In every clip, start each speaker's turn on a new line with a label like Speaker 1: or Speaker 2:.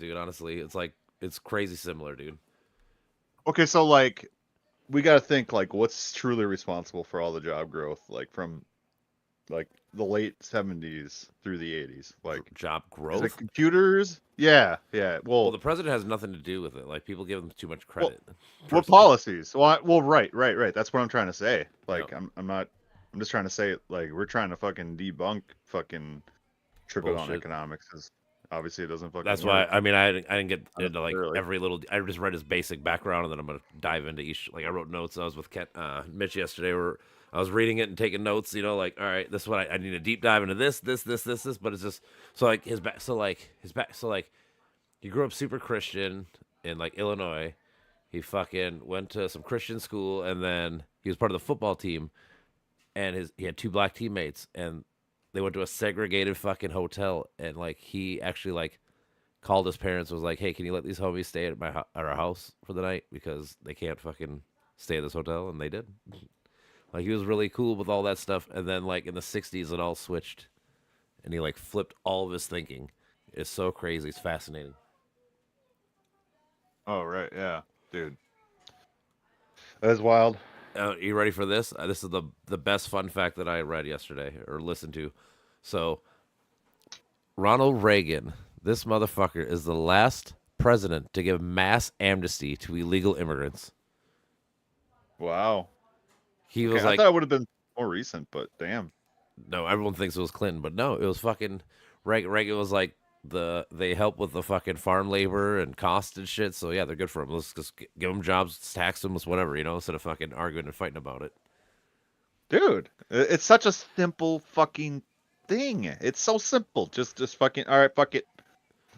Speaker 1: dude. Honestly, it's like it's crazy similar, dude.
Speaker 2: Okay, so like we got to think like what's truly responsible for all the job growth, like from like the late 70s through the 80s. Like,
Speaker 1: Job
Speaker 2: is it
Speaker 1: growth.
Speaker 2: computers? Yeah, yeah.
Speaker 1: Well, the president has nothing to do with it. Like people give him too much
Speaker 2: Well,
Speaker 1: credit,
Speaker 2: what
Speaker 1: personally.
Speaker 2: policies? Well, right. That's what I'm trying to say.
Speaker 1: Yep.
Speaker 2: Like, I'm not. I'm just trying to say like we're trying to fucking debunk fucking trickle down
Speaker 1: Bullshit.
Speaker 2: economics because obviously it doesn't fucking
Speaker 1: That's why
Speaker 2: work.
Speaker 1: I mean I didn't get
Speaker 2: Not
Speaker 1: into like
Speaker 2: necessarily.
Speaker 1: every little. I just read his basic background and then I'm gonna dive into each. Like I wrote notes. I was with Mitch yesterday where I was reading it and taking notes. You know, like all right, this is what I need a deep dive into this. But it's just so like his back. So like his back. So like he grew up super Christian in like Illinois. He fucking went to some Christian school and then he was part of the football team and he had two black teammates and they went to a segregated fucking hotel and like he actually like called his parents was like, "Hey, can you let these homies stay at at our house for the night because they can't fucking stay at this hotel?" And they did. Like he was really cool with all that stuff and then like in the 60s it all switched and he like flipped all of his thinking. It's so crazy. It's fascinating.
Speaker 2: Oh right, yeah, dude, that's wild.
Speaker 1: You ready for this? This is the best fun fact that I read yesterday or listened to. So Ronald Reagan, this motherfucker, is the last president to give mass amnesty to illegal immigrants.
Speaker 2: Wow.
Speaker 1: He
Speaker 2: Okay,
Speaker 1: was
Speaker 2: I
Speaker 1: like,
Speaker 2: thought it would have been more recent, but damn.
Speaker 1: no, everyone thinks it was Clinton, but no, it was fucking Reagan. Reagan was like they help with the fucking farm labor and cost and shit. So yeah, they're good for them. Let's just give them jobs, tax them, whatever, instead of fucking arguing and fighting about it.
Speaker 2: Dude, it's such a simple fucking thing. It's so simple. Just fucking all right, fuck it,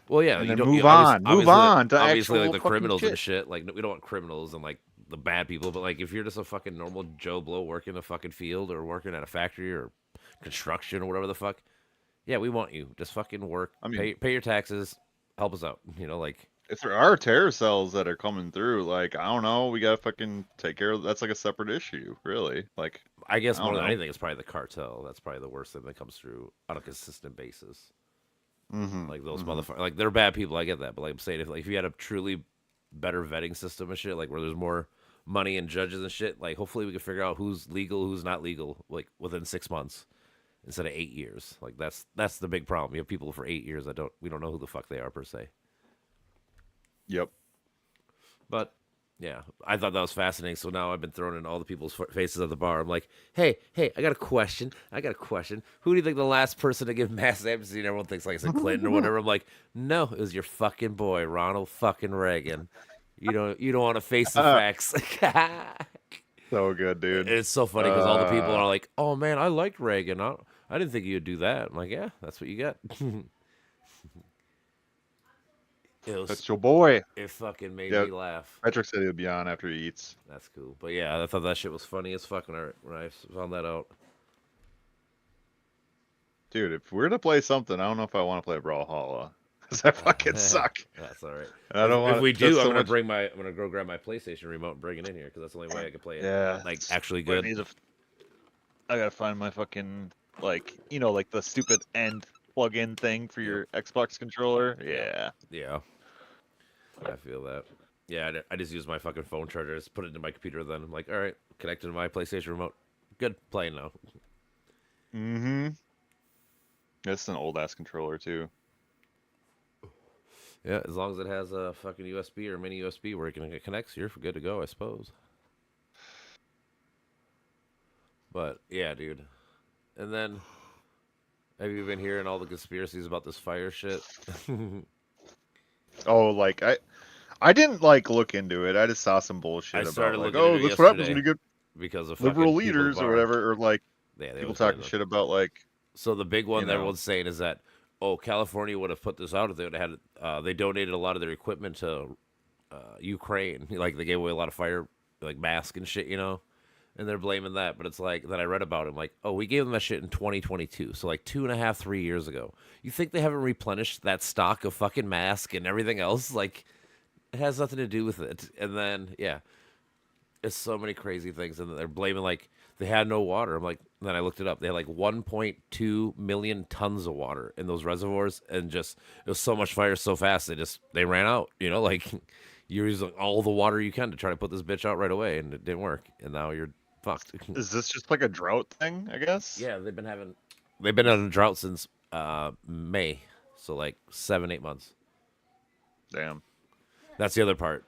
Speaker 1: Well, yeah,
Speaker 2: and
Speaker 1: you
Speaker 2: then
Speaker 1: don't.
Speaker 2: move
Speaker 1: Obviously,
Speaker 2: on, move
Speaker 1: obviously,
Speaker 2: on to
Speaker 1: obviously, like
Speaker 2: actual
Speaker 1: the
Speaker 2: fucking
Speaker 1: criminals and
Speaker 2: shit.
Speaker 1: shit. Like we don't want criminals and like the bad people, but like if you're just a fucking normal Joe Blow working a fucking field or working at a factory or construction or whatever the fuck, yeah, we want you. Just fucking work,
Speaker 2: I mean,
Speaker 1: pay your taxes, help us out. Like
Speaker 2: if there are terror cells that are coming through, like I don't know, we gotta fucking take care of. That's like a separate issue, really. Like
Speaker 1: I
Speaker 2: I
Speaker 1: guess
Speaker 2: don't
Speaker 1: more than
Speaker 2: know.
Speaker 1: anything, it's probably the cartel. That's probably the worst thing that comes through on a consistent basis.
Speaker 2: Mm-hmm.
Speaker 1: Like those
Speaker 2: Mm-hmm.
Speaker 1: motherfuckers, like they're bad people. I get that, but like I'm saying, if you had a truly better vetting system and shit, like where there's more money and judges and shit, like hopefully we can figure out who's legal, who's not legal, like within 6 months instead of 8 years. Like that's the big problem. You have people for 8 years that we don't know who the fuck they are per se.
Speaker 2: Yep.
Speaker 1: But yeah, I thought that was fascinating. So now I've been throwing in all the people's faces at the bar. I'm like, hey, I got a question. Who do you think the last person to give mass amnesty? And everyone thinks like I said Clinton or whatever. I'm like, no, it was your fucking boy Ronald fucking Reagan. You don't want to face the facts.
Speaker 2: So good, dude.
Speaker 1: It's so funny because all the people
Speaker 2: Uh,
Speaker 1: are like, oh man, I liked Reagan. I didn't think you'd do that. I'm like, yeah, that's what you got. it was
Speaker 2: that's your boy.
Speaker 1: it fucking made
Speaker 2: Yeah,
Speaker 1: me laugh.
Speaker 2: Patrick said he'll be on after he eats.
Speaker 1: That's cool. But yeah, I thought that shit was funny as fuck when I found that out.
Speaker 2: Dude, if we're to play something, I don't know if I want to play Brawhalia. Because I fucking suck.
Speaker 1: That's all right.
Speaker 2: And I don't
Speaker 1: If
Speaker 2: want
Speaker 1: we
Speaker 2: that's
Speaker 1: do,
Speaker 2: so much.
Speaker 1: I'm gonna go grab my PlayStation remote and bring it in here because that's the only way I can play it
Speaker 2: Yeah.
Speaker 1: like actually
Speaker 2: I
Speaker 1: good.
Speaker 2: need to. I gotta find my fucking like like the stupid end plug-in thing for
Speaker 1: Yep.
Speaker 2: your Xbox controller.
Speaker 1: Yep.
Speaker 2: Yeah.
Speaker 1: Yeah. I feel that. Yeah, I just use my fucking phone charger, just put it into my computer. Then I'm like, all right, connected to my PlayStation remote. Good, playing now.
Speaker 2: Mm-hmm. It's an old ass controller too.
Speaker 1: Yeah, as long as it has a fucking USB or mini USB where it can connect, you're good to go, I suppose. But yeah, dude. And then, have you been hearing all the conspiracies about this fire shit?
Speaker 2: Oh, like I didn't like look into it. I just saw some
Speaker 1: I
Speaker 2: bullshit about
Speaker 1: started
Speaker 2: like,
Speaker 1: looking into
Speaker 2: oh,
Speaker 1: it
Speaker 2: that's what happens when
Speaker 1: yesterday
Speaker 2: you get
Speaker 1: because of
Speaker 2: liberal
Speaker 1: fucking people at the
Speaker 2: leaders or
Speaker 1: bar.
Speaker 2: whatever, or like
Speaker 1: Yeah, they
Speaker 2: people
Speaker 1: always blame
Speaker 2: talking
Speaker 1: them.
Speaker 2: shit about like,
Speaker 1: So the big one
Speaker 2: you
Speaker 1: that
Speaker 2: know,
Speaker 1: everyone's saying is that, oh, California would have put this out if they would have had. They donated a lot of their equipment to Ukraine. Like they gave away a lot of fire, like masks and shit, and they're blaming that. But it's like that I read about it. Like, oh, we gave them that shit in 2022, so like 2.5, 3 years ago. You think they haven't replenished that stock of fucking mask and everything else? Like, it has nothing to do with it. And then yeah, it's so many crazy things, and they're blaming like they had no water. I'm like, And then I looked it up. They had like 1.2 million tons of water in those reservoirs, and just it was so much fire so fast they ran out. You know, like you're using all the water you can to try to put this bitch out right away, and it didn't work. And now you're fucked.
Speaker 2: Is this just like a drought thing? I guess.
Speaker 1: Yeah, they've been on a drought since May, so like 7-8 months.
Speaker 2: Damn.
Speaker 1: That's the other part.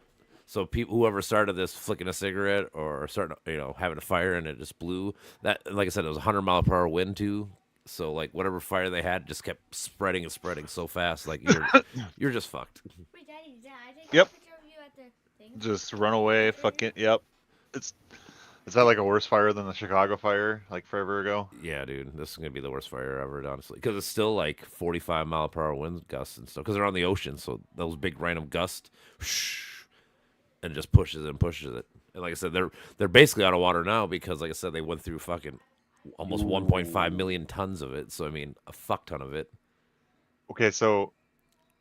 Speaker 1: So people, whoever started this, flicking a cigarette or starting, having a fire and it just blew. That, like I said, it was 100-mile-per-hour wind too. So like whatever fire they had just kept spreading and spreading so fast, like you're just fucked.
Speaker 3: Wait, Daddy, Dad, I take
Speaker 2: Yep.
Speaker 3: a picture of you at the thing.
Speaker 2: Just run away. Fucking. Yep. It's. Is that like a worse fire than the Chicago fire, like forever ago?
Speaker 1: Yeah, dude, this is gonna be the worst fire ever, honestly, because it's still like 45-mile-per-hour wind gusts and stuff. Because they're on the ocean, so those big random gusts, and it just pushes it and pushes it. And like I said, they're basically out of water now because, like I said, they went through fucking almost 1.5 million tons of it. So I mean, a fuck ton of it.
Speaker 2: Okay, so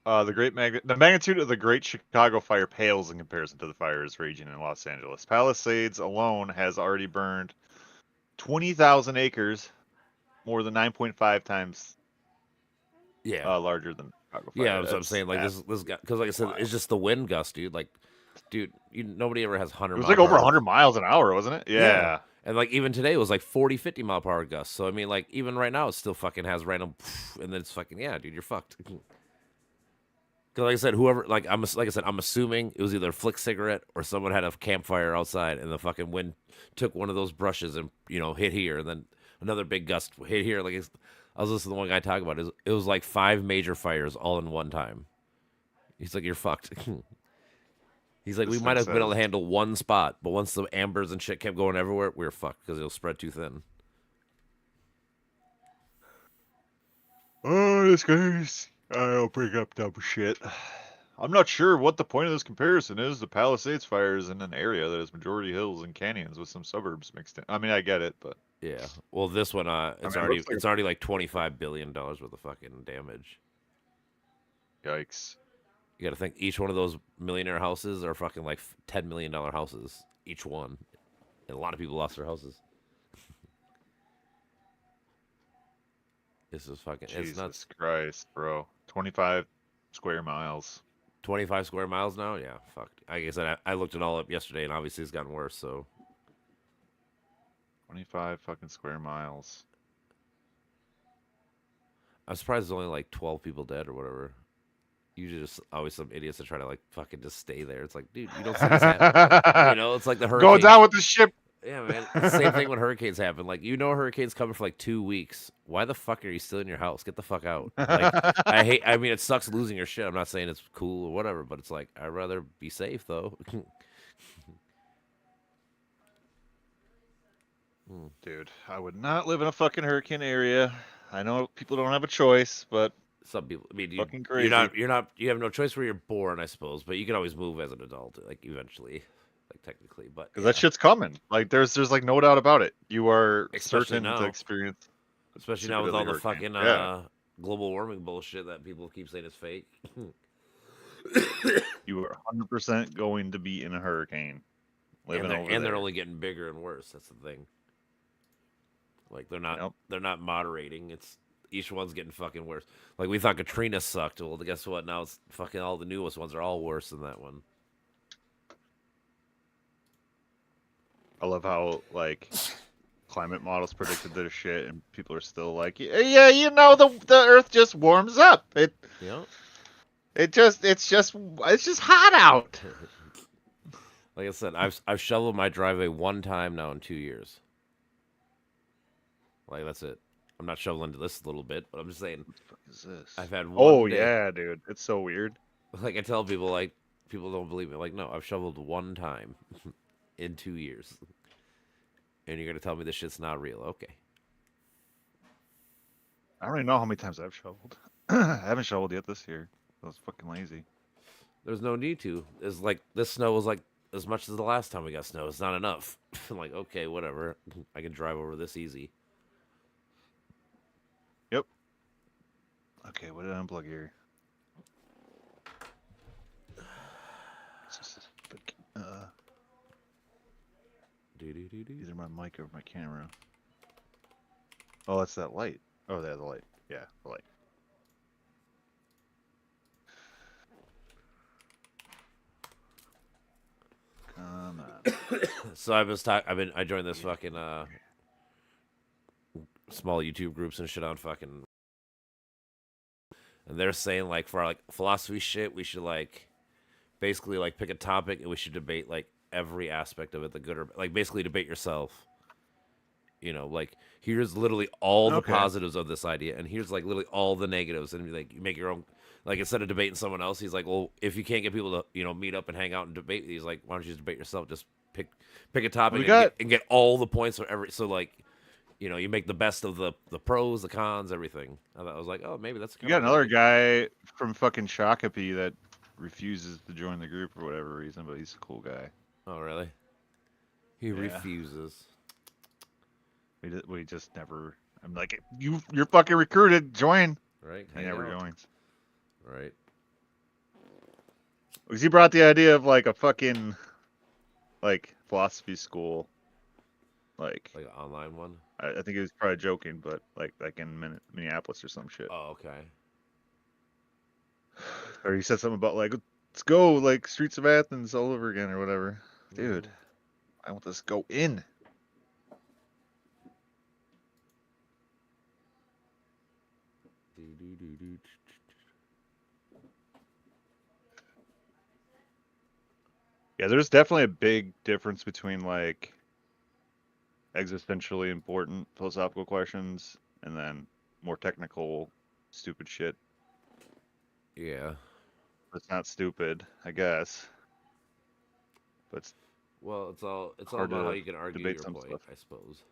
Speaker 2: the magnitude of the Great Chicago Fire pales in comparison to the fires raging in Los Angeles. Palisades alone has already burned 20,000 acres, more than 9.5 times
Speaker 1: Yeah,
Speaker 2: larger than Chicago Fire.
Speaker 1: yeah. That's what I'm saying. Like this guy, because like I said,
Speaker 2: wild.
Speaker 1: it's just the wind gust, dude. Like, dude, nobody ever has 100.
Speaker 2: It was like over 100 miles an hour, wasn't it? Yeah.
Speaker 1: And like even today it was like 40, 50-mile-per-hour gusts. So I mean, like even right now it still fucking has random, and then it's fucking dude, you're fucked. Because like I said, whoever I'm assuming it was either a flick cigarette or someone had a campfire outside, and the fucking wind took one of those brushes and hit here, and then another big gust hit here. Like I was listening to one guy talk about it. It was like 5 major fires all in one time. He's like, you're fucked. He's like,
Speaker 2: This
Speaker 1: we might
Speaker 2: thing
Speaker 1: have been able to
Speaker 2: says-
Speaker 1: handle one spot, but once the ambers and shit kept going everywhere, we were fucked because it'll spread too thin.
Speaker 2: Oh, this guy's. I'll bring up dumb shit. I'm not sure what the point of this comparison is. The Palisades fire is in an area that has majority hills and canyons with some suburbs mixed in. I mean, I get it, but
Speaker 1: Yeah. Well, this one,
Speaker 2: mean, it looks like
Speaker 1: it's already like $25 billion worth of fucking damage.
Speaker 2: yikes.
Speaker 1: You got to think each one of those millionaire houses are fucking like $10 million houses each one, and a lot of people lost their houses. This is fucking. It's nuts.
Speaker 2: Jesus Christ, bro. 25 square miles.
Speaker 1: 25 square miles now. Yeah. Fuck. Like I said, I looked it all up yesterday, and obviously it's gotten worse. So
Speaker 2: 25 fucking square miles.
Speaker 1: I'm surprised there's only like 12 people dead or whatever. Usually, just always some idiots that try to like fucking just stay there. It's like, dude, you don't see this happen. It's like the hurricane.
Speaker 2: Go down with the ship.
Speaker 1: Yeah, man. Same thing when hurricanes happen. Like, a hurricane's coming for like 2 weeks. Why the fuck are you still in your house? Get the fuck out. Like, I mean, it sucks losing your shit. I'm not saying it's cool or whatever, but it's like, I'd rather be safe, though.
Speaker 2: Dude, I would not live in a fucking hurricane area. I know people don't have a choice, but
Speaker 1: Some people, I mean,
Speaker 2: fucking
Speaker 1: you
Speaker 2: crazy.
Speaker 1: you have no choice where you're born, I suppose, but you can always move as an adult, like, eventually, like, technically, but
Speaker 2: Because that shit's coming. Like there's like no doubt about it. You are
Speaker 1: Especially
Speaker 2: certain
Speaker 1: now.
Speaker 2: to experience.
Speaker 1: Especially
Speaker 2: super
Speaker 1: now with all
Speaker 2: deadly
Speaker 1: the
Speaker 2: hurricane.
Speaker 1: fucking
Speaker 2: Yeah.
Speaker 1: global warming bullshit that people keep saying is fake.
Speaker 2: You are 100% going to be in a hurricane. Living over
Speaker 1: And
Speaker 2: there.
Speaker 1: they're only getting bigger and worse. That's the thing. Like
Speaker 2: Yep.
Speaker 1: they're not moderating. It's each one's getting fucking worse. Like we thought Katrina sucked. Well, guess what? Now it's fucking all the newest ones are all worse than that one.
Speaker 2: I love how like climate models predicted this shit, and people are still like, yeah, the Earth just warms up.
Speaker 1: Yeah.
Speaker 2: It's just hot out.
Speaker 1: Like I said, I've shoveled my driveway one time now in 2 years. Like that's it. I'm not shoveling to this little bit, but I'm just saying.
Speaker 2: What the fuck is this?
Speaker 1: I've had one.
Speaker 2: Oh
Speaker 1: day.
Speaker 2: yeah, dude, it's so weird.
Speaker 1: Like I tell people, like people don't believe me. Like no, I've shoveled one time in 2 years, and you're gonna tell me this shit's not real? Okay.
Speaker 2: I don't even know how many times I've shoveled. I haven't shoveled yet this year. I was fucking lazy.
Speaker 1: There's no need to. It's like this snow was like as much as the last time we got snow. It's not enough. I'm like, okay, whatever. I can drive over this easy.
Speaker 2: Yep. Okay, what did I unplug here? It's just this fucking,
Speaker 1: Do.
Speaker 2: either my mic or my camera. Oh, that's that light. Oh, there's the light. Yeah, the light. Come on.
Speaker 1: So I joined this fucking small YouTube groups and shit on fucking, and they're saying like for our like philosophy shit, we should like basically like pick a topic and we should debate like every aspect of it, the good or like basically debate yourself. You know, like here's literally all the
Speaker 2: Okay.
Speaker 1: positives of this idea, and here's like literally all the negatives, and like you make your own. Like instead of debating someone else, he's like, well, if you can't get people to meet up and hang out and debate, he's like, why don't you just debate yourself? Just pick a topic and get all the points for every. So like, you make the best of the pros, the cons, everything. I was like, oh, maybe that's.
Speaker 2: You got another guy from fucking Shakopee that refuses to join the group for whatever reason, but he's a cool guy.
Speaker 1: Oh really? He refuses.
Speaker 2: We just never. I'm like, you're fucking recruited. Join.
Speaker 1: Right.
Speaker 2: He never joins.
Speaker 1: Right.
Speaker 2: Because he brought the idea of like a fucking like philosophy school, like
Speaker 1: an online one.
Speaker 2: I think he was probably joking, but like in Minneapolis or some shit.
Speaker 1: Oh okay.
Speaker 2: Or he said something about like, let's go like Streets of Athens all over again or whatever. Dude, I want this to go in. Yeah, there's definitely a big difference between like existentially important philosophical questions and then more technical, stupid shit.
Speaker 1: Yeah.
Speaker 2: It's not stupid, I guess. But it's
Speaker 1: it's all
Speaker 2: hard
Speaker 1: about
Speaker 2: to
Speaker 1: how you can argue
Speaker 2: debate
Speaker 1: your
Speaker 2: some
Speaker 1: point,
Speaker 2: stuff.
Speaker 1: I suppose.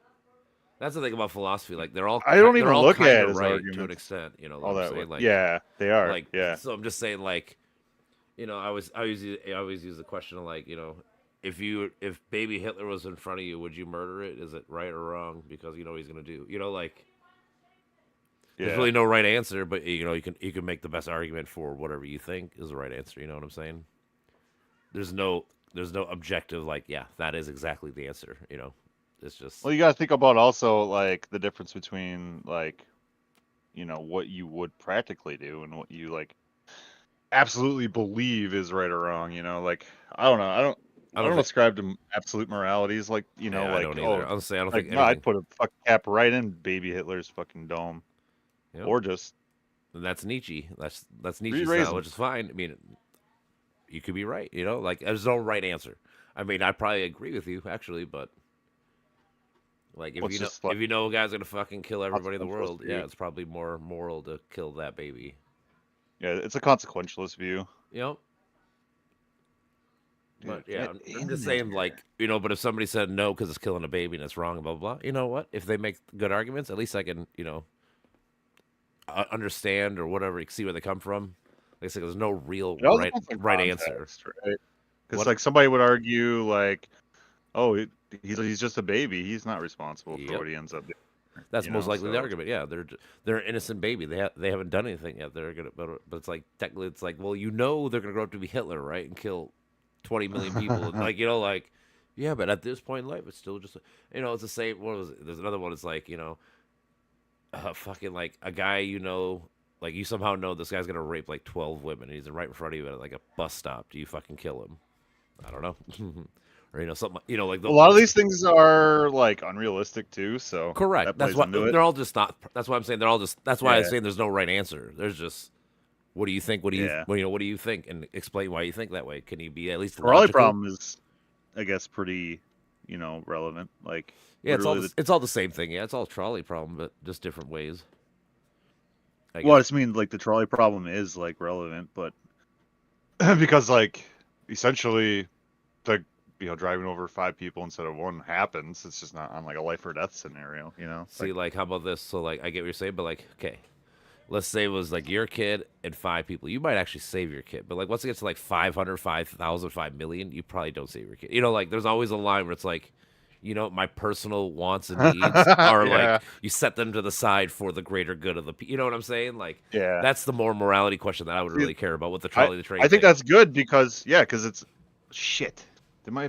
Speaker 1: That's the thing about philosophy. Like they're all
Speaker 2: I don't
Speaker 1: they're
Speaker 2: even
Speaker 1: all
Speaker 2: look
Speaker 1: kinda
Speaker 2: at it as
Speaker 1: right to an
Speaker 2: arguments.
Speaker 1: extent. You know
Speaker 2: All
Speaker 1: what I'm
Speaker 2: that
Speaker 1: saying? Like
Speaker 2: yeah, they are.
Speaker 1: like
Speaker 2: yeah.
Speaker 1: so I'm just saying like, I always use the question of like, if baby Hitler was in front of you, would you murder it? Is it right or wrong? Because you know what he's gonna do. Like there's really no right answer, but you can make the best argument for whatever you think is the right answer. You know what I'm saying? There's no objective like, yeah, that is exactly the answer. It's just
Speaker 2: Well, you got to think about also like the difference between like, what you would practically do and what you like absolutely believe is right or wrong. Like I don't know. I don't ascribe to absolute moralities like
Speaker 1: yeah,
Speaker 2: like
Speaker 1: I don't either. Honestly, I don't
Speaker 2: like
Speaker 1: think
Speaker 2: no, I'd
Speaker 1: anything.
Speaker 2: put a fucking cap right in baby Hitler's fucking dome, or just
Speaker 1: And that's Nietzsche. That's Nietzsche
Speaker 2: re-raise
Speaker 1: style,
Speaker 2: him.
Speaker 1: which is fine. I mean, you could be right. Like there's no right answer. I mean, I probably agree with you actually, but like
Speaker 2: Well, it's just like
Speaker 1: if you know a guy's gonna fucking kill everybody in the
Speaker 2: consequentialist
Speaker 1: world,
Speaker 2: view.
Speaker 1: yeah, it's probably more moral to kill that baby.
Speaker 2: Yeah, it's a consequentialist view. Dude,
Speaker 1: But yeah,
Speaker 2: get
Speaker 1: I'm
Speaker 2: in
Speaker 1: just saying,
Speaker 2: there.
Speaker 1: like, but if somebody said no because it's killing a baby and it's wrong, blah, blah, blah, you know what? If they make good arguments, at least I can, understand or whatever, see where they come from. Like I said, there's no real
Speaker 2: It all
Speaker 1: right
Speaker 2: depends on
Speaker 1: answer.
Speaker 2: context, right? Because
Speaker 1: What?
Speaker 2: like somebody would argue like, oh, he's just a baby. He's not responsible for what he ends up doing.
Speaker 1: That's most likely the
Speaker 2: so
Speaker 1: argument. Yeah, they're an innocent baby. They haven't done anything yet. They're gonna, but it's like technically, it's like, well, they're gonna grow up to be Hitler, right, and kill 20 million people, and like, yeah, but at this point in life, it's still just, it's the same. What was it? There's another one. It's like, fucking like a guy, like you somehow know this guy's gonna rape like 12 women, and he's right in front of you at like a bus stop. Do you fucking kill him? I don't know. Or something, like
Speaker 2: a lot of these things are like unrealistic too. So
Speaker 1: correct.
Speaker 2: that
Speaker 1: That's
Speaker 2: plays
Speaker 1: why
Speaker 2: into it.
Speaker 1: they're all just not. That's why I'm saying they're all just. That's why I'm saying there's no right answer. There's just, what do you think? What do you what do you think? And explain why you think that way. Can you be at least
Speaker 2: Raleigh
Speaker 1: logical?
Speaker 2: problem is, I guess, pretty relevant. Like
Speaker 1: yeah, it's all the same thing. Yeah, it's all trolley problem, but just different ways.
Speaker 2: Well, I just mean like the trolley problem is like relevant, but because like essentially the driving over 5 people instead of 1 happens. It's just not on like a life or death scenario,
Speaker 1: See, like how about this? So like I get what you're saying, but like, okay, let's say it was like your kid and 5 people. You might actually save your kid, but like once it gets to like 500, 5,000, 5 million, you probably don't save your kid. Like there's always a line where it's like, my personal wants and needs are like you set them to the side for the greater good of the people. You know what I'm saying? Like, that's the more morality question that I would really care about with the trolley the train.
Speaker 2: I think that's good because it's shit. Am I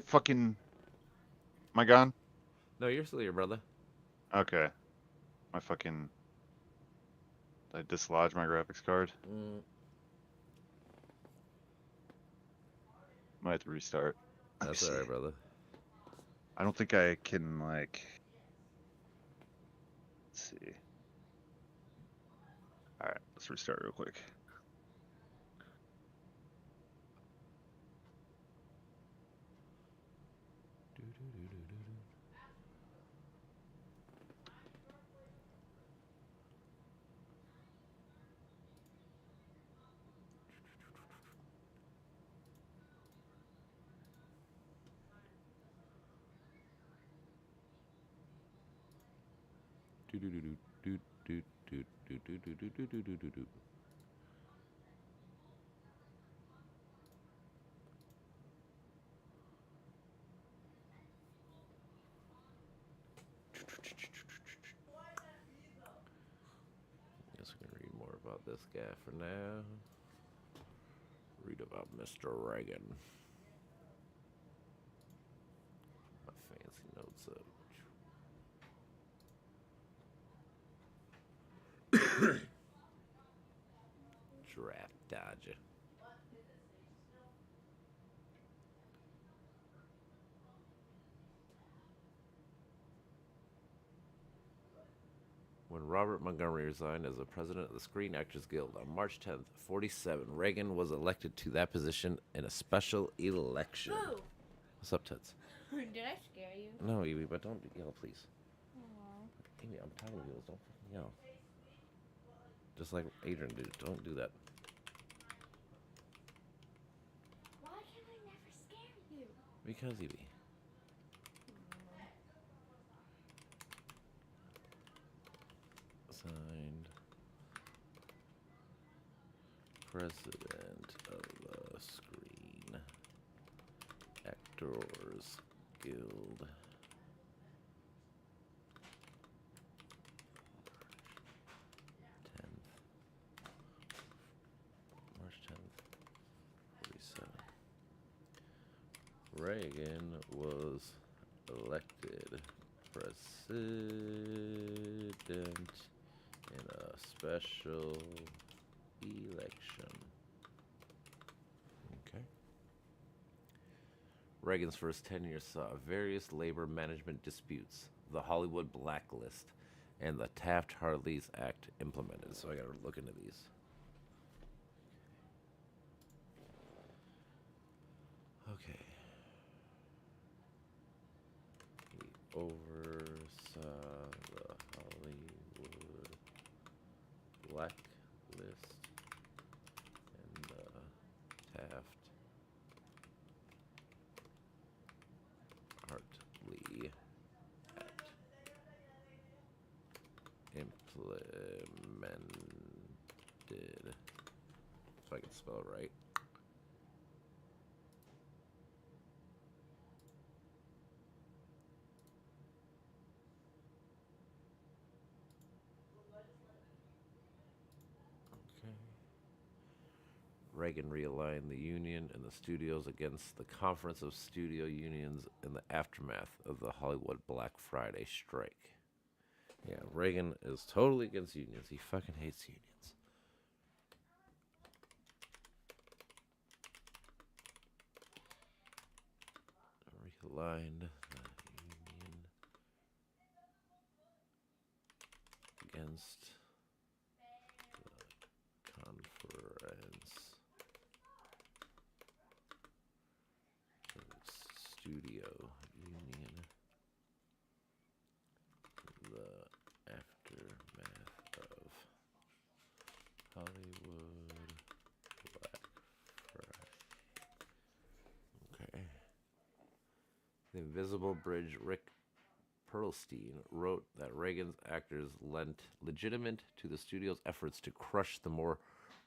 Speaker 2: gone?
Speaker 1: No, you're still here, brother.
Speaker 2: Okay. My fucking. I dislodged my graphics card. Might have to restart. Let me
Speaker 1: That's
Speaker 2: see.
Speaker 1: alright, brother.
Speaker 2: I don't think I can like. Let's see. All right, let's restart real quick.
Speaker 1: Guess we can read more about this guy for now. Read about Mr. Reagan. My fancy notes up. Draft dodger. When Robert Montgomery resigned as the president of the Screen Actors Guild on March 10th, 47, Reagan was elected to that position in a special election.
Speaker 3: Boo!
Speaker 1: What's up, Tits?
Speaker 3: Did I scare you?
Speaker 1: No, Evie, but don't yell, please.
Speaker 3: Aww.
Speaker 1: Evie, I'm talking to you. Don't fucking yell. Just like Adrian did. Don't do that.
Speaker 3: Why can I never scare you?
Speaker 1: Because, Evie. Signed. President of the Screen Actors Guild. March 10th, 47. Reagan was elected president in a special election. Okay. Reagan's first 10 years saw various labor management disputes, the Hollywood Blacklist, and the Taft-Hartley's Act implemented. So I gotta look into these. Okay. He oversaw the Hollywood Blacklist and the Taft-Hartley Act implemented. If I can spell it right. Reagan realigned the union and the studios against the Conference of Studio Unions in the aftermath of the Hollywood Black Friday strike. Yeah, Reagan is totally against unions. He fucking hates unions. Realigned the union against the Conference Studio Union, the aftermath of Hollywood Black Friday. Okay. The Invisible Bridge Rick Perlstein wrote that Reagan's actors lent legitimate to the studio's efforts to crush the more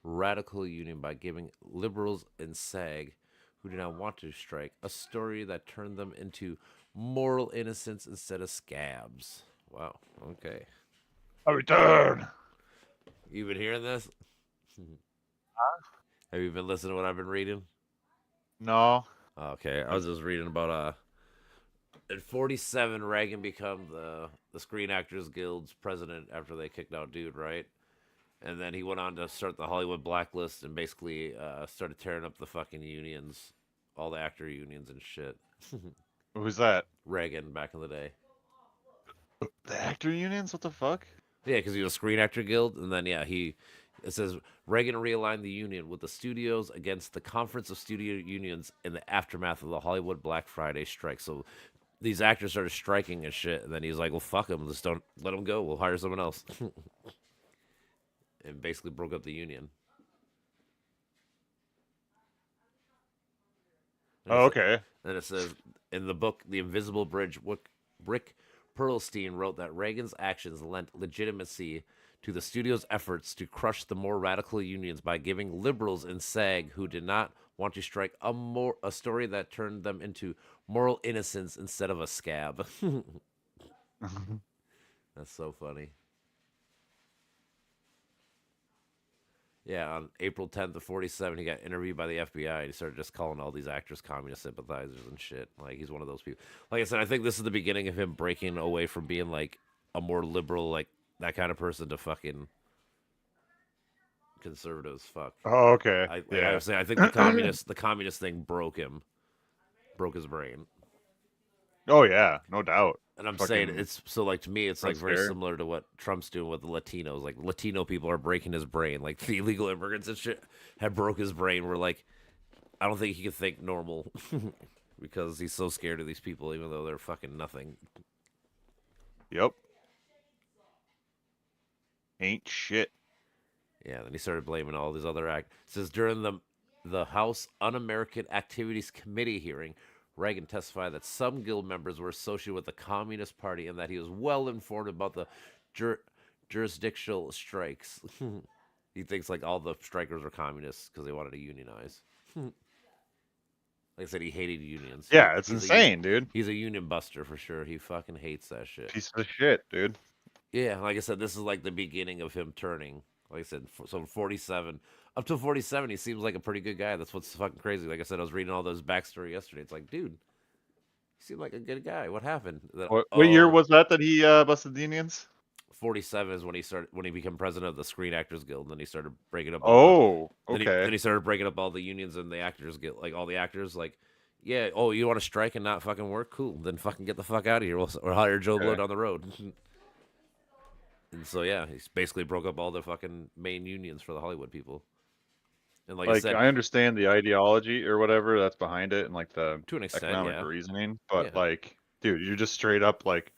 Speaker 1: radical union by giving liberals in SAG who did not want to strike a story that turned them into moral innocents instead of scabs. Wow. Okay.
Speaker 2: A return.
Speaker 1: You been hearing this?
Speaker 2: Huh?
Speaker 1: Have you been listening to what I've been reading?
Speaker 2: No.
Speaker 1: Okay. I was just reading about In 47, Reagan became the Screen Actors Guild's president after they kicked out Dude, right? And then he went on to start the Hollywood blacklist and basically started tearing up the fucking unions, all the actor unions and shit.
Speaker 2: Who's that?
Speaker 1: Reagan back in the day.
Speaker 2: The actor unions? What the fuck?
Speaker 1: Yeah, because he was a Screen Actor Guild, and then it says Reagan realigned the union with the studios against the Conference of Studio Unions in the aftermath of the Hollywood Black Friday strike. So these actors started striking and shit, and then he's like, "Well, fuck them, just don't let them go. We'll hire someone else," and basically broke up the union. And
Speaker 2: Oh,
Speaker 1: it,
Speaker 2: okay.
Speaker 1: then it says in the book, The Invisible Bridge, Rick Perlstein wrote that Reagan's actions lent legitimacy to the studio's efforts to crush the more radical unions by giving liberals in SAG who did not want to strike a story that turned them into moral innocence instead of a scab. That's so funny. Yeah, on April 10th of 47, he got interviewed by the FBI. And he started just calling all these actors communist sympathizers and shit. Like, he's one of those people. Like I said, I think this is the beginning of him breaking away from being, like, a more liberal, like, that kind of person to fucking conservative as fuck.
Speaker 2: Oh, okay.
Speaker 1: I
Speaker 2: Yeah.
Speaker 1: was saying, I think the communist thing broke him, broke his brain.
Speaker 2: Oh yeah, no doubt.
Speaker 1: And I'm
Speaker 2: Fucking
Speaker 1: saying it's so like to me, it's like
Speaker 2: Red
Speaker 1: very
Speaker 2: Scare.
Speaker 1: similar to what Trump's doing with the Latinos. Like Latino people are breaking his brain. Like the illegal immigrants and shit have broke his brain. Where like I don't think he can think normal because he's so scared of these people, even though they're fucking nothing.
Speaker 2: Yep. Ain't shit.
Speaker 1: Yeah. Then he started blaming all these other act. It says during the House Un-American Activities Committee hearing, Reagan testified that some guild members were associated with the Communist Party and that he was well informed about the jurisdictional strikes. He thinks like all the strikers were communists because they wanted to unionize. Like I said, he hated unions.
Speaker 2: Yeah, it's
Speaker 1: He's
Speaker 2: insane, dude.
Speaker 1: He's a union buster for sure. He fucking hates that shit.
Speaker 2: Piece of shit, dude.
Speaker 1: Yeah, like I said, this is like the beginning of him turning. Like I said, so 47 up to 47, he seems like a pretty good guy. That's what's fucking crazy. Like I said, I was reading all those backstory yesterday. It's like, dude, he seemed like a good guy. What happened? Then,
Speaker 2: What year was that he busted the unions?
Speaker 1: 47 is when he became president of the Screen Actors Guild, and then he started breaking up
Speaker 2: Oh,
Speaker 1: then
Speaker 2: okay.
Speaker 1: he started breaking up all the unions and the Actors Guild, like all the actors. Like, yeah, oh, you want to strike and not fucking work? Cool, then fucking get the fuck out of here. Or hire Joe Blow
Speaker 2: Okay.
Speaker 1: down the road. And so yeah, he's basically broke up all the fucking main unions for the Hollywood people. And like I
Speaker 2: Like
Speaker 1: said,
Speaker 2: I understand the ideology or whatever that's behind it and like the
Speaker 1: to an extent,
Speaker 2: economic
Speaker 1: yeah.
Speaker 2: reasoning,
Speaker 1: Yeah.
Speaker 2: but like, dude, you're just straight up like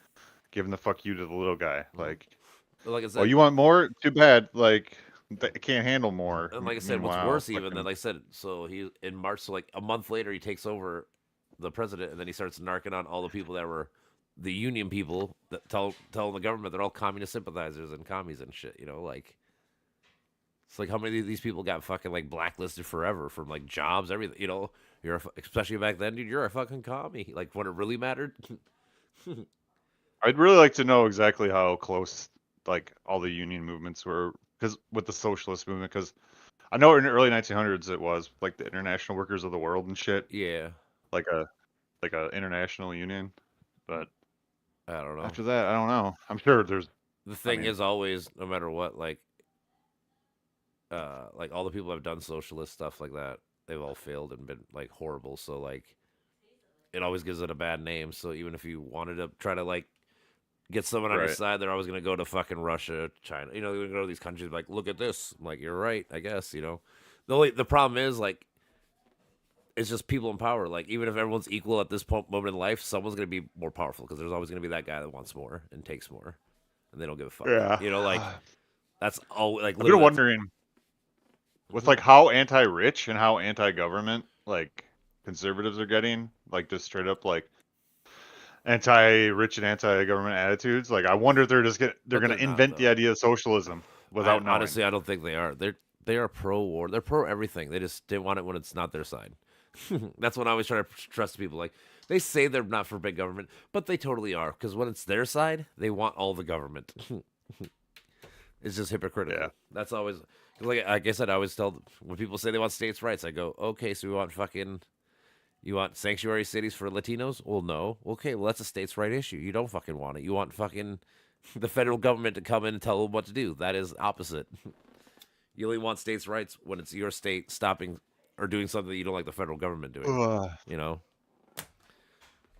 Speaker 2: giving the fuck you to the little guy. Like,
Speaker 1: But like I
Speaker 2: oh,
Speaker 1: said,
Speaker 2: you want more? Too bad. Like, they can't handle more.
Speaker 1: and like I said, what's
Speaker 2: Meanwhile,
Speaker 1: worse even than
Speaker 2: fucking-
Speaker 1: like I said, so he in March, so like a month later, he takes over the president, and then he starts narking on all the people that were the union people that tell the government they're all communist sympathizers and commies and shit. You know, like it's like how many of these people got fucking like blacklisted forever from like jobs, everything. You know, especially back then, dude. You're a fucking commie. Like when it really mattered.
Speaker 2: I'd really like to know exactly how close like all the union movements were, because with the socialist movement, because I know in the early 1900s it was like the International Workers of the World and shit,
Speaker 1: Yeah,
Speaker 2: like a international union, but
Speaker 1: I don't know.
Speaker 2: after that, I don't know. I'm sure there's
Speaker 1: The thing
Speaker 2: mean-
Speaker 1: is always, no matter what, like all the people that have done socialist stuff like that, they've all failed and been like horrible. So like, it always gives it a bad name. So even if you wanted to try to like get someone on your
Speaker 2: Right.
Speaker 1: side, they're always gonna go to fucking Russia, China. You know, they're gonna go to these countries like, look at this. I'm like, you're right, I guess. You know, the problem is like, it's just people in power. Like even if everyone's equal at this moment in life, someone's gonna be more powerful because there's always gonna be that guy that wants more and takes more, and they don't give a fuck.
Speaker 2: Yeah.
Speaker 1: You know, like that's all. Like
Speaker 2: I've been
Speaker 1: literally,
Speaker 2: wondering with like how anti-rich and how anti-government like conservatives are getting, like just straight up like anti-rich and anti-government attitudes. Like I wonder if they're
Speaker 1: But
Speaker 2: gonna
Speaker 1: they're not,
Speaker 2: invent the
Speaker 1: though.
Speaker 2: idea of socialism without knowing.
Speaker 1: Honestly, I don't think they are. They are pro war. They're pro everything. They just didn't want it when it's not their side. That's what I always try to trust people. Like they say they're not for big government, but they totally are. Because when it's their side, they want all the government. It's just hypocritical.
Speaker 2: Yeah.
Speaker 1: That's always like I said. I always tell when people say they want states' rights, I go, okay, so we want fucking You want sanctuary cities for Latinos? Well, no. Okay, well, that's a states' right issue. You don't fucking want it. You want fucking the federal government to come in and tell them what to do. That is opposite. You only want states' rights when it's your state stopping or doing something that you don't like the federal government doing.
Speaker 2: Ugh.
Speaker 1: You know?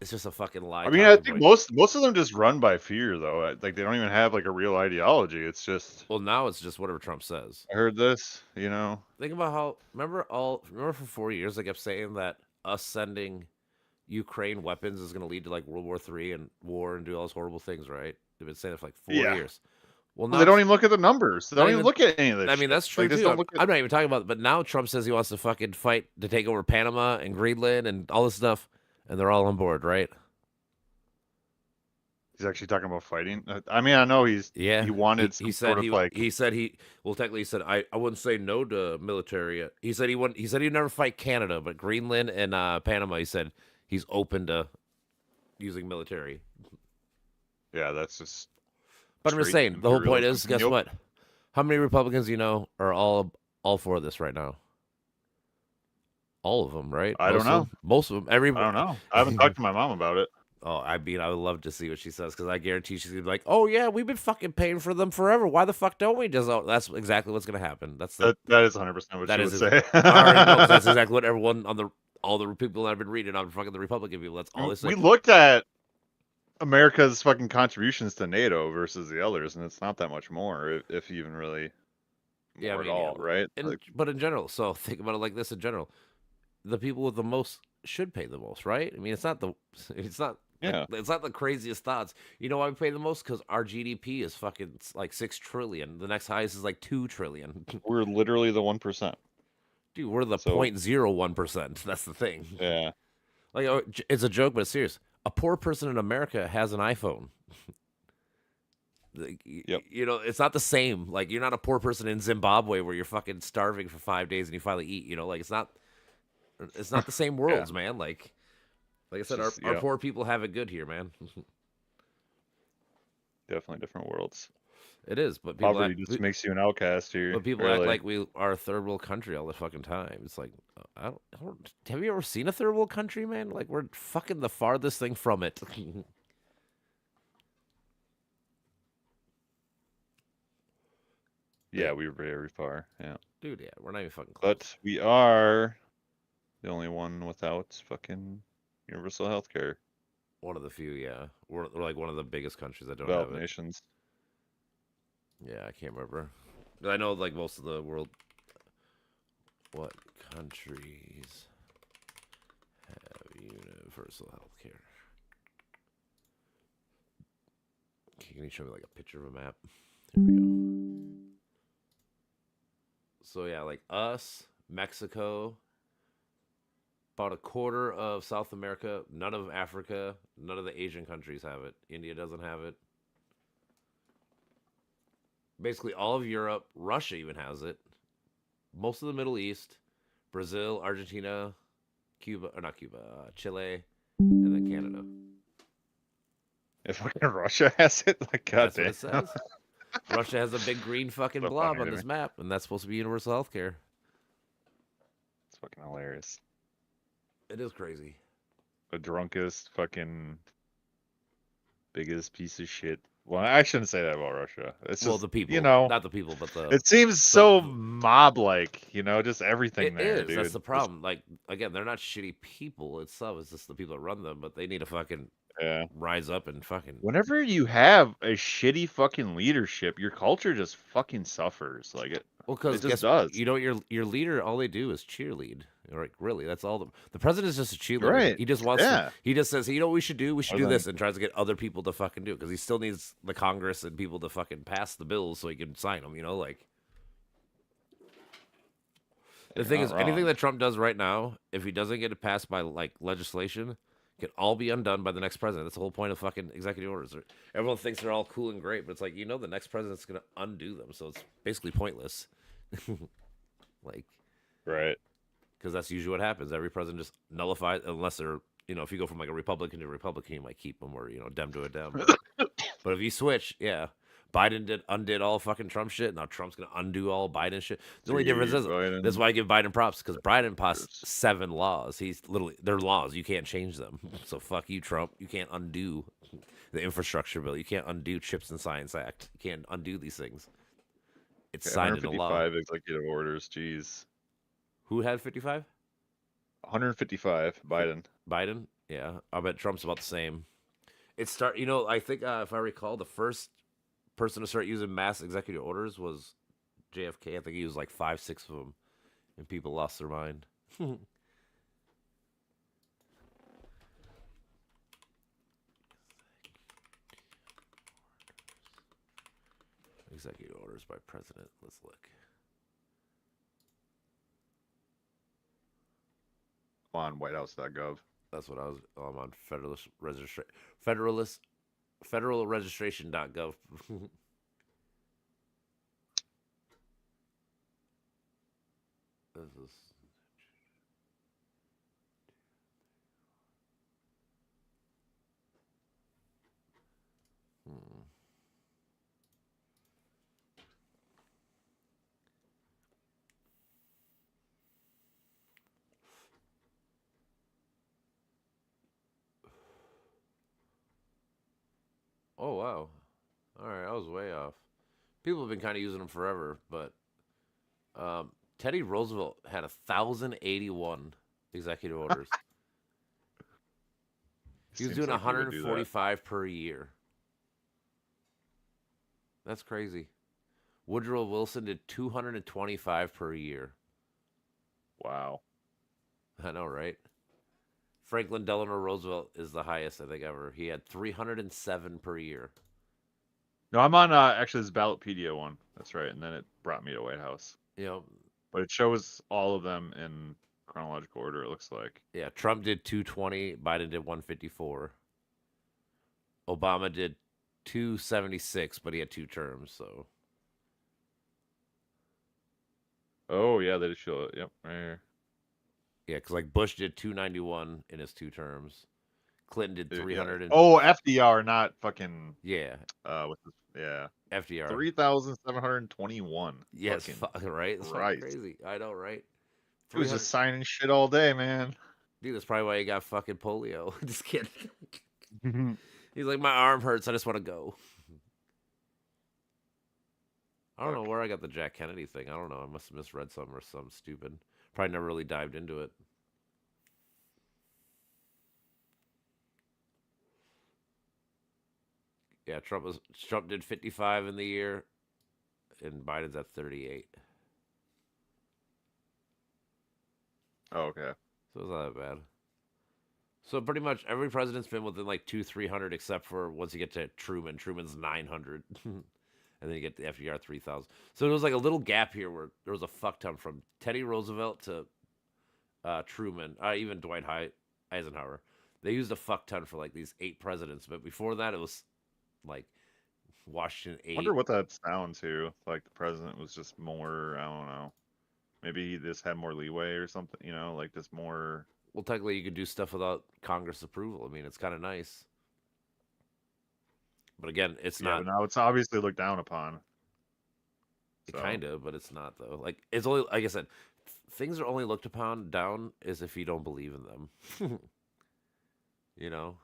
Speaker 1: It's just a fucking lie.
Speaker 2: I mean, I
Speaker 1: talking
Speaker 2: think
Speaker 1: point.
Speaker 2: most of them just run by fear, though. Like they don't even have like a real ideology. It's just
Speaker 1: Well, now it's just whatever Trump says.
Speaker 2: I heard this, you know.
Speaker 1: Think about how remember for 4 years they kept saying that us sending Ukraine weapons is going to lead to like World War III and war and do all those horrible things, right? They've been saying it for like 4 years. Well,
Speaker 2: Well,
Speaker 1: now
Speaker 2: they don't
Speaker 1: it's-
Speaker 2: even look at the numbers. They
Speaker 1: Not
Speaker 2: don't even
Speaker 1: even-
Speaker 2: look at any of this.
Speaker 1: I mean,
Speaker 2: shit.
Speaker 1: that's true
Speaker 2: They just
Speaker 1: too.
Speaker 2: don't look at.
Speaker 1: I'm not even talking about it, but now Trump says he wants to fucking fight to take over Panama and Greenland and all this stuff, and they're all on board, right?
Speaker 2: He's actually talking about fighting. I mean, I know
Speaker 1: Yeah.
Speaker 2: he wanted some
Speaker 1: he said
Speaker 2: sort of
Speaker 1: he
Speaker 2: like
Speaker 1: he said he well technically he said I wouldn't say no to military yet. He said he'd never fight Canada, but Greenland and Panama he said he's open to using military.
Speaker 2: yeah, that's just.
Speaker 1: But I'm just
Speaker 2: straight
Speaker 1: saying the whole point
Speaker 2: imperialism
Speaker 1: is
Speaker 2: from
Speaker 1: guess
Speaker 2: the
Speaker 1: what? How many Republicans you know are all for this right now? All of them, right?
Speaker 2: I don't know.
Speaker 1: Most of them.
Speaker 2: I don't know. I haven't talked to my mom about it.
Speaker 1: Oh, I mean, I would love to see what she says because I guarantee she's gonna be like, "Oh yeah, we've been fucking paying for them forever. Why the fuck don't we?" Just that's exactly what's gonna happen. That's the
Speaker 2: That is 100% what
Speaker 1: that
Speaker 2: she
Speaker 1: is
Speaker 2: would say.
Speaker 1: I already know 'cause that's exactly what everyone on all the people that I've been reading on fucking the Republican people. That's all they say.
Speaker 2: We looked at America's fucking contributions to NATO versus the others, and it's not that much more, if even really
Speaker 1: Yeah, I
Speaker 2: more
Speaker 1: mean,
Speaker 2: at all, right?
Speaker 1: But in general, so think about it like this: in general, the people with the most should pay the most, right? I mean, it's not
Speaker 2: Yeah.
Speaker 1: it's not the craziest thoughts. You know why we pay the most? Because our GDP is fucking like 6 trillion. The next highest is like 2 trillion.
Speaker 2: We're literally the 1%.
Speaker 1: Dude, we're the
Speaker 2: So-
Speaker 1: 0.01%. That's the thing.
Speaker 2: Yeah.
Speaker 1: Like it's a joke, but it's serious. A poor person in America has an iPhone.
Speaker 2: Yep.
Speaker 1: You know, it's not the same. Like you're not a poor person in Zimbabwe where you're fucking starving for 5 days and you finally eat. You know, like it's not the same worlds, man. Like I said,
Speaker 2: Just-
Speaker 1: our
Speaker 2: yeah.
Speaker 1: poor people have it good here, man.
Speaker 2: Definitely different worlds.
Speaker 1: It is, but people
Speaker 2: Poverty just makes you an outcast here.
Speaker 1: but people
Speaker 2: really.
Speaker 1: act like we are a third world country all the fucking time. It's like I don't. Have you ever seen a third world country, man? Like we're fucking the farthest thing from it.
Speaker 2: Yeah, we were very far. Yeah.
Speaker 1: Dude, yeah, we're not even fucking close.
Speaker 2: But we are the only one without fucking universal health care.
Speaker 1: One of the few, yeah. We're like one of the biggest countries that don't
Speaker 2: Developed
Speaker 1: have it.
Speaker 2: nations.
Speaker 1: Yeah, I can't remember. I know like most of the world. What countries have universal health care? Can you show me like a picture of a map? Here we go. So yeah, like us, Mexico, about a quarter of South America, none of Africa, none of the Asian countries have it. India doesn't have it. Basically all of Europe, Russia even has it. Most of the Middle East, Brazil, Argentina, Cuba, or not Cuba, Chile, and then Canada.
Speaker 2: If fucking Russia has it, like
Speaker 1: That's
Speaker 2: goddamn.
Speaker 1: what it says. Russia has a big green fucking
Speaker 2: So
Speaker 1: blob
Speaker 2: funny
Speaker 1: on
Speaker 2: to
Speaker 1: this
Speaker 2: me.
Speaker 1: map, and that's supposed to be universal health care.
Speaker 2: It's fucking hilarious.
Speaker 1: It is crazy.
Speaker 2: The drunkest, fucking biggest piece of shit. Well, I shouldn't say that about Russia. It's
Speaker 1: Well,
Speaker 2: just,
Speaker 1: the people,
Speaker 2: you know,
Speaker 1: not the people, but the.
Speaker 2: it seems so mob-like, you know, just everything
Speaker 1: It
Speaker 2: there,
Speaker 1: is.
Speaker 2: dude.
Speaker 1: That's the problem. Like again, they're not shitty people itself. It's just the people that run them, but they need to fucking
Speaker 2: Yeah.
Speaker 1: rise up and fucking.
Speaker 2: Whenever you have a shitty fucking leadership, your culture just fucking suffers. Like it.
Speaker 1: Well, because
Speaker 2: It just
Speaker 1: guess
Speaker 2: does.
Speaker 1: you know your leader, all they do is cheerlead. Like really, that's all the president is just a cheerleader.
Speaker 2: Right.
Speaker 1: He just wants
Speaker 2: Yeah.
Speaker 1: to. He just says, you know what we should do? We should
Speaker 2: Or
Speaker 1: do
Speaker 2: then-
Speaker 1: this, and tries to get other people to fucking do it because he still needs the Congress and people to fucking pass the bills so he can sign them. You know, like. The
Speaker 2: You're
Speaker 1: thing
Speaker 2: not
Speaker 1: is, anything
Speaker 2: wrong.
Speaker 1: that Trump does right now, if he doesn't get it passed by like legislation, can all be undone by the next president. That's the whole point of fucking executive orders. Everyone thinks they're all cool and great, but it's like you know the next president's gonna undo them, so it's basically pointless. Like,
Speaker 2: Right.
Speaker 1: because that's usually what happens. Every president just nullifies, unless they're if you go from like a Republican to a Republican, you might keep them, or Dem to a Dem. But if you switch, yeah. Biden undid all fucking Trump shit. Now Trump's gonna undo all Biden shit. The only difference is
Speaker 2: Biden.
Speaker 1: that's why I give Biden props because Biden passed 7 laws. He's literally they're laws. You can't change them. So fuck you, Trump. You can't undo the infrastructure bill. You can't undo Chips and Science Act. You can't undo these things. It's signed into law.
Speaker 2: 155 executive orders. Jeez.
Speaker 1: Who had 55?
Speaker 2: 155. Biden.
Speaker 1: Biden? Yeah, I bet Trump's about the same. I think if I recall, the first person to start using mass executive orders was JFK. I think he used like 5, 6 of them, and people lost their mind. Executive orders by president. Let's look.
Speaker 2: On whitehouse.gov.
Speaker 1: That's what I'm on federalregistration.gov. This is Oh wow. All right, I was way off. People have been kind of using them forever, but Teddy Roosevelt had 1,081 executive orders. He was
Speaker 2: Seems
Speaker 1: doing
Speaker 2: like he would do that.
Speaker 1: 145 per year. That's crazy. Woodrow Wilson did 225 per year.
Speaker 2: Wow.
Speaker 1: I know, right? Franklin Delano Roosevelt is the highest I think ever. He had 307 per year.
Speaker 2: No, I'm on actually this Ballotpedia one. That's right, and then it brought me to White House.
Speaker 1: You know,
Speaker 2: But it shows all of them in chronological order. It looks like.
Speaker 1: yeah, Trump did 220, Biden did 154. Obama did 276, but he had 2 terms, so.
Speaker 2: Oh yeah, they just show it. Yep, right here.
Speaker 1: Yeah, because like Bush did 291 in his 2 terms. Clinton did 300.
Speaker 2: Oh, FDR, not fucking.
Speaker 1: Yeah,
Speaker 2: What's this? Yeah,
Speaker 1: FDR.
Speaker 2: 3,721.
Speaker 1: Yes,
Speaker 2: Fucking
Speaker 1: right? That's
Speaker 2: Christ.
Speaker 1: crazy. I know, right?
Speaker 2: He was just signing shit all day, man.
Speaker 1: Dude, that's probably why he got fucking polio. Just kidding. He's like, my arm hurts. I just want to go. I don't know where I got the Jack Kennedy thing. I don't know. I must have misread something or something stupid. Probably never really dived into it. Yeah, Trump did 55 in the year, and Biden's at 38.
Speaker 2: Oh, okay.
Speaker 1: So it's not that bad. So pretty much every president's been within like 200-300, except for once you get to Truman. Truman's 900, and then you get the FDR 3,000. So there was like a little gap here where there was a fuck ton from Teddy Roosevelt to Truman, even Dwight Eisenhower. They used a fuck ton for like these 8 presidents, but before that it was like Washington 8.
Speaker 2: I wonder what that sound to. Like the president was just more. I don't know. Maybe he just had more leeway or something. You know, like just more.
Speaker 1: Well, technically, you could do stuff without Congress approval. I mean, it's kind of nice. But again, it's not.
Speaker 2: But now it's obviously looked down upon. So.
Speaker 1: Kind of, but it's not though. Like it's only like I said, things are only looked upon down is if you don't believe in them. You know.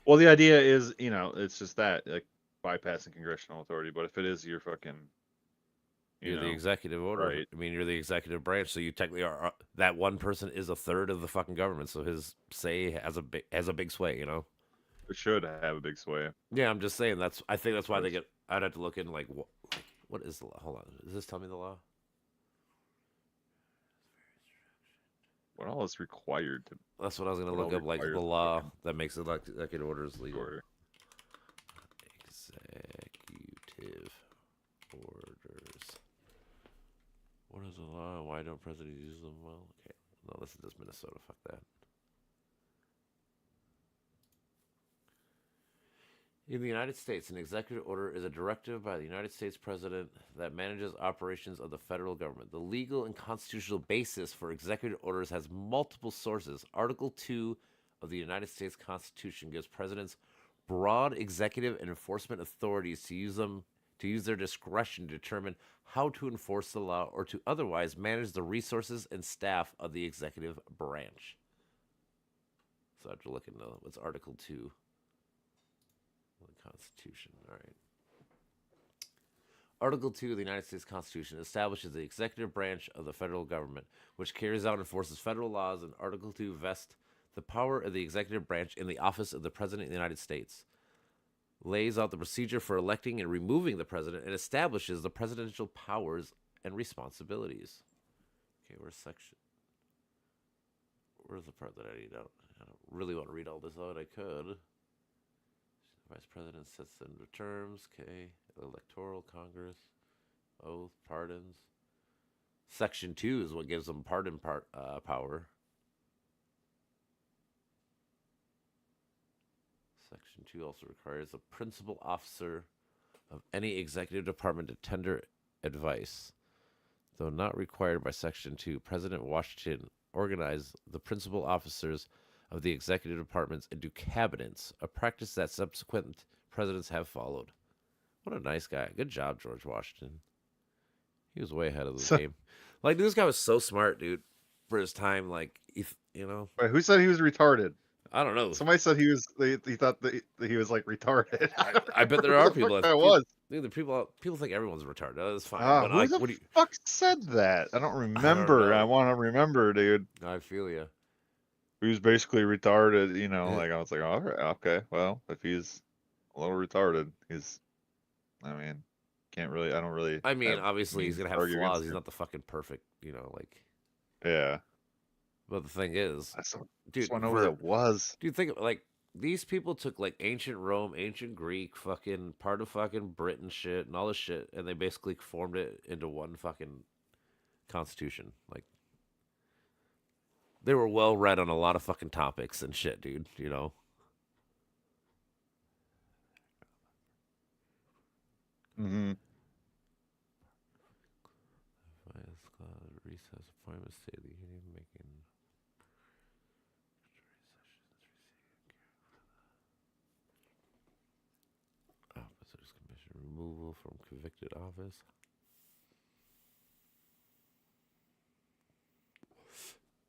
Speaker 2: Well, the idea is, it's just that like bypassing congressional authority. But if it is your fucking,
Speaker 1: you're the executive order.
Speaker 2: Right.
Speaker 1: I mean, you're the executive branch, so you technically are. That one person is a third of the fucking government, so his say has a big sway. You know.
Speaker 2: It should have a big sway.
Speaker 1: Yeah, I'm just saying I think that's why they get. I'd have to look in like what is the law? Hold on, does this tell me the law?
Speaker 2: What all is required to?
Speaker 1: That's what I was gonna look up, like the law that makes executive orders legal.
Speaker 2: Order.
Speaker 1: Executive orders. What is the law? Why don't presidents use them? Well, okay. No, this is just Minnesota. Fuck that. In the United States, an executive order is a directive by the United States President that manages operations of the federal government. The legal and constitutional basis for executive orders has multiple sources. Article 2 of the United States Constitution gives presidents broad executive and enforcement authorities to use them to use their discretion to determine how to enforce the law or to otherwise manage the resources and staff of the executive branch. So I have to look into what's Article 2 of the Constitution. All right. Article 2 of the United States Constitution establishes the executive branch of the federal government, which carries out and enforces federal laws, and Article 2 vests the power of the executive branch in the office of the President of the United States, lays out the procedure for electing and removing the President, and establishes the presidential powers and responsibilities. Okay, where's the part that I need out? I don't really want to read all this out. I could. Vice President sets the terms. Okay. Electoral Congress. Oath. Pardons. Section 2 is what gives them pardon power. Section 2 also requires the principal officer of any executive department to tender advice. Though not required by Section 2, President Washington organized the principal officers of the executive departments into cabinets, a practice that subsequent presidents have followed. What a nice guy. Good job, George Washington. He was way ahead of the game. Like, this guy was so smart, dude, for his time. Like, you know.
Speaker 2: Wait, who said he was retarded?
Speaker 1: I don't know.
Speaker 2: Somebody said he was. He thought that he was like retarded.
Speaker 1: I bet there are people
Speaker 2: that was.
Speaker 1: Dude, the people think everyone's retarded. That's fine. But
Speaker 2: Who
Speaker 1: like,
Speaker 2: the
Speaker 1: what do you?
Speaker 2: fuck said that? I don't remember.
Speaker 1: know.
Speaker 2: I want to remember, dude.
Speaker 1: I feel you.
Speaker 2: He was basically retarded. You know, like I was like, all right, okay, well, if he's a little retarded, he's. I mean, can't really. I don't really.
Speaker 1: I mean, obviously he's gonna have
Speaker 2: argue against
Speaker 1: flaws. He's
Speaker 2: him.
Speaker 1: not the fucking perfect, you know, like.
Speaker 2: Yeah.
Speaker 1: But the thing is,
Speaker 2: I just
Speaker 1: dude,
Speaker 2: want to know who that was.
Speaker 1: dude, think of, like these people took like ancient Rome, ancient Greek, fucking part of fucking Britain shit and all this shit, and they basically formed it into one fucking constitution. Like, they were well read on a lot of fucking topics and shit, dude. You know.
Speaker 2: Mm-hmm.
Speaker 1: Recess appointment, State of the Union, making officers commission removal from convicted office.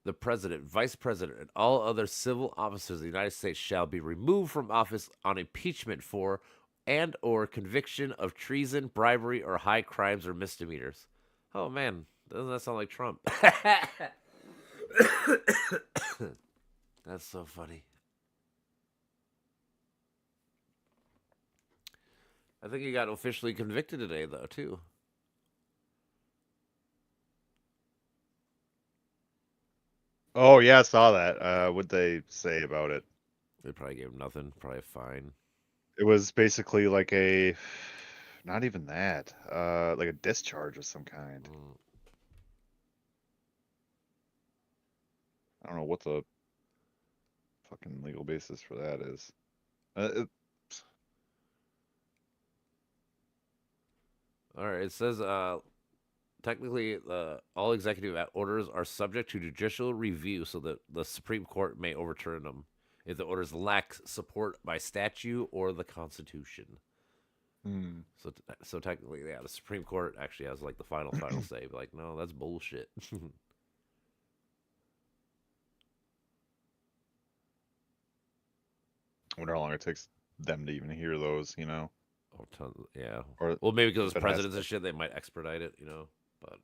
Speaker 1: The president, vice president, and all other civil officers of the United States shall be removed from office on impeachment for and or conviction of treason, bribery, or high crimes or misdemeanors. Oh man, doesn't that sound like Trump? That's so funny. I think he got officially convicted today, though, too.
Speaker 2: Oh yeah, I saw that. What'd they say about it?
Speaker 1: They probably gave him nothing, probably a fine.
Speaker 2: It was basically like a, not even that, like a discharge of some kind. I don't know what the fucking legal basis for that is.
Speaker 1: All right, it says technically all executive orders are subject to judicial review so that the Supreme Court may overturn them if the orders lack support by statute or the Constitution. So technically, yeah, the Supreme Court actually has like the final say. But like, no, that's bullshit.
Speaker 2: I wonder how long it takes them to even hear those, you know?
Speaker 1: Oh, tons, yeah.
Speaker 2: Or
Speaker 1: well, maybe because
Speaker 2: if
Speaker 1: it's
Speaker 2: it has
Speaker 1: presidents
Speaker 2: to-
Speaker 1: and shit, they might expedite it, you know. But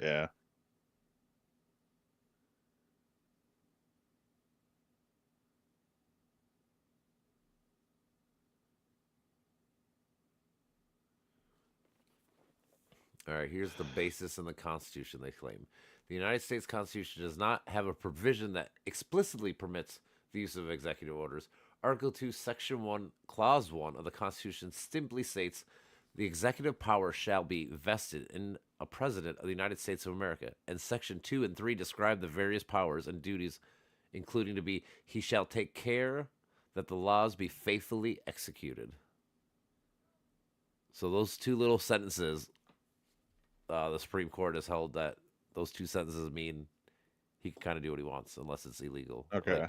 Speaker 2: Yeah.
Speaker 1: all right, here's the basis in the Constitution they claim. The United States Constitution does not have a provision that explicitly permits the use of executive orders. Article 2, Section 1, Clause 1 of the Constitution simply states the executive power shall be vested in a president of the United States of America. And Section 2 and 3 describe the various powers and duties, including to be, he shall take care that the laws be faithfully executed. So those two little sentences, the Supreme Court has held that those two sentences mean he can kind of do what he wants unless it's illegal.
Speaker 2: Okay.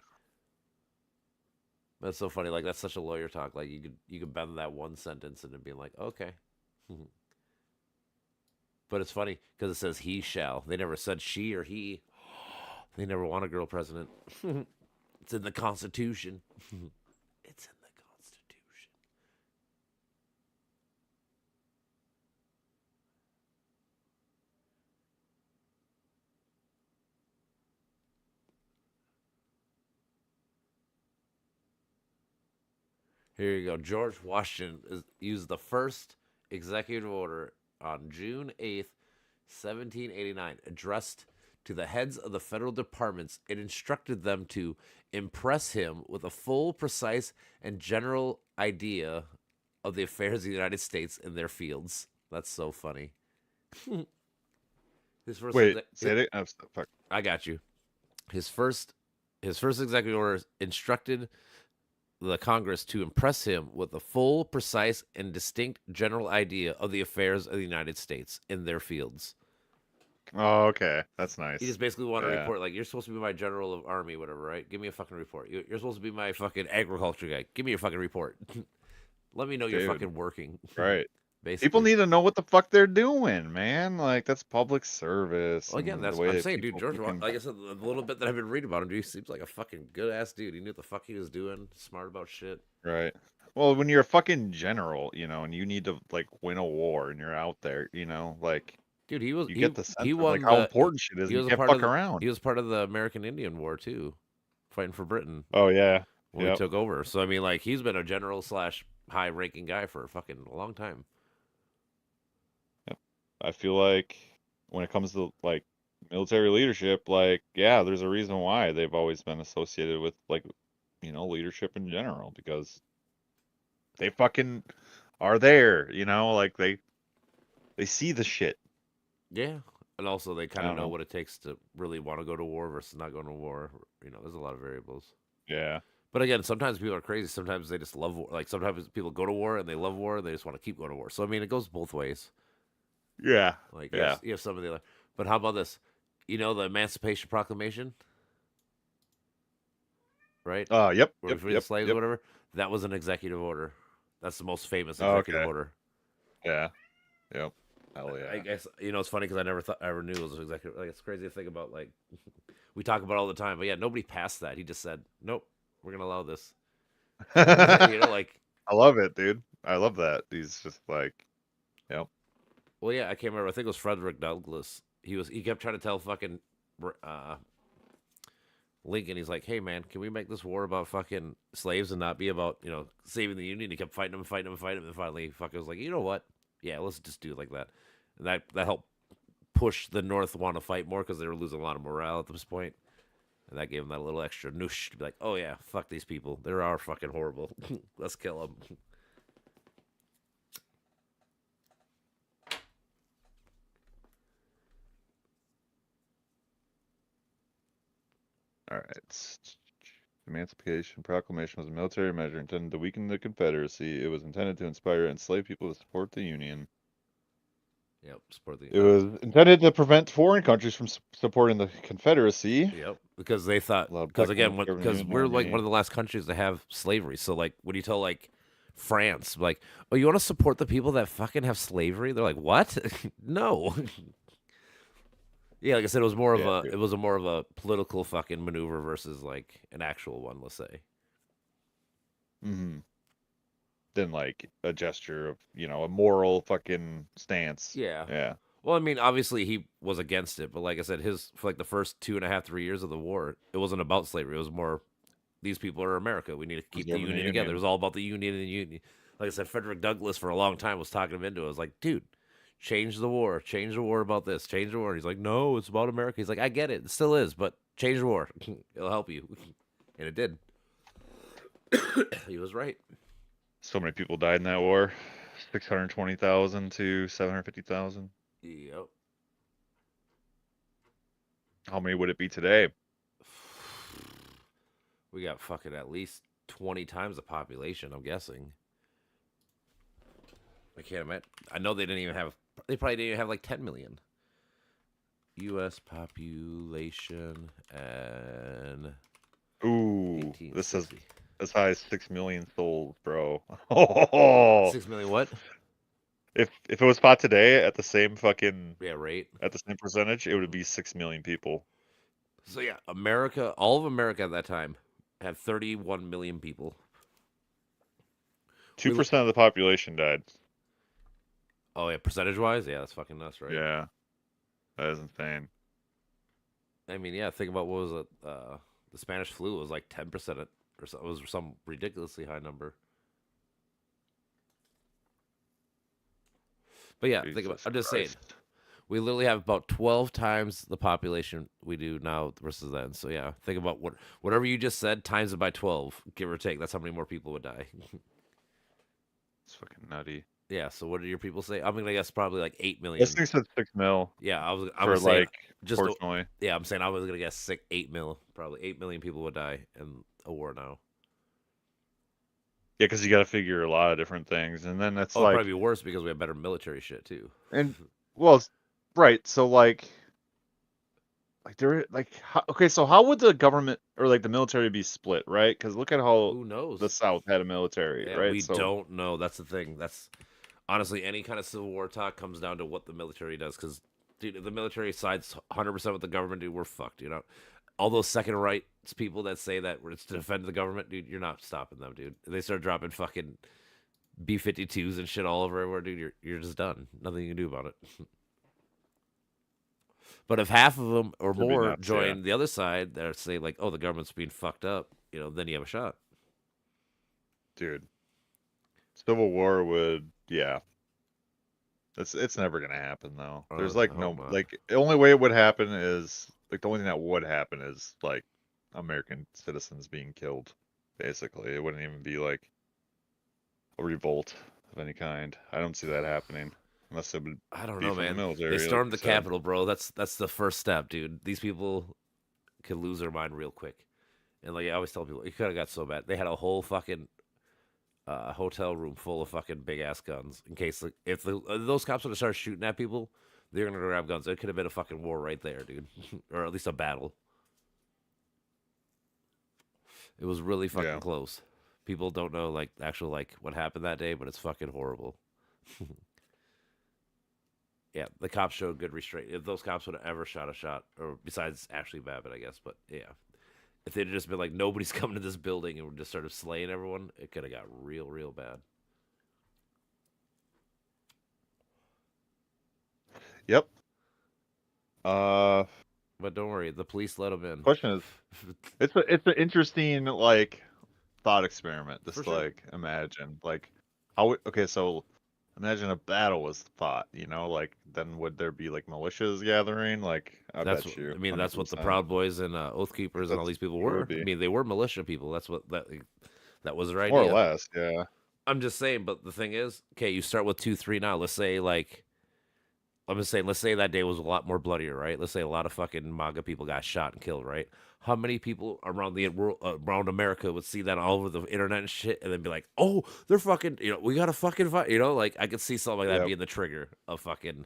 Speaker 1: That's so funny. Like that's such a lawyer talk. Like you could bend that one sentence and it'd be like, okay. But it's funny because it says he shall. They never said she or he. They never want a girl president. It's in the Constitution. It's in the Constitution. Here you go. George Washington used the first executive order on June 8th, 1789, addressed to the heads of the federal departments. It instructed them to impress him with a full, precise, and general idea of the affairs of the United States in their fields. That's so funny. His first
Speaker 2: Wait, say it. Oh, fuck.
Speaker 1: I got you. His first executive order instructed the Congress to impress him with a full, precise, and distinct general idea of the affairs of the United States in their fields.
Speaker 2: Oh, okay. That's nice.
Speaker 1: He just basically wanted to
Speaker 2: Yeah.
Speaker 1: report, like, you're supposed to be my general of army, whatever, right? Give me a fucking report. You're supposed to be my fucking agriculture guy. Give me a fucking report. Let me know you're
Speaker 2: Dude.
Speaker 1: fucking working.
Speaker 2: Right.
Speaker 1: Basically.
Speaker 2: People need to know what the fuck they're doing, man. Like that's public service.
Speaker 1: Well, again,
Speaker 2: and
Speaker 1: that's
Speaker 2: the
Speaker 1: what
Speaker 2: way
Speaker 1: I'm
Speaker 2: that
Speaker 1: saying, dude.
Speaker 2: people
Speaker 1: George,
Speaker 2: fucking-
Speaker 1: like I said, the little bit that I've been reading about him, dude, he seems like a fucking good ass dude. He knew what the fuck he was doing, smart about shit.
Speaker 2: Right. Well, when you're a fucking general, and you need to like win a war, and you're out there, like
Speaker 1: Dude, he was
Speaker 2: you
Speaker 1: he,
Speaker 2: get the sense
Speaker 1: he
Speaker 2: of
Speaker 1: won
Speaker 2: like how
Speaker 1: the,
Speaker 2: important shit is.
Speaker 1: he
Speaker 2: And
Speaker 1: was
Speaker 2: you
Speaker 1: a
Speaker 2: can't
Speaker 1: part
Speaker 2: fuck
Speaker 1: of the,
Speaker 2: around.
Speaker 1: he was part of the American Indian War too, fighting for Britain
Speaker 2: Oh yeah.
Speaker 1: when
Speaker 2: Yep.
Speaker 1: we took over. So I mean, like he's been a general slash high ranking guy for a fucking long time.
Speaker 2: I feel like when it comes to like military leadership, like yeah, there's a reason why they've always been associated with like leadership in general because they fucking are there, like they see the shit.
Speaker 1: Yeah, and also they kind
Speaker 2: I
Speaker 1: of
Speaker 2: don't
Speaker 1: know
Speaker 2: know.
Speaker 1: what it takes to really want to go to war versus not going to war. There's a lot of variables.
Speaker 2: Yeah.
Speaker 1: But again, sometimes people are crazy. Sometimes they just love war. Like sometimes people go to war and they love war and they just want to keep going to war. So I mean, it goes both ways.
Speaker 2: Yeah.
Speaker 1: Like
Speaker 2: Yeah.
Speaker 1: you have some of the other. But how about this? The Emancipation Proclamation, right?
Speaker 2: Yep.
Speaker 1: Where we
Speaker 2: Yep.
Speaker 1: free the
Speaker 2: Yep.
Speaker 1: slaves or
Speaker 2: Yep.
Speaker 1: whatever. That was an executive order. That's the most famous
Speaker 2: Oh,
Speaker 1: executive
Speaker 2: okay.
Speaker 1: order.
Speaker 2: Yeah. Yep. Hell yeah.
Speaker 1: I guess it's funny because I ever knew it was an executive. Like it's crazy to think about. Like we talk about it all the time, but yeah, nobody passed that. He just said, "Nope, we're gonna allow this." Like.
Speaker 2: I love it, dude. I love that. He's just like, yep.
Speaker 1: Well, yeah, I can't remember. I think it was Frederick Douglass. He kept trying to tell fucking Lincoln. He's like, "Hey, man, can we make this war about fucking slaves and not be about saving the Union?" He kept fighting him, and finally, fucking was like, "You know what? Yeah, let's just do it like that." And that helped push the North want to fight more because they were losing a lot of morale at this point, and that gave them that little extra noosh to be like, "Oh yeah, fuck these people. They are fucking horrible. Let's kill them."
Speaker 2: All right. Emancipation Proclamation was a military measure intended to weaken the Confederacy. It was intended to inspire enslaved people to support the Union.
Speaker 1: Yep, support the.
Speaker 2: It was intended to prevent foreign countries from supporting the Confederacy.
Speaker 1: Yep, because they thought
Speaker 2: Allowed
Speaker 1: because
Speaker 2: black
Speaker 1: again
Speaker 2: men to serve in the
Speaker 1: because
Speaker 2: Union
Speaker 1: we're like
Speaker 2: Army.
Speaker 1: one of the last countries to have slavery. So like, when you tell like France, like, oh, you want to support the people that fucking have slavery? They're like, what? No. Yeah, like I said, it was more of
Speaker 2: Yeah,
Speaker 1: a
Speaker 2: dude.
Speaker 1: it was a more of a political fucking maneuver versus like an actual one. Let's say.
Speaker 2: Mm-hmm. Than like a gesture of a moral fucking stance.
Speaker 1: Yeah.
Speaker 2: Yeah.
Speaker 1: Well, I mean, obviously he was against it, but like I said, for like the first 2.5, 3 years of the war, it wasn't about slavery. It was more, these people are America. We need to keep the
Speaker 2: Preserving the
Speaker 1: union together. It
Speaker 2: Union.
Speaker 1: was all about the union and the union. Like I said, Frederick Douglass for a long time was talking him into it. I was like, dude, change the war about this, change the war. And he's like, no, it's about America. He's like, I get it, it still is, but change the war. It'll help you, and it did. He was right.
Speaker 2: So many people died in that war. 620,000 to 750,000.
Speaker 1: Yep.
Speaker 2: How many would it be today?
Speaker 1: We got fucking at least 20 times the population, I'm guessing. I can't imagine. I know they probably didn't even have like 10 million. U.S. population and
Speaker 2: Ooh, this
Speaker 1: 1860.
Speaker 2: as high as 6 million souls, bro. Oh,
Speaker 1: 6 million what?
Speaker 2: if it was fought today at the same fucking
Speaker 1: Yeah, rate.
Speaker 2: at the same percentage, it would be 6 million people.
Speaker 1: So yeah, America, all of America at that time had 31 million people.
Speaker 2: 2% of the population died.
Speaker 1: Oh yeah, percentage wise, yeah, that's fucking nuts, right?
Speaker 2: Yeah, that is insane.
Speaker 1: I mean, yeah, think about what was it? The Spanish flu was like 10% or so. It was some ridiculously high number. But yeah, think about.
Speaker 2: Jesus
Speaker 1: I'm just saying,
Speaker 2: Christ.
Speaker 1: we literally have about 12 times the population we do now versus then. So yeah, think about whatever you just said times it by 12, give or take. That's how many more people would die.
Speaker 2: It's fucking nutty.
Speaker 1: Yeah. So what did your people say? I'm gonna guess probably like 8 million.
Speaker 2: This thing said 6 mil
Speaker 1: Yeah, I
Speaker 2: for
Speaker 1: was saying
Speaker 2: like,
Speaker 1: just
Speaker 2: fortunately.
Speaker 1: yeah, I'm saying I was gonna guess 8 mil. Probably 8 million people would die in a war now.
Speaker 2: Yeah, because you got to figure a lot of different things, and then it's
Speaker 1: Oh, it'd
Speaker 2: like,
Speaker 1: probably be worse because we have better military shit too.
Speaker 2: and well, right. So like there, like okay. So how would the government or like the military be split, right? Because look at how
Speaker 1: Who knows?
Speaker 2: the South had a military,
Speaker 1: Yeah,
Speaker 2: right?
Speaker 1: we
Speaker 2: So
Speaker 1: don't know. That's the thing. That's honestly any kind of civil war talk comes down to what the military does. Because dude, if the military sides 100% with the government, dude, we're fucked. You know, all those second rights people that say that it's to defend the government, dude, you're not stopping them, dude. If they start dropping fucking B-52s and shit all over everywhere, dude, you're just done. Nothing you can do about it. But if half of them or
Speaker 2: it'd be
Speaker 1: more
Speaker 2: nuts,
Speaker 1: join
Speaker 2: yeah.
Speaker 1: the other side that say like, oh, the government's being fucked up, you know, then you have a shot.
Speaker 2: Dude, Civil War would, yeah. It's never gonna happen though. There's like
Speaker 1: I hope
Speaker 2: no
Speaker 1: not.
Speaker 2: like the only way it would happen is like the only thing that would happen is like American citizens being killed. Basically, it wouldn't even be like a revolt of any kind. I don't see that happening unless it would
Speaker 1: I don't
Speaker 2: be
Speaker 1: know,
Speaker 2: from the
Speaker 1: man.
Speaker 2: military.
Speaker 1: They
Speaker 2: like
Speaker 1: stormed
Speaker 2: you
Speaker 1: the
Speaker 2: said.
Speaker 1: Capitol, bro. That's the first step, dude. These people could lose their mind real quick. And like I always tell people, it could have got so bad. They had a whole fucking hotel room full of fucking big ass guns in case like, if those cops would have started shooting at people, they're gonna grab guns. It could have been a fucking war right there, dude, or at least a battle. It was really fucking
Speaker 2: Yeah.
Speaker 1: close. People don't know like actual like what happened that day, but it's fucking horrible. Yeah, the cops showed good restraint. If those cops would have ever shot a shot, or besides Ashley Babbitt, I guess, but yeah, if they'd just been like nobody's coming to this building and just started slaying everyone, it could have got real bad.
Speaker 2: Yep.
Speaker 1: But don't worry, the police let them in.
Speaker 2: Question is, it's an interesting like thought experiment.
Speaker 1: For
Speaker 2: Just
Speaker 1: sure.
Speaker 2: like imagine like how okay, so imagine a battle was fought, you know, like then would there be like militias gathering? Like I
Speaker 1: That's
Speaker 2: bet you,
Speaker 1: I mean that's what the
Speaker 2: 100%.
Speaker 1: Proud Boys and Oath Keepers and all
Speaker 2: That's
Speaker 1: these people
Speaker 2: it would
Speaker 1: were. I
Speaker 2: be
Speaker 1: mean they were militia people. That's what that was their
Speaker 2: more or
Speaker 1: idea.
Speaker 2: less, yeah.
Speaker 1: I'm just saying, but the thing is, okay, you start with 2-3 now. Let's say like I'm just saying, let's say that day was a lot more bloodier, right? Let's say a lot of fucking MAGA people got shot and killed, right? How many people around the world, around America, would see that all over the internet and shit, and then be like, "Oh, they're fucking, you know, we gotta fucking fight," you know? Like I could see something like that
Speaker 2: Yep.
Speaker 1: being the trigger of fucking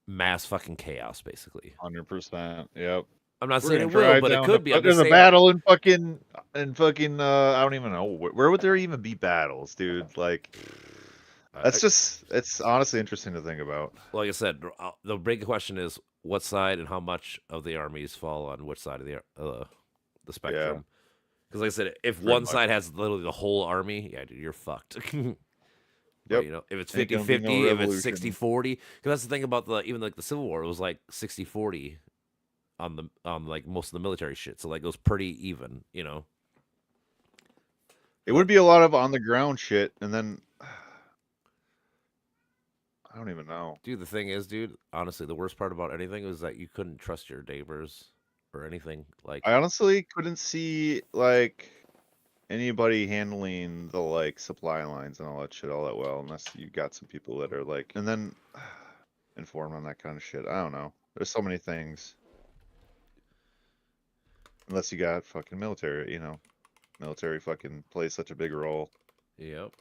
Speaker 1: mass fucking chaos, basically.
Speaker 2: 100%. Yep.
Speaker 1: I'm not
Speaker 2: We're
Speaker 1: saying
Speaker 2: gonna
Speaker 1: it will,
Speaker 2: drive
Speaker 1: but it
Speaker 2: down to
Speaker 1: could be. I'm
Speaker 2: there's
Speaker 1: just
Speaker 2: a
Speaker 1: saying.
Speaker 2: battle in fucking I don't even know where would there even be battles, dude? Like that's just it's honestly interesting to think about.
Speaker 1: Like I said, the big question is what side and how much of the armies fall on which side of the
Speaker 2: Yeah,
Speaker 1: spectrum. Because like I said, if
Speaker 2: pretty
Speaker 1: one
Speaker 2: much.
Speaker 1: side has literally the whole army, yeah, dude, you're fucked. But
Speaker 2: Yep.
Speaker 1: you know, if it's
Speaker 2: Ain't gonna be no
Speaker 1: 50-50, if it's
Speaker 2: revolution.
Speaker 1: 60-40, because that's the thing about the even like the Civil War, it was like 60-40 on the like most of the military shit. So like it was pretty even, you know.
Speaker 2: It would be a lot of on the ground shit, and then I don't even know.
Speaker 1: Dude, the thing is, dude, honestly, the worst part about anything was that you couldn't trust your neighbors or anything. Like
Speaker 2: I honestly couldn't see like anybody handling the like supply lines and all that shit all that well, unless you got some people that are like, and then informed on that kind of shit. I don't know. There's so many things. Unless you got fucking military, you know, military fucking plays such a big role.
Speaker 1: yep.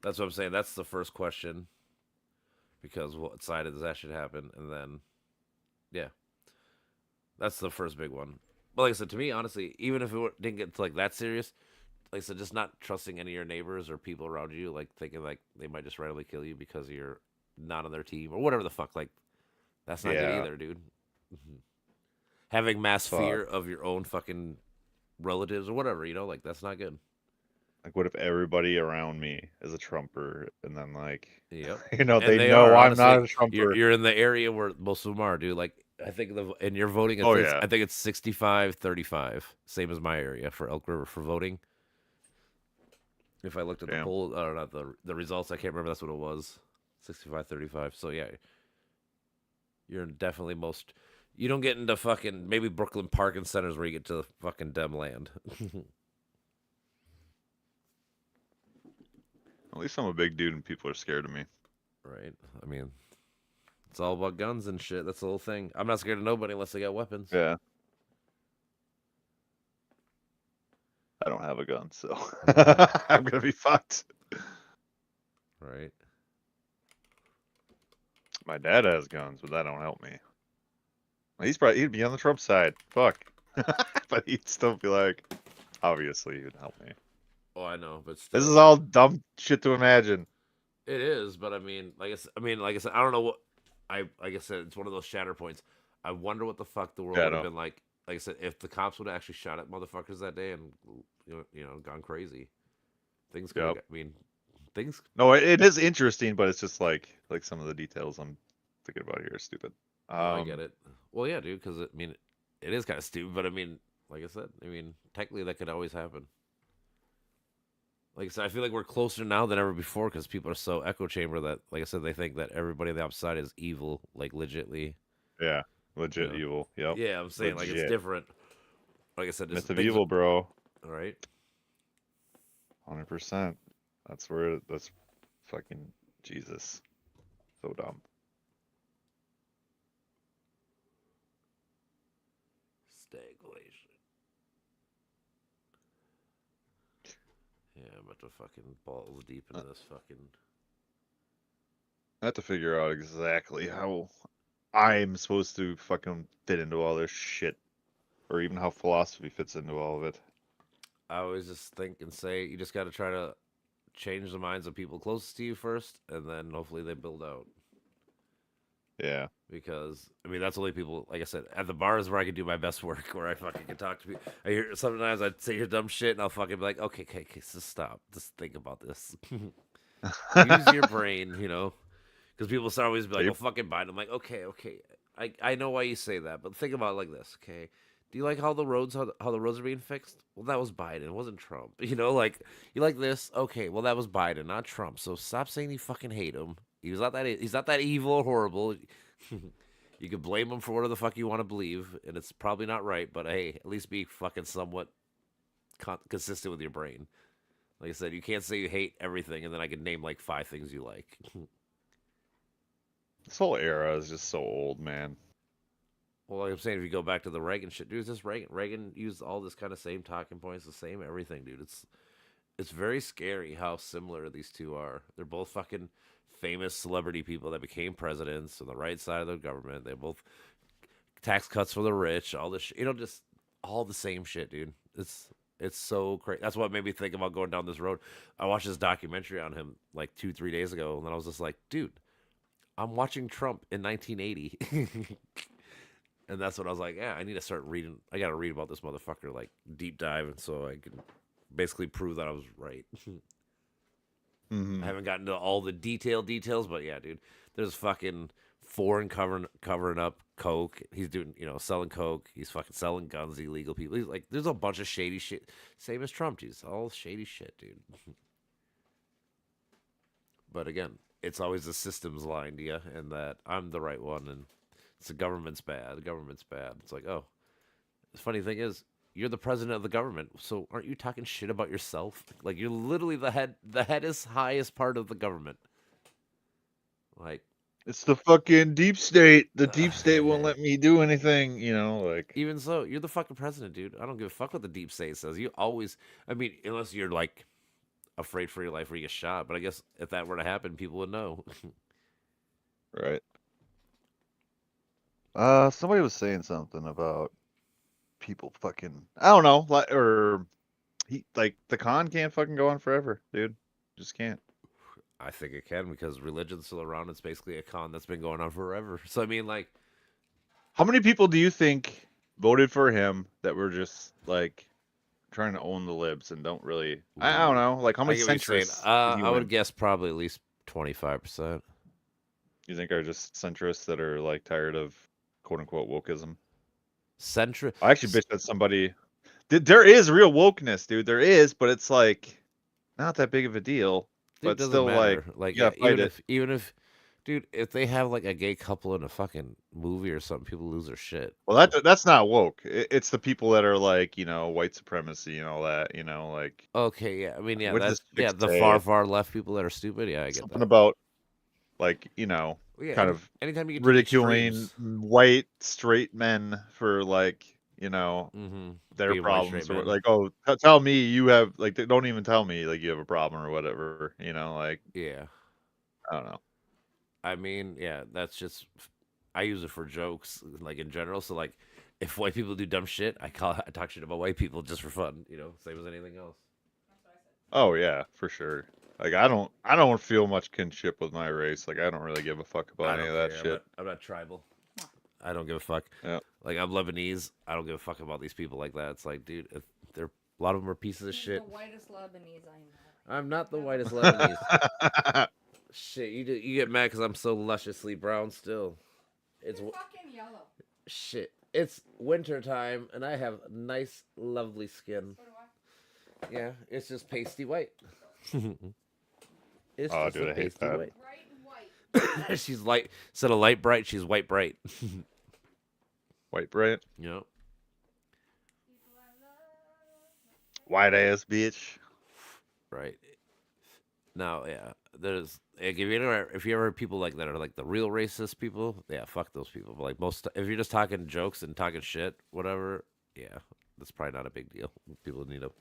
Speaker 1: That's what I'm saying. That's the first question. Because what side of that should happen, and then, yeah, that's the first big one. But like I said, to me, honestly, even if didn't get to like that serious, like I said, just not trusting any of your neighbors or people around you, like thinking like they might just randomly kill you because you're not on their team or whatever the fuck. Like that's not good
Speaker 2: Yeah.
Speaker 1: either, dude. Having mass
Speaker 2: Fuck.
Speaker 1: fear of your own fucking relatives or whatever, like that's not good.
Speaker 2: Like, what if everybody around me is a Trumper, and then like,
Speaker 1: Yep.
Speaker 2: they
Speaker 1: And they
Speaker 2: know
Speaker 1: are
Speaker 2: I'm not
Speaker 1: honestly.
Speaker 2: a
Speaker 1: You're
Speaker 2: Trumper.
Speaker 1: you're in the area where most of them are, dude. Like I think and you're voting.
Speaker 2: Oh yeah.
Speaker 1: I think it's 65-35, same as my area for Elk River for voting. If I looked at the
Speaker 2: Damn.
Speaker 1: poll or not the results, I can't remember. That's what it was. 65-35. So yeah, you're definitely most. You don't get into fucking maybe Brooklyn Park and centers where you get to the fucking dem land.
Speaker 2: At least I'm a big dude, and people are scared of me.
Speaker 1: Right. I mean, it's all about guns and shit. That's the whole thing. I'm not scared of nobody unless they got weapons.
Speaker 2: Yeah. I don't have a gun, so I'm gonna be fucked.
Speaker 1: Right.
Speaker 2: My dad has guns, but that don't help me. He'd be on the Trump side. Fuck. But he'd still be like, obviously he'd help me.
Speaker 1: Oh, I know, but still,
Speaker 2: This is all dumb shit to imagine.
Speaker 1: it is. But I mean, like I said, I don't know what. Like I said, it's one of those shatter points. I wonder what the fuck the world
Speaker 2: Yeah, I
Speaker 1: would have
Speaker 2: know.
Speaker 1: been like. Like I said, if the cops would have actually shot at motherfuckers that day and gone crazy, things could have.
Speaker 2: Yep.
Speaker 1: I mean, things.
Speaker 2: No, it is interesting, but it's just like some of the details I'm thinking about here are stupid.
Speaker 1: No, I get it. Well, yeah, dude, because I mean, it is kind of stupid, but I mean, like I said, I mean, technically that could always happen. Like I said, I feel like we're closer now than ever before because people are so echo chamber that, like I said, they think that everybody on the outside is evil, like legitly.
Speaker 2: Yeah, legit
Speaker 1: Yeah.
Speaker 2: evil. Yep.
Speaker 1: Yeah, I'm saying like it's
Speaker 2: Legit.
Speaker 1: different. Like I said,
Speaker 2: Myth of
Speaker 1: things
Speaker 2: evil, bro.
Speaker 1: all right.
Speaker 2: 100%. That's fucking Jesus. So dumb.
Speaker 1: Stagflation. Yeah, I'm about to fucking balls deep into this fucking.
Speaker 2: I have to figure out exactly how I'm supposed to fucking fit into all this shit, or even how philosophy fits into all of it.
Speaker 1: I always just think and say you just got to try to change the minds of people closest to you first, and then hopefully they build out.
Speaker 2: Yeah.
Speaker 1: Because I mean that's only people like I said at the bars where I can do my best work where I fucking can talk to people. I hear sometimes I'd say your dumb shit and I'll fucking be like, okay, just stop, just think about this. Use your brain, because people start always be like,
Speaker 2: Yep.
Speaker 1: oh fucking Biden. I'm like, okay, I know why you say that, but think about it like this, okay? Do you like how the roads how the roads are being fixed? Well, that was Biden. It wasn't Trump. Like you like this? Okay, well that was Biden, not Trump. So stop saying you fucking hate him. He's not that evil or horrible. You could blame him for whatever the fuck you want to believe, and it's probably not right. But hey, at least be fucking somewhat consistent with your brain. Like I said, you can't say you hate everything, and then I can name like 5 things you like.
Speaker 2: This whole era is just so old, man.
Speaker 1: Well, like I'm saying, if you go back to the Reagan shit, dude, it's just Reagan. Reagan used all this kind of same talking points, the same everything, dude. It's very scary how similar these two are. They're both fucking famous celebrity people that became presidents on the right side of the government. They're both tax cuts for the rich, all this, just all the same shit, dude. It's so crazy. That's what made me think about going down this road. I watched this documentary on him like 2-3 days ago, and then I was just like, dude, I'm watching Trump in 1980. And that's when I was like, yeah, I need to start reading. I got to read about this motherfucker, like deep dive, and so I can basically prove that I was right.
Speaker 2: Mm-hmm.
Speaker 1: I haven't gotten to all the details, but yeah, dude, there's fucking foreign covering up coke. He's doing, selling coke. He's fucking selling guns to illegal people. He's like, there's a bunch of shady shit. Same as Trump, dude. It's all shady shit, dude. But again, it's always the system's lying to you, and that I'm the right one, and it's the government's bad. The government's bad. It's like, oh, the funny thing is, you're the president of the government, so aren't you talking shit about yourself? Like you're literally the head. The head is highest part of the government. Like
Speaker 2: It's the fucking deep state. The deep state won't let me do anything, like.
Speaker 1: even so, you're the fucking president, dude. I don't give a fuck what the deep state says. You always, I mean, unless you're like afraid for your life or you get shot. But I guess if that were to happen, people would know.
Speaker 2: Right. Somebody was saying something about people fucking I don't know, like or he like the con can't fucking go on forever, dude. Just can't.
Speaker 1: I think it can because religion's still around. It's basically a con that's been going on forever. So I mean, like,
Speaker 2: How many people do you think voted for him that were just like trying to own the libs and don't really I don't know, like how
Speaker 1: I
Speaker 2: many
Speaker 1: get what you're saying.
Speaker 2: centrists do you
Speaker 1: I would
Speaker 2: win?
Speaker 1: guess probably at least 25%.
Speaker 2: You think are just centrists that are like tired of quote unquote wokeism?
Speaker 1: Centri
Speaker 2: I actually bitched at somebody. There is real wokeness, dude. There is, but it's like not that big of a deal.
Speaker 1: Dude,
Speaker 2: But
Speaker 1: doesn't
Speaker 2: still, like
Speaker 1: matter. Like,
Speaker 2: you
Speaker 1: yeah,
Speaker 2: gotta fight it.
Speaker 1: even if, dude, if they have like a gay couple in a fucking movie or something, people lose their shit.
Speaker 2: Well, that's not woke. It's the people that are like white supremacy and all that. Like
Speaker 1: Okay, yeah. I mean, yeah,
Speaker 2: what does
Speaker 1: that's
Speaker 2: this chick
Speaker 1: the
Speaker 2: say?
Speaker 1: far left people that are stupid. Yeah, I get
Speaker 2: Something
Speaker 1: that.
Speaker 2: about like
Speaker 1: Well, yeah,
Speaker 2: kind of
Speaker 1: anytime you get to the
Speaker 2: ridiculing
Speaker 1: extremes,
Speaker 2: white straight men for like their
Speaker 1: being white straight
Speaker 2: problems or
Speaker 1: men.
Speaker 2: like tell me you have like they don't even tell me like you have a problem or whatever. Like
Speaker 1: Yeah.
Speaker 2: I don't know.
Speaker 1: I mean, yeah, that's just I use it for jokes, like in general. So like, if white people do dumb shit, I talk shit about white people just for fun. Same as anything else.
Speaker 2: Oh yeah, for sure. Like I don't feel much kinship with my race. Like I don't really give a fuck
Speaker 1: I
Speaker 2: about any
Speaker 1: don't
Speaker 2: of that
Speaker 1: care.
Speaker 2: shit.
Speaker 1: I'm not tribal. I don't give a fuck.
Speaker 2: Yeah.
Speaker 1: Like I'm Lebanese. I don't give a fuck about these people like that. It's like, dude, if they're a lot of them are pieces of
Speaker 3: He's
Speaker 1: shit.
Speaker 3: the whitest Lebanese I know.
Speaker 1: I'm not the whitest Lebanese. Shit, you get mad because I'm so lusciously brown still. It's
Speaker 3: You're fucking yellow.
Speaker 1: shit. It's winter time and I have nice, lovely skin.
Speaker 3: So do I.
Speaker 1: Yeah, it's just pasty white. It's
Speaker 2: Oh,
Speaker 1: just
Speaker 2: dude,
Speaker 1: a
Speaker 2: I hate
Speaker 1: pasty
Speaker 2: that.
Speaker 1: white.
Speaker 3: Bright and white.
Speaker 1: She's light instead of light bright. She's white bright.
Speaker 2: White bread,
Speaker 1: Yep.
Speaker 3: People I love.
Speaker 2: white ass bitch.
Speaker 1: Right. Now, yeah, there's like if you ever heard people like that are like the real racist people, yeah, fuck those people. But like if you're just talking jokes and talking shit, whatever, yeah, that's probably not a big deal. People need to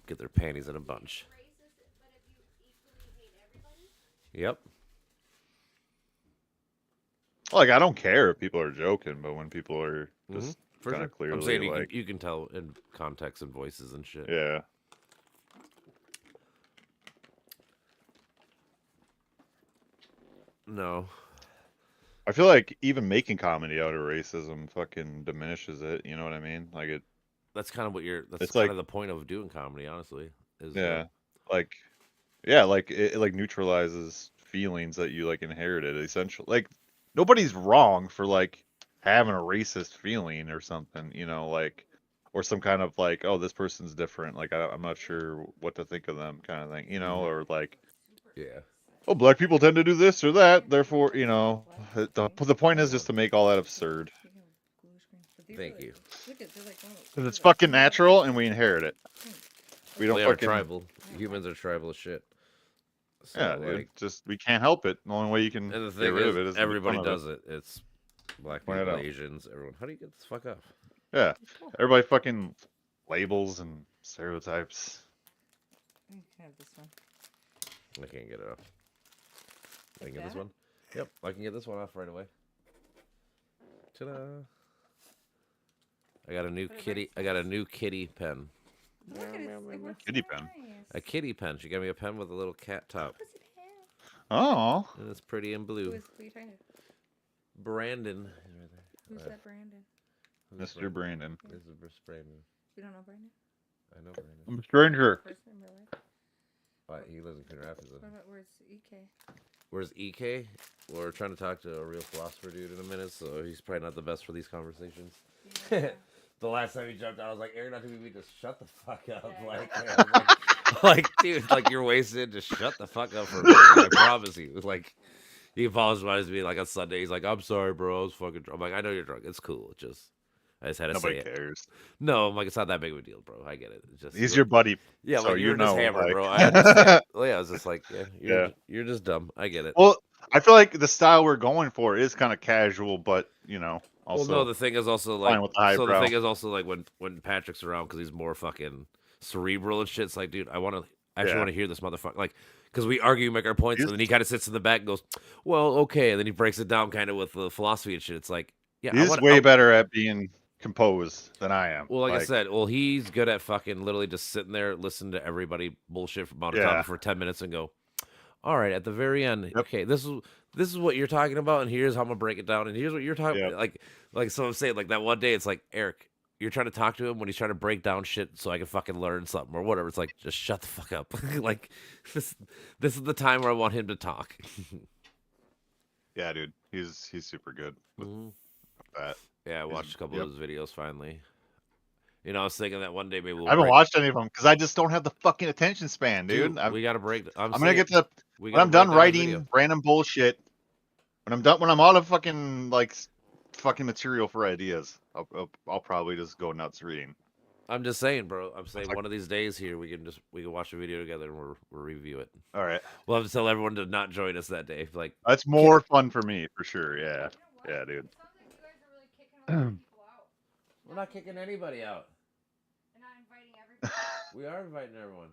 Speaker 1: get their panties in a bunch.
Speaker 3: Racist, but if you equally hate everybody.
Speaker 1: Yep.
Speaker 2: Like I don't care if people are joking, but when people are just
Speaker 1: For
Speaker 2: kind
Speaker 1: sure.
Speaker 2: of clearly
Speaker 1: I'm saying
Speaker 2: like
Speaker 1: you can tell in context and voices and shit.
Speaker 2: yeah.
Speaker 1: No.
Speaker 2: I feel like even making comedy out of racism fucking diminishes it. You know what I mean? Like it.
Speaker 1: That's kind of that's
Speaker 2: It's
Speaker 1: kind
Speaker 2: like
Speaker 1: of the point of doing comedy, honestly. Is
Speaker 2: yeah, like yeah, like it like neutralizes feelings that you like inherited. Essentially, like nobody's wrong for like having a racist feeling or something. Like or some kind of like oh this person's different. Like I'm not sure what to think of them kind of thing. Or like
Speaker 1: yeah.
Speaker 2: oh black people tend to do this or that. Therefore, the point is just to make all that absurd.
Speaker 1: Thank you.
Speaker 2: Because it's fucking natural and we inherit it. We don't
Speaker 1: We are
Speaker 2: fucking
Speaker 1: tribal. Humans are tribal as shit. So,
Speaker 2: yeah, dude.
Speaker 1: like,
Speaker 2: Just we can't help it. The only way you can
Speaker 1: and the
Speaker 2: get
Speaker 1: thing
Speaker 2: rid
Speaker 1: is,
Speaker 2: of it is to make
Speaker 1: everybody
Speaker 2: fun of
Speaker 1: does it. It's black
Speaker 2: Point it
Speaker 1: people,
Speaker 2: out.
Speaker 1: Asians, everyone. How do you get this fuck off?
Speaker 2: Yeah, everybody fucking labels and stereotypes.
Speaker 3: You can have this one.
Speaker 1: I can't get it off. I can
Speaker 3: Like
Speaker 1: get this
Speaker 3: that?
Speaker 1: one. Yep, I can get this one off right away. Ta-da! I got a new
Speaker 3: Put it
Speaker 1: kitty. I got a new kitty pen.
Speaker 3: Look at it. It works
Speaker 2: Kitty
Speaker 3: so
Speaker 2: pen.
Speaker 3: nice.
Speaker 1: A kitty pen. She got me a pen with a little cat top,
Speaker 3: Pussy pen.
Speaker 2: Oh,
Speaker 1: and it's pretty in blue.
Speaker 3: Who are you trying to?
Speaker 1: Brandon.
Speaker 3: Who's that Brandon?
Speaker 1: Who's
Speaker 2: Mr. Brandon.
Speaker 1: This is Brandon.
Speaker 3: You don't know Brandon?
Speaker 1: I know Brandon.
Speaker 2: I'm a stranger.
Speaker 3: Person in real life?
Speaker 1: What? He lives in Coon Rapids.
Speaker 3: What about where's EK?
Speaker 1: Where's EK? We're trying to talk to a real philosopher dude in a minute, so he's probably not the best for these conversations.
Speaker 3: Yeah.
Speaker 1: The last time he jumped out, I was like, Aaron, not to be just shut the fuck up.
Speaker 3: Yeah.
Speaker 1: Like, yeah, I was like, dude, like you're wasted. Just shut the fuck up for a minute. I promise you. Like, he apologized to me like on Sunday. He's like, I'm sorry, bro. I was fucking drunk. I'm like, I know you're drunk. It's cool. I just had to
Speaker 2: Nobody
Speaker 1: say it.
Speaker 2: cares.
Speaker 1: No, I'm like, it's not that big of a deal, bro. I get it. It's just
Speaker 2: He's your buddy.
Speaker 1: yeah,
Speaker 2: so
Speaker 1: like
Speaker 2: you
Speaker 1: you're just
Speaker 2: know,
Speaker 1: hammered,
Speaker 2: like-
Speaker 1: bro. I understand. Well, yeah, I was just like, yeah,
Speaker 2: Yeah.
Speaker 1: you're just dumb. I get it.
Speaker 2: Well, I feel like the style we're going for is kind of casual, but also
Speaker 1: Well, no, the thing is also
Speaker 2: fine
Speaker 1: like,
Speaker 2: with the highbrow.
Speaker 1: the thing is also like when Patrick's around because he's more fucking cerebral and shit. It's like, dude, I want to
Speaker 2: Yeah.
Speaker 1: want to hear this motherfucker. Like, because we argue, make our points,
Speaker 2: He's-
Speaker 1: and then he kind of sits in the back and goes, "Well, okay," and then he breaks it down kind of with the philosophy and shit. It's like, yeah, I
Speaker 2: he's
Speaker 1: wanna-
Speaker 2: way
Speaker 1: I-
Speaker 2: better at being composed than I am.
Speaker 1: Well, like I said, he's good at fucking literally just sitting there, listening to everybody bullshit about a
Speaker 2: Yeah.
Speaker 1: topic for 10 minutes and go, all right, at the very end,
Speaker 2: Yep.
Speaker 1: okay, this is what you're talking about, and here's how I'm gonna break it down, and here's what you're talking
Speaker 2: Yep.
Speaker 1: like so I'm saying, like that one day, it's like, Eric, you're trying to talk to him when he's trying to break down shit so I can fucking learn something or whatever. It's like, just shut the fuck up. Like this is the time where I want him to talk.
Speaker 2: Yeah, dude, he's super good with that.
Speaker 1: Yeah, I watched a couple of his videos finally. You know, I was thinking that one day maybe we'll
Speaker 2: I haven't
Speaker 1: break-
Speaker 2: watched any of them because I just don't have the fucking attention span, dude.
Speaker 1: we gotta break.
Speaker 2: I'm gonna get to
Speaker 1: we
Speaker 2: when I'm
Speaker 1: gotta
Speaker 2: done
Speaker 1: break down his video.
Speaker 2: writing random bullshit. When I'm out of fucking fucking material for ideas, I'll probably just go nuts reading.
Speaker 1: I'm just saying, bro. I'm saying
Speaker 2: like-
Speaker 1: one of these days here we can watch a video together and we'll review it.
Speaker 2: All right,
Speaker 1: We'll have to tell everyone to not join us that day. Like,
Speaker 2: that's more fun for me for sure. Yeah, yeah, dude.
Speaker 3: Sounds like you guys are really kicking a lot of people out.
Speaker 1: we're not kicking anybody out.
Speaker 3: And not inviting everybody.
Speaker 1: We are inviting everyone.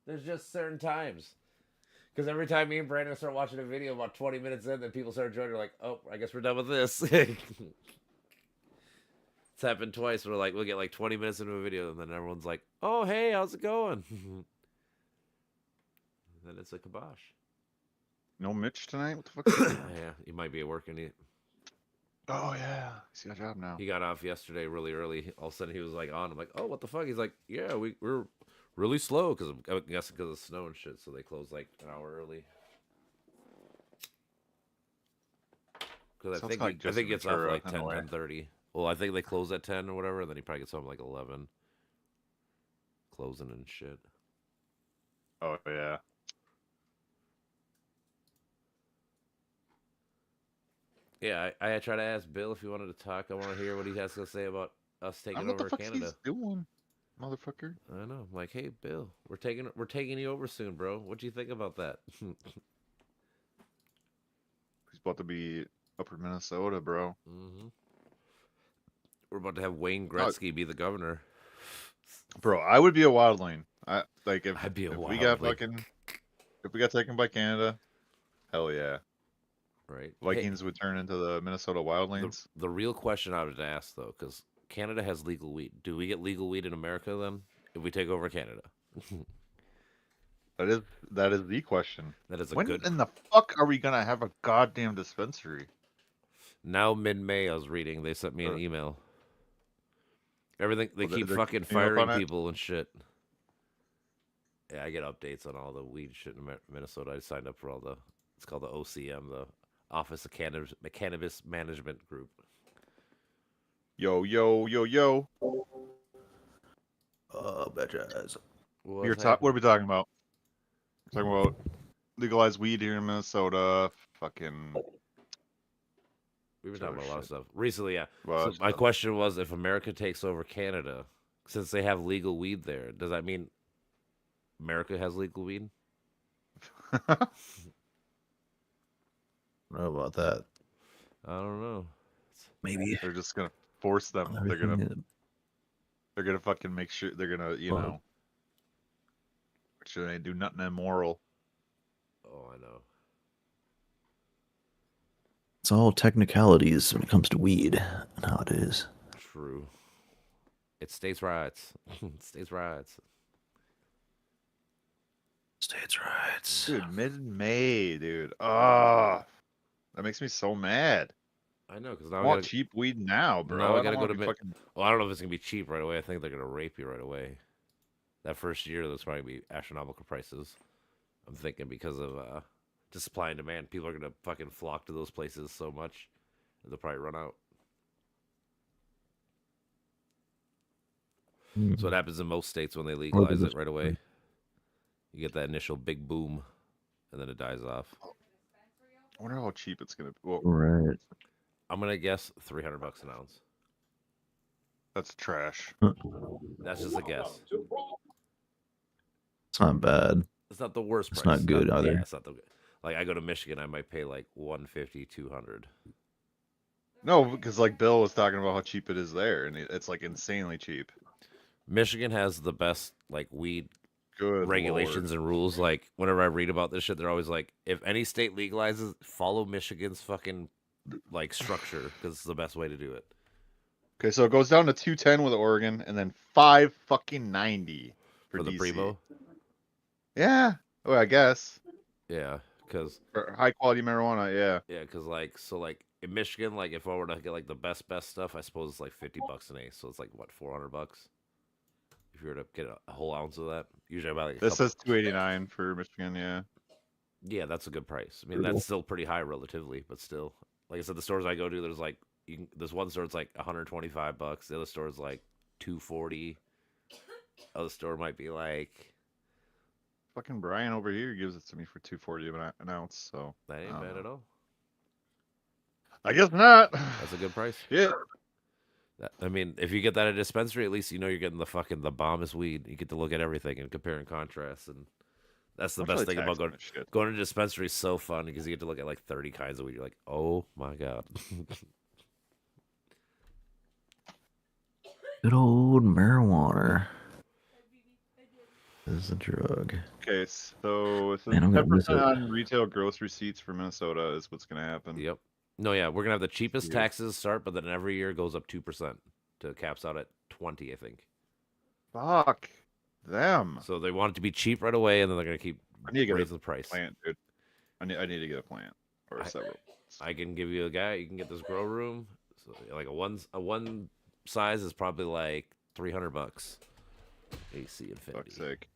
Speaker 1: There's just certain times. Because every time me and Brandon start watching a video about 20 minutes in, then people start joining. We're like, oh, I guess we're done with this. It's happened twice. We'll get like 20 minutes into a video, and then everyone's like, oh, hey, how's it going? And then it's a kibosh.
Speaker 2: No Mitch tonight. What the fuck? Is he doing?
Speaker 1: Yeah, he might be at work, and
Speaker 2: Oh yeah, he's got a job now.
Speaker 1: he got off yesterday really early. All of a sudden, he was like on. I'm like, oh, what the fuck? He's like, yeah, we're really slow because I guess because of snow and shit. So they closed like an hour early. Because
Speaker 2: Sounds
Speaker 1: I
Speaker 2: like
Speaker 1: think he gets off
Speaker 2: Ventura,
Speaker 1: like
Speaker 2: in
Speaker 1: 10,
Speaker 2: a way.
Speaker 1: 10:30. Well, I think they close at 10 or whatever, and then he probably gets home like 11. Closing and shit.
Speaker 2: Oh yeah.
Speaker 1: Yeah, I tried to ask Bill if he wanted to talk. I want to hear what he has to say about us taking
Speaker 2: What the
Speaker 1: over
Speaker 2: fuck
Speaker 1: Canada.
Speaker 2: he's doing, motherfucker?
Speaker 1: I know. I'm like, hey, Bill, we're taking you over soon, bro. What do you think about that?
Speaker 2: He's about to be upper Minnesota, bro.
Speaker 1: Mm-hmm. We're about to have Wayne Gretzky be the governor.
Speaker 2: Bro, I would be a wildling.
Speaker 1: I'd be a
Speaker 2: if we got
Speaker 1: wildling.
Speaker 2: if we got taken by Canada, hell yeah.
Speaker 1: Right.
Speaker 2: Vikings would turn into the Minnesota Wildlings.
Speaker 1: The real question I would ask though, because Canada has legal weed. Do we get legal weed in America then if we take over Canada?
Speaker 2: That is the question.
Speaker 1: That is a
Speaker 2: When
Speaker 1: good.
Speaker 2: in the fuck are we gonna have a goddamn dispensary?
Speaker 1: Now mid-May, I was reading. They sent me an email. Everything they
Speaker 2: Well,
Speaker 1: keep
Speaker 2: they're
Speaker 1: fucking
Speaker 2: keeping up
Speaker 1: firing
Speaker 2: on it?
Speaker 1: people and shit. Yeah, I get updates on all the weed shit in Minnesota. I signed up for all the. It's called the OCM, the Office of Cannabis Management Group.
Speaker 2: Yo, yo, yo, yo.
Speaker 1: Bitches.
Speaker 2: What are we talking about? We're talking about legalized weed here in Minnesota. Fucking.
Speaker 1: We've been
Speaker 2: Sort
Speaker 1: talking
Speaker 2: of
Speaker 1: about a lot of
Speaker 2: shit.
Speaker 1: stuff recently. Yeah.
Speaker 2: Well,
Speaker 1: So my question was, if America takes over Canada, since they have legal weed there, does that mean America has legal weed?
Speaker 4: I don't know about that.
Speaker 1: I don't know.
Speaker 4: Maybe.
Speaker 2: they're just gonna force them. They're gonna fucking make sure they're gonna,
Speaker 4: Well-
Speaker 2: know. Make sure they do nothing immoral.
Speaker 1: Oh, I know.
Speaker 4: It's all technicalities when it comes to weed and how it is.
Speaker 1: True. It's states' rights. States' rights.
Speaker 4: States' rights.
Speaker 2: Dude, mid-May, dude. Ah, that makes me so mad.
Speaker 1: I know, because
Speaker 2: I
Speaker 1: now
Speaker 2: want cheap weed now, bro.
Speaker 1: Now I
Speaker 2: don't
Speaker 1: gotta go
Speaker 2: wanna
Speaker 1: to
Speaker 2: be
Speaker 1: mid-
Speaker 2: fucking...
Speaker 1: Well, I don't know if it's gonna be cheap right away. I think they're gonna rape you right away. That first year, that's probably gonna be astronomical prices. I'm thinking because of just supply and demand. People are gonna fucking flock to those places so much, they'll probably run out. So what happens in most states when they legalize it right away? You get that initial big boom, and then it dies off.
Speaker 2: I wonder how cheap it's gonna be. Well,
Speaker 4: Right.
Speaker 1: I'm gonna guess $300 an ounce.
Speaker 2: that's trash.
Speaker 1: That's just a guess.
Speaker 4: It's not bad.
Speaker 1: It's not the worst price.
Speaker 4: It's not good either.
Speaker 1: Yeah, it's not the like I go to Michigan, I might pay like 150, 200.
Speaker 2: No, because like Bill was talking about how cheap it is there, and it's like insanely cheap.
Speaker 1: Michigan has the best like weed
Speaker 2: Good
Speaker 1: regulations
Speaker 2: Lord.
Speaker 1: and rules. Like whenever I read about this shit, they're always like, if any state legalizes, follow Michigan's fucking like structure because it's the best way to do it.
Speaker 2: Okay, so it goes down to 210 with Oregon, and then 5 fucking 90
Speaker 1: for the
Speaker 2: DC.
Speaker 1: Primo.
Speaker 2: Yeah. Well, I guess
Speaker 1: Yeah, because
Speaker 2: for high quality marijuana. Yeah.
Speaker 1: yeah, cause like so like in Michigan, like if I were to get like the best stuff, I suppose it's like $50 an ace. So it's like what, $400 if you were to get a whole ounce of that. Usually I buy like a
Speaker 2: This
Speaker 1: couple.
Speaker 2: says 289 for Michigan. Yeah.
Speaker 1: Yeah, that's a good price. I mean, that's still pretty high relatively, but still, like I said, the stores I go to, there's like there's one store it's like $125. The other store is like 240. Other store might be like
Speaker 2: Fucking Brian over here gives it to me for 240 an ounce. So
Speaker 1: that ain't bad at all.
Speaker 2: I guess not.
Speaker 1: That's a good price.
Speaker 2: Yeah.
Speaker 1: I mean, if you get that at a dispensary, at least you know you're getting the bombest weed. You get to look at everything and compare and contrast, and that's the best thing about going to a dispensary. Is so fun because you get to look at like 30 kinds of weed. You're like, oh my god.
Speaker 4: Good old marijuana is a drug.
Speaker 2: Okay, so it's
Speaker 4: Man, I'm gonna miss
Speaker 2: 10%
Speaker 4: it.
Speaker 2: on retail gross receipts for Minnesota is what's gonna happen.
Speaker 1: Yep. No, yeah, we're gonna have the cheapest
Speaker 2: Yeah.
Speaker 1: taxes start, but then every year it goes up 2% to caps out at 20, I think.
Speaker 2: Fuck them.
Speaker 1: So they want it to be cheap right away, and then they're gonna keep
Speaker 2: I need to get
Speaker 1: raising the price.
Speaker 2: plant, dude. I need to get a plant or several.
Speaker 1: I can give you a guy. You can get this grow room. So like a one size is probably like $300. AC Infinity.
Speaker 2: Fuck's sake.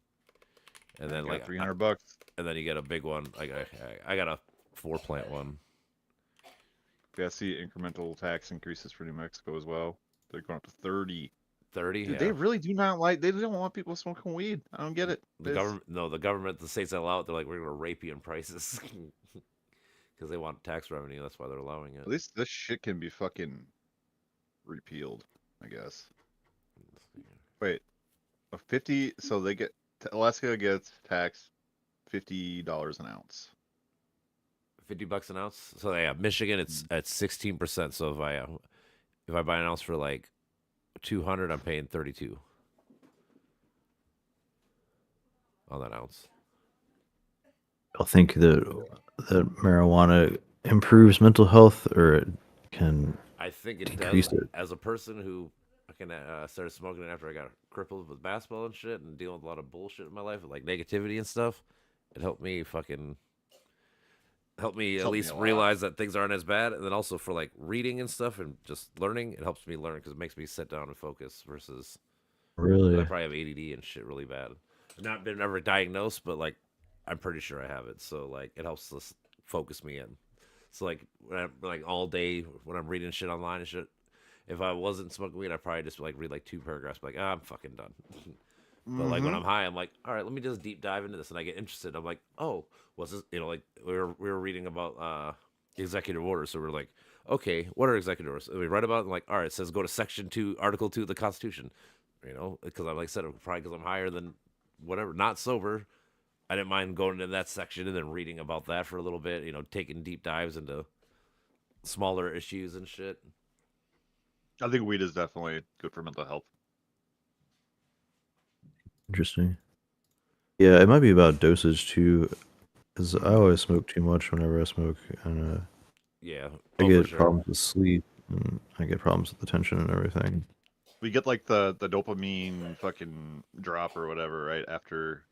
Speaker 1: And then like
Speaker 2: $300.
Speaker 1: And then you get a big one. I got a 4-plant one.
Speaker 2: Yeah, I see incremental tax increases for New Mexico as well. They're going up to 30.
Speaker 1: 30.
Speaker 2: Dude,
Speaker 1: yeah.
Speaker 2: they really do not like. They don't want people smoking weed. I don't get it.
Speaker 1: The government, the states that allow it, they're like, we're gonna rape you in prices because they want tax revenue. That's why they're allowing it.
Speaker 2: At least this shit can be fucking repealed, I guess. Wait, a 50. So they get Alaska gets taxed $50 an ounce.
Speaker 1: $50 an ounce. So yeah, Michigan it's at 16%. So if I buy an ounce for like 200, I'm paying 32 on that ounce.
Speaker 4: I think that marijuana improves mental health, or it can.
Speaker 1: I think it
Speaker 4: decrease
Speaker 1: does.
Speaker 4: it.
Speaker 1: As a person who fucking started smoking it after I got crippled with basketball and shit, and dealing with a lot of bullshit in my life, like negativity and stuff, it helped me at least realize that things aren't as bad. And then also for like reading and stuff and just learning, it helps me learn because it makes me sit down and focus versus
Speaker 4: Really?
Speaker 1: I probably have ADD and shit really bad. Not been ever diagnosed, but like I'm pretty sure I have it. So like it helps us focus me in. So like when I'm like all day when I'm reading shit online and shit, if I wasn't smoking weed, I'd probably just like read like 2 paragraphs, like I'm fucking done. But like when I'm high, I'm like, all right, let me just deep dive into this, and I get interested. I'm like, oh, what's this? You know, like we were reading about executive orders, so we're like, okay, what are executive orders? And we read about it, and like, all right, it says go to Section 2, Article 2 of the Constitution. You know, because I'm like I said, probably because I'm higher than whatever, not sober. I didn't mind going into that section and then reading about that for a little bit. You know, taking deep dives into smaller issues and shit.
Speaker 2: I think weed is definitely good for mental health.
Speaker 4: Interesting. Yeah, it might be about dosage too, because I always smoke too much whenever I smoke, and
Speaker 1: Yeah,
Speaker 4: I
Speaker 1: for
Speaker 4: get
Speaker 1: sure.
Speaker 4: problems with sleep, and I get problems with attention and everything.
Speaker 2: We get like the dopamine fucking drop or whatever right after,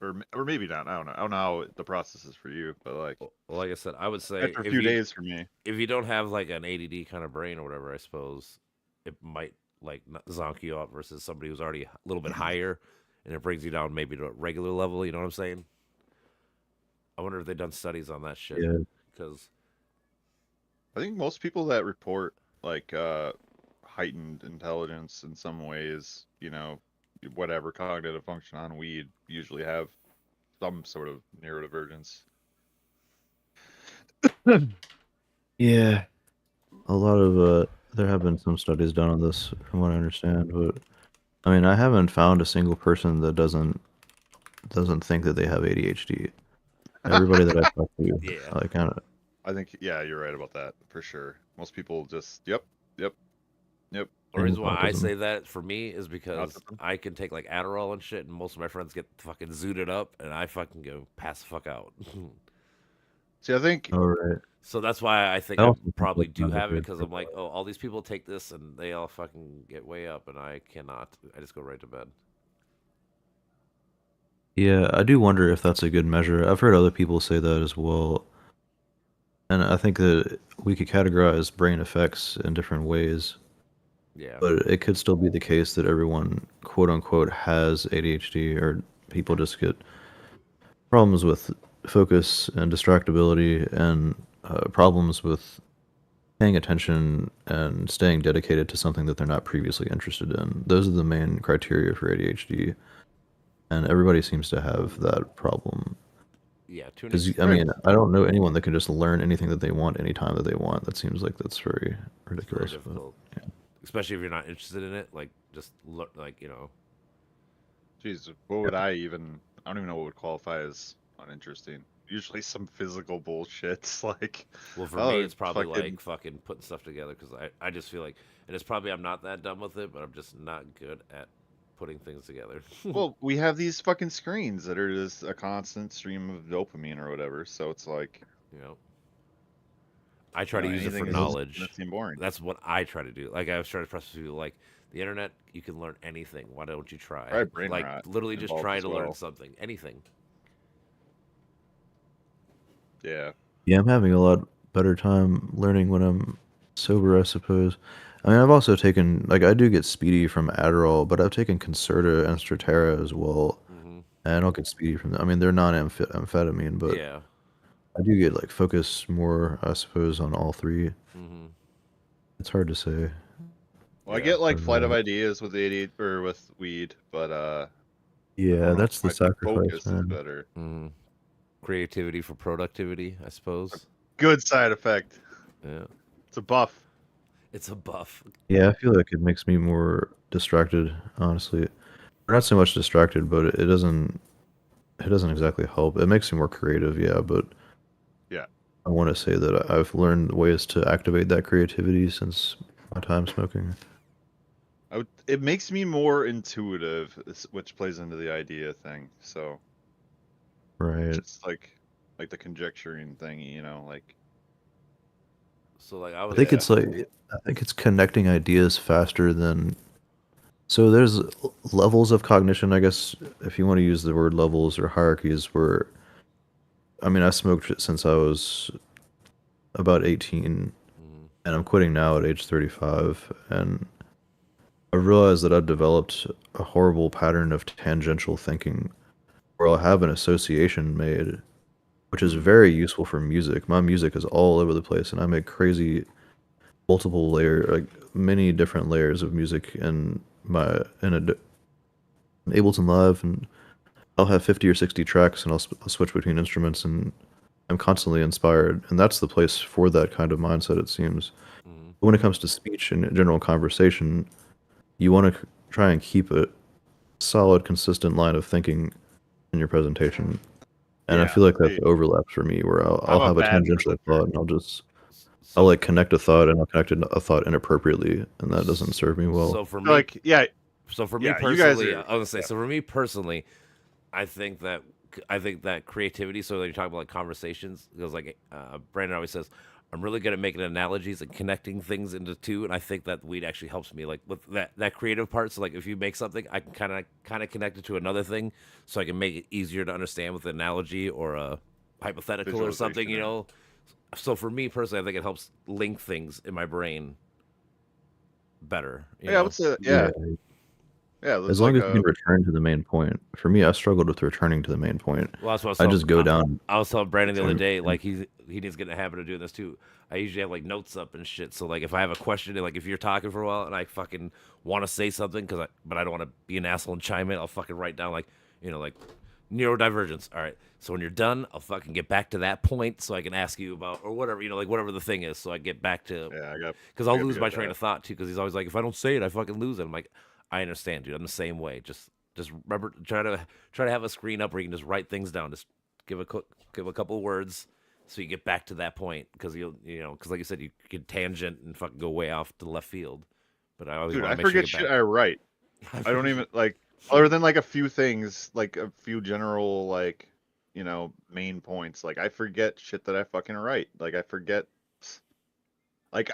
Speaker 2: or maybe not. I don't know. I don't know how the process is for you, but like
Speaker 1: Well, like I said, I would say
Speaker 2: after a few days for me.
Speaker 1: if you don't have like an ADD kind of brain or whatever, I suppose it might like zonk you out versus somebody who's already a little bit higher, and it brings you down maybe to a regular level. You know what I'm saying? I wonder if they've done studies on that shit.
Speaker 4: Yeah.
Speaker 1: Because
Speaker 2: I think most people that report like heightened intelligence in some ways, you know, whatever cognitive function on weed, usually have some sort of neurodivergence.
Speaker 4: Yeah. A lot of there have been some studies done on this, from what I understand, but I mean, I haven't found a single person that doesn't think that they have ADHD. Everybody that I've talked to,
Speaker 1: Yeah.
Speaker 4: like, kind of.
Speaker 2: I think, yeah, you're right about that for sure. Most people just, yep.
Speaker 1: the reason why I
Speaker 4: autism.
Speaker 1: say that for me is because
Speaker 2: Autism.
Speaker 1: I can take like Adderall and shit, and most of my friends get fucking zooted up, and I fucking go pass the fuck out.
Speaker 2: See, I think
Speaker 4: All right.
Speaker 1: So that's why I think
Speaker 4: I
Speaker 1: I
Speaker 4: also think
Speaker 1: probably
Speaker 4: that's
Speaker 1: do
Speaker 4: not a
Speaker 1: have it
Speaker 4: good
Speaker 1: because I'm like, oh, all these people take this and they all fucking get way up, and I cannot. I just go right to bed.
Speaker 4: Yeah, I do wonder if that's a good measure. I've heard other people say that as well. And I think that we could categorize brain effects in different ways,
Speaker 1: Yeah.
Speaker 4: but it could still be the case that everyone, quote unquote, has ADHD, or people just get problems with focus and distractibility and problems with paying attention and staying dedicated to something that they're not previously interested in. Those are the main criteria for ADHD, and everybody seems to have that problem.
Speaker 1: Yeah. To an
Speaker 4: Because I
Speaker 2: Right.
Speaker 4: mean, I don't know anyone that can just learn anything that they want anytime that they want. That seems like that's very
Speaker 1: It's very
Speaker 4: ridiculous. But
Speaker 1: difficult, especially if you're not interested in it. Like, just look, like
Speaker 2: Jeez, what would I even? I don't even know what would qualify as uninteresting. Usually some physical bullshit, like,
Speaker 1: Well, for me,
Speaker 2: oh,
Speaker 1: it's probably
Speaker 2: fucking.
Speaker 1: like fucking putting stuff together because I just feel like, and it's probably I'm not that dumb with it, but I'm just not good at putting things together.
Speaker 2: Well, we have these fucking screens that are just a constant stream of dopamine or whatever. So it's like,
Speaker 1: you know, I try to use it for
Speaker 2: anything is just gonna
Speaker 1: knowledge.
Speaker 2: seem boring.
Speaker 1: That's what I try to do. Like I was trying to press people, like the internet, you can learn anything. Why don't you try?
Speaker 2: Probably brain
Speaker 1: Like
Speaker 2: rot
Speaker 1: literally just
Speaker 2: involved
Speaker 1: try
Speaker 2: as
Speaker 1: to learn
Speaker 2: well.
Speaker 1: something, anything.
Speaker 2: Yeah.
Speaker 4: yeah, I'm having a lot better time learning when I'm sober, I suppose. I mean, I've also taken like I do get speedy from Adderall, but I've taken Concerta and Strattera as well,
Speaker 1: Hmm.
Speaker 4: and I don't get speedy from them. I mean, they're non-amphetamine, but
Speaker 1: Yeah.
Speaker 4: I do get like focus more, I suppose, on all three.
Speaker 1: Hmm.
Speaker 4: It's hard to say.
Speaker 2: Well, I
Speaker 1: Yeah.
Speaker 2: get like
Speaker 4: But,
Speaker 2: flight of ideas with AD or with weed, but I
Speaker 4: yeah,
Speaker 2: don't know
Speaker 4: that's
Speaker 2: if
Speaker 4: the
Speaker 2: my
Speaker 4: sacrifice,
Speaker 2: focus is
Speaker 4: man.
Speaker 2: better.
Speaker 1: Hmm. Creativity for productivity, I suppose.
Speaker 2: Good side effect.
Speaker 1: Yeah.
Speaker 2: It's a buff.
Speaker 1: It's a buff.
Speaker 4: Yeah, I feel like it makes me more distracted, honestly. Or not so much distracted, but it doesn't exactly help. It makes me more creative, yeah, but
Speaker 2: Yeah.
Speaker 4: I want to say that I've learned ways to activate that creativity since my time smoking.
Speaker 2: It makes me more intuitive, which plays into the idea thing. So
Speaker 4: Right.
Speaker 2: just like the conjecturing thing, like
Speaker 1: So like I
Speaker 4: I
Speaker 1: was.
Speaker 4: think
Speaker 2: Yeah.
Speaker 4: it's like I think it's connecting ideas faster than so there's levels of cognition, I guess, if you want to use the word levels or hierarchies where I mean, I smoked since I was about 18
Speaker 1: Mhm.
Speaker 4: and I'm quitting now at age 35 and I realized that I've developed a horrible pattern of tangential thinking where I'll have an association made, which is very useful for music. My music is all over the place, and I make crazy multiple like many different layers of music in Ableton Live, and I'll have 50 or 60 tracks, and I'll switch between instruments, and I'm constantly inspired, and that's the place for that kind of mindset, it seems.
Speaker 1: Mhm.
Speaker 4: But when it comes to speech and general conversation, you want to try and keep a solid, consistent line of thinking in your presentation. And I
Speaker 2: Yeah.
Speaker 4: feel like that's
Speaker 2: See,
Speaker 4: overlap for me, where I'll
Speaker 2: I'm a
Speaker 4: have a
Speaker 2: bad
Speaker 4: tangential
Speaker 2: presenter.
Speaker 4: thought, and I'll
Speaker 1: So
Speaker 4: like connect a thought, and I'll connect a thought inappropriately, and that doesn't serve me well.
Speaker 1: so for me,
Speaker 2: Like, yeah,
Speaker 1: so for me
Speaker 2: yeah, you guys
Speaker 1: personally,
Speaker 2: are.
Speaker 1: I was gonna say.
Speaker 2: Yeah.
Speaker 1: So for me personally, I think that creativity. So that you talk about like conversations, because like Brandon always says, I'm really good at making analogies and connecting things into two, and I think that weed actually helps me like with that creative part. So like if you make something, I can kind of connect it to another thing, so I can make it easier to understand with an analogy or a hypothetical or something.
Speaker 2: Visualization.
Speaker 1: So for me personally, I think it helps link things in my brain better.
Speaker 2: Yeah, I would say,
Speaker 4: Yeah,
Speaker 2: yeah. There's
Speaker 4: as long
Speaker 2: like
Speaker 4: as you can
Speaker 2: a.
Speaker 4: return to the main point. For me, I struggled with returning to the main point.
Speaker 1: Well, that's what I was
Speaker 4: I
Speaker 1: telling.
Speaker 4: just go down.
Speaker 1: I was telling Brandon the other
Speaker 4: Some,
Speaker 1: day, like he needs to get in the habit of doing this too. I usually have like notes up and shit. So like if I have a question, and like if you're talking for a while and I fucking want to say something, but I don't want to be an asshole and chime in, I'll fucking write down like like neurodivergence. All right. So when you're done, I'll fucking get back to that point so I can ask you about or whatever like whatever the thing is. So I get back to
Speaker 2: Yeah,
Speaker 1: because
Speaker 2: I
Speaker 1: I'll
Speaker 2: gotta be
Speaker 1: lose
Speaker 2: good
Speaker 1: my
Speaker 2: at
Speaker 1: train
Speaker 2: that.
Speaker 1: of thought too. Because he's always like, if I don't say it, I fucking lose it. I'm like, I understand, dude. I'm the same way. Just remember, try to have a screen up where you can just write things down. Just give a couple words so you get back to that point because because like you said, you could tangent and fucking go way off to left field. But I always
Speaker 2: Dude,
Speaker 1: want
Speaker 2: I
Speaker 1: to make sure you
Speaker 2: forget
Speaker 1: get
Speaker 2: shit
Speaker 1: back.
Speaker 2: I write. I don't even like other than like a few things, like a few general like main points. Like I forget shit that I fucking write. Like I forget. Like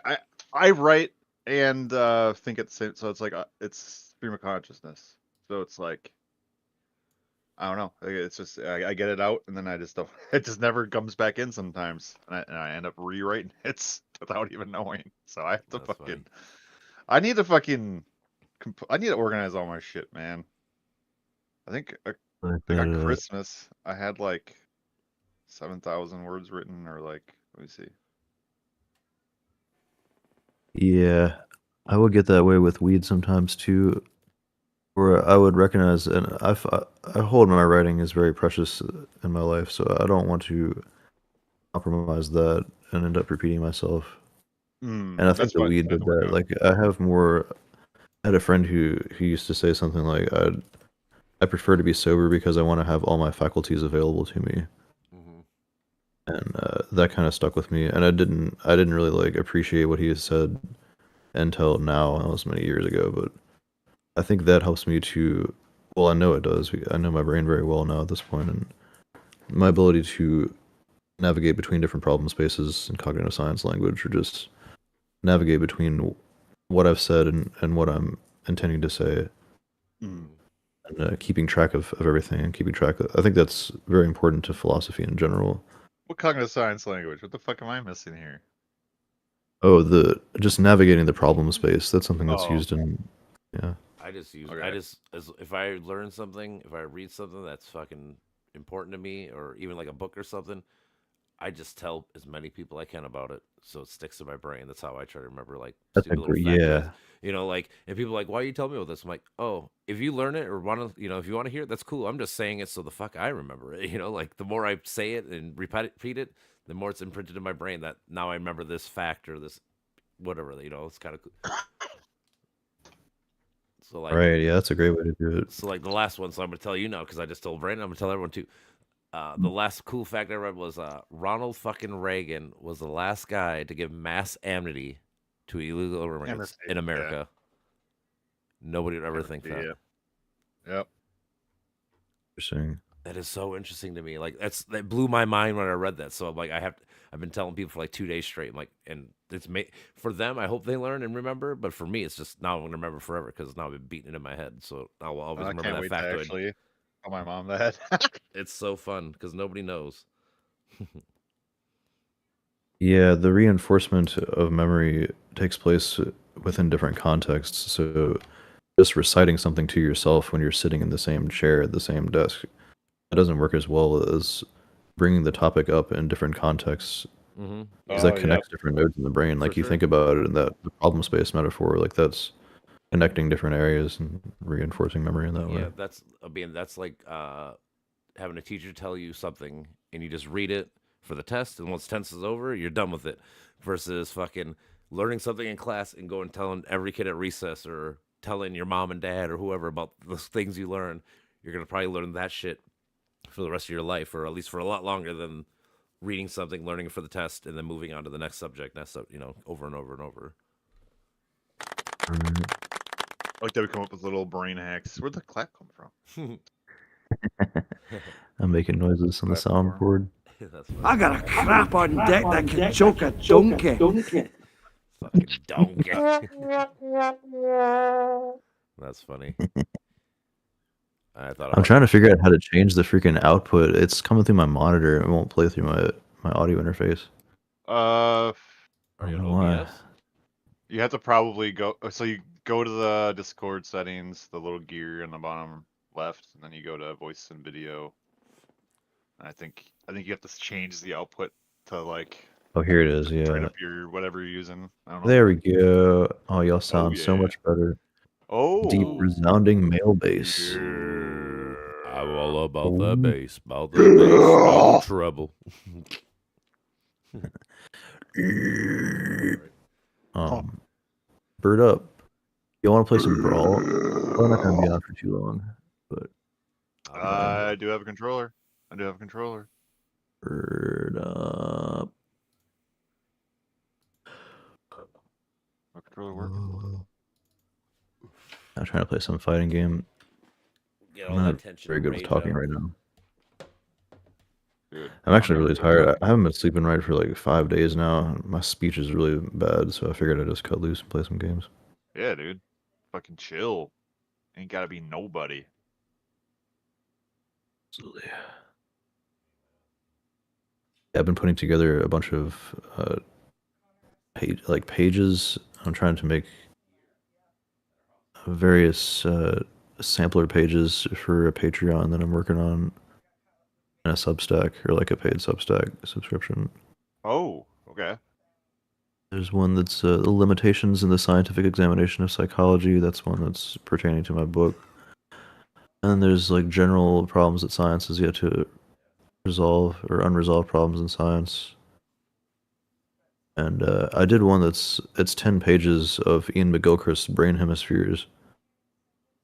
Speaker 2: I write and think at the same. So it's like it's stream of consciousness. So it's like I don't know. Like, it's just I get it out and then I just don't. It just never comes back in sometimes, and I end up rewriting it without even knowing. So I have to
Speaker 1: That's
Speaker 2: fucking.
Speaker 1: funny.
Speaker 2: I need to fucking. I need to organize all my shit, man. I think
Speaker 4: Like
Speaker 2: I got
Speaker 4: that,
Speaker 2: Christmas. I had like 7,000 words written, or like let me see.
Speaker 4: yeah, I would get that way with weed sometimes too, where I would recognize, and I hold my writing is very precious in my life, so I don't want to compromise that and end up repeating myself. And I think
Speaker 2: That's
Speaker 4: the
Speaker 2: what
Speaker 4: weed
Speaker 2: I had
Speaker 4: did
Speaker 2: to work
Speaker 4: that.
Speaker 2: out.
Speaker 4: Like I have more. I had a friend who used to say something like, I prefer to be sober because I want to have all my faculties available to me."
Speaker 1: Mm-hmm.
Speaker 4: And that kind of stuck with me. And I didn't really like appreciate what he had said until now. That was many years ago, but I think that helps me to. Well, I know it does. I know my brain very well now at this point, and my ability to navigate between different problem spaces in cognitive science language, or just navigate between what I've said and what I'm intending to say,
Speaker 2: Mm.
Speaker 4: and keeping track of everything and keeping track of. I think that's very important to philosophy in general.
Speaker 2: What cognitive science language? What the fuck am I missing here?
Speaker 4: Oh, the just navigating the problem space. That's something that's
Speaker 2: Oh,
Speaker 4: used in. Yeah.
Speaker 1: I just use
Speaker 2: okay.
Speaker 1: as if I learn something, if I read something that's fucking important to me, or even like a book or something, I just tell as many people I can about it, so it sticks in my brain. That's how I try to remember like
Speaker 4: That's a
Speaker 1: stupid little
Speaker 4: great.
Speaker 1: factoids,
Speaker 4: Yeah.
Speaker 1: like, and people are like, why are you telling me all this? I'm like, oh, if you learn it or want to, if you want to hear it, that's cool. I'm just saying it so the fuck I remember it. Like the more I say it and repeat it, the more it's imprinted in my brain that now I remember this fact or this whatever. It's kind of cool. So like,
Speaker 4: Right. Yeah. That's a great way to do it.
Speaker 1: so like the last one. So I'm gonna tell you now because I just told Brandon. I'm gonna tell everyone too. The last cool fact I read was Ronald fucking Reagan was the last guy to give mass amnesty to illegal immigrants
Speaker 2: Amnesty,
Speaker 1: in
Speaker 2: yeah.
Speaker 1: America. Nobody would ever think that.
Speaker 2: Yeah. Yep.
Speaker 4: Interesting.
Speaker 1: That is so interesting to me. Like that blew my mind when I read that. So I'm like, I've been telling people for like 2 days straight. I'm like, and for them. I hope they learn and remember. But for me, it's just now I'm gonna remember forever because now I've been beating it in my head. So I will always
Speaker 2: I
Speaker 1: remember
Speaker 2: can't
Speaker 1: that
Speaker 2: wait to
Speaker 1: factoid.
Speaker 2: actually tell my mom that.
Speaker 1: It's so fun because nobody knows.
Speaker 4: Yeah, the reinforcement of memory takes place within different contexts. So just reciting something to yourself when you're sitting in the same chair at the same desk, that doesn't work as well as bringing the topic up in different contexts,
Speaker 1: Mm-hmm.
Speaker 4: because
Speaker 2: Oh,
Speaker 4: that connects different nodes in the brain.
Speaker 1: For
Speaker 4: Like you
Speaker 1: sure.
Speaker 4: think about it in that the problem space metaphor, like that's connecting different areas and reinforcing memory in that way.
Speaker 1: Yeah, that's like having a teacher tell you something and you just read it for the test, and once test is over, you're done with it. Versus fucking learning something in class and going and telling every kid at recess or telling your mom and dad or whoever about the things you learn. You're gonna probably learn that shit for the rest of your life, or at least for a lot longer than reading something, learning it for the test, and then moving on to the next subject, over and over and over.
Speaker 4: Right.
Speaker 2: I like that we come up with little brain hacks. Where'd the clap come from?
Speaker 4: I'm making noises on the
Speaker 2: Clap for 'em.
Speaker 4: soundboard.
Speaker 1: That's funny.
Speaker 5: I got a crap on deck that can choke a donkey.
Speaker 1: Fucking donkey. That's funny. I thought
Speaker 4: I'm
Speaker 1: about
Speaker 4: trying to figure out how to change the freaking output. It's coming through my monitor. It won't play through my audio interface.
Speaker 1: Are
Speaker 4: I
Speaker 1: you
Speaker 4: don't
Speaker 1: on
Speaker 4: know why.
Speaker 1: OBS?
Speaker 2: You have to probably go. So you go to the Discord settings, the little gear in the bottom left, and then you go to voice and video. And I think you have to change the output to like
Speaker 4: Oh, here it is.
Speaker 2: turn
Speaker 4: Yeah.
Speaker 2: up your whatever you're using. I don't know.
Speaker 4: There we go. Oh, y'all sound so
Speaker 2: yeah.
Speaker 4: much better.
Speaker 2: Oh,
Speaker 4: Deep, resounding male bass.
Speaker 1: Yeah. I'm all about
Speaker 4: Oh.
Speaker 1: that bass. About that bass. No trouble.
Speaker 4: Bird up. You want to play some Brawl? We're not going to be on for too long, but
Speaker 2: I do have a controller.
Speaker 4: Bird up.
Speaker 2: My controller working.
Speaker 4: I'm trying to play some fighting game.
Speaker 1: Get
Speaker 4: I'm
Speaker 1: all
Speaker 4: not
Speaker 1: that tension
Speaker 4: very
Speaker 1: and
Speaker 4: good with
Speaker 1: rage
Speaker 4: talking
Speaker 1: out.
Speaker 4: right now.
Speaker 2: Dude,
Speaker 4: I'm actually really
Speaker 2: gonna go
Speaker 4: tired. I haven't been sleeping right for like 5 days now. My speech is really bad, so I figured I'd just cut loose and play some games.
Speaker 2: Yeah, dude. Fucking chill. Ain't gotta be nobody.
Speaker 4: Absolutely. I've been putting together a bunch of pages. I'm trying to make various sampler pages for a Patreon that I'm working on, and a Substack, or like a paid Substack subscription.
Speaker 2: Oh, okay.
Speaker 4: There's one that's the limitations in the scientific examination of psychology. That's one that's pertaining to my book. And there's like general problems that science has yet to resolve, or unresolved problems in science. And I did one it's 10 pages of Ian McGilchrist's brain hemispheres,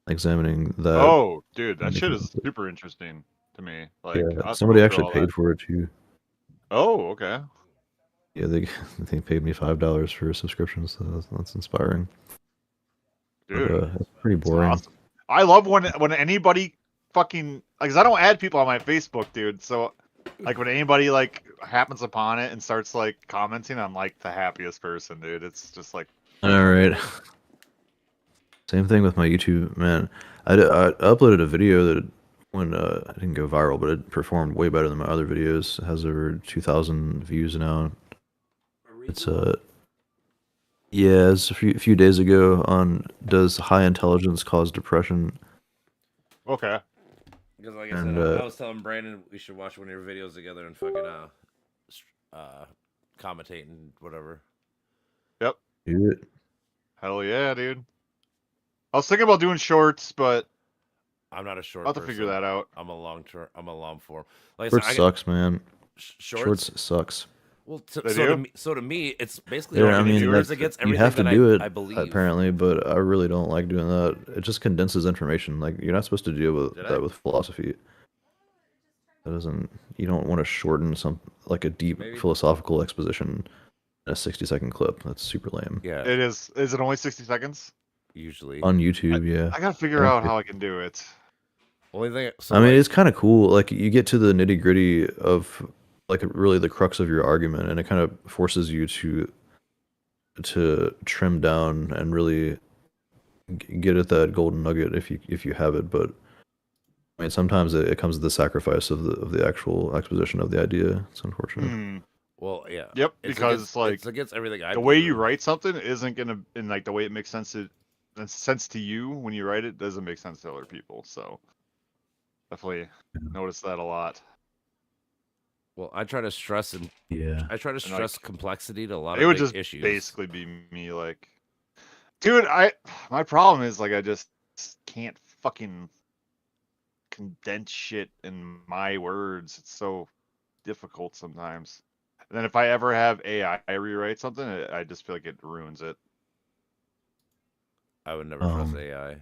Speaker 4: examining that.
Speaker 2: Oh, dude, that
Speaker 4: and
Speaker 2: shit
Speaker 4: making
Speaker 2: is super interesting to me. Like,
Speaker 4: Yeah,
Speaker 2: I'll have to
Speaker 4: somebody
Speaker 2: go through
Speaker 4: actually
Speaker 2: all
Speaker 4: paid
Speaker 2: that.
Speaker 4: for it too.
Speaker 2: Oh, okay.
Speaker 4: Yeah, they they paid me $5 for a subscription, so that's inspiring. But
Speaker 2: Dude,
Speaker 4: it's pretty
Speaker 2: it's
Speaker 4: boring.
Speaker 2: awesome. I love when anybody fucking like, 'cause I don't add people on my Facebook, dude. So like when anybody like happens upon it and starts like commenting, I'm like the happiest person, dude. It's just like,
Speaker 4: All right. Same thing with my YouTube, man. I uploaded a video that when it didn't go viral, but it performed way better than my other videos. It has over 2,000 views now. It's yeah, it's a few days ago on does high intelligence cause depression?
Speaker 2: okay.
Speaker 1: Because like I
Speaker 4: And
Speaker 1: said, I was telling Brandon we should watch one of your videos together and fucking commentate and whatever.
Speaker 2: Yep.
Speaker 4: do it.
Speaker 2: Hell yeah, dude. I was thinking about doing shorts, but
Speaker 1: I'm not a short
Speaker 2: I'll have to
Speaker 1: person.
Speaker 2: figure that out.
Speaker 1: I'm a long term. I'm a long form. Like I
Speaker 4: Shorts
Speaker 1: said,
Speaker 4: sucks, man.
Speaker 1: shorts.
Speaker 4: Shorts sucks.
Speaker 1: Well,
Speaker 2: They
Speaker 1: so
Speaker 2: do?
Speaker 1: to me, it's basically
Speaker 2: don't
Speaker 4: Yeah, I
Speaker 2: get any
Speaker 4: mean,
Speaker 2: viewers?
Speaker 1: yours against
Speaker 4: you
Speaker 1: everything
Speaker 4: have to
Speaker 1: that
Speaker 4: do it
Speaker 1: I believe.
Speaker 4: apparently, but I really don't like doing that. It just condenses information. Like you're not supposed to deal with
Speaker 1: Did I?
Speaker 4: that with philosophy. That doesn't. You don't want to shorten some like a deep
Speaker 1: Maybe.
Speaker 4: philosophical exposition in a 60-second clip. That's super lame.
Speaker 1: Yeah,
Speaker 2: It is. Is it only 60 seconds?
Speaker 1: usually.
Speaker 4: On YouTube, yeah.
Speaker 2: I gotta figure out how I can do it.
Speaker 1: Only thing. So
Speaker 4: I mean,
Speaker 1: like,
Speaker 4: it's kind of cool. Like you get to the nitty gritty of like really the crux of your argument, and it kind of forces you to trim down and really get at that golden nugget if you have it. But I mean, sometimes it comes at the sacrifice of the actual exposition of the idea. It's unfortunate.
Speaker 2: Hmm.
Speaker 1: well, yeah.
Speaker 2: Yep,
Speaker 1: It's
Speaker 2: because
Speaker 1: against,
Speaker 2: like
Speaker 1: it's against everything I
Speaker 2: the way
Speaker 1: believe
Speaker 2: you
Speaker 1: in.
Speaker 2: write something isn't gonna, and like the way it makes sense to you when you write it doesn't make sense to other people. So definitely notice that a lot.
Speaker 1: Well, I try to stress and
Speaker 4: Yeah.
Speaker 1: I try to
Speaker 2: like,
Speaker 1: stress complexity to a lot
Speaker 2: It
Speaker 1: of
Speaker 2: would
Speaker 1: big
Speaker 2: just
Speaker 1: issues.
Speaker 2: basically be me, like, dude. My problem is like I just can't fucking condense shit in my words. It's so difficult sometimes. And then if I ever have AI rewrite something, I just feel like it ruins it.
Speaker 1: I would never trust AI.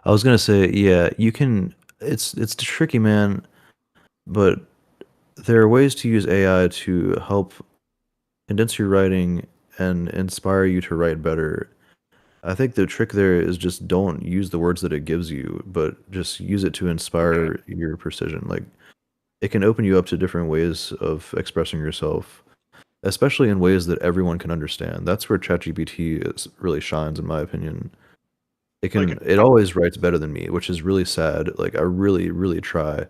Speaker 4: I was gonna say, yeah, you can. It's tricky, man. But there are ways to use AI to help condense your writing and inspire you to write better. I think the trick there is just don't use the words that it gives you, but just use it to inspire your precision. Like it can open you up to different ways of expressing yourself, especially in ways that everyone can understand. That's where really shines, in my opinion. It always writes better than me, which is really sad. Like I really try,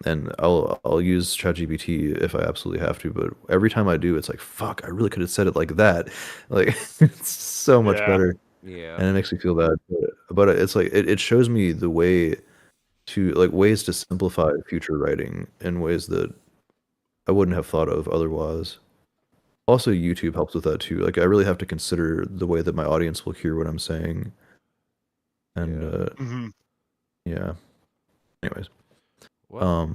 Speaker 4: and I'll use ChatGPT if I absolutely have to. But every time I do, it's like fuck, I really could have said it like that. Like it's so much
Speaker 2: Yeah.
Speaker 4: better,
Speaker 1: Yeah.
Speaker 4: and it makes me feel bad. But it's like it shows me the way to like ways to simplify future writing in ways that I wouldn't have thought of otherwise. Also, YouTube helps with that too. Like I really have to consider the way that my audience will hear what I'm saying. And
Speaker 2: Mm-hmm.
Speaker 4: yeah. Anyways,
Speaker 1: Well,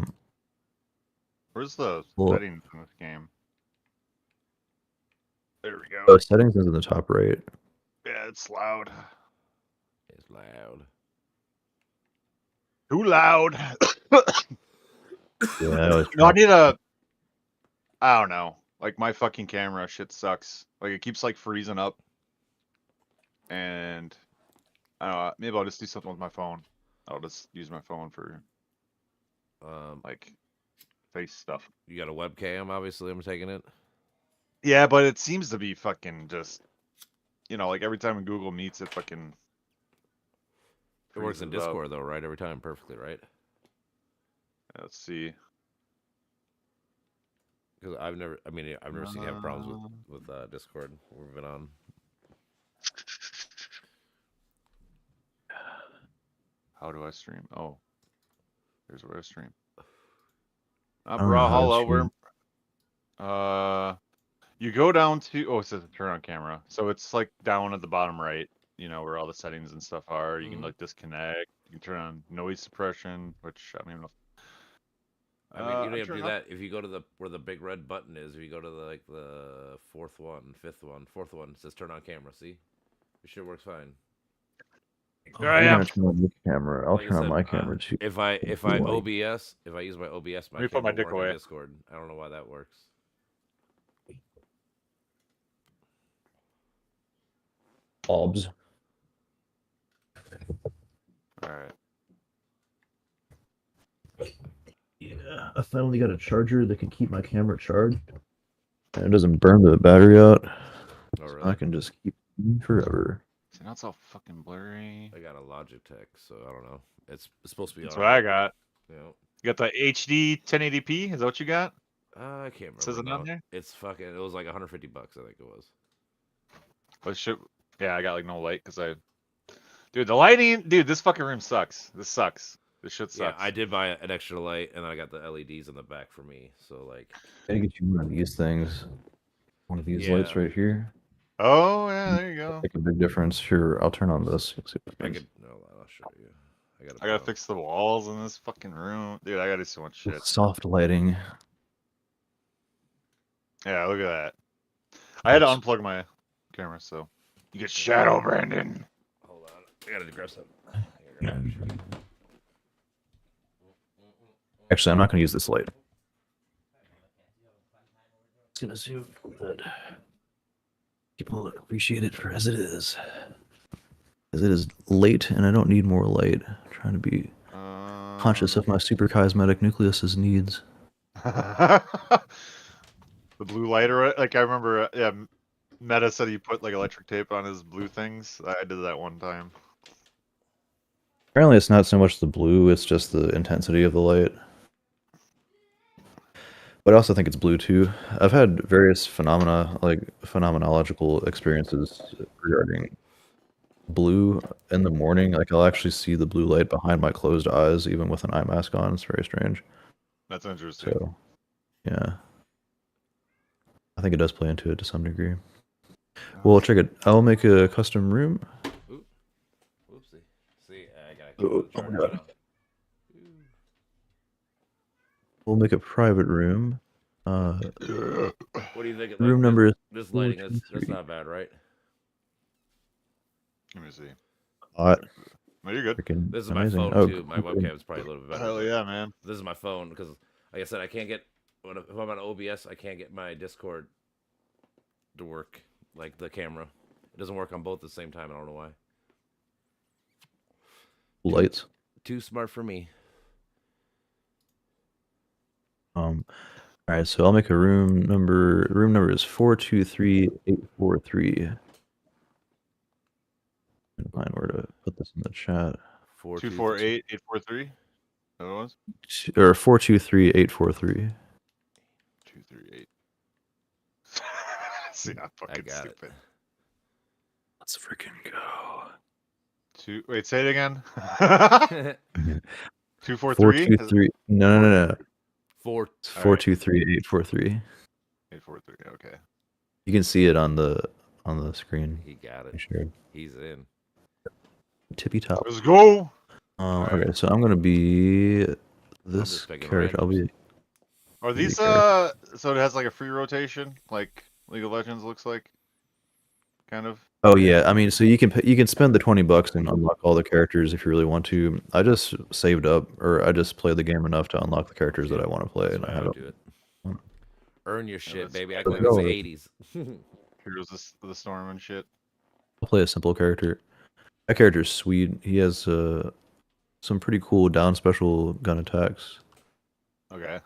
Speaker 2: Where's the
Speaker 4: well,
Speaker 2: settings in this game? There we go.
Speaker 4: settings is in the top right.
Speaker 2: Yeah, it's loud.
Speaker 1: it's loud.
Speaker 2: Too loud.
Speaker 4: Yeah, I always
Speaker 2: No, I
Speaker 4: try.
Speaker 2: need a. I don't know. Like my fucking camera shit sucks. Like it keeps like freezing up. And I don't know. Maybe I'll just do something with my phone. I'll just use my phone for like face stuff.
Speaker 1: You got a webcam, obviously. I'm taking it.
Speaker 2: Yeah, but it seems to be fucking just, like every time Google Meets, it fucking.
Speaker 1: It works in
Speaker 2: freezes up.
Speaker 1: Discord though, right? Every time, perfectly, right?
Speaker 2: Let's see.
Speaker 1: Because I've never seen you have problems with Discord. We've been on.
Speaker 2: How do I stream? Oh, here's where I stream.
Speaker 4: I don't know how to
Speaker 2: Brawhalia,
Speaker 4: stream.
Speaker 2: you go down to, it says turn on camera. So it's like down at the bottom right, where all the settings and stuff are. You can like disconnect. You can turn on noise suppression, which I don't even know.
Speaker 1: I mean, you don't
Speaker 2: I'm
Speaker 1: have to do
Speaker 2: turning
Speaker 1: that. If you go to where the big red button is, if you go to the fourth one, it says turn on camera. See, your shit works fine.
Speaker 2: There I
Speaker 4: I'm
Speaker 2: am.
Speaker 4: gonna turn on your camera. I'll
Speaker 1: Like I
Speaker 4: turn on
Speaker 1: said,
Speaker 4: my camera too.
Speaker 1: If I OBS, if I use my OBS, my
Speaker 2: Let me put my
Speaker 1: camera
Speaker 2: dick
Speaker 1: won't work
Speaker 2: away.
Speaker 1: on Discord. I don't know why that works.
Speaker 4: Obs.
Speaker 2: All right.
Speaker 4: Yeah, I finally got a charger that can keep my camera charged, and it doesn't burn the battery out.
Speaker 1: Oh,
Speaker 4: So
Speaker 1: really?
Speaker 4: I can just keep it forever.
Speaker 2: See, now it's all fucking blurry.
Speaker 1: I got a Logitech, so I don't know. It's supposed to be.
Speaker 2: That's
Speaker 1: all
Speaker 2: what I
Speaker 1: right.
Speaker 2: got.
Speaker 1: You know,
Speaker 2: You got the HD 1080p? Is that what you got?
Speaker 1: I can't remember.
Speaker 2: Says it on there?
Speaker 1: It's fucking. It was like $150, I think it was.
Speaker 2: What shit? Yeah, I got like no light because dude, the lighting, dude, this fucking room sucks. This sucks. This shit sucks.
Speaker 1: Yeah, I did buy an extra light, and then I got the LEDs in the back for me. So like,
Speaker 4: I gotta get you one of these things. One of these lights
Speaker 1: Yeah.
Speaker 4: right here.
Speaker 2: Oh yeah, there you go.
Speaker 4: Make a big difference. Here, I'll turn on this. You'll see what it
Speaker 1: I
Speaker 4: means.
Speaker 1: could. No, I'll show you.
Speaker 2: I gotta fix the walls in this fucking room, dude. I gotta do so much shit.
Speaker 4: Soft lighting.
Speaker 2: Yeah, look at that. I had to unplug my camera, so you get shadow, Brandon.
Speaker 1: Hold on, I gotta grab some.
Speaker 4: Actually, I'm not gonna use this light. It's gonna zoom that people appreciate it for as it is. As it is late, and I don't need more light. I'm trying to be conscious of my super chiasmatic nucleus's needs.
Speaker 2: The blue lighter, like I remember, yeah. Meta said he put like electric tape on his blue things. I did that one time.
Speaker 4: Apparently, it's not so much the blue; it's just the intensity of the light. But I also think it's blue too. I've had various phenomenological experiences regarding blue in the morning. Like I'll actually see the blue light behind my closed eyes, even with an eye mask on. It's very strange.
Speaker 2: That's interesting.
Speaker 4: So, yeah, I think it does play into it to some degree. Well, check it. I'll make a custom room.
Speaker 1: Whoopsie. See, I gotta keep
Speaker 4: Oh,
Speaker 1: the charger
Speaker 4: God.
Speaker 1: now.
Speaker 4: We'll make a private room.
Speaker 1: What do you think?
Speaker 4: Room number is
Speaker 1: This lighting,
Speaker 4: 4, 2,
Speaker 1: that's
Speaker 4: 3.
Speaker 1: not bad, right?
Speaker 2: Let me see.
Speaker 4: hot.
Speaker 2: No, you're good.
Speaker 4: Freaking
Speaker 1: This is
Speaker 4: amazing.
Speaker 1: my phone
Speaker 4: Oh,
Speaker 1: too. My
Speaker 4: cool.
Speaker 1: webcam is probably a little bit better.
Speaker 2: Hell
Speaker 1: but
Speaker 2: yeah, man.
Speaker 1: This is my phone because, like I said, I can't get if I'm on OBS, I can't get my Discord to work like the camera. It doesn't work on both at the same time. I don't know why.
Speaker 4: Lights.
Speaker 1: Too smart for me.
Speaker 4: All right, so I'll make a room number. Room number is 423843. Find where to put this in the chat.
Speaker 2: 248843. That was
Speaker 4: Or 423843.
Speaker 2: 238. See, I'm fucking
Speaker 1: got it.
Speaker 2: stupid.
Speaker 4: Let's freaking go.
Speaker 2: Wait, say it again. 243.
Speaker 4: 423. No.
Speaker 1: Four.
Speaker 4: It's 423843.
Speaker 2: 843. Okay.
Speaker 4: You can see it on the screen.
Speaker 1: He got it.
Speaker 4: I shared.
Speaker 1: He's in.
Speaker 4: Tippy top.
Speaker 2: Let's go.
Speaker 4: Okay, so I'm gonna be this
Speaker 1: just picking
Speaker 4: character. I'll be.
Speaker 2: Are
Speaker 4: Maybe
Speaker 2: these
Speaker 4: character.
Speaker 2: so it has like a free rotation, like League of Legends looks like, kind of.
Speaker 4: Oh yeah, I mean, so you can spend the $20 and unlock all the characters if you really want to. I just saved up, or I just played the game enough to unlock the characters that I want to play, and I
Speaker 1: That's
Speaker 4: have
Speaker 1: why I
Speaker 4: it.
Speaker 1: do it. Earn your shit,
Speaker 2: that's-
Speaker 1: baby. Act
Speaker 4: let's
Speaker 1: like it's the
Speaker 4: go.
Speaker 1: 80s.
Speaker 2: Heroes of the Storm and shit.
Speaker 4: I'll play a simple character. That character's sweet. He has some pretty cool down special gun attacks.
Speaker 2: Okay.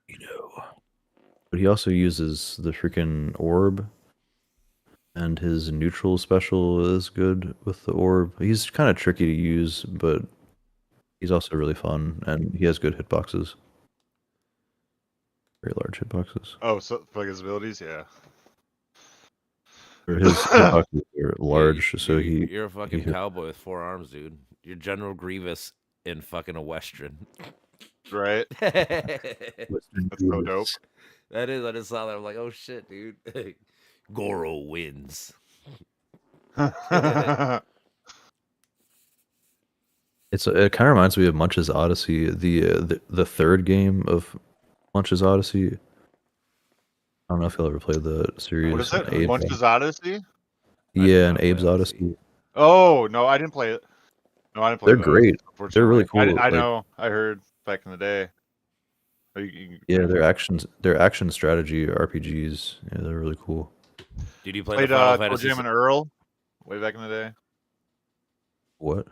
Speaker 4: You know. But he also uses the freaking orb, and his neutral special is good with the orb. He's kind of tricky to use, but he's also really fun, and he has good hitboxes. Very large hitboxes.
Speaker 2: Oh, so for like his abilities, yeah.
Speaker 4: Or his hitboxes are large,
Speaker 1: Yeah,
Speaker 4: so he
Speaker 1: you're a fucking
Speaker 4: hit-
Speaker 1: cowboy with 4 arms, dude. You're General Grievous in fucking a western.
Speaker 2: Right.
Speaker 1: That
Speaker 4: Western
Speaker 2: That's so dope.
Speaker 4: Grievous.
Speaker 1: is. I just saw that. I'm like, oh shit, dude. Goro wins.
Speaker 4: It kind of reminds me of Munch's Odyssey, the third game of Munch's Odyssey. I don't know if you'll ever play the series.
Speaker 2: What is it?
Speaker 4: Abe's
Speaker 2: Munch's Odyssey?
Speaker 4: Yeah, and
Speaker 1: know
Speaker 4: Abe's
Speaker 1: that.
Speaker 4: Odyssey.
Speaker 2: Oh no, I didn't play it. No, I didn't play
Speaker 4: They're
Speaker 2: those.
Speaker 4: great. They're really
Speaker 2: Unfortunately.
Speaker 4: cool.
Speaker 2: I
Speaker 4: Like,
Speaker 2: know. I heard back in the day.
Speaker 4: yeah, they're action strategy RPGs. Yeah, they're really cool.
Speaker 1: Did you play
Speaker 2: played
Speaker 1: the Final
Speaker 2: Toe
Speaker 1: Fantasy?
Speaker 2: Jam and Earl way back in the day.
Speaker 4: What?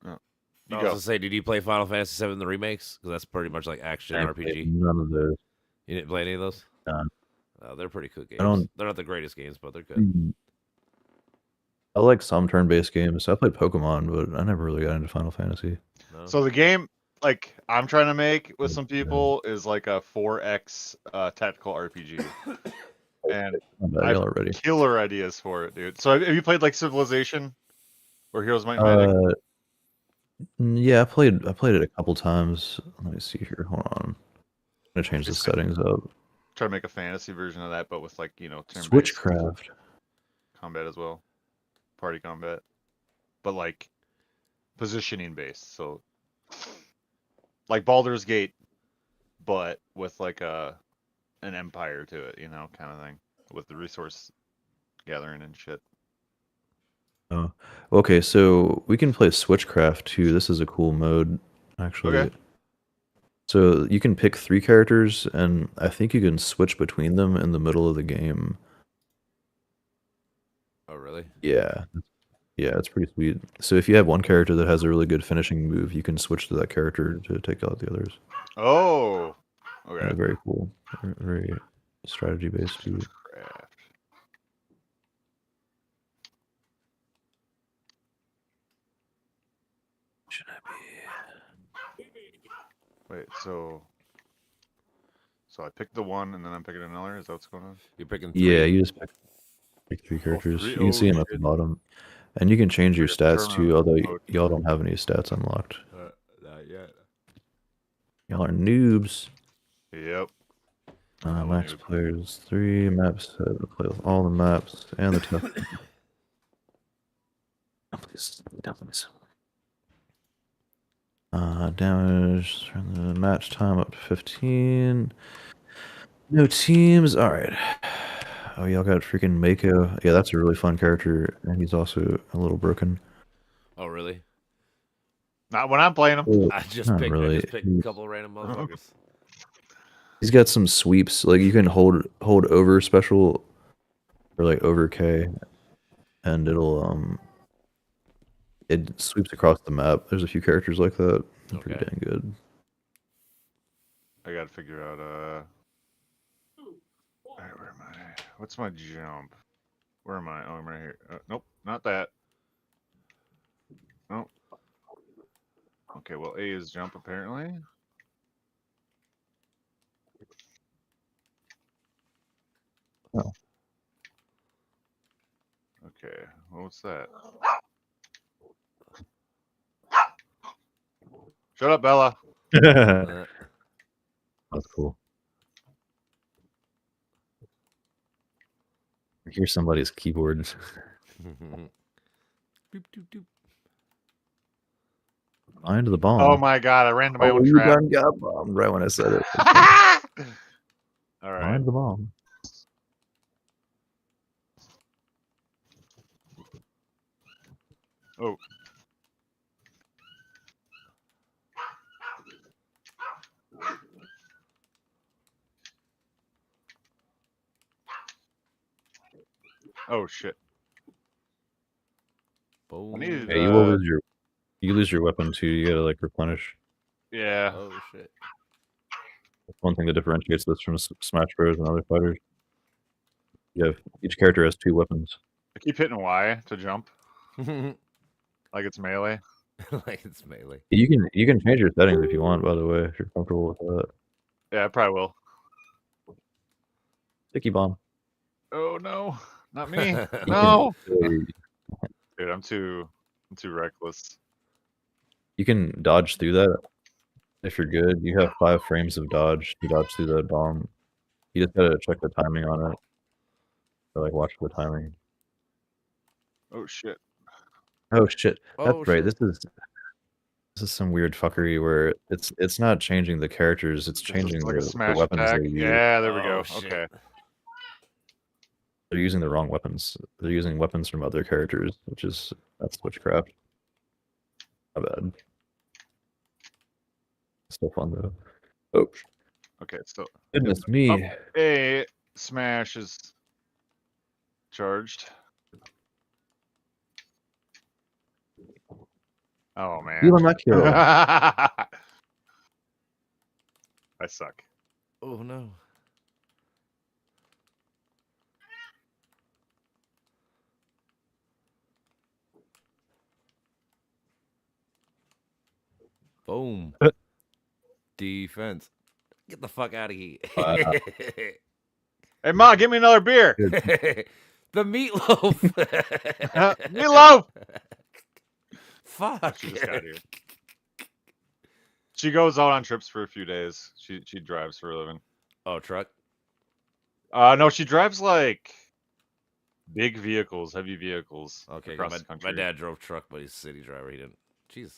Speaker 1: I was gonna say, did you play Final Fantasy VII the remakes? Because that's pretty much like action
Speaker 4: I played
Speaker 1: RPG.
Speaker 4: none of those.
Speaker 1: You didn't play any of those?
Speaker 4: None.
Speaker 1: They're pretty cool games.
Speaker 4: don't-
Speaker 1: They're not the greatest games, but they're good.
Speaker 4: I like some turn-based games. I played Pokemon, but I never really got into Final Fantasy.
Speaker 1: No?
Speaker 2: So the game, like I'm trying to make with some people, is like a 4X tactical RPG, and
Speaker 4: Not bad,
Speaker 2: I have
Speaker 4: y'all are ready.
Speaker 2: killer ideas for it, dude. So have you played like Civilization or Heroes Might and Magic?
Speaker 4: Yeah, I played it a couple times. Let me see here. Hold on. I'm gonna change the
Speaker 2: It's like-
Speaker 4: settings up.
Speaker 2: Try to make a fantasy version of that, but with like turn-based
Speaker 4: Switchcraft.
Speaker 2: combat as well, party combat, but like positioning based. So like Baldur's Gate, but with like an empire to it, kind of thing, with the resource gathering and shit.
Speaker 4: Oh, okay. So we can play Switchcraft too. This is a cool mode, actually.
Speaker 2: Okay.
Speaker 4: So you can pick 3 characters, and I think you can switch between them in the middle of the game.
Speaker 1: Oh, really?
Speaker 4: Yeah. Yeah, it's pretty sweet. So if you have one character that has a really good finishing move, you can switch to that character to take out the others.
Speaker 2: Oh, okay.
Speaker 4: Yeah, very cool. Very strategy based too.
Speaker 2: Craft.
Speaker 4: Should I be?
Speaker 2: Wait, so I picked the one and then I'm picking another. Is that what's going on?
Speaker 1: You're picking 3.
Speaker 4: Yeah, you just pick 3 characters.
Speaker 2: 3?
Speaker 4: You can see
Speaker 2: Oh,
Speaker 4: them at the
Speaker 2: shit.
Speaker 4: bottom, and you can change your
Speaker 2: Just
Speaker 4: stats
Speaker 2: turn
Speaker 4: too.
Speaker 2: on
Speaker 4: Although
Speaker 2: mode.
Speaker 4: y'all don't have any stats unlocked.
Speaker 1: Not yet.
Speaker 4: Y'all are noobs.
Speaker 2: Yep. I'm a
Speaker 4: Max
Speaker 2: noob.
Speaker 4: players 3 maps. Play with all the maps and the tough. Oh, please, please. Damage. Turn the match time up to 15. No teams. All right. Oh, y'all got freaking Mako. Yeah, that's a really fun character, and he's also a little broken.
Speaker 1: Oh, really?
Speaker 2: Not when I'm playing them.
Speaker 4: Well,
Speaker 1: I just
Speaker 4: not
Speaker 1: picked. I
Speaker 4: really.
Speaker 1: just picked a couple of random motherfuckers.
Speaker 4: He's got some sweeps. Like you can hold over special, or like over K, and it sweeps across the map. There's a few characters like that. They're pretty
Speaker 1: Okay.
Speaker 4: dang good.
Speaker 2: I gotta figure out Alright, where am I? What's my jump? Where am I? Oh, I'm right here. Nope, not that. Nope. Okay, well, A is jump apparently.
Speaker 4: Oh.
Speaker 2: Okay, well, what's that? Shut up, Bella.
Speaker 1: Uh,
Speaker 4: That's cool. I hear somebody's keyboard.
Speaker 1: doop, doop, doop.
Speaker 4: Mind the bomb.
Speaker 2: Oh my god, I ran to my own
Speaker 4: you
Speaker 2: trap.
Speaker 4: done got bombed right when I said it.
Speaker 2: All right.
Speaker 4: Mind the bomb.
Speaker 2: Oh. Oh shit.
Speaker 1: Boom.
Speaker 2: needed,
Speaker 4: Yeah, you will lose your weapon too. You gotta like replenish.
Speaker 2: Yeah.
Speaker 1: Oh shit.
Speaker 4: That's one thing that differentiates this from Smash Bros. And other fighters. You have each character has 2 weapons.
Speaker 2: I keep hitting Y to jump,
Speaker 1: Like
Speaker 2: like it's melee.
Speaker 1: it's melee.
Speaker 4: You can change your settings if you want. By the way, if you're comfortable with that.
Speaker 2: Yeah, I probably will.
Speaker 4: Sticky bomb.
Speaker 2: Oh no, not me. No,
Speaker 4: You
Speaker 2: dude, I'm too reckless.
Speaker 4: can dodge through that if you're good. You have 5 frames of dodge to dodge through that bomb. You just gotta check the timing on it, or like watch the timing.
Speaker 2: Oh shit.
Speaker 4: Oh shit! That's
Speaker 1: Oh,
Speaker 4: right.
Speaker 1: shit.
Speaker 4: This is some weird fuckery where it's not changing the characters. It's
Speaker 2: This is
Speaker 4: changing
Speaker 2: like a
Speaker 4: the
Speaker 2: smash
Speaker 4: weapons
Speaker 2: attack.
Speaker 4: they use.
Speaker 2: Yeah, there we go.
Speaker 1: Oh, shit.
Speaker 2: Okay.
Speaker 4: They're using the wrong weapons. They're using weapons from other characters, that's witchcraft. Not bad. Still fun though. Oh
Speaker 2: Okay, so
Speaker 4: goodness me!
Speaker 2: up A smash is charged. Oh man.
Speaker 4: Feel my kill.
Speaker 2: I suck.
Speaker 1: Oh no. Boom. Defense. Get the fuck out of here.
Speaker 2: Hey Ma, give me another beer.
Speaker 1: The meatloaf.
Speaker 2: Meatloaf.
Speaker 1: Fuck.
Speaker 2: She just got here. She goes out on trips for a few days. She drives for a living.
Speaker 1: Oh, truck.
Speaker 2: No, she drives like big vehicles, heavy vehicles
Speaker 1: Okay,
Speaker 2: across
Speaker 1: my,
Speaker 2: the country.
Speaker 1: my dad drove truck, but he's a city driver. He didn't. Jeez.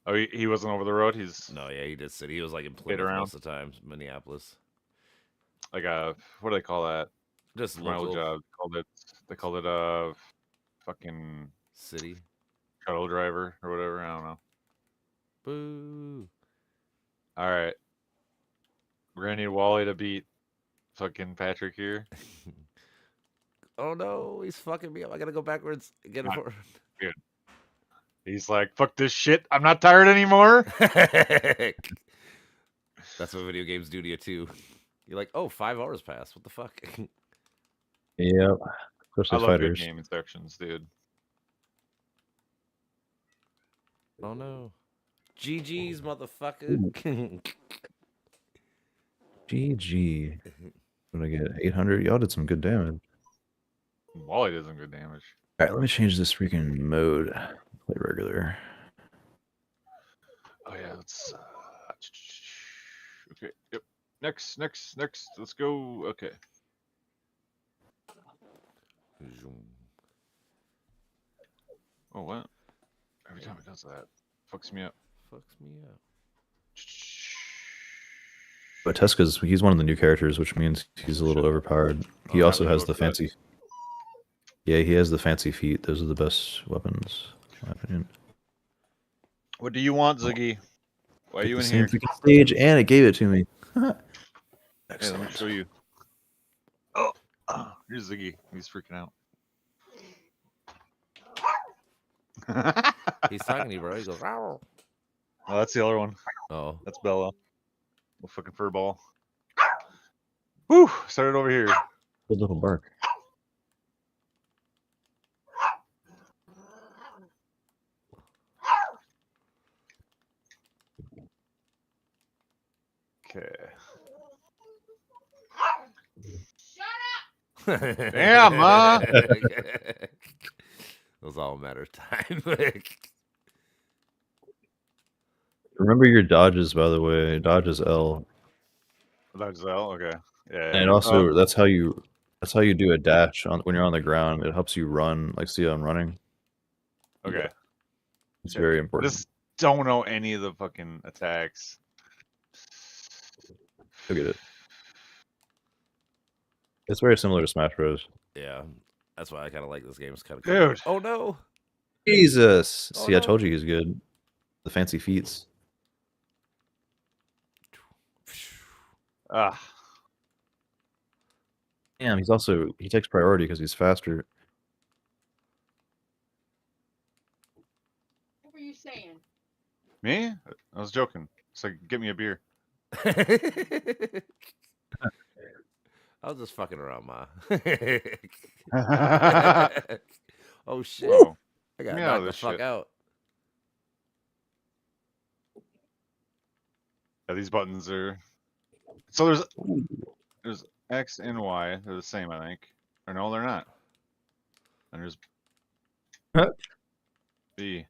Speaker 2: Oh, he wasn't over the road. He's
Speaker 1: No, yeah, he did city. He was like in Plymouth
Speaker 2: around.
Speaker 1: most of the time, Minneapolis.
Speaker 2: like a what do they call that?
Speaker 1: Just
Speaker 2: My old
Speaker 1: local
Speaker 2: job they called it fucking
Speaker 1: city.
Speaker 2: shuttle driver or whatever. I don't know.
Speaker 1: Boo.
Speaker 2: All right, we're gonna need Wally to beat fucking Patrick here.
Speaker 1: Oh no, he's fucking me up. I gotta go backwards. Get it
Speaker 2: Not
Speaker 1: forward.
Speaker 2: He's like, fuck this shit. I'm not tired anymore.
Speaker 1: That's what video games do to you too. You're like, oh, 5 hours passed. What the fuck?
Speaker 4: Yep.
Speaker 2: I
Speaker 4: Especially
Speaker 2: love good
Speaker 4: fighters.
Speaker 2: game instructions, dude.
Speaker 1: Oh no. GG's, motherfucker.
Speaker 4: GG. What did I get? 800. Y'all did some good damage.
Speaker 2: Wally does some good damage.
Speaker 4: All right, let me change this freaking mode. Play regular.
Speaker 2: Oh yeah, let's. Okay. Yep. Next. Let's go. Okay. Oh what? Every time it does that, fucks me up.
Speaker 1: Fucks me up.
Speaker 4: But he's one of the new characters, which means he's a little overpowered. He
Speaker 2: Oh,
Speaker 4: also
Speaker 2: yeah,
Speaker 4: has
Speaker 2: look
Speaker 4: the
Speaker 2: at that.
Speaker 4: fancy. Yeah, he has the fancy feet. Those are the best weapons, in my opinion.
Speaker 2: What do you want, Ziggy? Why are
Speaker 4: Picked
Speaker 2: you
Speaker 4: the
Speaker 2: in
Speaker 4: same
Speaker 2: here?
Speaker 4: freaking stage, and it gave it to me.
Speaker 2: Hey, let me
Speaker 4: Excellent.
Speaker 2: show you. Oh, here's Ziggy. He's freaking out.
Speaker 1: He's talking to you, bro. He goes, "Row."
Speaker 2: Oh, that's the other one.
Speaker 1: Oh.
Speaker 2: That's Bella. Little fucking fur ball. Whew! Started over here.
Speaker 4: Good little bark.
Speaker 2: Okay.
Speaker 1: Damn,
Speaker 2: Ma.
Speaker 1: It was all a matter of time.
Speaker 4: Remember your dodges, by the way. Dodge is L,
Speaker 2: That's L. Okay. Yeah.
Speaker 4: and also that's how you do a dash when you're on the ground. It helps you run. Like, see how I'm running?
Speaker 2: Okay.
Speaker 4: It's
Speaker 2: Okay.
Speaker 4: very
Speaker 2: I
Speaker 4: important.
Speaker 2: just don't know any of the fucking attacks.
Speaker 4: Look at it. It's very similar to Smash Bros.
Speaker 1: Yeah, that's why I kind of like this game. It's kind of
Speaker 2: Dude.
Speaker 1: Oh no.
Speaker 4: Jesus.
Speaker 1: Oh,
Speaker 4: See, I
Speaker 1: no.
Speaker 4: told you he's good. The fancy feats.
Speaker 2: Ah.
Speaker 4: Damn, he takes priority because he's faster.
Speaker 6: What were you saying?
Speaker 2: Me? I was joking. It's like, get me a beer.
Speaker 1: I was just fucking around, Ma. Oh shit!
Speaker 2: Whoa.
Speaker 1: I
Speaker 2: Get
Speaker 1: got
Speaker 2: me out of
Speaker 1: knocked the
Speaker 2: this
Speaker 1: fuck
Speaker 2: shit.
Speaker 1: out.
Speaker 2: Yeah, these buttons are. So there's X and Y. They're the same, I think. Or no, they're not. And there's
Speaker 4: Huh?
Speaker 2: B.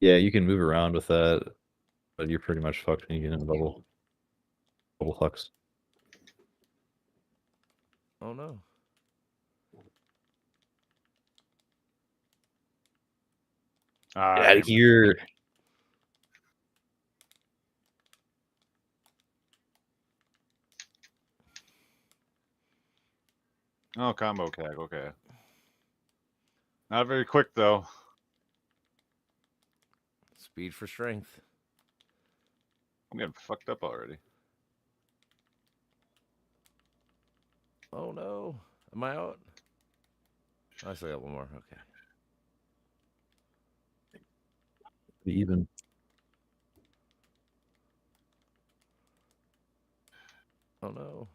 Speaker 4: Yeah, you can move around with that, but you're pretty much fucked when you get in bubble flux.
Speaker 1: Oh no.
Speaker 4: Get out of here.
Speaker 2: Oh, combo tag. Okay. Not very quick though.
Speaker 1: Speed for strength.
Speaker 2: I'm getting fucked up already.
Speaker 1: Oh no. Am I out? I still got one more. Okay.
Speaker 4: Be even.
Speaker 1: Oh no.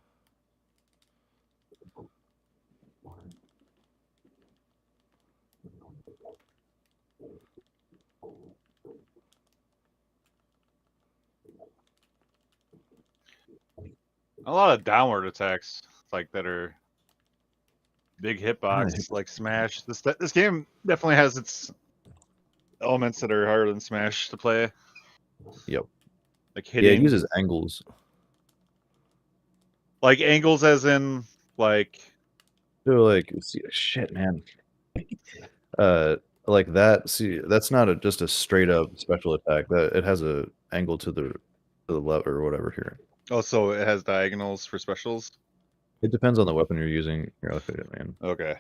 Speaker 2: A lot of downward attacks like that are big hitbox, like Smash. This game definitely has its elements that are harder than Smash to play.
Speaker 4: Yep.
Speaker 2: Like
Speaker 4: Yeah, it
Speaker 2: hitting,
Speaker 4: uses angles.
Speaker 2: like angles, as in like.
Speaker 4: So like, see, shit, man. Like that. See, that's not just a straight up special attack. That it has a angle to the left or whatever here.
Speaker 2: Oh, so it has diagonals for specials.
Speaker 4: It depends on the weapon you're using. Here, I'll show you, man.
Speaker 2: Okay.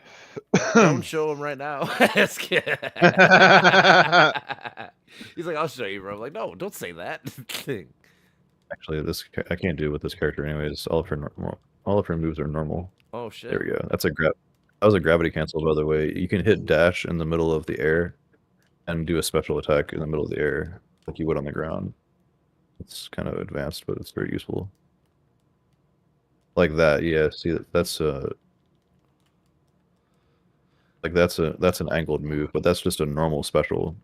Speaker 1: Don't show him right now. Just kidding. He's like, I'll show you, bro. I'm like, no, don't say that.
Speaker 4: Actually, I can't do it with this character anyways. All of her moves are normal.
Speaker 1: Oh shit.
Speaker 4: There we go. That was a gravity cancel, by the way. You can hit dash in the middle of the air and do a special attack in the middle of the air like you would on the ground. It's kind of advanced, but it's very useful. Like that, yeah. See, that's like that's an angled move, but that's just a normal special.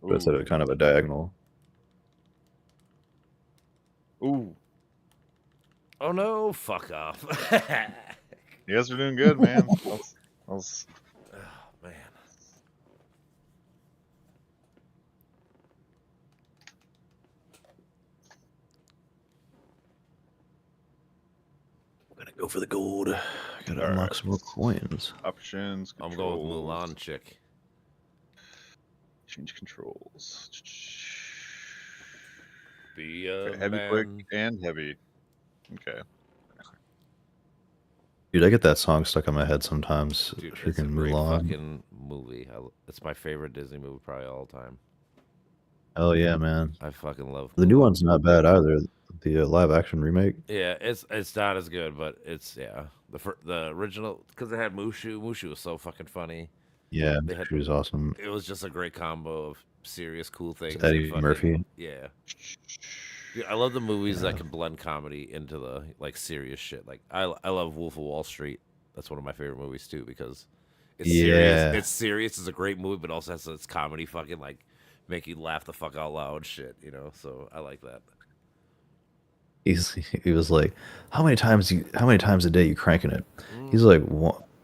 Speaker 4: But it's a kind of a diagonal.
Speaker 2: Ooh.
Speaker 1: Oh no, fuck off.
Speaker 2: You guys are doing good, man.
Speaker 1: Oh man.
Speaker 4: I'm gonna go for the gold. I gotta
Speaker 2: All
Speaker 4: unlock
Speaker 2: right.
Speaker 4: some more coins.
Speaker 2: Options.
Speaker 1: I'm going with
Speaker 2: controls,
Speaker 1: Mulan chick.
Speaker 2: Change controls.
Speaker 1: Be a
Speaker 2: Okay, heavy,
Speaker 1: man.
Speaker 2: quick, and heavy. Okay.
Speaker 4: Dude, I get that song stuck in my head sometimes.
Speaker 1: Dude, it's a
Speaker 4: Freaking
Speaker 1: great
Speaker 4: Mulan.
Speaker 1: fucking movie. It's my favorite Disney movie probably all time.
Speaker 4: Oh yeah, man.
Speaker 1: I fucking love
Speaker 4: The new
Speaker 1: Mulan.
Speaker 4: one's not bad either. The live action remake.
Speaker 1: Yeah, it's not as good, but it's the original, because it had Mushu. Mushu was so fucking funny.
Speaker 4: Yeah,
Speaker 1: They had-
Speaker 4: she was awesome.
Speaker 1: It was just a great combo of serious, cool things.
Speaker 4: It's Eddie
Speaker 1: and fucking-
Speaker 4: Murphy.
Speaker 1: Yeah. Dude, I love the movies that can blend comedy into the like serious shit. Like I love Wolf of Wall Street. That's one of my favorite movies too, because it's serious.
Speaker 4: Yeah.
Speaker 1: It's serious. It's a great movie, but also has its comedy fucking like make you laugh the fuck out loud shit. You know, so I like that.
Speaker 4: He was like, how many times a day you cranking it? He's like,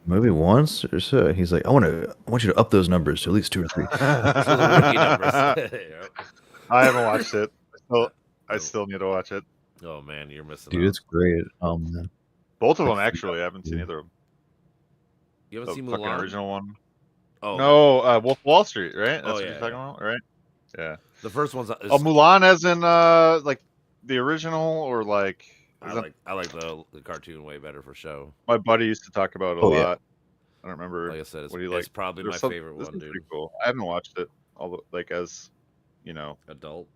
Speaker 4: maybe once or so. He's like, I want you to up those numbers to at least 2 or 3.
Speaker 1: Rookie numbers. Yep.
Speaker 2: I haven't watched it. I still need to watch it.
Speaker 1: Oh man, you're missing
Speaker 4: Dude,
Speaker 1: out.
Speaker 4: it's great. Man.
Speaker 2: Both of them, actually. I haven't seen either of them.
Speaker 1: You
Speaker 2: The
Speaker 1: haven't seen
Speaker 2: fucking
Speaker 1: Mulan?
Speaker 2: original one.
Speaker 1: Oh
Speaker 2: No, Wolf of Wall Street, right? That's
Speaker 1: Oh,
Speaker 2: what
Speaker 1: yeah,
Speaker 2: you're talking about, right? Yeah.
Speaker 1: the first one's.
Speaker 2: Oh, Mulan, as in like the original, or like?
Speaker 1: I like the cartoon way better for show.
Speaker 2: My buddy used to talk about it a
Speaker 4: Oh, yeah.
Speaker 2: lot. I don't remember.
Speaker 1: Like I said, it's,
Speaker 2: what do you
Speaker 1: it's
Speaker 2: like?
Speaker 1: probably my
Speaker 2: There's some-
Speaker 1: favorite
Speaker 2: this
Speaker 1: one,
Speaker 2: is
Speaker 1: dude.
Speaker 2: pretty cool. I haven't watched it, although like as you know,
Speaker 1: Adult.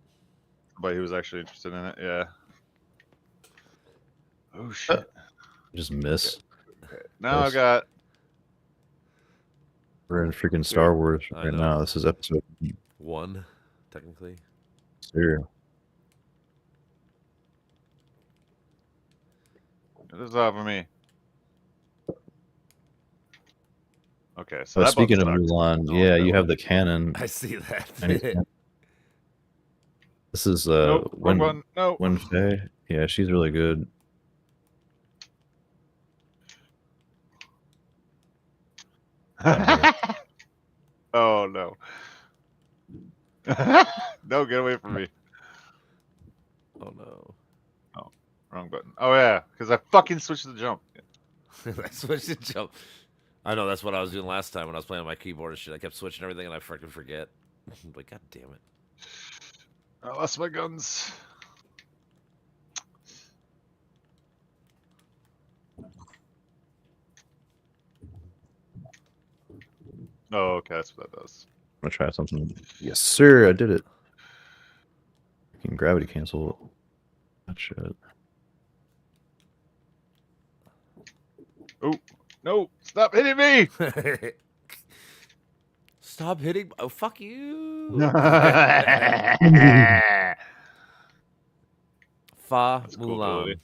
Speaker 2: somebody who was actually interested in it. Yeah. Oh shit!
Speaker 4: Just miss.
Speaker 2: Now I
Speaker 4: Nice.
Speaker 2: got.
Speaker 4: We're in freaking Star Wars
Speaker 1: I
Speaker 4: right
Speaker 1: know.
Speaker 4: now. This is episode
Speaker 1: 1, technically.
Speaker 4: 0.
Speaker 2: This is off of me. Okay, so
Speaker 4: But
Speaker 2: that
Speaker 4: speaking of
Speaker 2: button sucks.
Speaker 4: Mulan,
Speaker 2: Oh,
Speaker 4: yeah,
Speaker 2: that
Speaker 4: you have
Speaker 2: one.
Speaker 4: the cannon.
Speaker 1: I see that.
Speaker 4: Chinese cannon. This is
Speaker 2: Nope, wrong
Speaker 4: when
Speaker 2: button. No.
Speaker 4: Wen Fei. Yeah, she's really good.
Speaker 2: Oh no. No, get away from me.
Speaker 1: Oh no.
Speaker 2: Wrong button. Oh yeah, because I fucking switched the jump.
Speaker 1: I switched to jump. I know that's what I was doing last time when I was playing on my keyboard and shit. I kept switching everything and I freaking forget. Like, god damn it.
Speaker 2: I lost my guns. Oh, okay, that's what that does.
Speaker 4: I'm gonna try something. Yes, sir. I did it. Freaking gravity cancel. That shit.
Speaker 2: Oh no! Stop hitting me!
Speaker 1: Stop hitting. Oh, fuck you. Fa
Speaker 2: That's a cool
Speaker 1: Mulan.
Speaker 2: ability.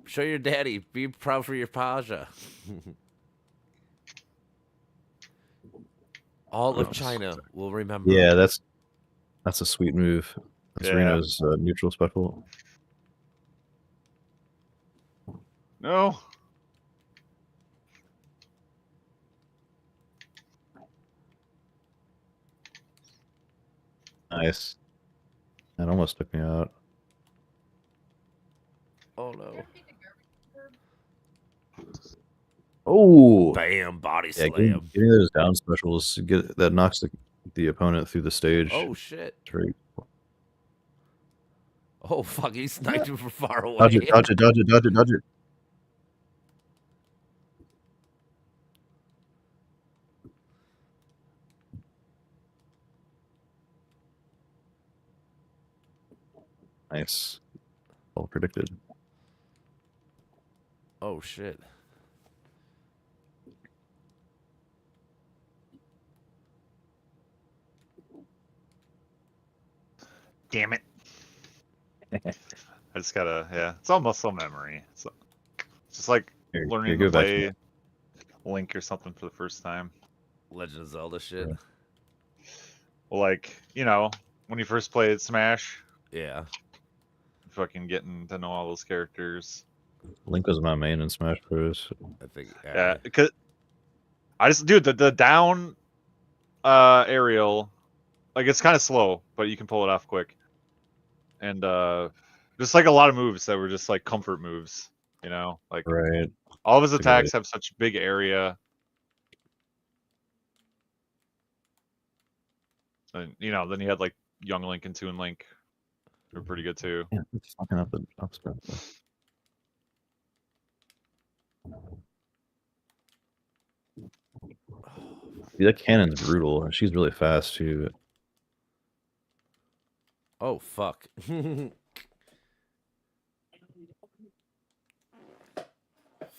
Speaker 1: Show your daddy. Be proud for your Paja. All of
Speaker 4: Oh,
Speaker 1: China will remember.
Speaker 4: Yeah, that's a sweet move. That's
Speaker 2: Yeah.
Speaker 4: Reno's neutral special.
Speaker 2: No.
Speaker 4: Nice. That almost took me out.
Speaker 1: Oh no.
Speaker 4: Oh,
Speaker 1: Bam, body
Speaker 4: yeah.
Speaker 1: slam.
Speaker 4: Getting those down specials that knocks the opponent through the stage.
Speaker 1: Oh shit.
Speaker 4: It's very
Speaker 1: Oh fuck, he sniped him from far away.
Speaker 4: dodge it, dodge it, dodge it, dodge it, dodge it. Nice. All predicted.
Speaker 1: Oh shit.
Speaker 2: Damn it. I just gotta, yeah. It's all muscle memory. It's just like
Speaker 4: Here,
Speaker 2: learning
Speaker 4: go
Speaker 2: to
Speaker 4: back
Speaker 2: play Link or something for the first time.
Speaker 1: Legend of Zelda shit.
Speaker 4: Yeah.
Speaker 2: Well, like, you know, when you first played Smash,
Speaker 1: Yeah.
Speaker 2: fucking getting to know all those characters.
Speaker 4: Link was my main in Smash Bros.
Speaker 1: I think.
Speaker 2: Yeah, because I just, dude, the down aerial, like, it's kind of slow, but you can pull it off quick. And just like a lot of moves that were just like comfort moves, you know, like
Speaker 4: Right.
Speaker 2: all of his
Speaker 4: That's a good
Speaker 2: attacks have such big area. And you know, then you had like Young Link and Toon Link, who were pretty good too.
Speaker 4: Yeah, it's fucking up the up stuff. Dude, that cannon's brutal. She's really fast too.
Speaker 1: Oh fuck.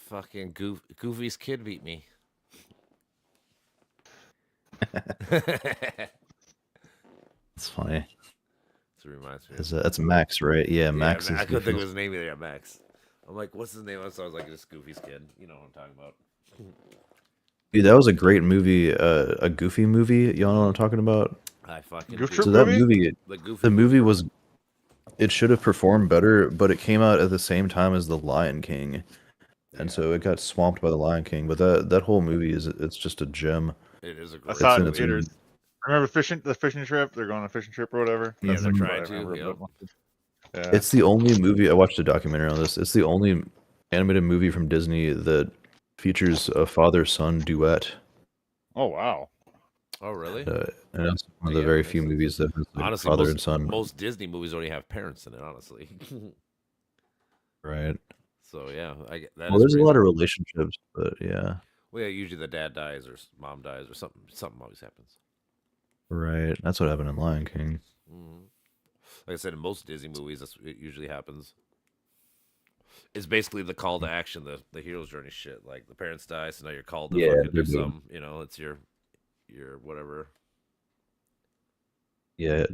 Speaker 1: Fucking Goofy's kid beat me.
Speaker 4: It's funny.
Speaker 1: This reminds me.
Speaker 4: That's Max, right? Yeah,
Speaker 1: Yeah,
Speaker 4: Max.
Speaker 1: I
Speaker 4: is
Speaker 1: couldn't think of
Speaker 4: Goofy's-
Speaker 1: his name either. Yeah, Max. I'm like, what's his name? So I was like, just Goofy's kid. You know what I'm talking about.
Speaker 4: Dude, that was a great movie. A Goofy movie. Y'all know what I'm talking about?
Speaker 1: I fucking
Speaker 2: Goof
Speaker 1: do.
Speaker 2: Troop
Speaker 4: So that
Speaker 2: movie?
Speaker 4: movie,
Speaker 1: The Goofy.
Speaker 4: the movie was. It should have performed better, but it came out at the same time as The Lion King, and so it got swamped by The Lion King. But that whole movie it's just a gem.
Speaker 1: It is a
Speaker 2: I
Speaker 1: great.
Speaker 2: saw it in
Speaker 4: in its
Speaker 2: theaters. Remember the fishing trip? They're going on a fishing trip or whatever.
Speaker 1: Yeah,
Speaker 2: That's
Speaker 1: they're
Speaker 2: like
Speaker 1: trying
Speaker 2: what I
Speaker 1: to,
Speaker 2: remember,
Speaker 1: yep.
Speaker 2: but- Yeah.
Speaker 4: It's the only movie I watched a documentary on this. It's the only animated movie from Disney that features a father-son duet.
Speaker 2: Oh wow.
Speaker 1: Oh really?
Speaker 4: And it's one of the
Speaker 1: Yeah,
Speaker 4: very
Speaker 1: that
Speaker 4: few
Speaker 1: makes sense.
Speaker 4: movies that has like,
Speaker 1: Honestly,
Speaker 4: father
Speaker 1: most,
Speaker 4: and son.
Speaker 1: most Disney movies only have parents in it. Honestly.
Speaker 4: Right.
Speaker 1: So yeah, I get that.
Speaker 4: Well,
Speaker 1: is
Speaker 4: there's a
Speaker 1: crazy.
Speaker 4: lot of relationships, but yeah.
Speaker 1: Well, yeah, usually the dad dies or mom dies or something. Something always happens.
Speaker 4: Right. That's what happened in Lion King.
Speaker 1: Mhm. Like I said, in most Disney movies, it usually happens. It's basically the call to action, the hero's journey shit. Like the parents die, so now you're called to
Speaker 4: Yeah,
Speaker 1: fucking do
Speaker 4: they're big.
Speaker 1: something. You know, it's your whatever.
Speaker 4: Yeah,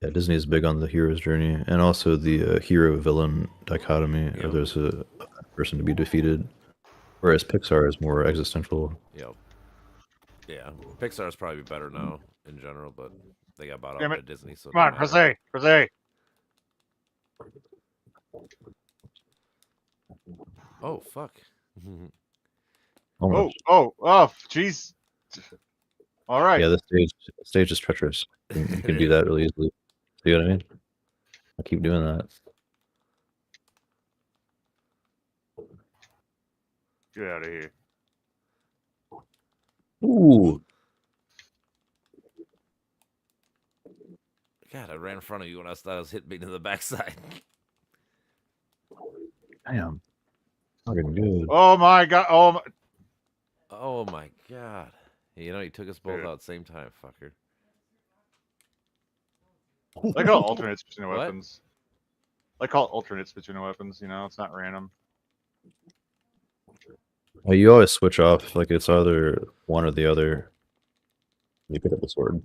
Speaker 4: yeah. Disney is big on the hero's journey and also the hero villain dichotomy.
Speaker 1: Yep.
Speaker 4: Or there's a person to be defeated, whereas Pixar is more existential.
Speaker 1: Yep. Yeah, Pixar is probably better now in general, but they got bought out
Speaker 2: Damn
Speaker 1: by
Speaker 2: it.
Speaker 1: Disney, so it
Speaker 2: Come on,
Speaker 1: don't matter.
Speaker 2: Jose.
Speaker 1: Oh fuck.
Speaker 4: Almost.
Speaker 2: Oh, jeez. All right.
Speaker 4: Yeah, the stage is treacherous. You can do that really easily. See what I mean? I keep doing that.
Speaker 2: Get out of here.
Speaker 4: Ooh.
Speaker 1: God, I ran in front of you when I thought I was hitting me to the backside.
Speaker 4: Damn. Fucking good.
Speaker 2: Oh my god.
Speaker 1: Oh my god. You know, he took us both
Speaker 2: Dude.
Speaker 1: out at the same time, fucker.
Speaker 2: Like how alternates between the
Speaker 1: What?
Speaker 2: weapons. Like how alternates between the weapons. You know, it's not random.
Speaker 4: Well, you always switch off. Like it's either one or the other. You pick up the sword.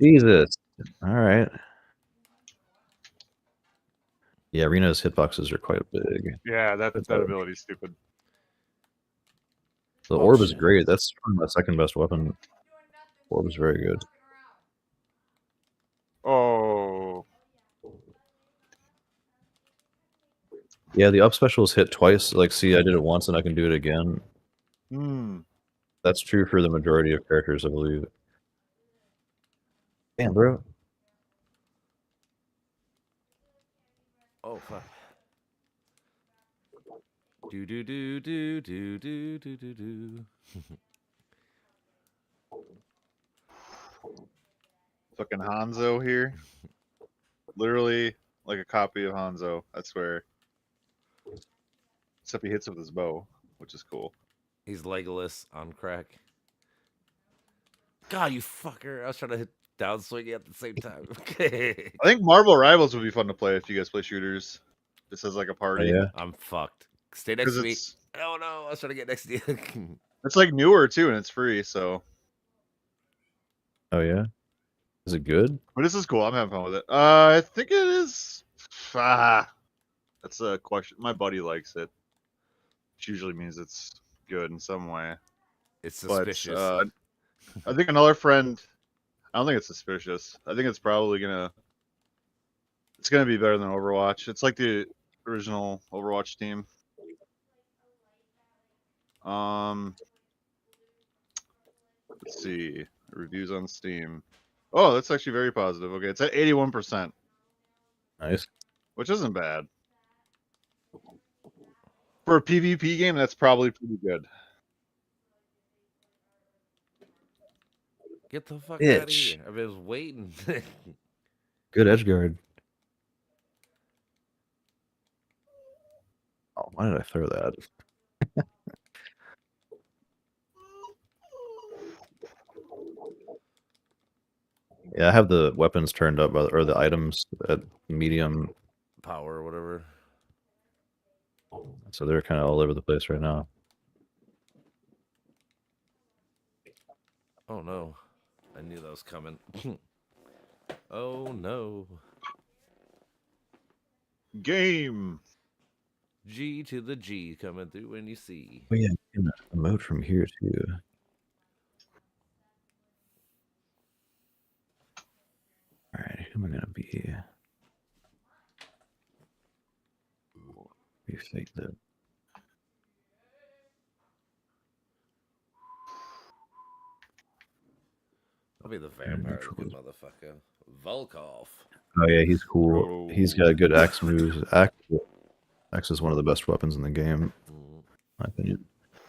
Speaker 4: Jesus. All right. Yeah, Reno's hitboxes are quite big.
Speaker 2: Yeah, that
Speaker 4: That's
Speaker 2: ability's stupid.
Speaker 4: The
Speaker 1: Oh,
Speaker 4: orb is
Speaker 1: shit.
Speaker 4: great. That's probably my second best weapon. Orb is very good.
Speaker 2: Oh.
Speaker 4: Yeah, the up specials hit twice. Like, see, I did it once and I can do it again.
Speaker 2: Hmm.
Speaker 4: That's true for the majority of characters, I believe. Damn, bro.
Speaker 1: Oh fuck. Do do do do do do do do do.
Speaker 2: Fucking Hanzo here. Literally like a copy of Hanzo, I swear. Except he hits with his bow, which is cool.
Speaker 1: He's Legolas on crack. God, you fucker! I was trying to hit down swinging at the same time. Okay.
Speaker 2: I think Marvel Rivals would be fun to play if you guys play shooters. Just as like a
Speaker 4: Oh,
Speaker 2: party.
Speaker 4: yeah.
Speaker 1: I'm fucked. Stay next
Speaker 2: Because
Speaker 1: to me.
Speaker 2: it's
Speaker 1: Oh no! I was trying to get next to you.
Speaker 2: it's like newer too and it's free, so
Speaker 4: Oh, yeah. Is it good?
Speaker 2: but this is cool. I'm having fun with it. I think it is. That's a question. My buddy likes it. Which usually means it's good in some way.
Speaker 1: It's
Speaker 2: But
Speaker 1: suspicious.
Speaker 2: I think another friend. I don't think it's suspicious. I think it's probably gonna. It's gonna be better than Overwatch. It's like the original Overwatch team. Let's see reviews on Steam. Oh, that's actually very positive. Okay, it's at 81%,
Speaker 4: Nice.
Speaker 2: which isn't bad for a PvP game. That's probably pretty good.
Speaker 1: Get the fuck out of
Speaker 4: Bitch.
Speaker 1: here! I've been waiting.
Speaker 4: Good edge guard. Oh, why did I throw that? Yeah, I have the weapons turned up, or the items at medium,
Speaker 1: Power or whatever.
Speaker 4: so they're kind of all over the place right now.
Speaker 1: Oh no! I knew that was coming. Oh no!
Speaker 2: Game.
Speaker 1: G to the G coming through when you see.
Speaker 4: Oh yeah, you can emote from here too. All right, who am I gonna be? Be fake that.
Speaker 1: I'll be the vampire looking motherfucker. Volkov.
Speaker 4: Oh yeah, he's cool. He's got good axe moves. Axe is one of the best weapons in the game, in my opinion.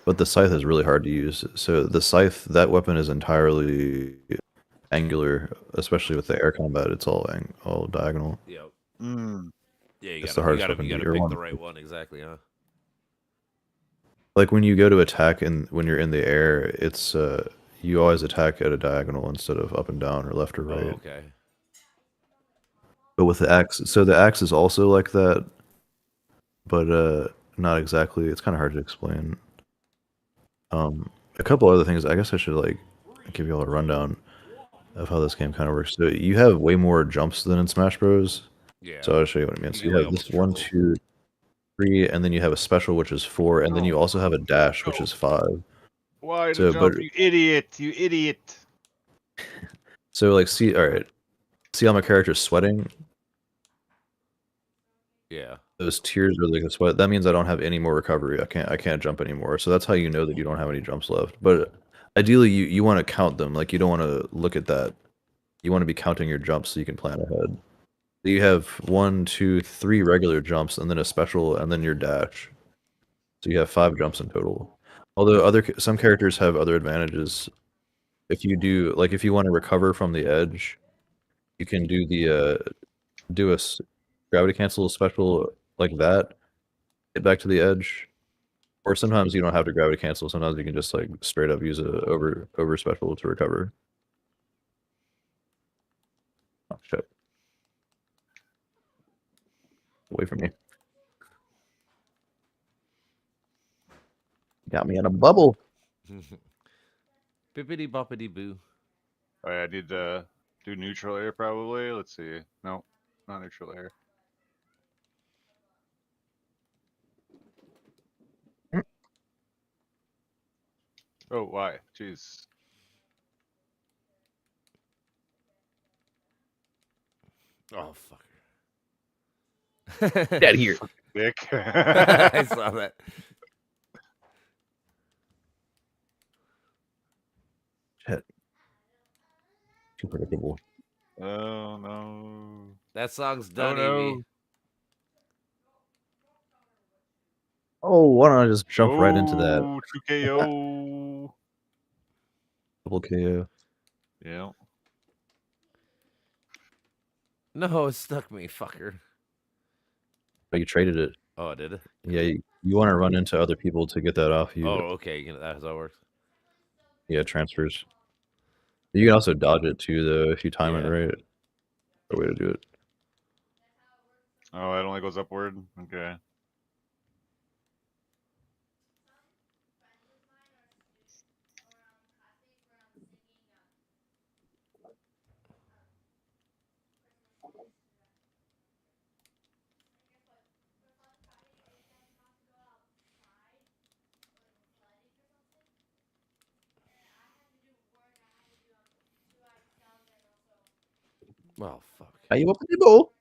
Speaker 4: But the scythe is really hard to use. So the scythe, that weapon is entirely angular, especially with the air combat. It's all diagonal.
Speaker 1: Yep.
Speaker 2: Mm.
Speaker 1: Yeah,
Speaker 4: It's the hardest weapon
Speaker 1: you
Speaker 4: to
Speaker 1: gotta
Speaker 4: or
Speaker 1: pick
Speaker 4: one
Speaker 1: the
Speaker 4: of
Speaker 1: right
Speaker 4: them.
Speaker 1: one exactly, huh?
Speaker 4: Like when you go to attack and when you're in the air, it's you always attack at a diagonal instead of up and down or left or
Speaker 1: Oh,
Speaker 4: right.
Speaker 1: okay.
Speaker 4: But with the axe, so the axe is also like that, but not exactly. It's kind of hard to explain. A couple other things. I guess I should like give you all a rundown of how this game kind of works. So you have way more jumps than in Smash Bros.
Speaker 1: Yeah.
Speaker 4: So I'll show you what I mean.
Speaker 1: You
Speaker 4: So
Speaker 1: get,
Speaker 4: you
Speaker 1: like,
Speaker 4: have this
Speaker 1: almost
Speaker 4: 1,
Speaker 1: triple.
Speaker 4: 2, 3, and then you have a special which is 4, and then you also have a dash which is 5.
Speaker 2: Why
Speaker 4: So,
Speaker 2: to jump,
Speaker 4: but
Speaker 2: you idiot! You idiot!
Speaker 4: so like, see, all right, see how my character's sweating?
Speaker 1: Yeah.
Speaker 4: Those tears are like a sweat. That means I don't have any more recovery. I can't jump anymore. So that's how you know that you don't have any jumps left. But ideally, you want to count them. Like you don't want to look at that. You want to be counting your jumps so you can plan ahead. So you have 1, 2, 3 regular jumps, and then a special, and then your dash. So you have 5 jumps in total. Although some characters have other advantages. If you do like if you want to recover from the edge, you can do the gravity cancel special like that. Get back to the edge. Or sometimes you don't have to gravity cancel. Sometimes you can just like straight up use a over special to recover. Oh shit! Away from me. Got me in a bubble.
Speaker 1: Bippity boppity boo.
Speaker 2: Oh, yeah, I need to do neutral air probably. Let's see. No, not neutral air. Oh, why? Jeez.
Speaker 1: Oh fucker.
Speaker 4: Get out of here.
Speaker 2: Dick.
Speaker 1: I saw that.
Speaker 4: Shit. Too predictable.
Speaker 2: Oh no.
Speaker 1: That song's
Speaker 2: Oh
Speaker 1: done,
Speaker 2: no.
Speaker 1: Evie.
Speaker 4: Oh, why don't I just jump right into that?
Speaker 2: Oh, 2 KO.
Speaker 4: Double KO.
Speaker 2: Yeah.
Speaker 1: No, it stuck me, fucker.
Speaker 4: Oh, you traded it.
Speaker 1: Oh, I did it?
Speaker 4: Yeah, you want to run into other people to get that off you.
Speaker 1: Oh, okay. You know, that's how it works.
Speaker 4: Yeah, transfers. You can also dodge it too, though, if you time it
Speaker 1: Yeah.
Speaker 4: right. The way to do it.
Speaker 2: Oh, it only goes upward? Okay.
Speaker 1: Oh, fuck.
Speaker 4: Are you up in the bowl?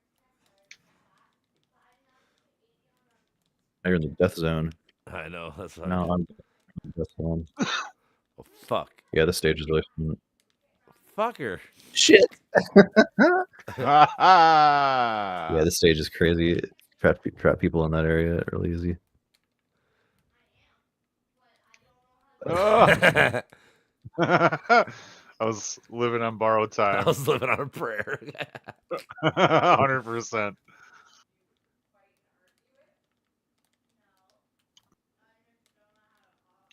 Speaker 4: Now you're in the death zone.
Speaker 1: I know. That's hard.
Speaker 4: No, I'm in the death zone.
Speaker 1: Oh, fuck.
Speaker 4: Yeah, this stage is really fun.
Speaker 1: Fucker.
Speaker 4: Shit!
Speaker 2: Ha
Speaker 4: Yeah, this stage is crazy. Trap people in that area really easy.
Speaker 2: I was living on borrowed
Speaker 1: I
Speaker 2: time.
Speaker 1: was living on a prayer.
Speaker 2: 100%.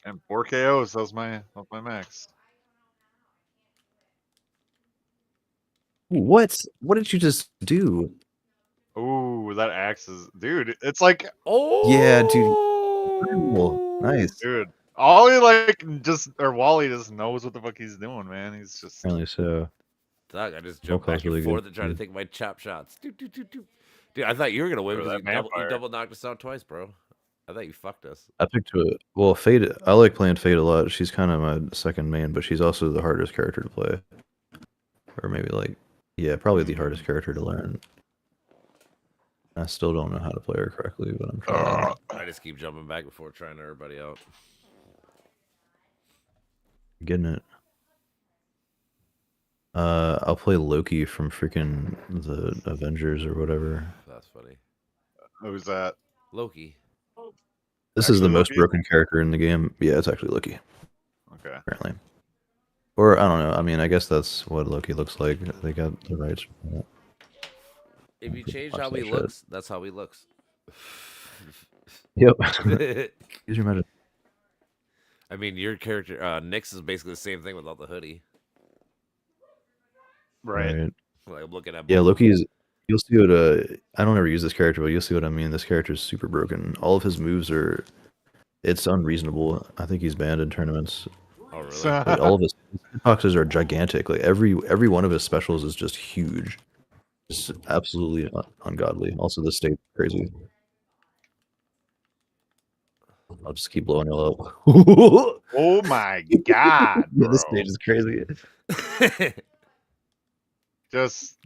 Speaker 2: And 4 KOs, that was my max.
Speaker 4: What? What did you just do?
Speaker 2: Ooh, that axe is, dude. It's like,
Speaker 1: Oh.
Speaker 4: Yeah, dude. Incredible. Nice.
Speaker 2: dude, Ollie Wally just knows what the fuck he's doing, man. He's just.
Speaker 4: Apparently so.
Speaker 1: Doug, I just
Speaker 4: Roll
Speaker 1: jumped
Speaker 4: call's
Speaker 1: back and
Speaker 4: really
Speaker 1: forth
Speaker 4: good.
Speaker 1: and tried to take my chop shots. Dude, I thought you were gonna win
Speaker 2: Bro,
Speaker 1: because
Speaker 2: that
Speaker 1: you
Speaker 2: vampire.
Speaker 1: double knocked us out twice, bro. I thought you fucked us.
Speaker 4: I picked well, Fate. I like playing Fate a lot. She's kind of my second main, but she's also the hardest character to play. Or maybe yeah, probably the hardest character to learn. I still don't know how to play her correctly, but I'm trying.
Speaker 1: I just keep jumping back before trying everybody out.
Speaker 4: Getting it. I'll play Loki from freaking the Avengers or whatever.
Speaker 1: That's funny.
Speaker 2: Who's that?
Speaker 1: Loki.
Speaker 4: This is the
Speaker 2: Actually
Speaker 4: most
Speaker 2: Loki?
Speaker 4: broken character in the game. Yeah, it's actually Loki,
Speaker 2: Okay.
Speaker 4: apparently. Or I don't know. I mean, I guess that's what Loki looks like. They got the rights for that.
Speaker 1: If you change
Speaker 4: Watch
Speaker 1: how
Speaker 4: that
Speaker 1: he
Speaker 4: shit.
Speaker 1: looks, that's how he looks.
Speaker 4: Yep.
Speaker 1: I
Speaker 4: Use your magic.
Speaker 1: mean, your character, Nyx, is basically the same thing without the hoodie.
Speaker 2: Right.
Speaker 4: Right.
Speaker 1: Like, I'm looking at
Speaker 4: Yeah,
Speaker 1: both.
Speaker 4: Loki's. You'll see what. I don't ever use this character, but you'll see what I mean. This character is super broken. All of his moves are. It's unreasonable. I think he's banned in tournaments.
Speaker 1: Oh, really?
Speaker 4: Like all of his hitboxes are gigantic. Like every one of his specials is just huge. Just absolutely ungodly. Also, the state's crazy. I'll just keep blowing it up.
Speaker 2: Oh my god,
Speaker 4: Yeah,
Speaker 2: bro.
Speaker 4: this stage is crazy.
Speaker 2: Just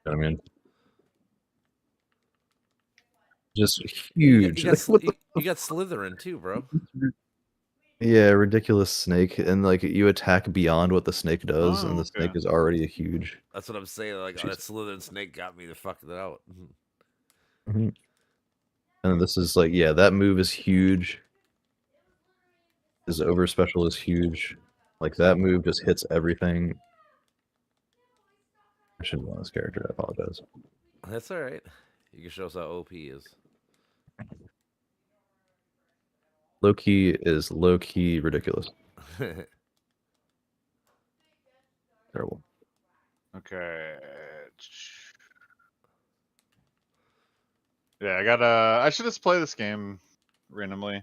Speaker 4: I mean, just
Speaker 1: you
Speaker 4: huge.
Speaker 1: got,
Speaker 4: Like, what the
Speaker 1: you got Slytherin too, bro.
Speaker 4: Yeah, ridiculous snake, and like you attack beyond what the snake does,
Speaker 2: Oh,
Speaker 4: and the
Speaker 2: okay.
Speaker 4: snake is already a huge.
Speaker 1: That's what I'm saying. Like, oh,
Speaker 4: Jeez.
Speaker 1: that Slytherin snake got me the fuck out.
Speaker 4: Mhm. And this is like, yeah, that move is huge. His over special is huge. Like that move just hits everything. I shouldn't want this character. I apologize.
Speaker 1: That's all right. You can show us how OP is.
Speaker 4: Low key is low key ridiculous. Terrible.
Speaker 2: okay. Yeah, I gotta. I should just play this game randomly.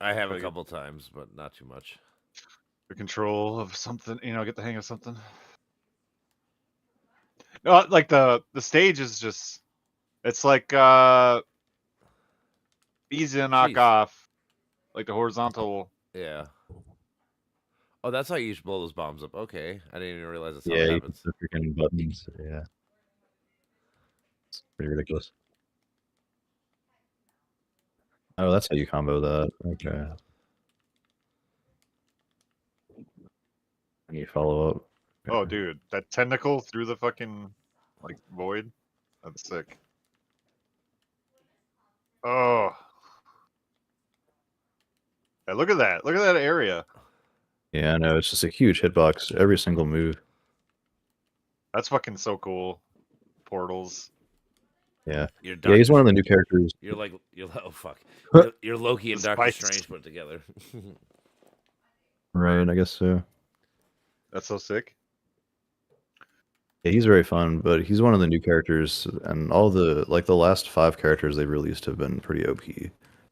Speaker 1: I have a
Speaker 2: Like-
Speaker 1: couple times, but not too much.
Speaker 2: The control of something, get the hang of something. No, like the stage is just. It's like easy to knock
Speaker 1: Jeez.
Speaker 2: off, like the horizontal.
Speaker 1: Yeah. Oh, that's how you should blow those bombs up. Okay, I didn't even realize that's how
Speaker 4: Yeah,
Speaker 1: it
Speaker 4: you can
Speaker 1: happens.
Speaker 4: the freaking buttons. Yeah, it's pretty ridiculous. Oh, that's how you combo that. Okay. And you follow up.
Speaker 2: Oh, dude, that tentacle through the fucking like void. That's sick. Oh. Yeah, look at that. Look at that area.
Speaker 4: Yeah, I know. It's just a huge hitbox. Every single move.
Speaker 2: That's fucking so cool. Portals.
Speaker 4: Yeah.
Speaker 1: You're
Speaker 4: Yeah, he's
Speaker 1: Doctor
Speaker 4: one of the new characters.
Speaker 1: You're like oh fuck.
Speaker 4: Huh.
Speaker 1: You're Loki and
Speaker 2: The
Speaker 1: Doctor
Speaker 2: spice.
Speaker 1: Strange put together.
Speaker 4: Right, I guess so.
Speaker 2: That's so sick.
Speaker 4: Yeah, he's very fun, but he's one of the new characters, and all the the last 5 characters they released have been pretty OP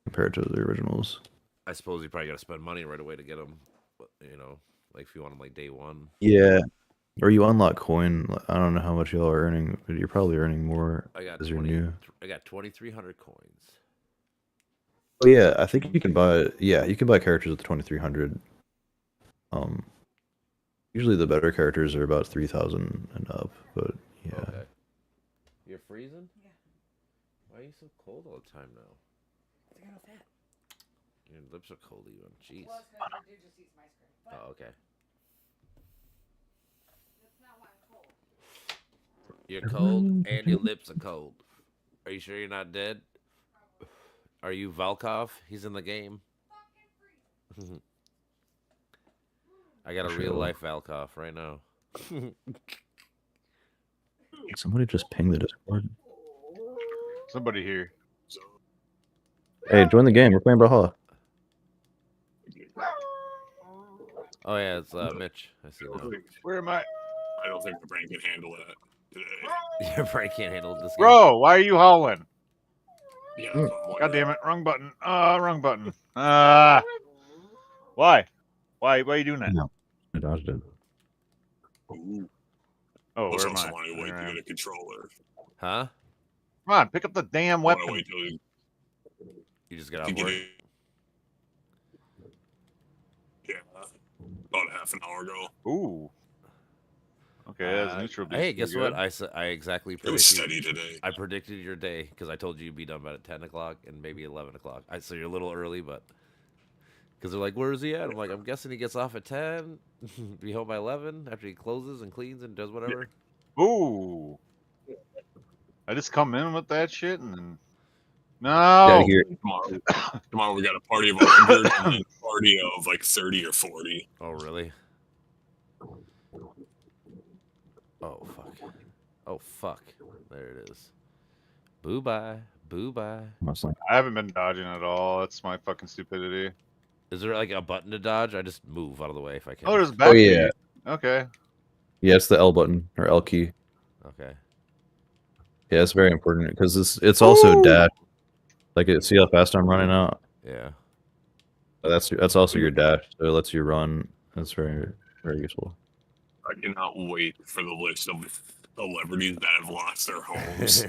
Speaker 4: compared to the originals.
Speaker 1: I suppose you probably got to spend money right away to get them. Like if you want them like day one.
Speaker 4: Yeah. Or you unlock coin. I don't know how much y'all are earning, but you're probably earning more
Speaker 1: I got
Speaker 4: as you're new.
Speaker 1: I got 2,300 coins.
Speaker 4: Oh yeah, I think you can buy. Yeah, you can buy characters with 2,300. Usually the better characters are about 3,000 and up, but yeah.
Speaker 1: Okay. You're freezing?
Speaker 3: Yeah.
Speaker 1: Why are you so cold all the time now?
Speaker 3: I got no fat.
Speaker 1: Your lips are cold even. Jeez.
Speaker 3: Well, it's because your dude just eats my screen. But
Speaker 1: Oh, okay.
Speaker 3: that's not why I'm cold.
Speaker 1: You're cold and your lips are cold. Are you sure you're not dead? Are you Valkov? He's in the game. I got a real life Valkov right now.
Speaker 4: Somebody just ping the Discord.
Speaker 2: Somebody here.
Speaker 4: Hey, join the game. We're playing Brawhalia.
Speaker 1: Oh yeah, it's Mitch. I see now.
Speaker 2: Where am I?
Speaker 6: I don't think my brain can handle that today.
Speaker 1: Your brain can't handle this game.
Speaker 2: Bro, why are you howling?
Speaker 6: Yeah,
Speaker 4: Mm.
Speaker 2: God damn it, wrong button. Wrong button. Why? Why are you doing that?
Speaker 4: No. I dodged it.
Speaker 6: Ooh,
Speaker 2: Oh,
Speaker 6: let's
Speaker 2: where am
Speaker 6: also
Speaker 2: I?
Speaker 6: want to wait
Speaker 2: There I
Speaker 6: to
Speaker 2: am.
Speaker 6: get a controller.
Speaker 1: Huh?
Speaker 2: Come on, pick up the damn
Speaker 6: I wanna
Speaker 2: weapon.
Speaker 6: wait till you
Speaker 1: You just got
Speaker 6: can
Speaker 1: off
Speaker 6: get
Speaker 1: work.
Speaker 6: it. Yeah, about half an hour ago.
Speaker 2: Ooh. Okay, that's neutral.
Speaker 1: Hey,
Speaker 2: beast,
Speaker 1: guess
Speaker 2: pretty
Speaker 1: what?
Speaker 2: good.
Speaker 1: I exactly
Speaker 6: It was
Speaker 1: predicted.
Speaker 6: steady today.
Speaker 1: I predicted your day because I told you you'd be done by 10 o'clock and maybe 11 o'clock. So you're a little early, but because they're like, "Where is he at?" I'm like, "I'm guessing he gets off at 10, be home by 11 after he closes and cleans and does whatever."
Speaker 2: Ooh. I just come in with that shit and then No.
Speaker 4: here.
Speaker 6: Tomorrow we got a party of 100 and then a party of like 30 or 40.
Speaker 1: Oh, really? Oh, fuck. Oh, fuck. There it is. Boo bye. Boo bye.
Speaker 2: I haven't been dodging at all. That's my fucking stupidity.
Speaker 1: Is there like a button to dodge? I just move out of the way if I can.
Speaker 2: Oh, there's a back
Speaker 4: Oh, yeah.
Speaker 2: beat. Okay.
Speaker 4: Yeah, it's the L button or L key.
Speaker 1: Okay.
Speaker 4: Yeah, it's very important because it's also dash. Like, see how fast I'm running out?
Speaker 1: Yeah.
Speaker 4: That's also your dash, so it lets you run. That's very, very useful.
Speaker 6: I cannot wait for the list of celebrities that have lost their homes.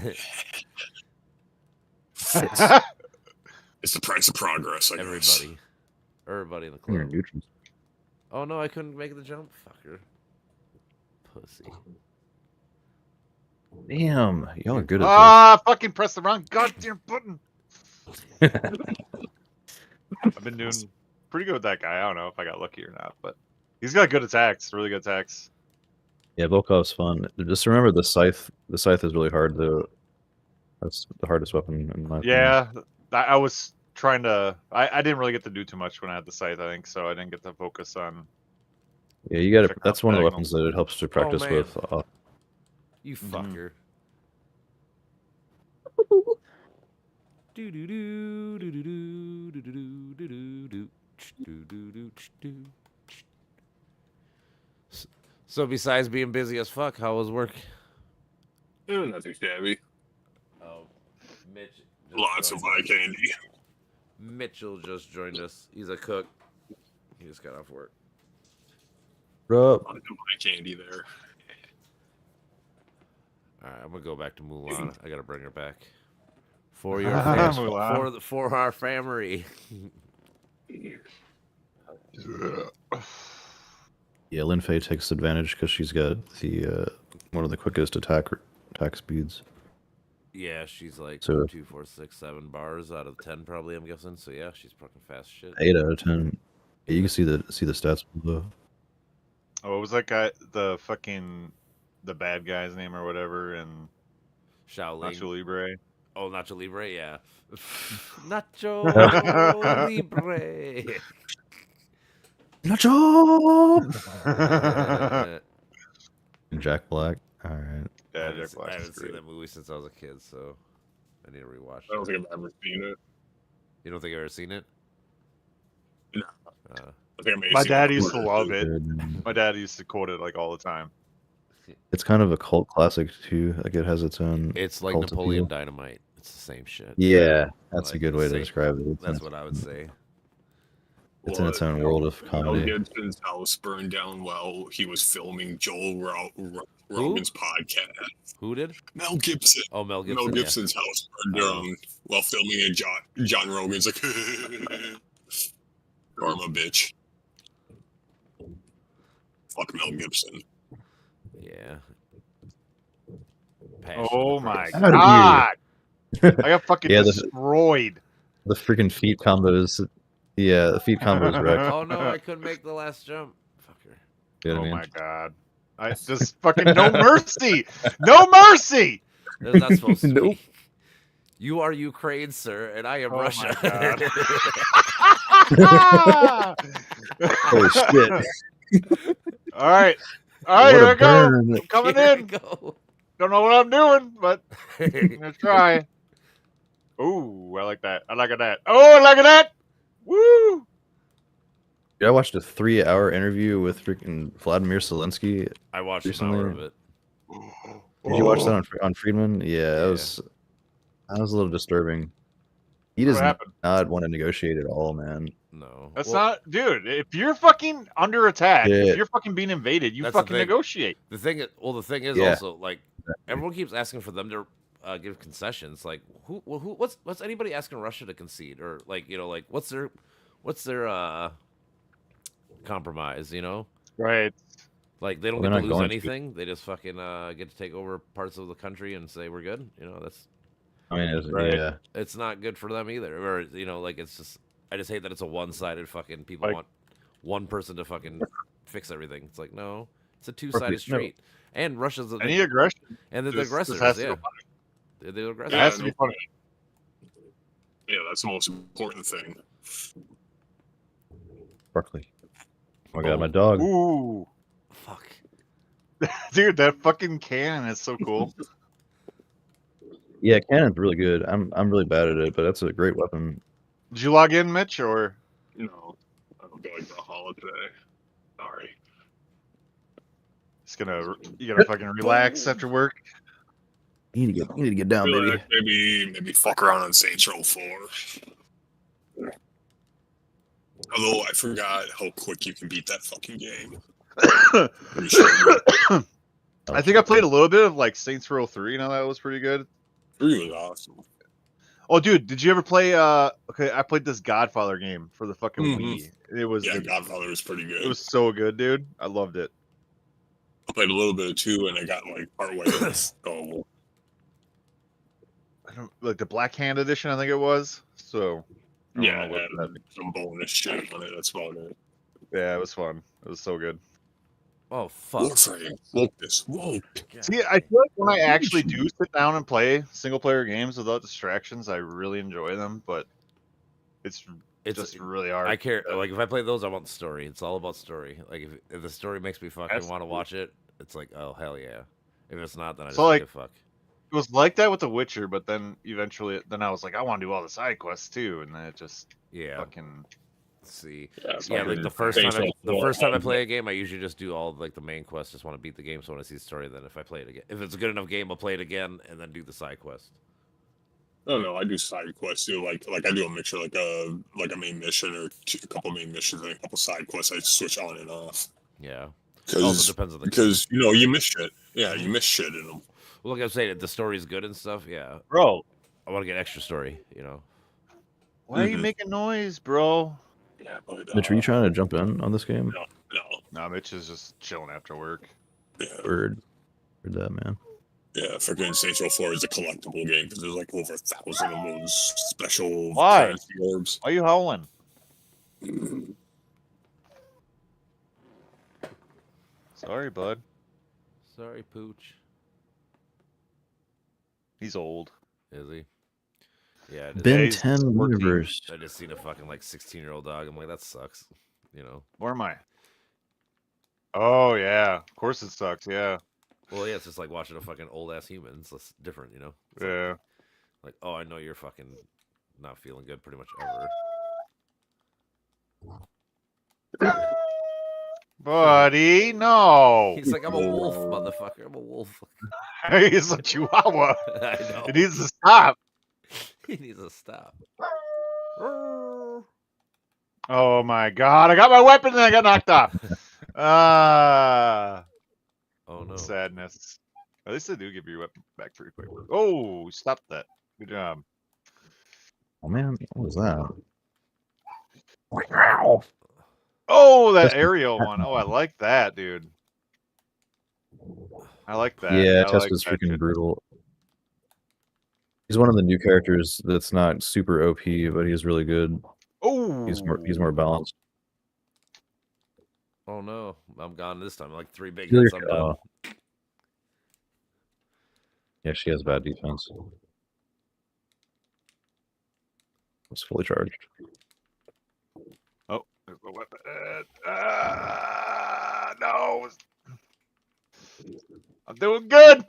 Speaker 6: It's the price of progress, I guess.
Speaker 1: Everybody in the
Speaker 4: You're
Speaker 1: club.
Speaker 4: neutral.
Speaker 1: Oh no, I couldn't make the jump. Fucker. Pussy.
Speaker 4: Damn, y'all are good at
Speaker 2: Fucking press the wrong goddamn button.
Speaker 4: this.
Speaker 2: I've been doing pretty good with that guy. I don't know if I got lucky or not, but he's got good attacks, really good attacks.
Speaker 4: Yeah, Volkov's fun. Just remember the scythe. The scythe is really hard to. That's the hardest weapon in my opinion.
Speaker 2: Yeah, I was trying to. I didn't really get to do too much when I had the scythe, I think, so I didn't get to focus on.
Speaker 4: Yeah, you got to.
Speaker 2: Check out
Speaker 4: That's one of the
Speaker 2: diagonals.
Speaker 4: weapons that it helps to practice
Speaker 1: man.
Speaker 4: with.
Speaker 1: You
Speaker 2: Mhm.
Speaker 1: fucker. Do do do do do do do do do do do do do do. So besides being busy as fuck, how was work?
Speaker 6: Not too shabby.
Speaker 1: Oh, Mitch. just
Speaker 6: Lots of
Speaker 1: joined
Speaker 6: eye
Speaker 1: us.
Speaker 6: candy.
Speaker 1: Mitchell just joined us. He's a cook. He just got off work.
Speaker 4: Bruh.
Speaker 6: Lots of eye candy there.
Speaker 1: All right, I'm gonna go back to Mulan. I gotta bring her back for your
Speaker 2: Mulan.
Speaker 1: for our family.
Speaker 4: Yeah, Lin Fei takes advantage because she's got the one of the quickest attack speeds.
Speaker 1: Yeah, she's like
Speaker 4: So-
Speaker 1: 2, 4, 6, 7 bars out of 10, probably. I'm guessing. So yeah, she's fucking fast shit.
Speaker 4: 8 out of 10. Yeah, you can see the stats below.
Speaker 2: Oh, what was that guy? The bad guy's name or whatever, and
Speaker 1: Shaolin.
Speaker 2: Nacho Libre.
Speaker 1: Oh, Nacho Libre, yeah. Nacho Libre.
Speaker 4: Nacho! Jack Black. All right.
Speaker 2: Yeah,
Speaker 1: I
Speaker 2: Jack Black is
Speaker 1: haven't seen
Speaker 2: great.
Speaker 1: that movie since I was a kid, so I need to rewatch
Speaker 6: I don't
Speaker 1: it.
Speaker 6: think I've ever seen it.
Speaker 1: You don't think I've ever seen it?
Speaker 6: No.
Speaker 1: Uh,
Speaker 6: I think I may have
Speaker 2: My
Speaker 6: seen
Speaker 2: dad
Speaker 6: it
Speaker 2: used to
Speaker 6: before.
Speaker 2: love it. My dad used to quote it like all the time.
Speaker 4: It's kind of a cult classic too. Like it has its own.
Speaker 1: it's like
Speaker 4: cult
Speaker 1: Napoleon
Speaker 4: appeal.
Speaker 1: Dynamite. It's the same shit.
Speaker 4: Yeah, that's a
Speaker 1: Like,
Speaker 4: good way to
Speaker 1: same-
Speaker 4: describe it.
Speaker 1: That's what I would say.
Speaker 4: It's in its own world of
Speaker 6: Mel
Speaker 4: comedy.
Speaker 6: Gibson's house burned down while he was filming Joel Rogan's podcast.
Speaker 1: Who did?
Speaker 6: Mel Gibson.
Speaker 1: Oh, Mel Gibson.
Speaker 6: Mel Gibson's house burned down while filming, and John Rogan's like, karma, bitch. Fuck Mel Gibson.
Speaker 1: Yeah. Passion
Speaker 2: Oh
Speaker 1: of
Speaker 2: my
Speaker 1: Christ.
Speaker 4: Out of
Speaker 2: god! I got fucking
Speaker 4: Yeah,
Speaker 2: destroyed.
Speaker 4: The freaking feet combos. Yeah, the feet combos wrecked.
Speaker 1: Oh no, I couldn't make the last jump. Fucker.
Speaker 4: You know
Speaker 2: Oh
Speaker 4: what I
Speaker 2: my
Speaker 4: mean?
Speaker 2: god! I just fucking no mercy, no mercy.
Speaker 1: That's not supposed to
Speaker 4: Nope.
Speaker 1: be. You are Ukraine, sir, and I am
Speaker 2: Oh my
Speaker 1: Russia.
Speaker 2: God.
Speaker 4: Holy shit!
Speaker 2: All right,
Speaker 4: What
Speaker 2: here
Speaker 4: a
Speaker 2: I go.
Speaker 4: burn.
Speaker 2: I'm coming
Speaker 1: Here
Speaker 2: in.
Speaker 1: we go.
Speaker 2: Don't know what I'm doing, but I'm gonna try. Ooh, I like that. I like that. Oh, I like that. Woo!
Speaker 4: Yeah, I watched a 3-hour interview with freaking Vladimir Zelensky.
Speaker 1: I watched
Speaker 4: Recently-
Speaker 1: an hour of it.
Speaker 4: Did you watch that on Friedman? Yeah,
Speaker 1: Yeah.
Speaker 4: that was a little disturbing. He
Speaker 2: What
Speaker 4: does
Speaker 2: happened?
Speaker 4: not want to negotiate at all, man.
Speaker 1: No.
Speaker 2: That's
Speaker 1: Well,
Speaker 2: not, dude. If you're fucking under attack,
Speaker 4: Yeah.
Speaker 2: if you're fucking being invaded, you
Speaker 1: That's the
Speaker 2: fucking
Speaker 1: thing.
Speaker 2: negotiate.
Speaker 1: the thing. The thing is
Speaker 4: Yeah.
Speaker 1: also like everyone keeps asking for them to give concessions. Like what's anybody asking Russia to concede or like like what's their compromise?
Speaker 2: Right.
Speaker 1: Like they don't
Speaker 4: Well,
Speaker 1: get
Speaker 4: they're
Speaker 1: to
Speaker 4: not
Speaker 1: lose
Speaker 4: going to.
Speaker 1: anything. They just fucking get to take over parts of the country and say we're good. That's
Speaker 4: I mean,
Speaker 2: Right.
Speaker 4: yeah.
Speaker 1: it's not good for them either. Or like it's just I just hate that it's a one-sided fucking people
Speaker 2: Like-
Speaker 1: want one person to fucking fix everything. It's like no, it's a two-sided
Speaker 4: no.
Speaker 1: street. And Russia's
Speaker 2: Any aggression
Speaker 1: and they're the
Speaker 2: just
Speaker 1: aggressors.
Speaker 2: has to
Speaker 1: Yeah,
Speaker 2: go punished.
Speaker 1: they're the
Speaker 2: It
Speaker 1: aggressors.
Speaker 2: has to be punished.
Speaker 6: Yeah, that's the most important thing.
Speaker 4: Berkeley. Oh my god, my
Speaker 1: Oh.
Speaker 4: dog.
Speaker 2: Ooh,
Speaker 1: Fuck.
Speaker 2: dude, that fucking cannon is so cool.
Speaker 4: Yeah, cannon's really good. I'm really bad at it, but that's a great weapon.
Speaker 2: Did you log in, Mitch, or
Speaker 6: No, I don't feel like Brawhalia today. Sorry.
Speaker 2: you gonna fucking relax after work?
Speaker 4: You need to get down, baby.
Speaker 6: Relax, maybe fuck around on Saints Row 4. Although I forgot how quick you can beat that fucking game. Pretty sure
Speaker 2: I think I played a little bit of like Saints Row 3. Now that was pretty good.
Speaker 6: 3 was awesome.
Speaker 2: Oh, dude, did you ever play? Okay, I played this Godfather game for the fucking
Speaker 6: Mhm.
Speaker 2: Wii. It was
Speaker 6: Yeah, Godfather was pretty good.
Speaker 2: it was so good, dude. I loved it.
Speaker 6: I played a little bit of 2, and I got like partway. So
Speaker 2: I don't like the Black Hand edition. I think it was. So I don't
Speaker 6: yeah,
Speaker 2: know what
Speaker 6: and
Speaker 2: that-
Speaker 6: some bonus shit on it. That's about it.
Speaker 2: yeah, it was fun. It was so good.
Speaker 1: Oh fuck.
Speaker 6: Warframe, focus, whoa.
Speaker 1: God.
Speaker 2: See, I feel like when I actually do sit down and play single player games without distractions, I really enjoy them. But it's
Speaker 1: It's
Speaker 2: just really hard.
Speaker 1: I care. Like if I play those, I want the story. It's all about story. Like if the story makes me fucking
Speaker 2: That's
Speaker 1: want to watch it, it's like oh hell yeah. If it's not, then I just
Speaker 2: So,
Speaker 1: don't
Speaker 2: like,
Speaker 1: give a fuck.
Speaker 2: It was like that with The Witcher, but then eventually, I was like, I want to do all the side quests too, and then it just
Speaker 1: Yeah.
Speaker 2: fucking.
Speaker 1: Let's see.
Speaker 6: Yeah,
Speaker 1: Yeah, like
Speaker 6: fucking
Speaker 1: the first
Speaker 6: Saints
Speaker 1: time
Speaker 6: Row
Speaker 1: the
Speaker 6: 4
Speaker 1: first time I
Speaker 6: had
Speaker 1: play a game, I usually just do all like the main quest. Just want to beat the game, so when I see the story, then if I play it again, if it's a good enough game, I'll play it again and then do the side quest.
Speaker 6: I don't know. I do side quests too. Like I do a mixture, like a main mission or a couple main missions and a couple side quests. I switch on and off.
Speaker 1: Yeah. Also depends on the game.
Speaker 6: Because you know you miss shit. Yeah, you miss shit in them.
Speaker 1: Well, like I'm saying, if the story's good and stuff, yeah,
Speaker 2: Bro,
Speaker 1: I want to get extra story. You know.
Speaker 2: why are you making noise, bro?
Speaker 6: Yeah, but
Speaker 4: Mitch, were you trying to jump in on this game?
Speaker 6: no.
Speaker 2: Nah, Mitch is just chilling after work.
Speaker 6: Yeah,
Speaker 4: Word. Heard that, man.
Speaker 6: yeah. Freaking Saints Row 4 is a collectible game because there's like over 1,000 of those special
Speaker 2: Why?
Speaker 6: currency orbs.
Speaker 2: Why are you howling? Sorry, bud.
Speaker 1: Sorry, Pooch.
Speaker 2: He's old.
Speaker 1: Is he? Yeah. It is.
Speaker 4: Ben
Speaker 2: he's
Speaker 4: 10
Speaker 2: 14.
Speaker 4: universe.
Speaker 1: I just seen a fucking like 16-year-old dog. I'm like, that sucks. You know.
Speaker 2: Where am I? Oh yeah, of course it sucks. Yeah,
Speaker 1: Well, yeah, it's just like watching a fucking old ass human. It's less different, you know. It's
Speaker 2: yeah.
Speaker 1: like, oh, I know you're fucking not feeling good pretty much ever.
Speaker 2: Buddy, no.
Speaker 1: He's like, I'm a wolf, motherfucker. I'm a wolf.
Speaker 2: He's a chihuahua.
Speaker 1: I know.
Speaker 2: It needs to stop.
Speaker 1: He needs to stop.
Speaker 2: Oh my god, I got my weapon and I got knocked off. Ah,
Speaker 1: Oh no.
Speaker 2: sadness. At least they do give you your weapon back pretty quick. Oh, stop that. Good job.
Speaker 4: Oh man, what was that?
Speaker 2: Oh, that
Speaker 4: That's-
Speaker 2: aerial one. Oh, I like that, dude. I like that.
Speaker 4: Yeah,
Speaker 2: I
Speaker 4: Tesla's
Speaker 2: that
Speaker 4: freaking
Speaker 2: shit.
Speaker 4: brutal. He's one of the new characters that's not super OP, but he's really good.
Speaker 2: Oh,
Speaker 4: He's more balanced.
Speaker 1: Oh no. I'm gone this time. Like 3 big
Speaker 4: Really-
Speaker 1: hits, I'm done.
Speaker 4: Yeah, she has bad defense. It's fully charged.
Speaker 2: Oh, there's my weapon. No. I'm doing good.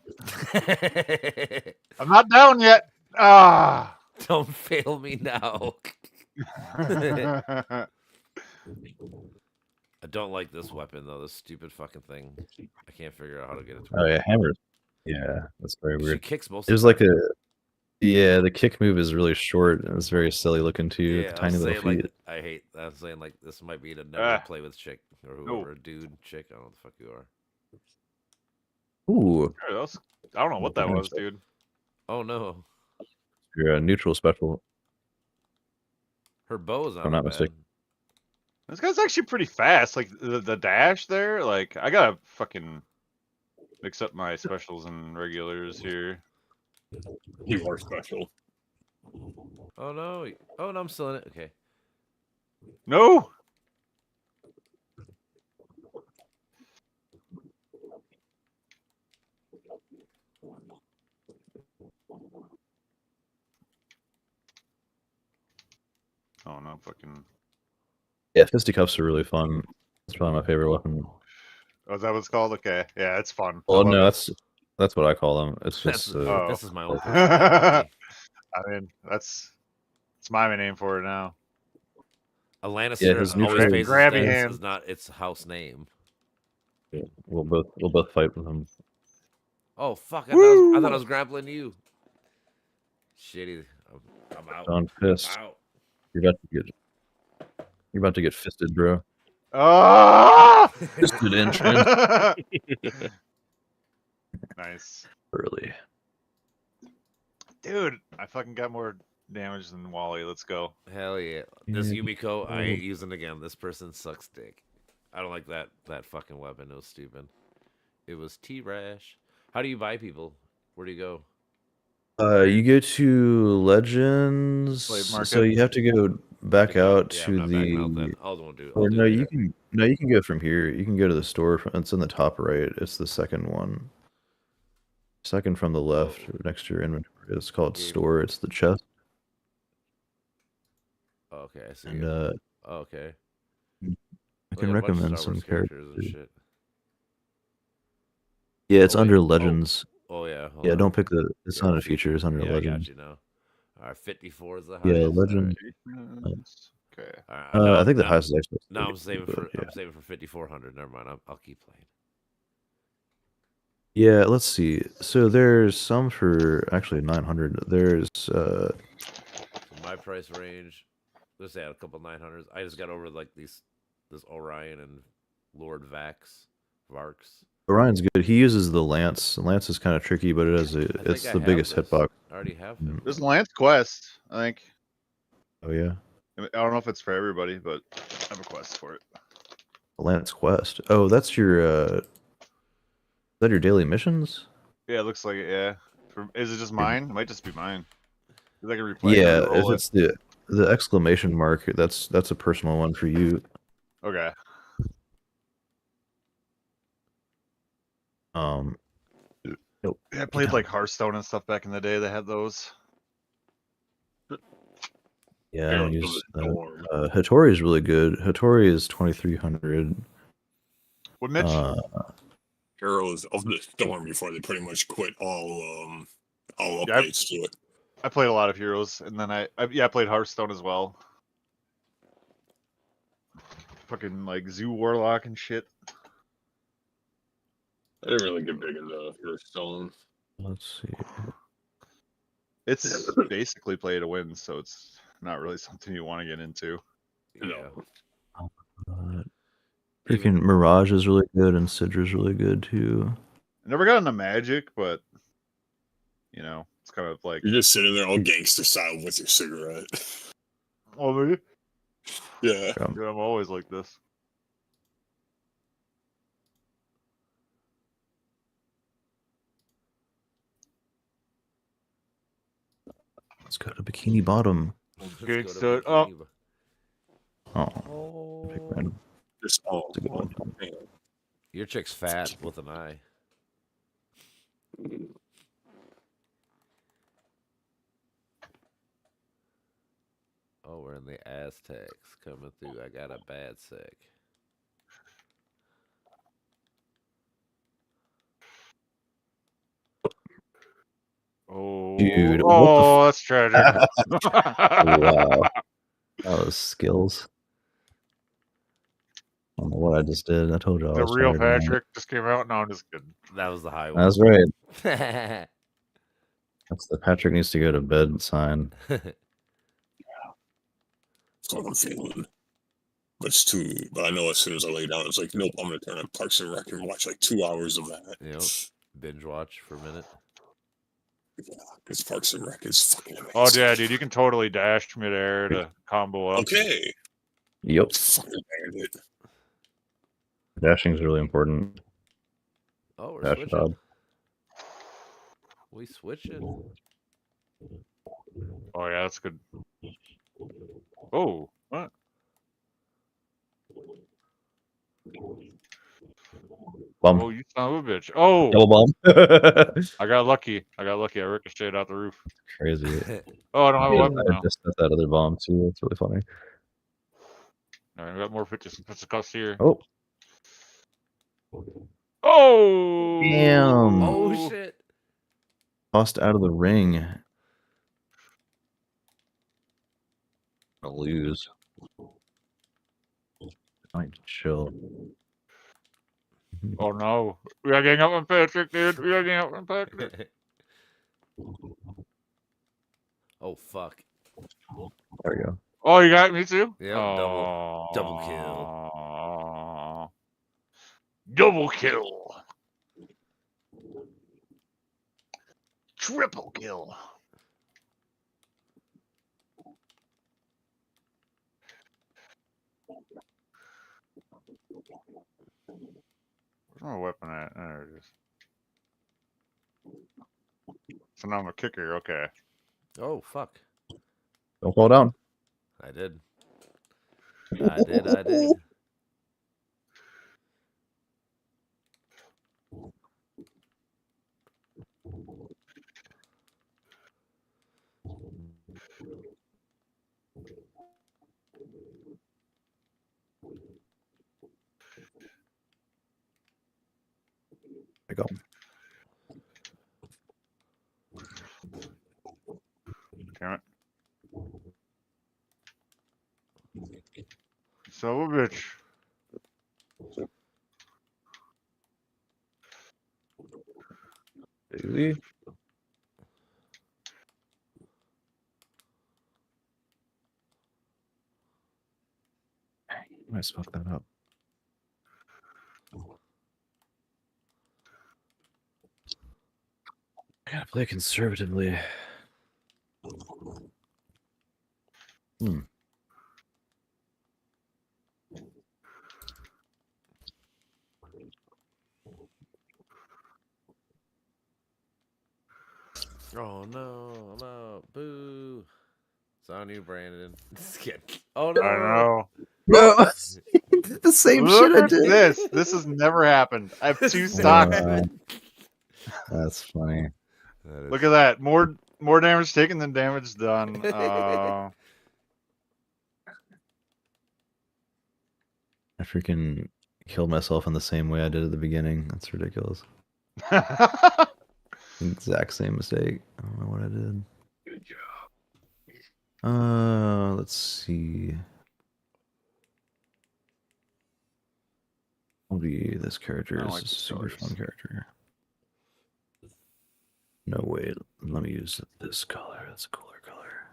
Speaker 2: I'm not down yet. Ah.
Speaker 1: Don't fail me now. I don't like this weapon though. This stupid fucking thing. I can't figure out how to get it to
Speaker 4: Oh
Speaker 1: work.
Speaker 4: yeah, hammers. Yeah, that's very
Speaker 1: She
Speaker 4: weird.
Speaker 1: kicks most.
Speaker 4: There's
Speaker 1: of
Speaker 4: like
Speaker 1: the
Speaker 4: the kick move is really short and it's very silly looking too.
Speaker 1: yeah.
Speaker 4: the
Speaker 1: I
Speaker 4: tiny
Speaker 1: was
Speaker 4: little
Speaker 1: saying
Speaker 4: feet.
Speaker 1: like I hate. I was saying like this might be to never
Speaker 2: Ah.
Speaker 1: play with chick or
Speaker 2: No.
Speaker 1: whoever, dude, chick. I don't know what the fuck you are.
Speaker 4: Ooh,
Speaker 2: I don't know what that
Speaker 4: Yeah,
Speaker 2: was,
Speaker 4: so-
Speaker 2: dude.
Speaker 1: Oh no,
Speaker 4: you're a neutral special.
Speaker 1: her bow is not,
Speaker 4: I'm not
Speaker 1: bad.
Speaker 4: mistaken.
Speaker 2: This guy's actually pretty fast. Like the dash there. Like I gotta fucking mix up my specials and regulars here.
Speaker 6: You are special.
Speaker 1: Oh no. Oh no, I'm still in it. Okay.
Speaker 2: No. Oh no, fucking.
Speaker 4: Yeah, fisticuffs are really fun. It's probably my favorite weapon.
Speaker 2: Oh, is that what it's called? Okay, yeah, it's fun.
Speaker 4: Well,
Speaker 2: I love
Speaker 4: no,
Speaker 2: it.
Speaker 4: that's what I call them. It's
Speaker 1: That's
Speaker 4: just
Speaker 2: Oh.
Speaker 1: this is my own personal identity.
Speaker 2: I mean, it's my name for it now.
Speaker 1: A
Speaker 4: Yeah, his
Speaker 1: Lannister
Speaker 4: neutral
Speaker 1: always
Speaker 4: is-
Speaker 1: faces
Speaker 2: Grabby
Speaker 1: death
Speaker 2: hand.
Speaker 1: is not its house name.
Speaker 4: we'll both fight with him.
Speaker 1: Oh fuck!
Speaker 2: Woo!
Speaker 1: I thought I was grappling you. Shitty. I'm out.
Speaker 4: On fist.
Speaker 1: I'm out.
Speaker 4: You're about to get fisted, bro.
Speaker 2: Ah!
Speaker 4: Fisted entrance
Speaker 2: Nice,
Speaker 4: early.
Speaker 2: dude. I fucking got more damage than Wally. Let's go.
Speaker 1: Hell yeah. This
Speaker 4: Yeah.
Speaker 1: Yumiko, I ain't using again. This person sucks dick. I don't like that fucking weapon. It was stupid. It was T-Rash. How do you buy people? Where do you go?
Speaker 4: You go to Legends,
Speaker 2: Slave
Speaker 4: so
Speaker 2: market.
Speaker 4: you have to go back out
Speaker 1: Yeah,
Speaker 4: to
Speaker 1: I'm not backing out
Speaker 4: the.
Speaker 1: then. I'll do.
Speaker 4: Or
Speaker 1: I'll do
Speaker 4: no,
Speaker 1: later.
Speaker 4: you can go from here. You can go to the store. It's in the top right. It's the second one. Second from the left, next to your inventory. It's called
Speaker 1: Game.
Speaker 4: store. It's the chest.
Speaker 1: Okay, I see.
Speaker 4: And
Speaker 1: it. Okay.
Speaker 4: I
Speaker 1: Look
Speaker 4: can
Speaker 1: at a bunch of
Speaker 4: recommend
Speaker 1: Star
Speaker 4: some
Speaker 1: Wars
Speaker 4: characters.
Speaker 1: and shit.
Speaker 4: Yeah, it's
Speaker 1: Oh, wait.
Speaker 4: under
Speaker 1: Oh.
Speaker 4: Legends.
Speaker 1: Oh yeah. Hold
Speaker 4: Yeah,
Speaker 1: on.
Speaker 4: don't pick the. It's
Speaker 1: Yeah,
Speaker 4: not a feature. It's under
Speaker 1: Yeah, I
Speaker 4: Legends.
Speaker 1: got you now. All right, 54 is the highest.
Speaker 4: Yeah,
Speaker 1: All
Speaker 4: Legend.
Speaker 1: right.
Speaker 2: Okay.
Speaker 1: All right, now,
Speaker 4: I think the
Speaker 1: now,
Speaker 4: highest is actually.
Speaker 1: now I'm saving
Speaker 4: but
Speaker 1: for
Speaker 4: yeah.
Speaker 1: I'm saving for 5400. Never mind. I'll keep playing.
Speaker 4: Yeah, let's see. So there's some for actually 900. There's
Speaker 1: So my price range. Let's say I had a couple 900s. I just got over like this Orion and Lord Varks.
Speaker 4: Orion's good. He uses the lance. Lance is kind of tricky, but it has
Speaker 1: I
Speaker 4: a.
Speaker 1: think
Speaker 4: It's
Speaker 1: I
Speaker 4: the
Speaker 1: have
Speaker 4: biggest
Speaker 1: this.
Speaker 4: hitbox.
Speaker 1: I already have him.
Speaker 2: There's Lance Quest. I think.
Speaker 4: Oh yeah,
Speaker 2: I don't know if it's for everybody, but I have a quest for it.
Speaker 4: Lance Quest. Oh, that's your. Is that your daily missions?
Speaker 2: Yeah, it looks like it. Yeah. Is it just mine? It might just be mine. 'Cause I can replay.
Speaker 4: Yeah, if it's the exclamation mark, that's a personal one for you.
Speaker 2: Okay.
Speaker 4: Nope.
Speaker 2: Yeah, I played like Hearthstone and stuff back in the day. They had those.
Speaker 4: Yeah, I don't
Speaker 6: Arrow
Speaker 4: use
Speaker 6: of the
Speaker 4: that.
Speaker 6: Storm.
Speaker 4: Hattori is really good. Hattori is 2300.
Speaker 2: What, Mitch?
Speaker 6: Heroes of the Storm before they pretty much quit all
Speaker 2: Yeah,
Speaker 6: updates to it.
Speaker 2: I played a lot of heroes, and then I played Hearthstone as well. Fucking like Zoo Warlock and shit.
Speaker 6: I didn't really get big into Hearthstone.
Speaker 4: Let's see.
Speaker 2: It's basically play to win, so it's not really something you want to get into.
Speaker 1: Yeah.
Speaker 4: Freaking Mirage is really good, and Sidra's really good too.
Speaker 2: I never got into Magic, but you know, it's kind of like
Speaker 6: You're just sitting there all gangster style with your cigarette.
Speaker 2: oh, really?
Speaker 6: Yeah.
Speaker 4: Um,
Speaker 2: Yeah, I'm always like this.
Speaker 4: Let's go to Bikini Bottom.
Speaker 1: Let's go
Speaker 2: Good
Speaker 1: to
Speaker 2: stuff.
Speaker 1: Bikini
Speaker 4: Oh, pick
Speaker 1: Oh.
Speaker 4: random.
Speaker 6: Just all.
Speaker 4: That's a good one.
Speaker 6: Man.
Speaker 1: Your chick's fat with an eye. Oh, we're in the Aztecs coming through. I got a bad sick.
Speaker 2: Oh,
Speaker 4: Dude, what the
Speaker 2: oh, that's tragic.
Speaker 4: Wow. That was skills. I don't know what I just did. I told you I
Speaker 2: The
Speaker 4: was
Speaker 2: real
Speaker 4: tired tonight.
Speaker 2: Patrick just came out. No, I'm just kidding.
Speaker 1: That was the high one.
Speaker 4: That's right.
Speaker 1: That's
Speaker 4: That's the Patrick needs to go to bed sign.
Speaker 6: That's what I'm feeling. But it's too. But I know as soon as I lay down, it's like, nope, I'm gonna turn on Parks and Rec and watch like 2 hours of that.
Speaker 1: You know, binge watch for a minute.
Speaker 6: Because Parks and Rec is fucking amazing.
Speaker 2: Oh, yeah, dude, you can totally dash midair to combo up.
Speaker 6: Okay.
Speaker 4: Yep.
Speaker 6: Fucking bandit.
Speaker 4: Dashing is really important.
Speaker 1: Oh, we're
Speaker 4: Dash
Speaker 1: switching.
Speaker 4: job.
Speaker 1: We switching.
Speaker 2: Oh, yeah, that's good. Oh, what?
Speaker 4: Bomb.
Speaker 2: Oh, you son of a bitch. Oh,
Speaker 4: Double bomb.
Speaker 2: I got lucky. I ricocheted out the roof.
Speaker 4: Crazy.
Speaker 2: Oh, I don't have a
Speaker 4: Yeah,
Speaker 2: weapon
Speaker 4: I
Speaker 2: now.
Speaker 4: just got that other bomb too. That's really funny.
Speaker 2: All right, I got more pitches cost here.
Speaker 4: Oh,
Speaker 2: Oh!
Speaker 4: damn.
Speaker 1: Oh shit!
Speaker 4: Tossed out of the ring. I'll lose. I need to chill.
Speaker 2: Oh no. We are getting up on Patrick, dude. We are getting up on Patrick.
Speaker 1: Oh fuck!
Speaker 4: There we go.
Speaker 2: Oh, you got me too?
Speaker 1: Yep, double kill.
Speaker 2: Oh. Double kill. Triple kill. Where's my weapon at? There it is. So now I'm a kicker. Okay.
Speaker 1: Oh fuck!
Speaker 4: Don't fall down.
Speaker 1: I did. I did.
Speaker 4: I go.
Speaker 2: Damn it. So a bitch.
Speaker 4: Easy. I fucked that up. I gotta play conservatively. Hmm.
Speaker 1: Oh no! I'm out. Boo! It's on you, Brandon. Just kidding. Oh no!
Speaker 2: I know.
Speaker 4: No, did the same
Speaker 2: Look
Speaker 4: shit I
Speaker 2: at
Speaker 4: did.
Speaker 2: this. This has never happened. I have 2 stocks.
Speaker 4: That's funny.
Speaker 2: Look at that. More damage taken than damage done.
Speaker 4: I freaking killed myself in the same way I did at the beginning. That's ridiculous. Exact same mistake. I don't know what I did.
Speaker 6: Good job.
Speaker 4: Let's see. I'll be this character.
Speaker 2: I
Speaker 4: Is
Speaker 2: like
Speaker 4: a
Speaker 2: the
Speaker 4: super
Speaker 2: stars.
Speaker 4: fun character. No, wait. Let me use this color. That's a cooler color.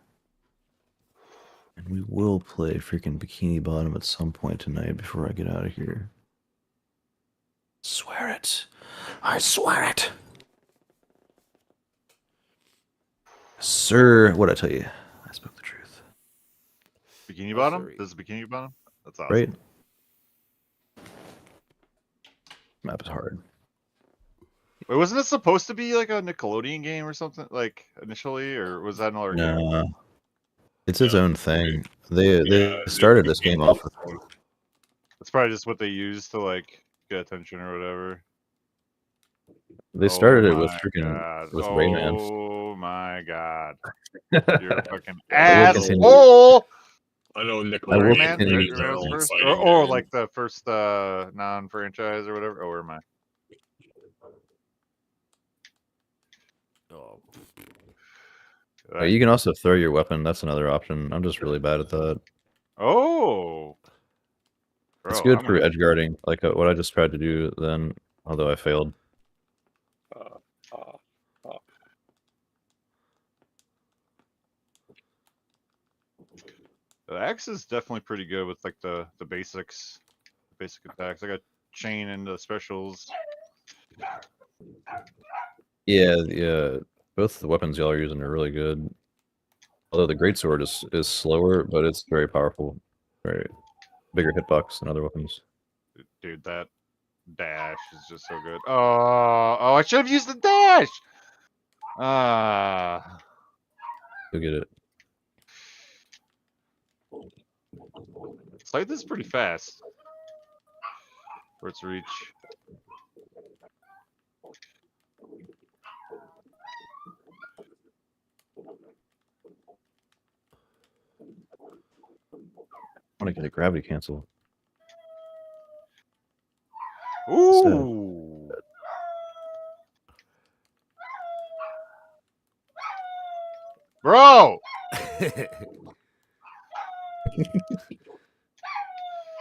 Speaker 4: And we will play freaking Bikini Bottom at some point tonight before I get out of here. Swear it. I swear it. Sir, what'd I tell you? I spoke the truth.
Speaker 2: Bikini
Speaker 1: Oh,
Speaker 2: Bottom?
Speaker 1: sorry.
Speaker 2: This is Bikini Bottom? That's awesome.
Speaker 4: Right? Map is hard.
Speaker 2: Wait, wasn't it supposed to be like a Nickelodeon game or something? Like initially, or was that another game?
Speaker 4: No. It's its own thing. They
Speaker 6: Yeah,
Speaker 4: started this game off with
Speaker 2: It's probably just what they used to like get attention or whatever.
Speaker 4: they started it with
Speaker 2: my
Speaker 4: freaking
Speaker 2: God.
Speaker 4: with Rayman.
Speaker 2: Oh my god. You're a fucking
Speaker 4: I will continue.
Speaker 2: asshole!
Speaker 6: I know
Speaker 4: I will
Speaker 6: Nickelodeon
Speaker 4: continue.
Speaker 6: made their
Speaker 2: Rayman's
Speaker 6: own
Speaker 2: first?
Speaker 6: fighting
Speaker 2: Or
Speaker 6: game.
Speaker 2: like the first non-franchise or whatever? Oh, where am I?
Speaker 1: Oh,
Speaker 4: You can also throw your weapon. That's another option. I'm just really bad at that.
Speaker 2: Oh!
Speaker 4: It's
Speaker 2: Bro,
Speaker 4: good for edge guarding, like what I just tried to do then, although I failed.
Speaker 2: The axe is definitely pretty good with like the basic attacks. I got chain into specials.
Speaker 4: Yeah. Both the weapons y'all are using are really good. Although the greatsword is slower, but it's very powerful. Very bigger hitbox than other weapons.
Speaker 2: Dude, that dash is just so good. Oh, I should have used the dash.
Speaker 4: You'll get it.
Speaker 2: Slide this pretty fast. for its reach.
Speaker 4: I want to get a gravity cancel.
Speaker 2: Ooh. Bro!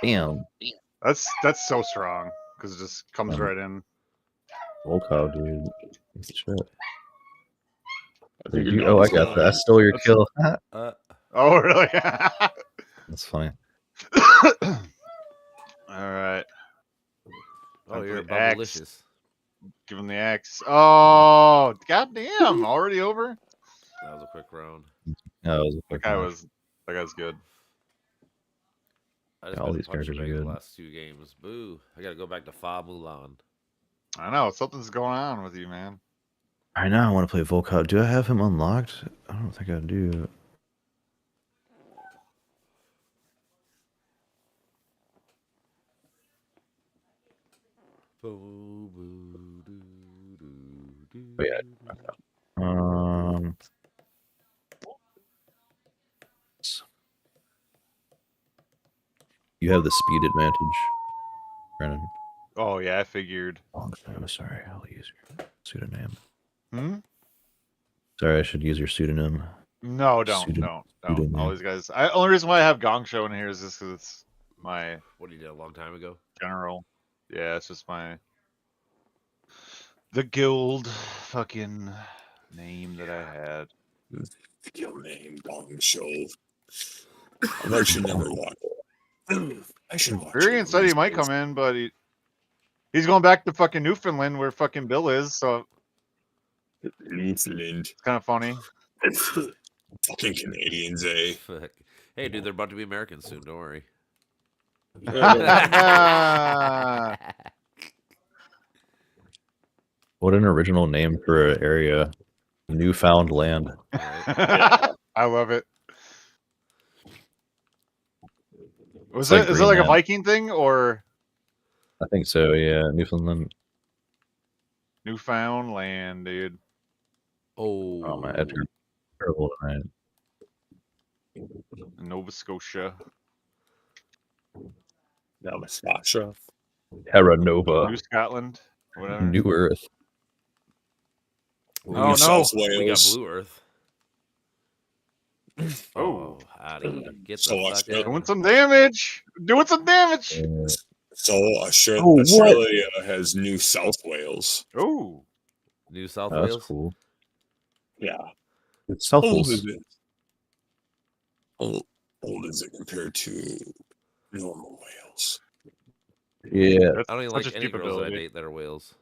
Speaker 4: Damn.
Speaker 2: That's so strong because it just comes right in.
Speaker 4: Volkow, dude. Shit.
Speaker 6: I think
Speaker 4: Dude,
Speaker 6: you're
Speaker 4: oh, I
Speaker 6: done.
Speaker 4: got that. I stole your kill.
Speaker 2: Oh, really?
Speaker 4: That's funny.
Speaker 2: All right.
Speaker 1: Oh, you're
Speaker 2: the axe.
Speaker 1: bubblicious.
Speaker 2: Give him the axe. Oh, goddamn! Already over?
Speaker 1: That was a quick round.
Speaker 4: No, it was a
Speaker 2: That
Speaker 4: quick
Speaker 2: guy
Speaker 4: match.
Speaker 2: was. That guy's good.
Speaker 1: I just
Speaker 4: All
Speaker 1: been
Speaker 4: these
Speaker 1: punching
Speaker 4: characters are
Speaker 1: bags the
Speaker 4: good.
Speaker 1: last 2 games. Boo! I gotta go back to Fa Mulan.
Speaker 2: I know something's going on with you, man.
Speaker 4: Right now, I want to play Volkow. Do I have him unlocked? I don't think I do.
Speaker 1: Boo, boo, doo, doo, doo.
Speaker 4: Oh, yeah. You have the speed advantage, Brennan.
Speaker 2: Oh yeah, I figured.
Speaker 4: Oh, sorry, I'll use your pseudonym.
Speaker 2: Hmm.
Speaker 4: Sorry, I should use your pseudonym.
Speaker 2: No, don't.
Speaker 4: Pseudonym.
Speaker 2: All these guys. Only reason why I have Gong Show in here is just because it's my
Speaker 1: What you did a long time ago?
Speaker 2: general. Yeah, it's just the guild fucking name that I had.
Speaker 6: Your name, Gong Show. I should never watch. I should watch.
Speaker 2: Reagan said he might come in, but he's going back to fucking Newfoundland where fucking Bill is, so
Speaker 6: Newfoundland.
Speaker 2: it's kind of funny.
Speaker 6: Fucking Canadians, eh?
Speaker 1: Fuck. Hey, dude, they're about to be Americans soon. Don't worry.
Speaker 4: What an original name for an area. Newfoundland.
Speaker 1: Right?
Speaker 2: I love it. Was
Speaker 4: It's like
Speaker 2: is it like a
Speaker 4: Greenland.
Speaker 2: Viking thing or
Speaker 4: I think so, yeah. Newfoundland.
Speaker 2: Newfoundland, dude?
Speaker 1: Oh,
Speaker 4: Oh, my Edgar. Terrible tonight.
Speaker 2: Nova Scotia.
Speaker 6: Nova Scotia.
Speaker 4: Terra Nova.
Speaker 2: New Scotland. Whatever.
Speaker 4: New Earth.
Speaker 2: Oh, no.
Speaker 6: South
Speaker 1: we got
Speaker 6: Wales.
Speaker 1: Blue Earth.
Speaker 2: Oh.
Speaker 1: Howdy. Get
Speaker 6: So
Speaker 1: the
Speaker 6: what's
Speaker 1: fuck
Speaker 6: good?
Speaker 1: out.
Speaker 2: Doing some damage. Doing some damage.
Speaker 6: So Australia,
Speaker 4: Oh, what?
Speaker 6: Australia has New South Wales.
Speaker 2: Oh.
Speaker 1: New South
Speaker 4: Oh, that's
Speaker 1: Wales.
Speaker 4: cool.
Speaker 6: Yeah.
Speaker 4: It's South
Speaker 6: How old
Speaker 4: Wales.
Speaker 6: is it? How old is it compared to normal Wales?
Speaker 4: Yeah.
Speaker 2: That's
Speaker 1: I don't even
Speaker 2: such
Speaker 1: like
Speaker 2: a
Speaker 1: any
Speaker 2: stupid
Speaker 1: girls that I
Speaker 2: ability.
Speaker 1: date that are whales.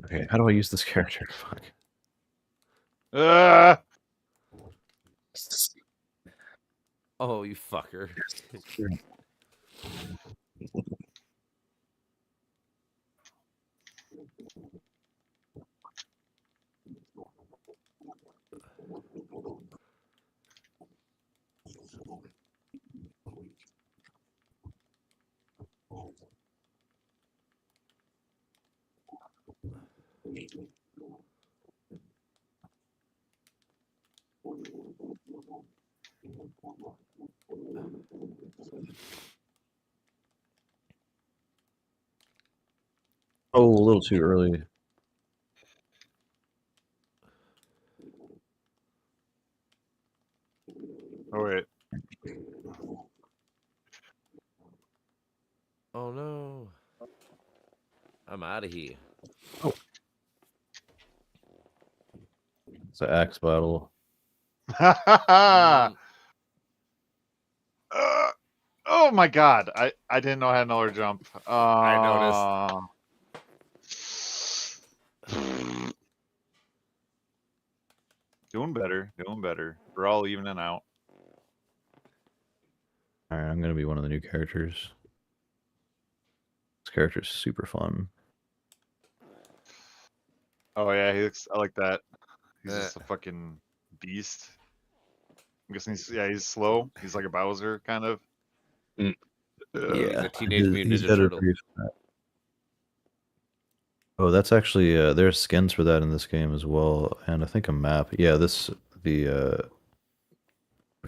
Speaker 4: Okay, how do I use this character? Fuck.
Speaker 1: Oh, you fucker.
Speaker 4: Oh, a little too early.
Speaker 2: Oh wait.
Speaker 1: Oh no. I'm out of here.
Speaker 4: It's an axe battle.
Speaker 1: Mm,
Speaker 2: Oh my god. I didn't know I had another jump.
Speaker 1: I
Speaker 2: Doing better. Doing better. We're all evening out.
Speaker 4: Alright, I'm gonna be one of the new characters. This character's super fun.
Speaker 2: Oh yeah, he looks. I like that. He's
Speaker 1: Eh.
Speaker 2: just a fucking beast. I'm guessing he's slow. He's like a Bowser kind of.
Speaker 6: Mm.
Speaker 1: He's a Teenage Mutant
Speaker 4: he's
Speaker 1: Ninja
Speaker 4: got a
Speaker 1: Turtle.
Speaker 4: pretty fat. Oh, that's actually there's skins for that in this game as well, and I think a map. Yeah,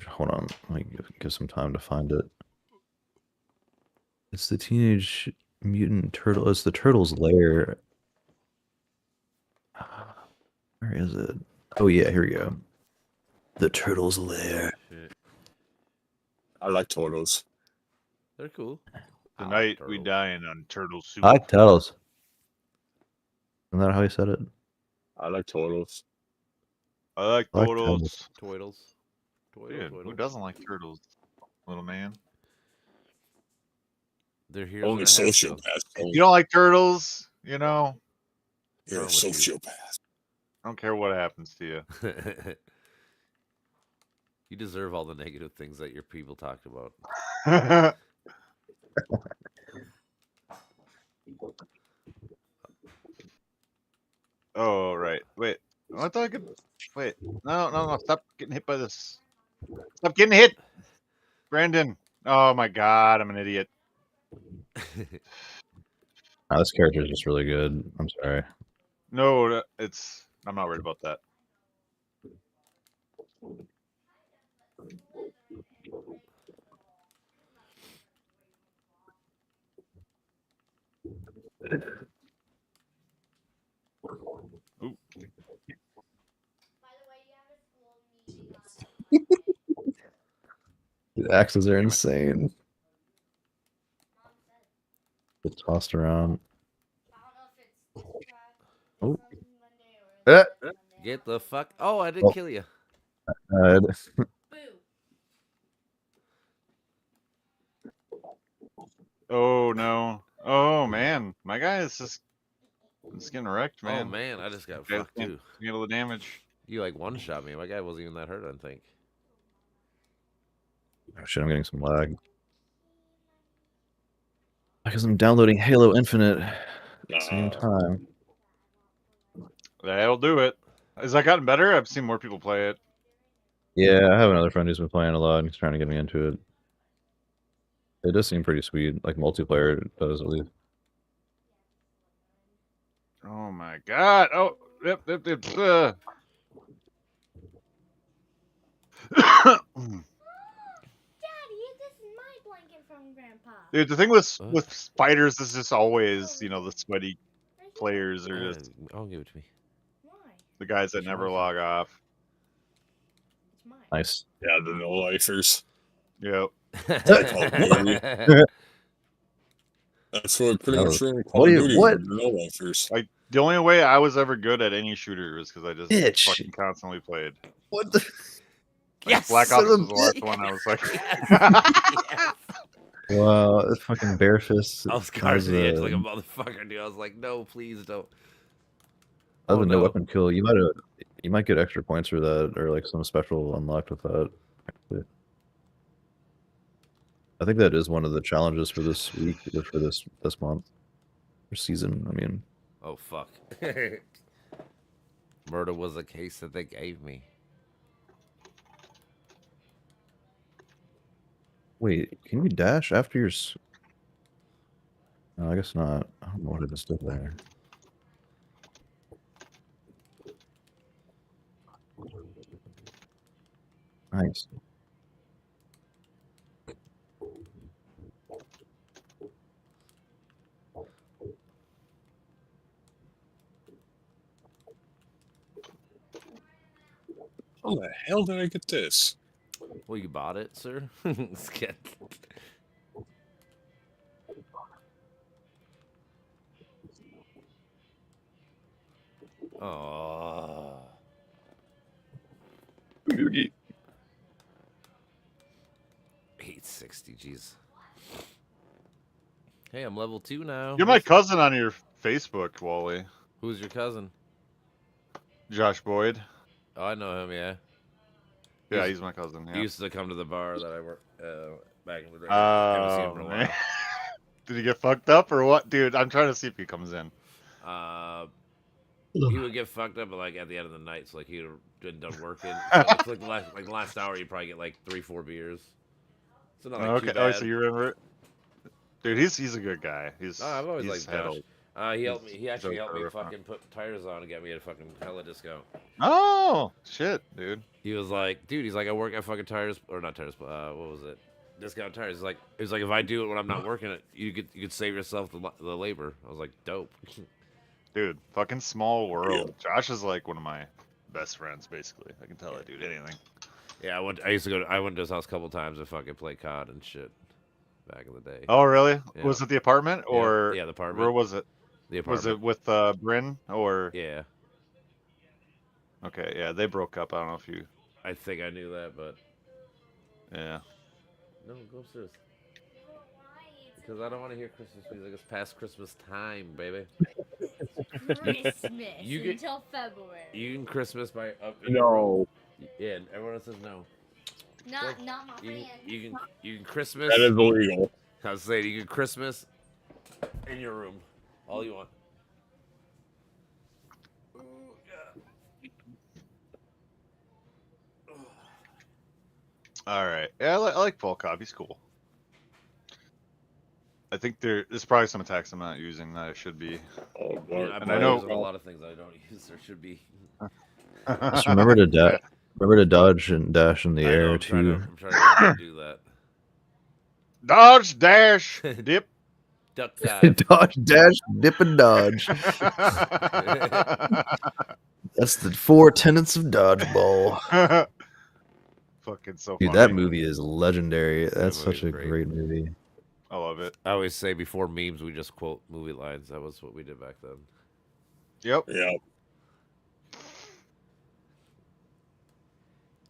Speaker 4: hold on, let me give some time to find it. It's the Teenage Mutant Turtle. It's the Turtle's Lair. Where is it? Oh yeah, here we go. The Turtle's Lair.
Speaker 1: Shit.
Speaker 6: I like turtles.
Speaker 1: They're cool. I like
Speaker 2: Tonight we
Speaker 1: turtles.
Speaker 2: dine on turtle soup.
Speaker 4: I like turtles. Isn't that how he said it?
Speaker 6: I like turtles.
Speaker 2: I like
Speaker 4: I like
Speaker 2: turtles.
Speaker 1: Twiddles.
Speaker 2: Dude, who doesn't like turtles? Little man.
Speaker 1: They're here.
Speaker 6: Only sociopaths.
Speaker 2: You don't like turtles? You know,
Speaker 6: You're a
Speaker 1: wrong with you?
Speaker 6: sociopath.
Speaker 2: I don't care what happens to you.
Speaker 1: You deserve all the negative things that your people talked about.
Speaker 2: Oh right. Wait. I thought I could. Wait. No. Stop getting hit by this. Stop getting hit, Brandon. Oh my God, I'm an idiot.
Speaker 4: Oh, this character is just really good. I'm sorry.
Speaker 2: No, it's. I'm not worried about that. Ooh.
Speaker 4: The axes are insane. Get tossed around. Oh.
Speaker 1: Get the fuck. Oh, I did
Speaker 4: Oh.
Speaker 1: kill you.
Speaker 2: Oh no. Oh man, my guy is just. It's getting wrecked, man.
Speaker 1: Oh man, I just got
Speaker 2: Guy
Speaker 1: fucked
Speaker 2: can't
Speaker 1: too.
Speaker 2: handle the damage.
Speaker 1: You like one shot me. My guy wasn't even that hurt, I don't think.
Speaker 4: Oh shit, I'm getting some lag. Because I'm downloading Halo Infinite at the same time.
Speaker 2: That'll do it. Has that gotten better? I've seen more people play it.
Speaker 4: Yeah, I have another friend who's been playing a lot and he's trying to get me into it. It does seem pretty sweet, like multiplayer does at least.
Speaker 2: Oh my God. Oh, yep.
Speaker 3: Daddy, this is my blanket from Grandpa.
Speaker 2: Dude, the thing with spiders is just always, the sweaty players are just
Speaker 1: I'll give it to me.
Speaker 3: Why?
Speaker 2: the guys that
Speaker 1: She
Speaker 2: never
Speaker 1: wants
Speaker 2: log off.
Speaker 3: It's mine.
Speaker 4: Nice.
Speaker 6: Yeah, the no lifers.
Speaker 2: Yep.
Speaker 6: Call of Duty. That's what pretty
Speaker 4: No.
Speaker 6: much ruined
Speaker 4: What
Speaker 6: Call
Speaker 4: do
Speaker 6: of
Speaker 4: you-
Speaker 6: Duty.
Speaker 4: what?
Speaker 6: with No lifers.
Speaker 2: Like the only way I was ever good at any shooter was because I just
Speaker 4: Bitch.
Speaker 2: fucking constantly played.
Speaker 4: What the?
Speaker 2: Like,
Speaker 1: Yes,
Speaker 2: Black
Speaker 4: son
Speaker 2: Ops
Speaker 4: of
Speaker 2: was
Speaker 4: a
Speaker 2: the last
Speaker 4: bitch.
Speaker 2: one. I was like,
Speaker 1: Yes.
Speaker 4: Wow, it's fucking bare fist.
Speaker 1: I was guarding the edge like a motherfucker, dude. I was like, no, please don't.
Speaker 4: Other than no
Speaker 1: no.
Speaker 4: weapon kill, you might get extra points for that, or like some special unlocked with that. Actually. I think that is one of the challenges for this week, or for this month, or season. I mean,
Speaker 1: Oh, fuck. Murder was a case that they gave me.
Speaker 4: wait, can you dash after your? No, I guess not. I don't know what it just did there. Nice.
Speaker 6: How the hell did I get this?
Speaker 1: Well, you bought it, sir? Sketch. Oh. 860, jeez. Hey, I'm level 2 now.
Speaker 2: you're my cousin on your Facebook, Wally.
Speaker 1: Who's your cousin?
Speaker 2: Josh Boyd.
Speaker 1: Oh, I know him, yeah.
Speaker 2: Yeah, he's my cousin.
Speaker 1: He
Speaker 2: Yeah.
Speaker 1: used to come to the bar that I worked back in the day. Haven't seen him
Speaker 2: Oh
Speaker 1: in a
Speaker 2: man.
Speaker 1: while.
Speaker 2: Did he get fucked up or what, dude? I'm trying to see if he comes in.
Speaker 1: he would get fucked up like at the end of the night. So like he'd been done working. So it's like the last hour, you probably get like 3-4 beers. So not like too
Speaker 2: Okay.
Speaker 1: bad.
Speaker 2: Oh, so you remember it? Dude, he's a good guy.
Speaker 1: No, I've always liked
Speaker 2: had
Speaker 1: Josh. He helped me. He actually helped me
Speaker 2: always
Speaker 1: fucking put tires on and get me a fucking hella discount.
Speaker 2: Oh shit, dude.
Speaker 1: He was like, dude, he's like, I work at fucking tires, or not tires, but what was it? Discount tires. He's like, if I do it when I'm not working it, you could save yourself the labor. I was like, dope.
Speaker 2: Dude, fucking small world. Josh is like one of my best friends, basically. I can tell that dude anything.
Speaker 1: Yeah, I used to go. I went to his house a couple times to fucking play COD and shit. Back in the day.
Speaker 2: Oh really?
Speaker 1: Yeah.
Speaker 2: Was it the apartment or
Speaker 1: yeah, the apartment?
Speaker 2: Where was it?
Speaker 1: The apartment.
Speaker 2: Was it with Bryn or?
Speaker 1: Yeah.
Speaker 2: Okay, yeah, they broke up. I don't know if you.
Speaker 1: I think I knew that, but
Speaker 2: Yeah.
Speaker 1: no, go upstairs. Because I don't want to hear Christmas music. It's past Christmas time, baby.
Speaker 3: Christmas
Speaker 1: You get-
Speaker 3: until February.
Speaker 1: You can Christmas by up.
Speaker 6: No,
Speaker 1: Yeah, everyone else says no.
Speaker 3: Not my
Speaker 1: You
Speaker 3: friend.
Speaker 1: you can Christmas.
Speaker 6: that is illegal.
Speaker 1: I was saying you can Christmas in your room, all you want.
Speaker 2: All right. Yeah, I like Volkov. He's cool. I think there's probably some attacks I'm not using that I should be.
Speaker 6: Oh,
Speaker 1: Yeah,
Speaker 6: boy.
Speaker 1: I
Speaker 2: And I know-
Speaker 1: use a lot of things I don't use. There should be.
Speaker 4: Just remember to dodge and dash in the
Speaker 1: I know,
Speaker 4: air
Speaker 1: I'm trying
Speaker 4: too.
Speaker 1: I'm trying to do that.
Speaker 2: Dodge, dash, dip.
Speaker 1: Duck dive.
Speaker 4: Dodge, dash, dip, and dodge. That's the 4 tenets of dodgeball.
Speaker 2: Fucking so
Speaker 4: Dude,
Speaker 2: funny.
Speaker 4: that movie is legendary. That's
Speaker 1: movie's
Speaker 4: such a
Speaker 1: great.
Speaker 4: great movie.
Speaker 2: I love it.
Speaker 1: I always say before memes, we just quote movie lines. That was what we did back then.
Speaker 2: Yep.
Speaker 6: Yeah.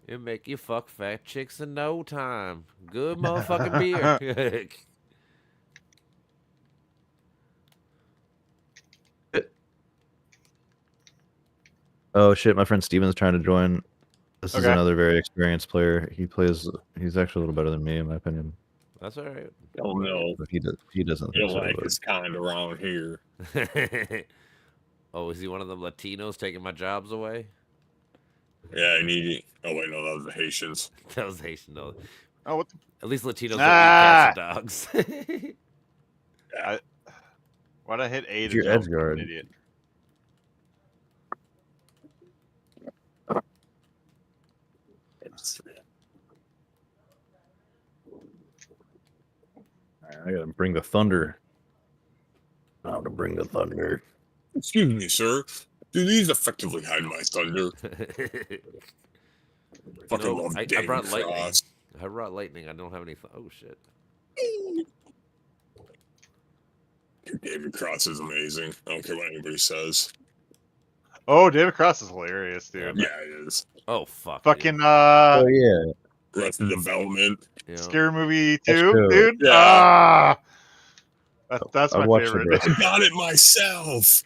Speaker 1: It make you fuck fat chicks in no time. Good motherfucking beer.
Speaker 4: Oh shit, my friend Steven's trying to join. This is
Speaker 2: Okay.
Speaker 4: another very experienced player. He's actually a little better than me in my opinion.
Speaker 1: That's all right.
Speaker 6: Oh no.
Speaker 4: But he doesn't
Speaker 6: You
Speaker 4: think
Speaker 6: know,
Speaker 4: so.
Speaker 6: like
Speaker 4: but-
Speaker 6: it's kind of around here.
Speaker 1: Oh, is he one of them Latinos taking my jobs away?
Speaker 6: Yeah, I need it. Oh wait, no, that was the Haitians.
Speaker 1: That was Haitian though.
Speaker 2: Oh, what the?
Speaker 1: At least Latinos don't eat
Speaker 2: Ah!
Speaker 1: cats and dogs.
Speaker 2: Why'd I hit A to
Speaker 4: Your
Speaker 2: jump?
Speaker 4: edge guard.
Speaker 2: I'm an idiot.
Speaker 4: I gotta bring the thunder. I want to bring the thunder.
Speaker 6: Excuse me, sir. Do these effectively hide my thunder? Fucking
Speaker 1: know,
Speaker 6: love
Speaker 1: I
Speaker 6: David
Speaker 1: brought lightning.
Speaker 6: Cross.
Speaker 1: I brought lightning. I don't have any. Oh shit.
Speaker 6: David Cross is amazing. I don't care what anybody says.
Speaker 2: Oh, David Cross is hilarious, dude.
Speaker 6: Yeah, it is.
Speaker 1: Oh fuck.
Speaker 2: Fucking
Speaker 4: Oh yeah.
Speaker 6: Arrested Development.
Speaker 1: Dude. You know,
Speaker 2: Scary Movie
Speaker 4: That's
Speaker 2: 2,
Speaker 4: true.
Speaker 2: dude.
Speaker 6: Yeah.
Speaker 2: Ah, that's
Speaker 4: I
Speaker 2: my
Speaker 4: watched the
Speaker 2: favorite.
Speaker 6: I got it myself.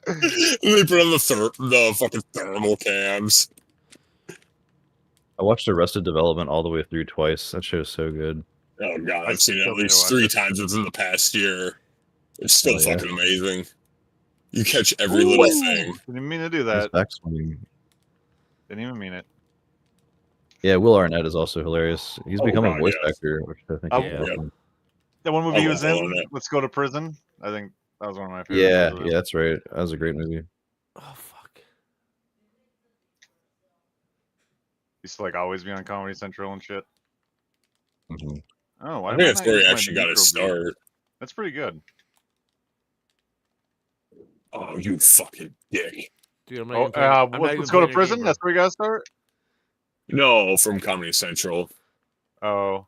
Speaker 6: And they put on the fucking thermal cams.
Speaker 4: I watched Arrested Development all the way through twice. That show's so good.
Speaker 6: Oh god,
Speaker 2: I
Speaker 6: I've seen it
Speaker 2: still
Speaker 6: at
Speaker 2: need to
Speaker 6: least
Speaker 2: watch
Speaker 6: 3
Speaker 2: it.
Speaker 6: times within the past year. It's still
Speaker 4: Oh, yeah.
Speaker 6: fucking amazing. You catch every little thing.
Speaker 2: Didn't even mean to do
Speaker 4: His
Speaker 2: that.
Speaker 4: backswing.
Speaker 2: Didn't even mean it.
Speaker 4: Yeah, Will Arnett is also hilarious. He's
Speaker 6: Oh,
Speaker 4: become a
Speaker 6: God,
Speaker 4: voice
Speaker 6: yes.
Speaker 4: actor, which I think
Speaker 2: Oh,
Speaker 4: is
Speaker 1: yeah.
Speaker 4: awesome.
Speaker 2: That one movie
Speaker 6: I
Speaker 2: he
Speaker 6: love
Speaker 2: was in,
Speaker 6: Will Arnett.
Speaker 2: Let's Go to Prison. I think that was one of my favorite.
Speaker 4: Yeah,
Speaker 2: movies of
Speaker 4: yeah,
Speaker 2: his.
Speaker 4: that's right. That was a great movie.
Speaker 1: Oh fuck.
Speaker 2: Used to like always be on Comedy Central and shit.
Speaker 4: Mhm.
Speaker 2: Oh, why
Speaker 6: I
Speaker 2: am
Speaker 6: think that's
Speaker 2: not
Speaker 6: where he
Speaker 2: using my
Speaker 6: actually got his
Speaker 2: micro beat?
Speaker 6: start.
Speaker 2: That's pretty good.
Speaker 6: Oh, you fucking dick.
Speaker 1: Dude, I'm not
Speaker 2: Oh,
Speaker 1: even playing, I'm not even
Speaker 2: Let's Go to
Speaker 1: playing your
Speaker 2: Prison.
Speaker 1: game, bro.
Speaker 2: That's where you gotta start.
Speaker 6: No, from Comedy Central.
Speaker 2: Oh.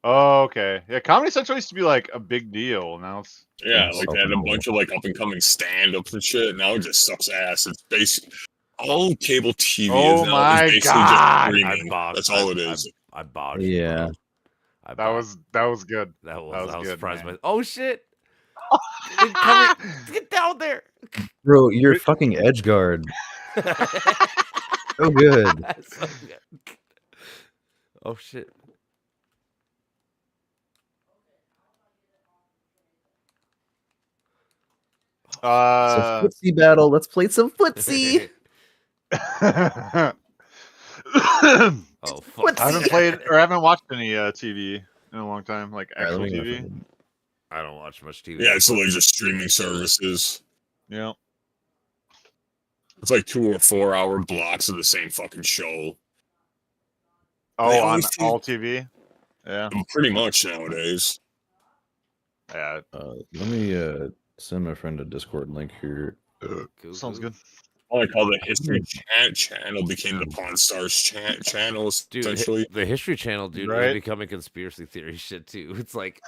Speaker 2: Oh, okay. Yeah, Comedy Central used to be like a big deal. Now it's
Speaker 6: Yeah,
Speaker 4: Yeah,
Speaker 6: like they had a
Speaker 4: something.
Speaker 6: bunch of like up and coming stand ups and shit. Now it just sucks ass. It's basically all cable TV
Speaker 2: Oh
Speaker 6: is now
Speaker 2: my
Speaker 6: is basically
Speaker 2: God.
Speaker 6: just
Speaker 1: I
Speaker 6: streaming.
Speaker 1: bogged.
Speaker 6: That's all it is.
Speaker 1: I bogged.
Speaker 4: Yeah.
Speaker 1: bro. I
Speaker 2: that
Speaker 1: bogged.
Speaker 2: was good.
Speaker 1: that was
Speaker 2: that was
Speaker 1: I was
Speaker 2: good,
Speaker 1: surprised
Speaker 2: man.
Speaker 1: by. Oh shit! It's coming. Get down there.
Speaker 4: Bro, you're fucking edge guard. So good.
Speaker 1: That's so good. Oh shit!
Speaker 4: It's a footsie battle. Let's play some footsie.
Speaker 1: Oh fuck!
Speaker 2: I haven't played or haven't watched any TV in a long time, like
Speaker 4: All right,
Speaker 2: actual
Speaker 4: let me go
Speaker 2: TV.
Speaker 4: fucking-
Speaker 1: I don't watch much TV.
Speaker 6: Yeah, it's literally just streaming services.
Speaker 2: Yeah.
Speaker 6: It's like 2 or 4 hour blocks of the same fucking show.
Speaker 2: Oh,
Speaker 6: They
Speaker 2: on
Speaker 6: always seem-
Speaker 2: all TV. Yeah.
Speaker 6: Pretty much nowadays.
Speaker 2: Yeah.
Speaker 4: let me send my friend a Discord link here.
Speaker 1: Cool,
Speaker 2: Sounds
Speaker 1: cool.
Speaker 2: good.
Speaker 6: I like how the History channel became the Pawn Stars channel,
Speaker 1: Dude,
Speaker 6: essentially.
Speaker 1: the History Channel, dude, is
Speaker 2: Right.
Speaker 1: becoming conspiracy theory shit too. It's like,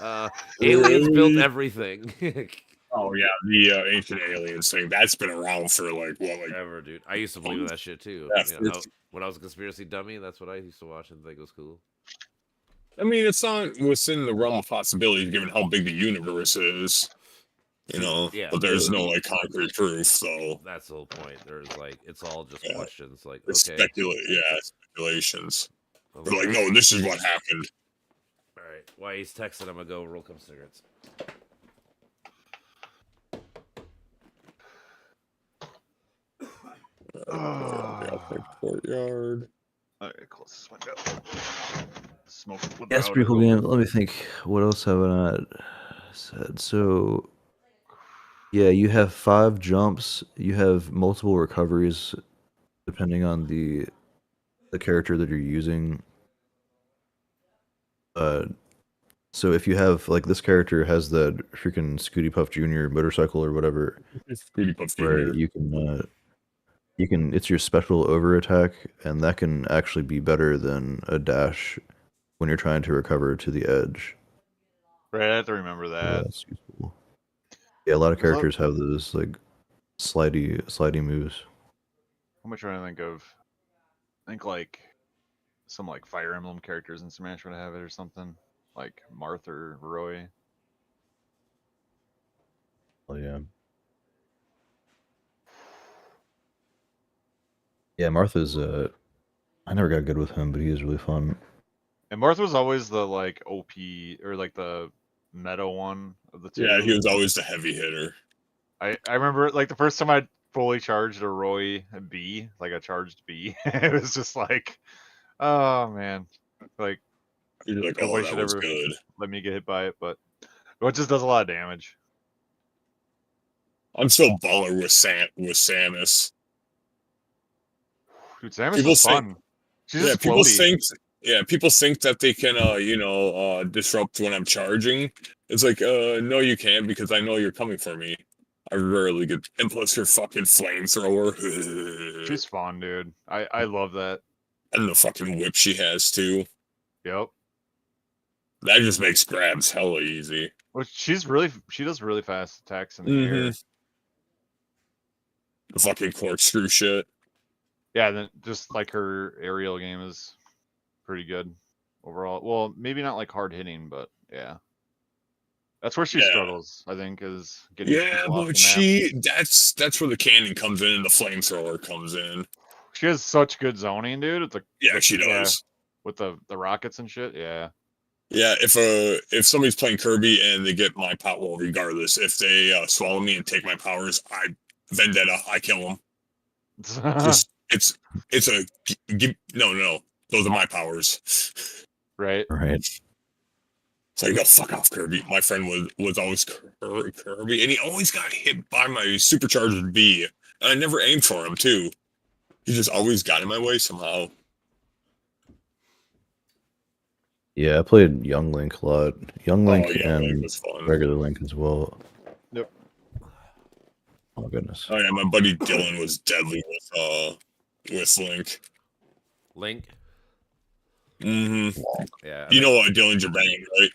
Speaker 1: aliens built everything.
Speaker 6: Oh yeah, the ancient aliens thing. That's been around for like
Speaker 1: Ever, dude. I used to believe in that shit too.
Speaker 6: Yeah,
Speaker 1: You know, when I was a conspiracy dummy, that's what I used to watch and think was cool.
Speaker 6: I mean, it's not within the realm of possibility given how big the universe is. You know,
Speaker 1: Yeah.
Speaker 6: but there's no like concrete proof, so
Speaker 1: That's the whole point. There's like, it's all just
Speaker 6: Yeah.
Speaker 1: questions. Like,
Speaker 6: it's
Speaker 1: okay,
Speaker 6: speculations.
Speaker 1: well,
Speaker 6: They're like, no, this is what happened.
Speaker 1: all right. While he's texting, I'm gonna go roll some cigarettes.
Speaker 6: Courtyard.
Speaker 2: Alright, close this window. Smoke.
Speaker 4: Yeah, it's a pretty cool game. Let me think. What else have I not said? So, yeah, you have 5 jumps. You have multiple recoveries, depending on the character that you're using. So if you have like this character has that freaking Scooty Puff Jr. motorcycle or whatever,
Speaker 6: Scooty Puff
Speaker 4: where
Speaker 6: Jr.
Speaker 4: you can it's your special over attack, and that can actually be better than a dash when you're trying to recover to the edge.
Speaker 2: Right, I have to remember
Speaker 4: Yeah,
Speaker 2: that.
Speaker 4: that's useful. Yeah, a lot of
Speaker 2: There's a-
Speaker 4: characters have those like slidey moves.
Speaker 2: What am I trying to think of? I think like some like Fire Emblem characters in Smash would have it or something. Like Marth or Roy.
Speaker 4: Oh yeah. Yeah, Martha's I never got good with him, but he is really fun.
Speaker 2: And Marth was always the like OP or like the meta one of the two.
Speaker 6: Yeah, he was always the heavy hitter.
Speaker 2: I remember like the first time I fully charged a Roy B, like a charged B, it was just like, oh man, like
Speaker 6: You're like,
Speaker 2: nobody
Speaker 6: oh,
Speaker 2: should
Speaker 6: that was
Speaker 2: ever
Speaker 6: good.
Speaker 2: let me get hit by it, but it just does a lot of damage.
Speaker 6: I'm still baller with Samus.
Speaker 2: Dude, Samus
Speaker 6: People
Speaker 2: is
Speaker 6: say-
Speaker 2: fun. She's
Speaker 6: Yeah,
Speaker 2: just
Speaker 6: people
Speaker 2: floaty.
Speaker 6: think that they can disrupt when I'm charging. It's like, no you can't, because I know you're coming for me. I rarely get, and plus her fucking flamethrower.
Speaker 2: She's fun, dude. I love that.
Speaker 6: And the fucking whip she has too.
Speaker 2: Yep.
Speaker 6: That just makes grabs hella easy.
Speaker 2: Well, she does really fast attacks in the
Speaker 6: Mm-hmm.
Speaker 2: air.
Speaker 6: The fucking corkscrew shit.
Speaker 2: Yeah, and then just like her aerial game is pretty good overall. Well, maybe not like hard hitting, but yeah. That's where she
Speaker 6: Yeah.
Speaker 2: struggles, I think, is getting
Speaker 6: Yeah,
Speaker 2: people off
Speaker 6: but
Speaker 2: the map.
Speaker 6: that's where the cannon comes in and the flamethrower comes in.
Speaker 2: She has such good zoning, dude. It's like
Speaker 6: Yeah, she does.
Speaker 2: with the rockets and shit. Yeah.
Speaker 6: Yeah, if somebody's playing Kirby and they get my power, well, regardless, if they swallow me and take my powers, Vendetta, I kill them. Just it's a no, those are my powers.
Speaker 2: Right.
Speaker 4: Right.
Speaker 6: It's like, go fuck off, Kirby. My friend was always Kirby, and he always got hit by my supercharged B. And I never aimed for him too. He just always got in my way somehow.
Speaker 4: Yeah, I played Young Link a lot. Young Link
Speaker 6: yeah, Link
Speaker 4: and
Speaker 6: was fun.
Speaker 4: regular Link as well.
Speaker 2: Yep.
Speaker 4: Oh goodness.
Speaker 6: Oh yeah, my buddy Dylan was deadly with Link.
Speaker 1: Link.
Speaker 6: Mm-hmm.
Speaker 1: Yeah.
Speaker 6: You know Dylan Band, right?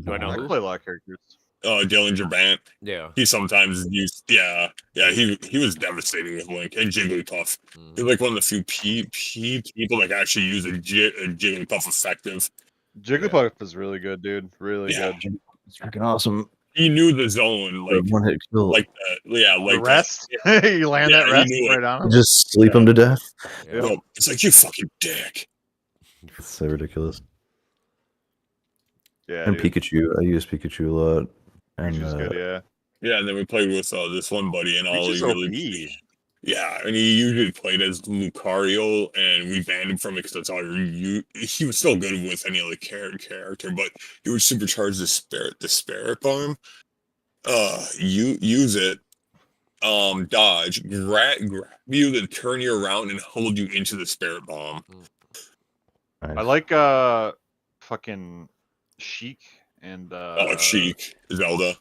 Speaker 1: Do I know
Speaker 2: I
Speaker 1: who?
Speaker 2: play a lot of characters.
Speaker 6: Dylan Band.
Speaker 1: Yeah.
Speaker 6: He sometimes used, yeah. He was devastating with Link and Jigglypuff.
Speaker 1: Mm.
Speaker 6: He's like one of the few people that can actually use a Jigglypuff effective.
Speaker 2: Jigglypuff is really good, dude. Really
Speaker 6: Yeah.
Speaker 2: good.
Speaker 4: It's freaking awesome.
Speaker 6: He knew the zone, like
Speaker 4: One hit kill.
Speaker 6: like that. Yeah, like
Speaker 2: The rest, you land
Speaker 6: Yeah,
Speaker 2: that
Speaker 6: you
Speaker 2: rest
Speaker 6: knew it.
Speaker 2: right on him.
Speaker 4: Just sleep him to death.
Speaker 1: Yeah.
Speaker 6: No, it's like, you fucking dick.
Speaker 4: It's so ridiculous.
Speaker 2: Yeah,
Speaker 4: And
Speaker 2: dude.
Speaker 4: Pikachu. I use Pikachu a lot. And
Speaker 2: Pikachu's good, yeah.
Speaker 6: Yeah, and then we played with this one buddy, and all
Speaker 2: Reach
Speaker 6: he
Speaker 2: is
Speaker 6: really,
Speaker 2: OP.
Speaker 6: yeah, and he usually played as Lucario, and we banned him from it because that's all he was still good with any other character, but he would supercharge the spirit bomb. You use it, dodge, grab you, then turn you around and hold you into the spirit bomb.
Speaker 2: I
Speaker 4: Nice.
Speaker 2: like fucking Sheik and
Speaker 6: Sheik, Zelda.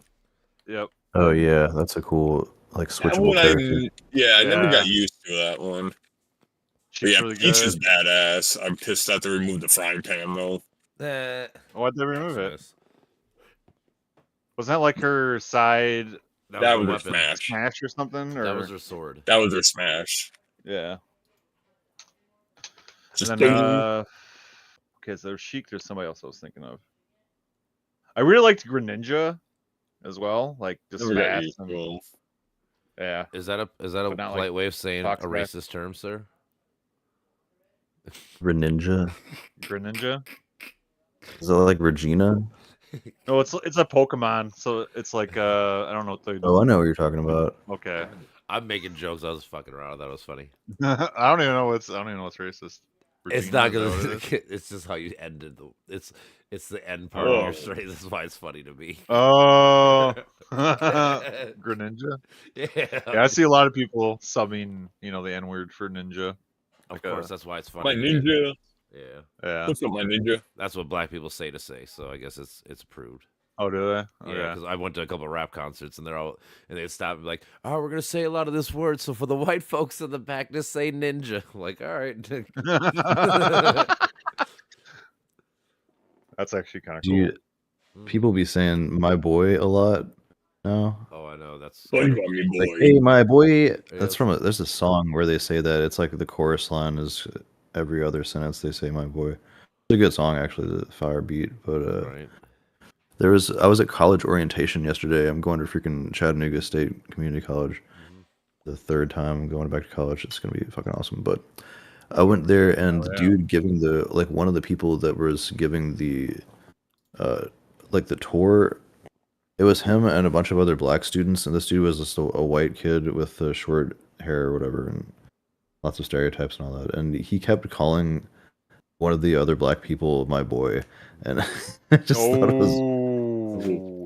Speaker 2: Yep.
Speaker 4: Oh yeah, that's a cool like
Speaker 6: That
Speaker 4: switchable
Speaker 6: one
Speaker 4: character.
Speaker 6: I never
Speaker 2: Yeah.
Speaker 6: got used to that one. But
Speaker 2: Sheik's
Speaker 6: yeah,
Speaker 2: really
Speaker 6: Peach
Speaker 2: good.
Speaker 6: is badass. I'm pissed that they removed the frying pan though.
Speaker 2: Why'd they remove it?
Speaker 1: Nice.
Speaker 2: Wasn't that like her side
Speaker 6: That was
Speaker 1: her
Speaker 6: her
Speaker 1: weapon.
Speaker 6: smash.
Speaker 2: smash or something? Or
Speaker 1: That was her sword.
Speaker 6: That was her smash.
Speaker 2: yeah.
Speaker 6: Just
Speaker 2: And then
Speaker 6: ding.
Speaker 2: okay, so there's Sheik. There's somebody else I was thinking of. I really liked Greninja as well. Like just
Speaker 6: Never got
Speaker 2: fast
Speaker 6: used
Speaker 2: and
Speaker 6: to 'em.
Speaker 2: yeah.
Speaker 1: Is that a
Speaker 2: But not
Speaker 1: polite
Speaker 2: like
Speaker 1: way of saying a
Speaker 2: Fox Bass.
Speaker 1: racist term, sir?
Speaker 4: Greninja.
Speaker 2: Greninja.
Speaker 4: Is that like Regina?
Speaker 2: No, it's a Pokemon, so it's like I don't know what they
Speaker 4: Oh, I know what you're talking about.
Speaker 2: Okay.
Speaker 1: I'm making jokes. I was fucking around. That was funny.
Speaker 2: I don't even know what's racist.
Speaker 1: It's
Speaker 2: Regina,
Speaker 1: not
Speaker 2: is that
Speaker 1: gonna.
Speaker 2: what it is?
Speaker 1: It's just how you ended the. It's the end part of
Speaker 6: Oh.
Speaker 1: your story. That's why it's funny to me.
Speaker 2: Oh, Greninja.
Speaker 1: Yeah.
Speaker 2: Yeah, I see a lot of people subbing, the N word for ninja.
Speaker 1: Of
Speaker 2: like
Speaker 1: course,
Speaker 2: a-
Speaker 1: that's why it's funny.
Speaker 6: My ninja.
Speaker 1: Yeah.
Speaker 2: Yeah.
Speaker 6: What's up, my ninja?
Speaker 1: That's what black people say to say. So I guess it's approved.
Speaker 2: Oh, do they? Oh,
Speaker 1: Yeah, because I went to a couple of rap concerts and they stop and be like, oh, we're gonna say a lot of this word, so for the white folks in the back, just say ninja. I'm like, all right.
Speaker 2: That's actually kind of
Speaker 4: Do
Speaker 2: cool.
Speaker 4: you, people be saying "my boy" a lot now?
Speaker 1: Oh, I know. That's
Speaker 6: What about me,
Speaker 4: Like,
Speaker 6: boy?
Speaker 4: hey, my boy. That's
Speaker 1: Yes.
Speaker 4: from there's a song where they say that. It's like the chorus line is every other sentence they say "my boy." It's a good song actually, the fire beat. But
Speaker 1: right.
Speaker 4: I was at college orientation yesterday. I'm going to freaking Chattanooga State Community College. The third time I'm going back to college. It's gonna be fucking awesome. But I went there and the dude giving the one of the people that was giving the the tour, it was him and a bunch of other black students, and this dude was just a white kid with short hair or whatever, and lots of stereotypes and all that. And he kept calling one of the other black people my boy, and I just thought it was.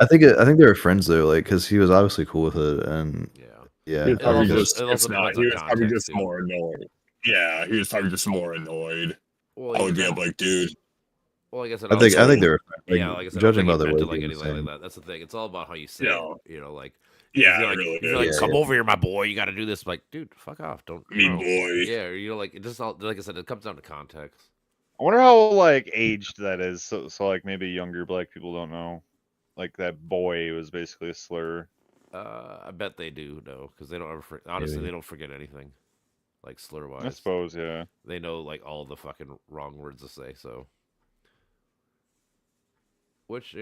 Speaker 4: I think they were friends though, like because he was obviously cool with it, and
Speaker 1: Yeah.
Speaker 6: He was
Speaker 1: It
Speaker 6: probably
Speaker 1: also-
Speaker 6: just,
Speaker 1: it also
Speaker 6: it's not.
Speaker 1: depends
Speaker 6: He
Speaker 1: on
Speaker 6: was probably
Speaker 1: context,
Speaker 6: just
Speaker 1: too.
Speaker 6: more annoyed. Yeah, he was probably just more annoyed.
Speaker 1: Well,
Speaker 6: I would be
Speaker 1: yeah.
Speaker 6: up like, dude.
Speaker 1: Well, like I said,
Speaker 4: I think they were.
Speaker 1: yeah, like I said,
Speaker 4: judging
Speaker 1: I
Speaker 4: by
Speaker 1: don't
Speaker 4: the
Speaker 1: think he
Speaker 4: way
Speaker 1: meant it
Speaker 4: he
Speaker 1: like
Speaker 4: was
Speaker 1: anything like
Speaker 4: saying.
Speaker 1: that. That's the thing. It's all about how you say
Speaker 6: No.
Speaker 1: it. You know, like
Speaker 6: Yeah,
Speaker 1: if you're
Speaker 6: it
Speaker 1: like,
Speaker 6: really
Speaker 1: if you're like,
Speaker 6: is.
Speaker 1: come over here, my boy. You got to do this. Like, dude, fuck off. Don't.
Speaker 6: Me
Speaker 1: no.
Speaker 6: boy.
Speaker 1: Yeah, or, like it just all like I said, it comes down to context.
Speaker 2: I wonder how like aged that is. So like maybe younger black people don't know. Like that boy was basically a slur.
Speaker 1: I bet they do though, because they don't ever. Honestly,
Speaker 4: Maybe.
Speaker 1: they don't forget anything. Like slur wise,
Speaker 2: I suppose, yeah.
Speaker 1: they know like all the fucking wrong words to say. So, which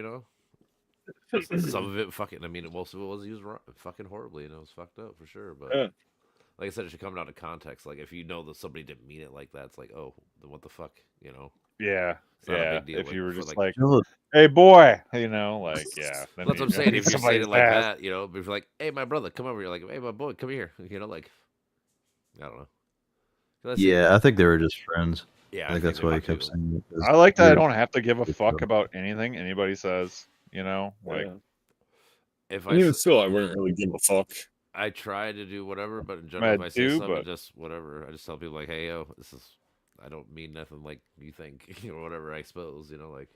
Speaker 1: some of it fucking. I mean, most of it was used fucking horribly, and it was fucked up for sure. But
Speaker 6: Yeah.
Speaker 1: like I said, it should come down to context. Like if you know that somebody didn't mean it like that, it's like, oh, then what the fuck,
Speaker 2: Yeah.
Speaker 1: It's not a
Speaker 2: Yeah.
Speaker 1: big deal,
Speaker 2: If
Speaker 1: like,
Speaker 2: you were
Speaker 1: for,
Speaker 2: just
Speaker 1: like-
Speaker 2: like, hey boy, like, yeah.
Speaker 1: That's
Speaker 2: then
Speaker 1: what
Speaker 2: you
Speaker 1: I'm saying. If you're saying
Speaker 2: somebody's
Speaker 1: it like
Speaker 2: ass.
Speaker 1: that, but if you're like, hey, my brother, come over. You're like, hey, my boy, come here. Like, I don't know. 'Cause
Speaker 4: Yeah, I think they were just friends.
Speaker 1: yeah.
Speaker 4: I think that's
Speaker 1: they
Speaker 4: why he
Speaker 1: might
Speaker 4: kept
Speaker 1: be.
Speaker 4: saying it. 'cause
Speaker 2: I like that I
Speaker 4: they-
Speaker 2: don't have to give a
Speaker 4: Good
Speaker 2: fuck
Speaker 4: stuff.
Speaker 2: about anything anybody says. Like,
Speaker 6: Yeah.
Speaker 1: If
Speaker 6: And even
Speaker 1: s-
Speaker 6: still, I wouldn't really give a fuck.
Speaker 1: I try to do whatever, but in
Speaker 2: I
Speaker 1: general, if I say
Speaker 2: do,
Speaker 1: something,
Speaker 2: but-
Speaker 1: just whatever. I just tell people like, hey, yo, this is. I don't mean nothing like you think, or whatever. I suppose, like.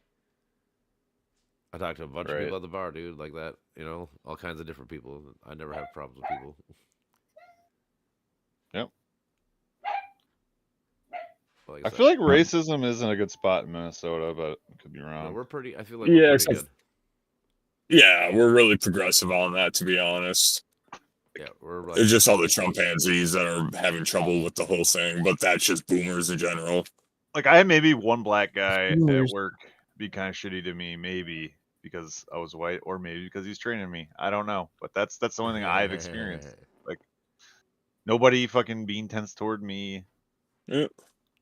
Speaker 1: I talked to a bunch of
Speaker 2: Right.
Speaker 1: people at the bar, dude, like that. All kinds of different people. I never have problems with people.
Speaker 2: Yep.
Speaker 1: Like
Speaker 2: I
Speaker 1: said,
Speaker 2: feel like racism isn't a good spot in Minnesota, but I could be
Speaker 1: no,
Speaker 2: wrong.
Speaker 1: we're pretty. I feel like
Speaker 6: Yeah,
Speaker 1: we're pretty
Speaker 6: except-
Speaker 1: good.
Speaker 6: Yeah, we're really progressive on that, to be honest.
Speaker 1: Yeah, we're like.
Speaker 6: It's just all the Trumpansies that are having trouble with the whole thing, but that's just boomers in general.
Speaker 2: Like I had maybe one black guy at
Speaker 4: Boomers.
Speaker 2: work be kind of shitty to me, maybe because I was white, or maybe because he's training me. I don't know, but that's the only thing I've experienced. Nobody fucking being tense toward me.
Speaker 6: Yeah.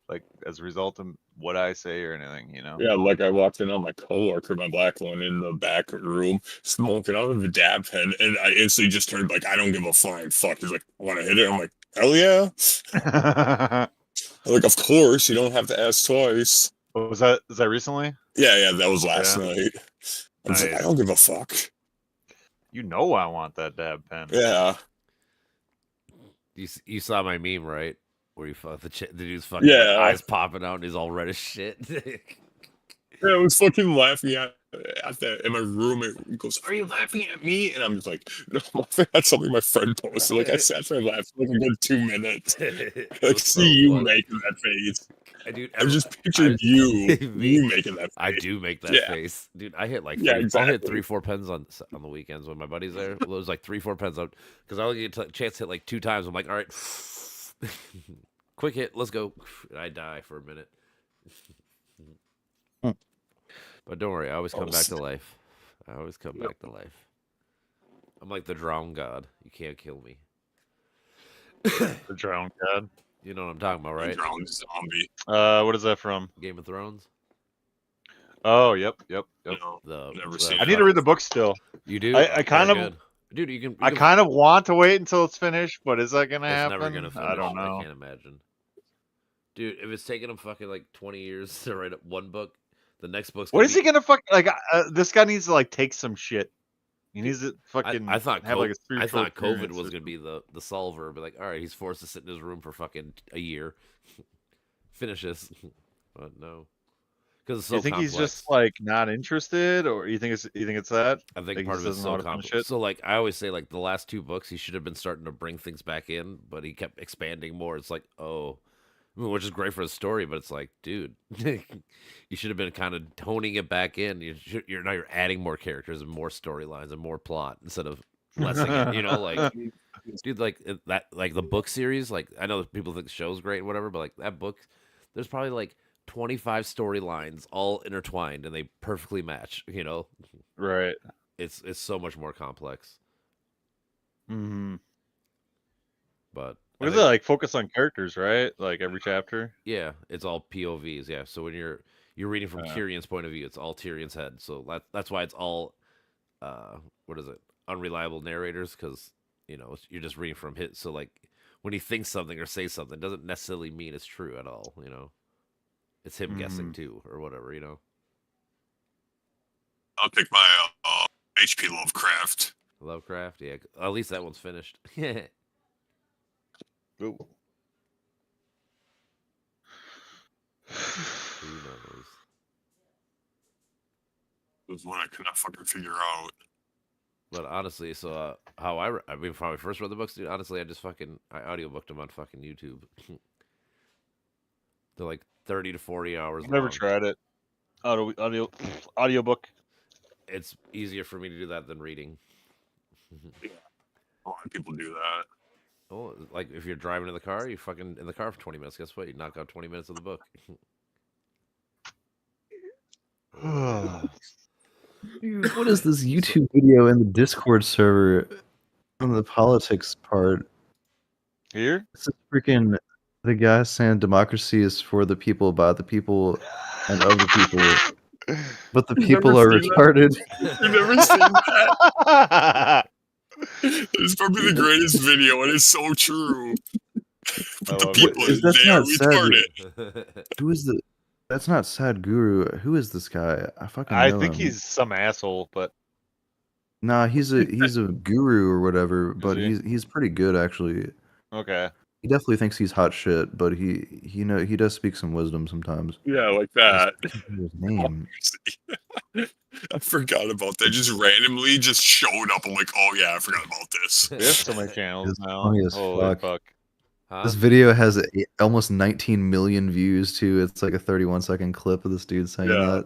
Speaker 2: like as a result of what I say or anything, you know?
Speaker 6: Yeah, like I walked in on my coworker, my black one, in the back room, smoking out of a dab pen, and I instantly just turned like, I don't give a flying fuck. He's like, I want to hit it. I'm like, hell yeah. I'm like, of course, you don't have to ask twice.
Speaker 2: Was that recently?
Speaker 6: Yeah, that was last
Speaker 2: Yeah.
Speaker 6: night. I was like, I
Speaker 2: Nice.
Speaker 6: don't give a fuck.
Speaker 2: You know I want that dab pen.
Speaker 6: Yeah.
Speaker 1: You saw my meme, right? Where you fuck the dude's fucking
Speaker 6: Yeah.
Speaker 1: eyes popping out and he's all red as shit.
Speaker 6: Yeah, I was fucking laughing at that in my room. He goes, "Are you laughing at me?" And I'm just like, "No, I'm laughing at something my friend posted." Like I sat there and laughed for like a good 2 minutes.
Speaker 1: It
Speaker 6: Like,
Speaker 1: was
Speaker 6: see
Speaker 1: so
Speaker 6: you
Speaker 1: funny.
Speaker 6: making that face.
Speaker 1: Dude,
Speaker 6: I just pictured you making that face.
Speaker 1: I do make that
Speaker 6: Yeah.
Speaker 1: face, dude. I hit like
Speaker 6: Yeah,
Speaker 1: I'll hit
Speaker 6: exactly.
Speaker 1: 3-4 pens on the weekends when my buddy's there. Well, it was like 3-4 pens out because I only get a chance to hit like 2 times. I'm like, all right, quick hit, let's go. And I die for a minute. But don't worry, I always come back to life. I always come back to life. I'm like the drowned god. You can't kill me.
Speaker 2: The drowned god.
Speaker 1: You know what I'm talking about, right?
Speaker 6: Drowned zombie.
Speaker 2: What is that from?
Speaker 1: Game of Thrones.
Speaker 2: Oh, yep.
Speaker 6: No,
Speaker 1: The
Speaker 6: never seen
Speaker 2: I need to read the book still.
Speaker 1: You do?
Speaker 2: I kind
Speaker 1: Very
Speaker 2: of-
Speaker 1: good. Dude, you can.
Speaker 2: I kind of want to wait until it's finished, but is that gonna
Speaker 1: It's
Speaker 2: happen?
Speaker 1: never gonna finish.
Speaker 2: I don't
Speaker 1: I
Speaker 2: know.
Speaker 1: can't imagine. Dude, if it's taking him fucking like 20 years to write up one book, the next book's
Speaker 2: What
Speaker 1: gonna
Speaker 2: is he gonna fuck? Like, this guy needs to like take some shit. He needs to fucking.
Speaker 1: I thought
Speaker 2: have like a
Speaker 1: I
Speaker 2: spiritual
Speaker 1: thought COVID
Speaker 2: experience.
Speaker 1: was gonna be the solver, but like, all right, he's forced to sit in his room for fucking a year, finish this, but no, because it's so
Speaker 2: You think
Speaker 1: complex.
Speaker 2: he's just like not interested, or you think it's that?
Speaker 1: I think
Speaker 2: like,
Speaker 1: part
Speaker 2: he
Speaker 1: of it's
Speaker 2: doesn't know
Speaker 1: so
Speaker 2: how to finish
Speaker 1: complex.
Speaker 2: it?
Speaker 1: So like, I always say like the last 2 books, he should have been starting to bring things back in, but he kept expanding more. It's like, oh, I mean, which is great for the story, but it's like, dude, you should have been kind of toning it back in. You're now you're adding more characters and more storylines and more plot instead of lessing it. You know, like, dude, like that, like the book series. Like, I know people think the show's great and whatever, but like that book, there's probably like 25 storylines all intertwined and they perfectly match. You know,
Speaker 2: Right.
Speaker 1: it's so much more complex.
Speaker 2: Mm-hmm.
Speaker 1: But
Speaker 2: What
Speaker 1: I
Speaker 2: is
Speaker 1: think-
Speaker 2: it like? Focus on characters, right? Like every chapter.
Speaker 1: Yeah, it's all POVs. Yeah, so when you're reading from
Speaker 2: Yeah.
Speaker 1: Tyrion's point of view, it's all Tyrion's head. So that's why it's all, what is it? Unreliable narrators, because you're just reading from his. So like when he thinks something or says something, it doesn't necessarily mean it's true at all. You know, it's him guessing too, or whatever. You know,
Speaker 6: I'll pick my HP Lovecraft.
Speaker 1: Lovecraft. Yeah, at least that one's finished. Who
Speaker 2: Ooh.
Speaker 1: knows?
Speaker 6: It was one I could not fucking figure out.
Speaker 1: But honestly, so how I mean, when I first read the books, dude, honestly, I audiobooked them on fucking YouTube. They're like 30 to 40 hours
Speaker 2: I've never
Speaker 1: long.
Speaker 2: tried it. Audiobook.
Speaker 1: It's easier for me to do that than reading.
Speaker 6: A lot of people do that.
Speaker 1: Oh, like if you're driving in the car, you're fucking in the car for 20 minutes. Guess what? You knock out 20 minutes of the book.
Speaker 4: Dude, what is this YouTube video in the Discord server on the politics part?
Speaker 2: Here?
Speaker 4: It's a freaking the guy saying democracy is for the people, by the people, and of the people. But the
Speaker 6: You've
Speaker 4: people
Speaker 6: never
Speaker 4: are
Speaker 6: seen
Speaker 4: retarded.
Speaker 6: You've never seen that? It's probably the greatest video, and it's so true. But the
Speaker 2: love it.
Speaker 6: people,
Speaker 4: Is that
Speaker 6: they are
Speaker 4: not sad?
Speaker 6: retarded.
Speaker 4: Who is the? That's not Sad Guru. Who is this guy? I fucking know
Speaker 2: I think
Speaker 4: him.
Speaker 2: he's some asshole, but
Speaker 4: Nah, he's a guru or whatever, but
Speaker 2: he?
Speaker 4: he's pretty good actually.
Speaker 2: okay.
Speaker 4: He definitely thinks he's hot shit, but he does speak some wisdom sometimes.
Speaker 6: Yeah, like that.
Speaker 4: I can't remember his name.
Speaker 6: I forgot about that. Just randomly just showed up. I'm like, oh yeah, I forgot about this.
Speaker 2: We have so many channels
Speaker 4: It's
Speaker 2: now.
Speaker 4: funny as
Speaker 2: Holy
Speaker 4: fuck.
Speaker 2: fuck.
Speaker 1: Huh?
Speaker 4: This video has almost 19 million views too. It's like a 31-second clip of this dude saying
Speaker 6: Yeah.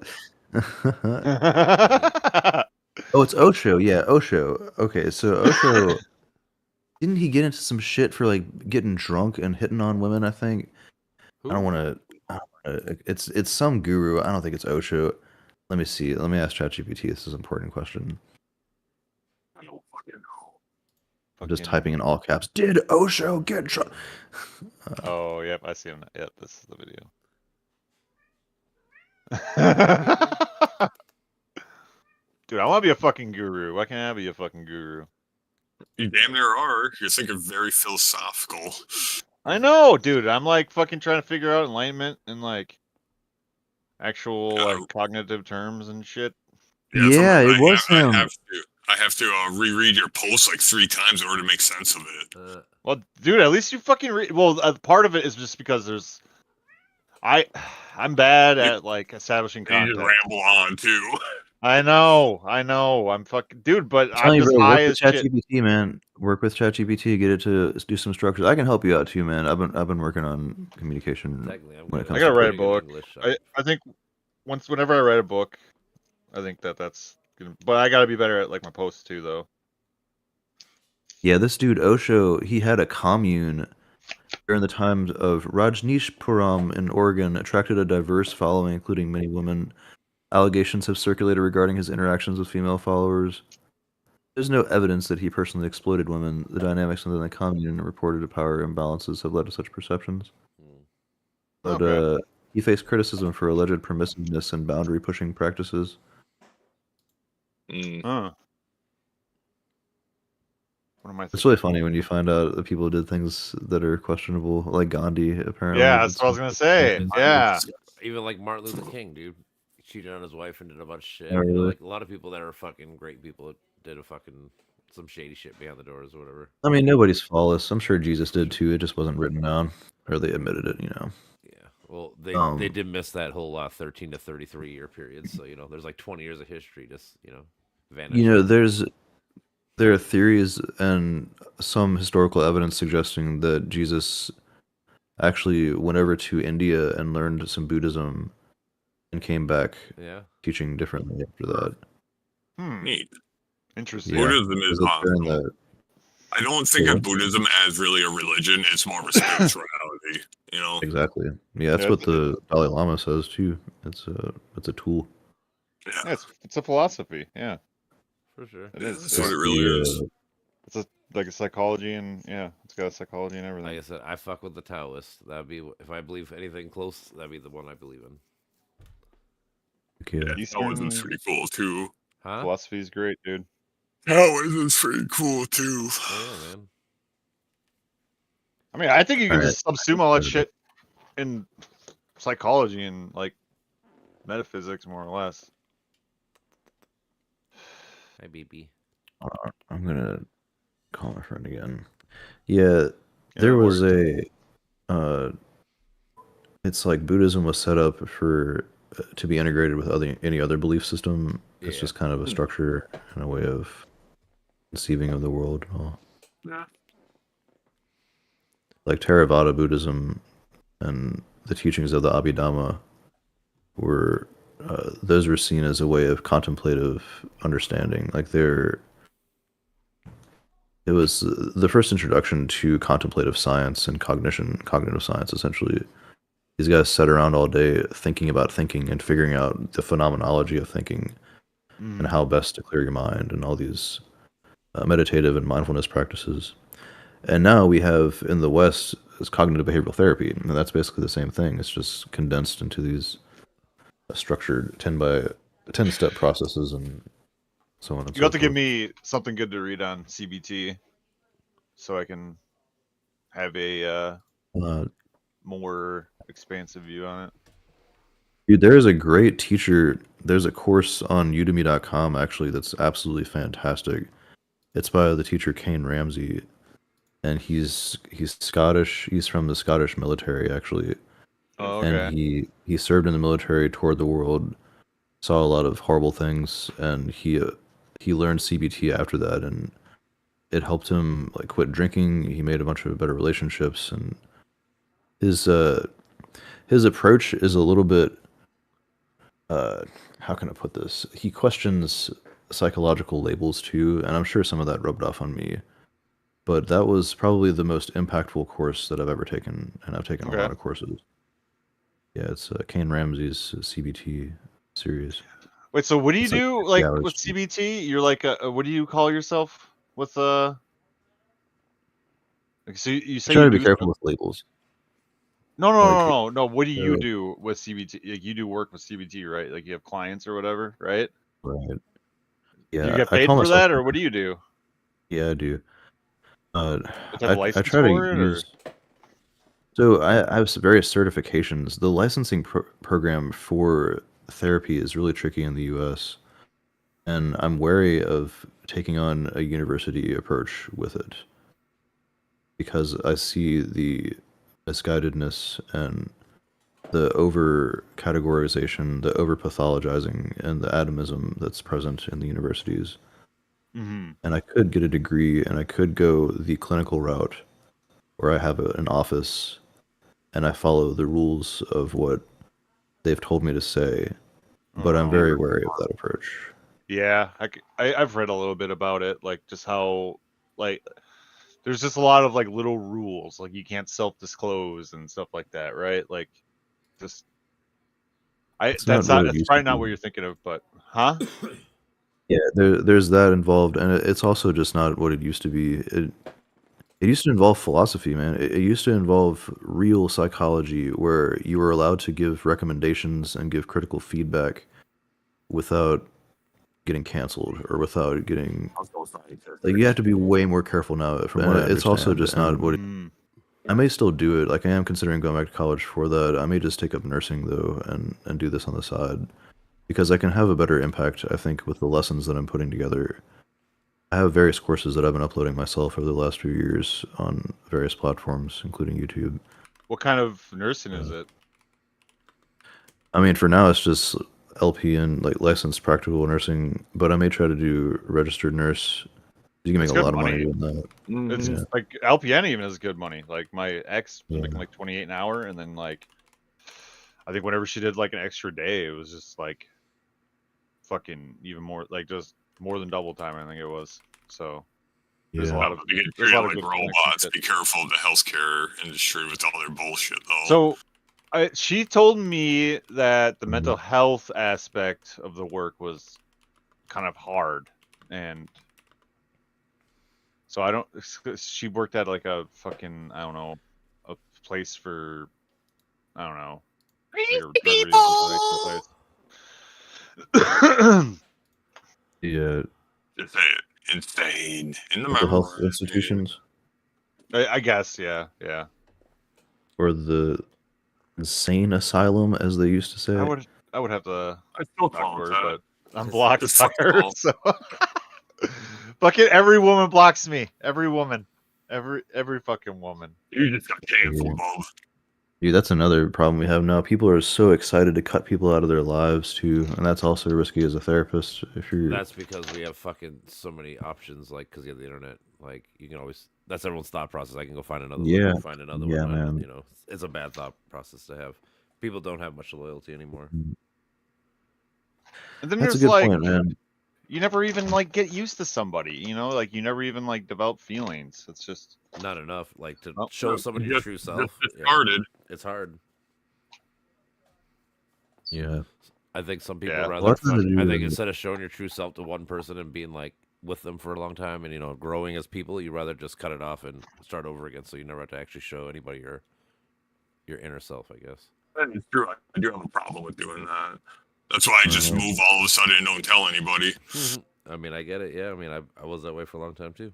Speaker 4: that. Oh, it's Osho. Yeah, Osho. Okay, so Osho didn't he get into some shit for like getting drunk and hitting on women? I think.
Speaker 1: Who?
Speaker 4: I don't want to. It's some guru. I don't think it's Osho. Let me see. Let me ask ChatGPT. This is an important question.
Speaker 6: I don't fucking know.
Speaker 4: I'm just
Speaker 2: Fucking-
Speaker 4: typing in all caps. Did Osho get shot?
Speaker 2: Oh, yep, I see him. Yep, this is the video. Dude, I want to be a fucking guru. Why can't I be a fucking guru?
Speaker 6: You damn near are. You're thinking very philosophical.
Speaker 2: I know, dude. I'm like fucking trying to figure out enlightenment in like actual
Speaker 6: Yeah.
Speaker 2: like cognitive terms and shit.
Speaker 4: Yeah,
Speaker 6: from-
Speaker 4: it was him.
Speaker 6: I have to reread your post like 3 times in order to make sense of it.
Speaker 2: Well, dude, at least you fucking read. Well, part of it is just because there's, I'm bad at like establishing
Speaker 6: You
Speaker 2: context.
Speaker 6: just ramble on too.
Speaker 2: I know. I'm fucking dude, but
Speaker 4: I'm telling
Speaker 2: I'm
Speaker 4: you,
Speaker 2: just
Speaker 4: bro,
Speaker 2: high
Speaker 4: work with
Speaker 2: as shit.
Speaker 4: ChatGPT, man. Work with ChatGPT, get it to do some structures. I can help you out too, man. I've been working on communication
Speaker 1: Technically, I'm
Speaker 4: when it
Speaker 1: good.
Speaker 4: comes
Speaker 2: I gotta
Speaker 4: to
Speaker 2: write a
Speaker 1: pretty good
Speaker 2: book.
Speaker 1: English,
Speaker 2: I think whenever I write a book, I think that's gonna. But I gotta be better at like my posts too, though.
Speaker 4: Yeah, this dude Osho, he had a commune during the times of Rajneeshpuram in Oregon, attracted a diverse following, including many women. Allegations have circulated regarding his interactions with female followers. There's no evidence that he personally exploited women. The dynamics within the commune and reported power imbalances have led to such perceptions. But
Speaker 2: Okay.
Speaker 4: he faced criticism for alleged permissiveness and boundary-pushing practices.
Speaker 2: Huh. What am I
Speaker 4: It's
Speaker 2: thinking?
Speaker 4: really funny when you find out that people did things that are questionable, like Gandhi, apparently.
Speaker 2: Yeah,
Speaker 4: did
Speaker 2: that's what I was
Speaker 4: some-
Speaker 2: gonna say. Yeah.
Speaker 1: Even like Martin Luther King, dude. He cheated on his wife and did a bunch of shit.
Speaker 4: Oh,
Speaker 1: You know,
Speaker 4: really?
Speaker 1: like a lot of people that are fucking great people did a fucking some shady shit behind the doors or whatever.
Speaker 4: I mean, nobody's flawless. I'm sure Jesus did too. It just wasn't written down, or they admitted it. You know.
Speaker 1: Yeah. Well, they did miss that whole 13 to 33 year period. So you know, there's like 20 years of history just vanished.
Speaker 4: You know, there are theories and some historical evidence suggesting that Jesus actually went over to India and learned some Buddhism and came back
Speaker 1: Yeah.
Speaker 4: teaching differently after that.
Speaker 6: Neat.
Speaker 2: Interesting.
Speaker 4: Yeah.
Speaker 6: Buddhism is
Speaker 4: Because during
Speaker 6: possible.
Speaker 4: the
Speaker 6: I don't think
Speaker 4: Yeah.
Speaker 6: of Buddhism as really a religion. It's more of a spirituality. You know.
Speaker 4: Exactly. Yeah, that's
Speaker 2: Yeah,
Speaker 4: what the Dalai Lama says too. It's a tool.
Speaker 2: Yeah, it's a philosophy. Yeah,
Speaker 1: For sure.
Speaker 2: it is.
Speaker 6: That's what it
Speaker 2: Yeah.
Speaker 6: really is.
Speaker 2: It's like a psychology and yeah, it's got a psychology and everything.
Speaker 1: Like I said, I fuck with the Taoists. That'd be if I believe anything close. That'd be the one I believe in.
Speaker 4: Okay.
Speaker 6: Yeah, Taoism's pretty cool too.
Speaker 1: Huh?
Speaker 2: Philosophy is great, dude.
Speaker 6: Taoism's pretty cool too.
Speaker 1: Oh, yeah, man.
Speaker 2: I mean, I think you can
Speaker 4: Alright.
Speaker 2: just subsume all that shit in psychology and like metaphysics, more or less.
Speaker 1: Hi, BB.
Speaker 4: I'm gonna call my friend again. Yeah,
Speaker 2: Yeah,
Speaker 4: there
Speaker 2: it
Speaker 4: was
Speaker 2: works.
Speaker 4: it's like Buddhism was set up for to be integrated with any other belief system. It's
Speaker 1: Yeah.
Speaker 4: just kind of a structure and a way of conceiving of the world. And all.
Speaker 6: Yeah.
Speaker 4: Like Theravada Buddhism and the teachings of the Abhidhamma were those were seen as a way of contemplative understanding. Like it was the first introduction to contemplative science and cognitive science. Essentially, these guys sat around all day thinking about thinking and figuring out the phenomenology of thinking and how best to clear your mind and all these meditative and mindfulness practices. And now we have in the West is cognitive behavioral therapy, and that's basically the same thing. It's just condensed into these structured 10 step processes and so on and
Speaker 2: You
Speaker 4: so
Speaker 2: have to give
Speaker 4: forth.
Speaker 2: me something good to read on CBT, so I can have a more expansive view on it.
Speaker 4: Dude, there is a great teacher. There's a course on udemy.com actually that's absolutely fantastic. It's by the teacher Kane Ramsey, and he's Scottish. He's from the Scottish military actually.
Speaker 2: Oh, okay.
Speaker 4: And he served in the military, toured the world, saw a lot of horrible things, and he learned CBT after that, and it helped him like quit drinking. He made a bunch of better relationships, and his approach is a little bit how can I put this? He questions psychological labels too, and I'm sure some of that rubbed off on me. But that was probably the most impactful course that I've ever taken, and I've taken a lot of courses. Yeah, it's Kane Ramsey's CBT series.
Speaker 2: Wait, so what do you
Speaker 4: It's like
Speaker 2: do
Speaker 4: 50
Speaker 2: like
Speaker 4: hours.
Speaker 2: with CBT? You're like what do you call yourself with Like, so you
Speaker 4: I
Speaker 2: say
Speaker 4: try
Speaker 2: you
Speaker 4: to be
Speaker 2: do
Speaker 4: careful with labels.
Speaker 2: No,
Speaker 4: Like,
Speaker 2: no. What do you
Speaker 4: uh,
Speaker 2: do with CBT? Like, you do work with CBT, right? Like, you have clients or whatever, right?
Speaker 4: right.
Speaker 2: Do
Speaker 4: Yeah,
Speaker 2: you get
Speaker 4: I
Speaker 2: paid
Speaker 4: call
Speaker 2: for
Speaker 4: myself.
Speaker 2: that, or what do you do?
Speaker 4: Yeah, I do. Uh,
Speaker 2: You have a
Speaker 4: I
Speaker 2: license
Speaker 4: try to
Speaker 2: for it, or
Speaker 4: use. So I have various certifications. The licensing program for therapy is really tricky in the U.S., and I'm wary of taking on a university approach with it because I see the misguidedness and the over categorization, the over pathologizing, and the atomism that's present in the universities.
Speaker 2: Mhm.
Speaker 4: And I could get a degree and I could go the clinical route where I have an office and I follow the rules of what they've told me to say, but I'm very wary of that approach.
Speaker 2: Yeah, I've read a little bit about it, like just how like there's just a lot of like little rules, like you can't self-disclose and stuff like that, right? Like just
Speaker 4: It's not what it
Speaker 2: that's
Speaker 4: used to
Speaker 2: probably not
Speaker 4: be.
Speaker 2: what you're thinking of, but huh?
Speaker 4: Yeah, there's that involved, and it's also just not what it used to be. It used to involve philosophy, man. It used to involve real psychology where you were allowed to give recommendations and give critical feedback without getting canceled or without getting like you have to be way more careful now from what I understand. It's also just not what
Speaker 2: Mm.
Speaker 4: I may still do it. Like I am considering going back to college for that. I may just take up nursing though and do this on the side because I can have a better impact, I think, with the lessons that I'm putting together. I have various courses that I've been uploading myself over the last few years on various platforms, including YouTube.
Speaker 2: What kind of nursing is it?
Speaker 4: I mean, for now, it's just LP and like licensed practical nursing, but I may try to do registered nurse. You can make
Speaker 2: It's
Speaker 4: a
Speaker 2: good
Speaker 4: lot of money
Speaker 2: money.
Speaker 4: doing that.
Speaker 2: It's
Speaker 4: Yeah.
Speaker 2: like LPN even is good money. Like my ex was
Speaker 4: Yeah.
Speaker 2: making like 28 an hour, and then like I think whenever she did like an extra day, it was just like fucking even more, like just more than double time. I think it was. So there's a
Speaker 4: Yeah.
Speaker 2: lot of
Speaker 6: They get
Speaker 2: there's a
Speaker 6: treated
Speaker 2: lot of
Speaker 6: like
Speaker 2: good
Speaker 6: robots.
Speaker 2: connections.
Speaker 6: Be careful of the healthcare industry with all their bullshit, though.
Speaker 2: So she told me that the
Speaker 4: Mhm.
Speaker 2: mental health aspect of the work was kind of hard, and so I don't. She worked at like a fucking, I don't know, a place for, I don't know, like a drug rehabilitation place.
Speaker 4: Yeah.
Speaker 6: Just say it. Insane in the
Speaker 4: Mental health
Speaker 6: memory.
Speaker 4: institutions
Speaker 2: I guess, yeah.
Speaker 4: or the insane asylum, as they used to say.
Speaker 2: I would have to
Speaker 6: I still
Speaker 2: talk
Speaker 6: call
Speaker 2: to
Speaker 6: it
Speaker 2: her,
Speaker 6: that.
Speaker 2: but I'm blocked
Speaker 6: Just
Speaker 2: by
Speaker 6: fucking
Speaker 2: her.
Speaker 6: call.
Speaker 2: So fucking every woman blocks me. Every woman, every fucking woman.
Speaker 6: You just got canceled,
Speaker 4: Yeah.
Speaker 6: Bob.
Speaker 4: Dude, that's another problem we have now. People are so excited to cut people out of their lives too, and that's also risky as a therapist. If you're
Speaker 1: That's because we have fucking so many options, like because you have the internet. Like you can always. That's everyone's thought process. I can go find another
Speaker 4: Yeah.
Speaker 1: one, find another
Speaker 4: Yeah,
Speaker 1: one.
Speaker 4: man.
Speaker 1: You know, it's a bad thought process to have. People don't have much loyalty anymore.
Speaker 2: And then
Speaker 4: That's a
Speaker 2: there's
Speaker 4: good
Speaker 2: like,
Speaker 4: point, man.
Speaker 2: you never even like get used to somebody, you know, like you never even like develop feelings. It's just
Speaker 1: Not enough, like to
Speaker 2: Oh,
Speaker 1: show someone your
Speaker 6: Just-
Speaker 1: true self.
Speaker 6: Just
Speaker 1: Yeah,
Speaker 6: started.
Speaker 1: it's hard.
Speaker 4: Yeah.
Speaker 1: I think some people
Speaker 2: Yeah.
Speaker 1: rather.
Speaker 4: Well, that's nothing to
Speaker 1: I
Speaker 4: do
Speaker 1: think
Speaker 4: with-
Speaker 1: instead of showing your true self to one person and being like with them for a long time and growing as people, you rather just cut it off and start over again, so you never have to actually show anybody your inner self. I guess.
Speaker 6: That is true. I do have a problem with doing that. That's why I just
Speaker 4: Uh-huh.
Speaker 6: move all of a sudden and don't tell anybody.
Speaker 1: I mean, I get it. Yeah, I mean, I was that way for a long time too.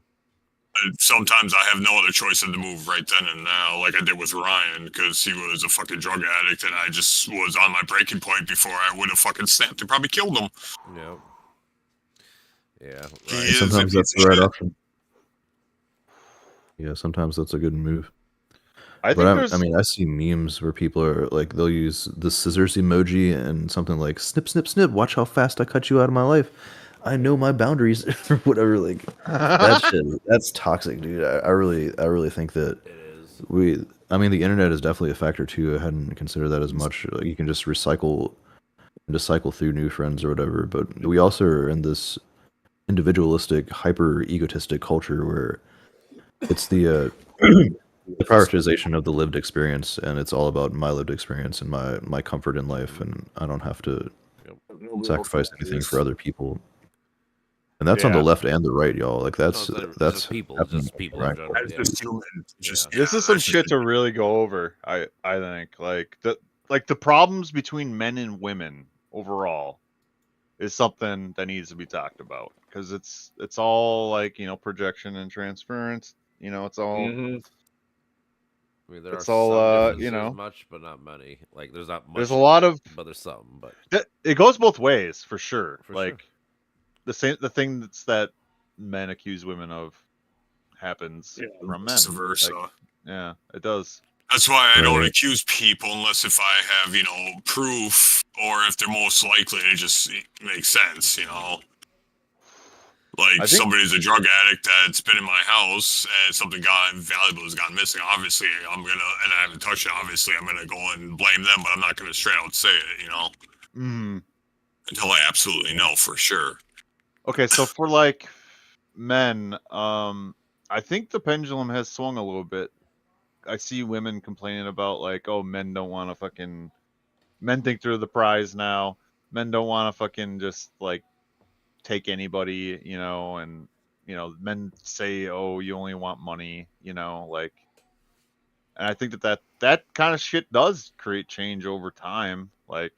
Speaker 6: And sometimes I have no other choice than to move right then and now, like I did with Ryan, because he was a fucking drug addict, and I just was on my breaking point before I would have fucking snapped and probably killed him.
Speaker 1: Yeah. Yeah.
Speaker 6: He
Speaker 1: Right.
Speaker 6: is a
Speaker 4: Sometimes that's
Speaker 6: piece
Speaker 4: the
Speaker 6: of
Speaker 4: right
Speaker 6: shit.
Speaker 4: option. Yeah, sometimes that's a good move.
Speaker 2: I think
Speaker 4: But
Speaker 2: there's
Speaker 4: I mean, I see memes where people are like, they'll use the scissors emoji and something like "snip, snip, snip." Watch how fast I cut you out of my life. I know my boundaries or whatever. Like that shit. That's toxic, dude. I really think that
Speaker 1: It is.
Speaker 4: I mean, the internet is definitely a factor too. I hadn't considered that as much. Like, you can just cycle through new friends or whatever. But we also are in this individualistic, hyper egotistic culture where it's the prioritization of the lived experience, and it's all about my lived experience and my comfort in life, and I don't have to sacrifice anything for other people. And that's on the
Speaker 2: Yeah.
Speaker 4: left and the right, y'all. Like
Speaker 1: No,
Speaker 4: that's
Speaker 1: it's
Speaker 4: that's
Speaker 1: just people.
Speaker 4: happening
Speaker 1: Just people
Speaker 4: right
Speaker 1: in general.
Speaker 6: That's
Speaker 1: Yeah.
Speaker 6: just human. Just
Speaker 2: This is some shit to really go over. I think like the problems between men and women overall is something that needs to be talked about because it's all like projection and transference. It's all
Speaker 6: Mhm.
Speaker 1: I mean, there
Speaker 2: it's
Speaker 1: are
Speaker 2: all
Speaker 1: some differences, much, but not many. Like, there's not much.
Speaker 2: there's a lot of
Speaker 1: but there's some. But
Speaker 2: it goes both ways for sure.
Speaker 1: For
Speaker 2: like the thing that men accuse women of happens from men.
Speaker 6: Vice versa.
Speaker 2: Like, yeah, it does.
Speaker 6: That's why I don't
Speaker 4: Right.
Speaker 6: accuse people unless if I have, proof or if they're most likely. It just makes sense, Like
Speaker 2: I think-
Speaker 6: somebody's a drug addict that's been in my house and something valuable has gone missing. Obviously, and I haven't touched it. Obviously, I'm gonna go and blame them, but I'm not gonna straight out say it,
Speaker 2: Mhm.
Speaker 6: until I absolutely know for sure.
Speaker 2: Okay, so for like men, I think the pendulum has swung a little bit. I see women complaining about like, oh, men don't want to men think they're the prize now. Men don't want to fucking just like take anybody, and men say, oh, you only want money, like, and I think that kind of shit does create change over time, like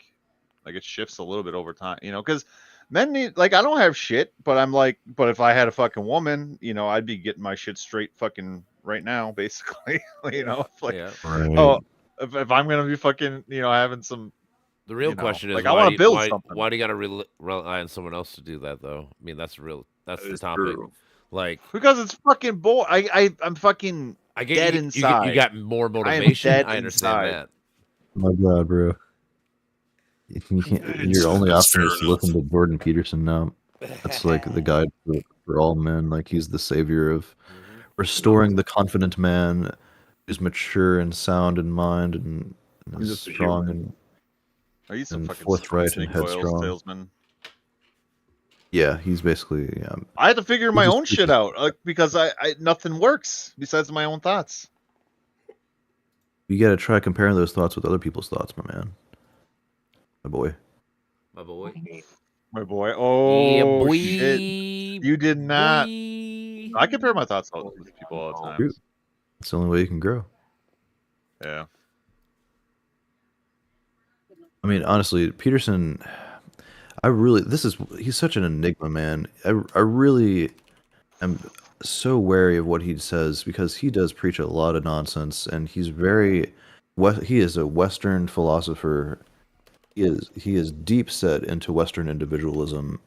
Speaker 2: it shifts a little bit over time, because men need, like, I don't have shit, but I'm like, but if I had a fucking woman, I'd be getting my shit straight fucking right now, basically. Like,
Speaker 1: yeah.
Speaker 4: Right.
Speaker 2: oh, if I'm gonna be fucking, having some,
Speaker 1: The real question is,
Speaker 2: like, I want to build
Speaker 1: why,
Speaker 2: something.
Speaker 1: why do you got to rely on someone else to do that, though? I mean, that's the
Speaker 6: That is
Speaker 1: topic.
Speaker 6: true.
Speaker 1: Like,
Speaker 2: Because it's fucking I'm fucking
Speaker 1: I get
Speaker 2: dead
Speaker 1: you,
Speaker 2: inside.
Speaker 1: you got more
Speaker 2: am
Speaker 1: motivation.
Speaker 2: dead
Speaker 1: I understand
Speaker 2: inside.
Speaker 1: that.
Speaker 4: My God, bro. You can't, your only
Speaker 6: That's
Speaker 4: option
Speaker 6: fair
Speaker 4: is to
Speaker 6: enough.
Speaker 4: listen to Jordan Peterson now. That's like the guide for all men. Like he's the savior of restoring the confident man who's mature and sound in mind and
Speaker 6: He's
Speaker 4: is
Speaker 6: just a
Speaker 4: strong
Speaker 6: human.
Speaker 4: and
Speaker 2: Are you some
Speaker 4: and
Speaker 2: fucking
Speaker 4: forthright and
Speaker 2: snake oil
Speaker 4: headstrong.
Speaker 2: salesman?
Speaker 4: Yeah, he's basically
Speaker 2: I had to figure my
Speaker 4: just
Speaker 2: own shit out, because I nothing works besides my own thoughts.
Speaker 4: you got to try comparing those thoughts with other people's thoughts, my man. My boy.
Speaker 1: My boy.
Speaker 2: My boy. Oh,
Speaker 1: yeah, boy.
Speaker 2: shit. You did not. I compare my thoughts with people all the time.
Speaker 4: True. It's the only way you can grow.
Speaker 2: Yeah.
Speaker 4: I mean, honestly, Peterson, he's such an enigma, man. I really am so wary of what he says because he does preach a lot of nonsense and he is a Western philosopher. He is deep set into Western individualism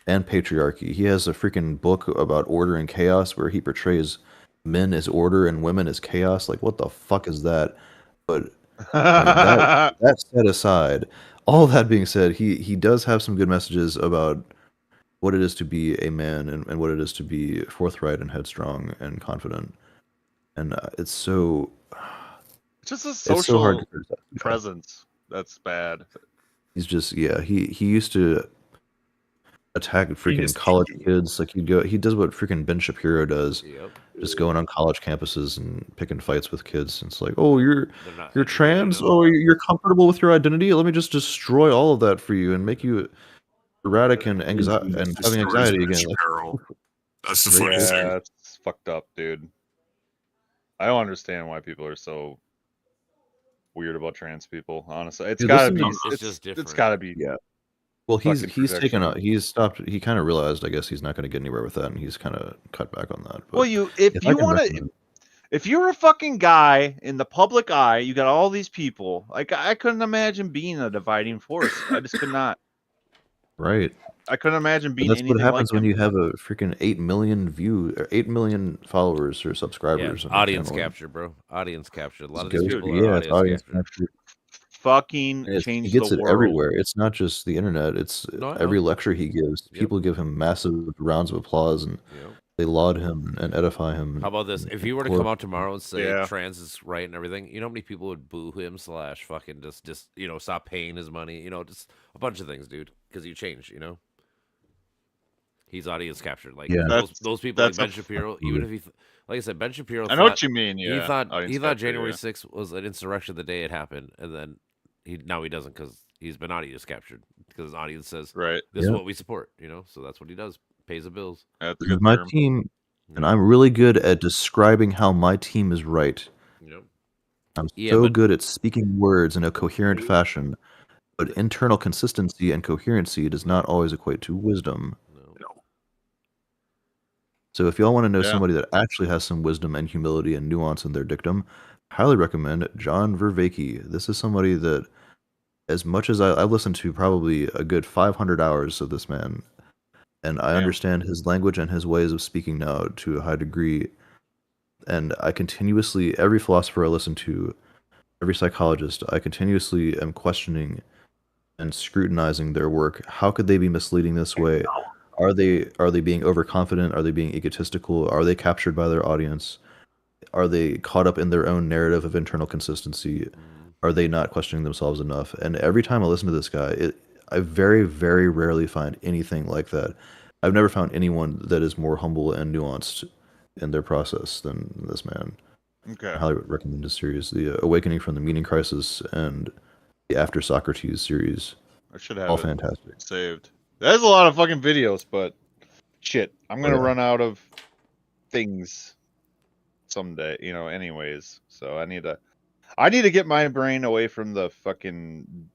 Speaker 4: and patriarchy. He has a freaking book about order and chaos where he portrays men as order and women as chaos. Like, what the fuck is that? But I mean, that set aside, all that being said, he does have some good messages about what it is to be a man and what it is to be forthright and headstrong and confident. And it's so
Speaker 2: Just a
Speaker 4: it's so hard
Speaker 2: social
Speaker 4: to criticize.
Speaker 2: presence. That's bad.
Speaker 4: He's just he used to attack freaking
Speaker 6: is
Speaker 4: college
Speaker 6: thinking.
Speaker 4: kids. Like he does what freaking Ben Shapiro does.
Speaker 1: Yep.
Speaker 4: Just going on college campuses and picking fights with kids. And it's like, oh, you're
Speaker 1: They're not
Speaker 4: you're
Speaker 1: educated
Speaker 4: trans.
Speaker 1: enough.
Speaker 4: Oh, you're comfortable with your identity. Let me just destroy all of that for you and make you erratic and having
Speaker 6: Destroys
Speaker 4: anxiety
Speaker 6: Ben
Speaker 4: again. Like,
Speaker 6: Shapiro. That's the
Speaker 4: Right.
Speaker 6: funny
Speaker 2: Yeah,
Speaker 6: thing.
Speaker 2: that's fucked up, dude. I don't understand why people are so weird about trans people. Honestly, it's
Speaker 4: Dude,
Speaker 2: gotta
Speaker 4: listen
Speaker 2: be.
Speaker 4: to-
Speaker 1: It's just
Speaker 2: It's
Speaker 1: different.
Speaker 2: gotta be.
Speaker 4: yeah. Well, he's
Speaker 2: fucking
Speaker 4: taken
Speaker 2: projection.
Speaker 4: he's stopped. He kind of realized, I guess, he's not going to get anywhere with that, and he's kind of cut back on that. But
Speaker 2: Well, if
Speaker 4: I
Speaker 2: you
Speaker 4: can
Speaker 2: want to,
Speaker 4: recommend-
Speaker 2: if you're a fucking guy in the public eye, you got all these people. Like, I couldn't imagine being a dividing force. I just could not.
Speaker 4: right.
Speaker 2: I couldn't imagine
Speaker 4: But
Speaker 2: being
Speaker 4: that's
Speaker 2: anything
Speaker 4: what happens
Speaker 2: like
Speaker 4: when
Speaker 2: him.
Speaker 4: you have a freaking 8 million followers or
Speaker 1: Yeah,
Speaker 4: subscribers. on your
Speaker 1: audience
Speaker 4: channel.
Speaker 1: capture, bro. Audience capture. A lot of
Speaker 4: It's
Speaker 1: these
Speaker 4: good.
Speaker 1: people are
Speaker 4: Yeah, it's
Speaker 1: audience
Speaker 4: audience
Speaker 1: capture.
Speaker 4: capture.
Speaker 2: Fucking
Speaker 4: And
Speaker 2: change
Speaker 4: he gets
Speaker 2: the
Speaker 4: it
Speaker 2: world.
Speaker 4: everywhere. It's not just the internet. It's
Speaker 1: No, I
Speaker 4: every
Speaker 1: know.
Speaker 4: lecture he gives.
Speaker 1: Yep.
Speaker 4: People give him massive rounds of applause and
Speaker 1: Yep.
Speaker 4: they laud him and edify him.
Speaker 1: How about this?
Speaker 4: and
Speaker 1: If you were to come
Speaker 4: glorify
Speaker 1: out tomorrow and say
Speaker 2: Yeah.
Speaker 1: trans is right and everything, you know how many people would boo him / fucking just stop paying his money, just a bunch of things, dude, because you changed, He's audience captured. Like
Speaker 4: Yeah.
Speaker 1: those people like
Speaker 2: that's a
Speaker 1: Ben Shapiro, even if he, like I said, Ben Shapiro.
Speaker 2: I know what you mean.
Speaker 1: He
Speaker 2: Yeah.
Speaker 1: thought
Speaker 2: audience
Speaker 1: he thought
Speaker 2: capture,
Speaker 1: January
Speaker 2: yeah.
Speaker 1: 6th was an insurrection the day it happened, and then now he doesn't because he's been audience captured because his audience says
Speaker 2: Right.
Speaker 1: this is
Speaker 4: Yeah.
Speaker 1: what we support, So that's what he does. Pays the bills.
Speaker 2: That's a
Speaker 4: Because
Speaker 2: good
Speaker 4: my
Speaker 2: term.
Speaker 4: team, and I'm really good at describing how my team is right.
Speaker 1: Yep.
Speaker 4: I'm
Speaker 1: Yeah,
Speaker 4: so
Speaker 1: but
Speaker 4: good at speaking words in a coherent fashion, but internal consistency and coherency does not always equate to wisdom.
Speaker 1: no.
Speaker 4: So if y'all want to know
Speaker 2: Yeah.
Speaker 4: somebody that actually has some wisdom and humility and nuance in their dictum, highly recommend John Vervaeke. This is somebody that, as much as I've listened to probably a good 500 hours of this man, and I
Speaker 2: Damn.
Speaker 4: understand his language and his ways of speaking now to a high degree. And I continuously, every philosopher I listen to, every psychologist, I continuously am questioning and scrutinizing their work. How could they be misleading this way? Are they being overconfident? Are they being egotistical? Are they captured by their audience? Are they caught up in their own narrative of internal consistency? Are they not questioning themselves enough? And every time I listen to this guy, I very, very rarely find anything like that. I've never found anyone that is more humble and nuanced in their process than this man.
Speaker 2: Okay.
Speaker 4: I highly recommend his series, The Awakening from the Meaning Crisis and the After Socrates series.
Speaker 2: I should have
Speaker 4: All
Speaker 2: it
Speaker 4: fantastic.
Speaker 2: saved. There's a lot of fucking videos, but shit, I'm gonna
Speaker 4: Yeah.
Speaker 2: run out of things someday, anyways. So I need to get my brain away from the fucking,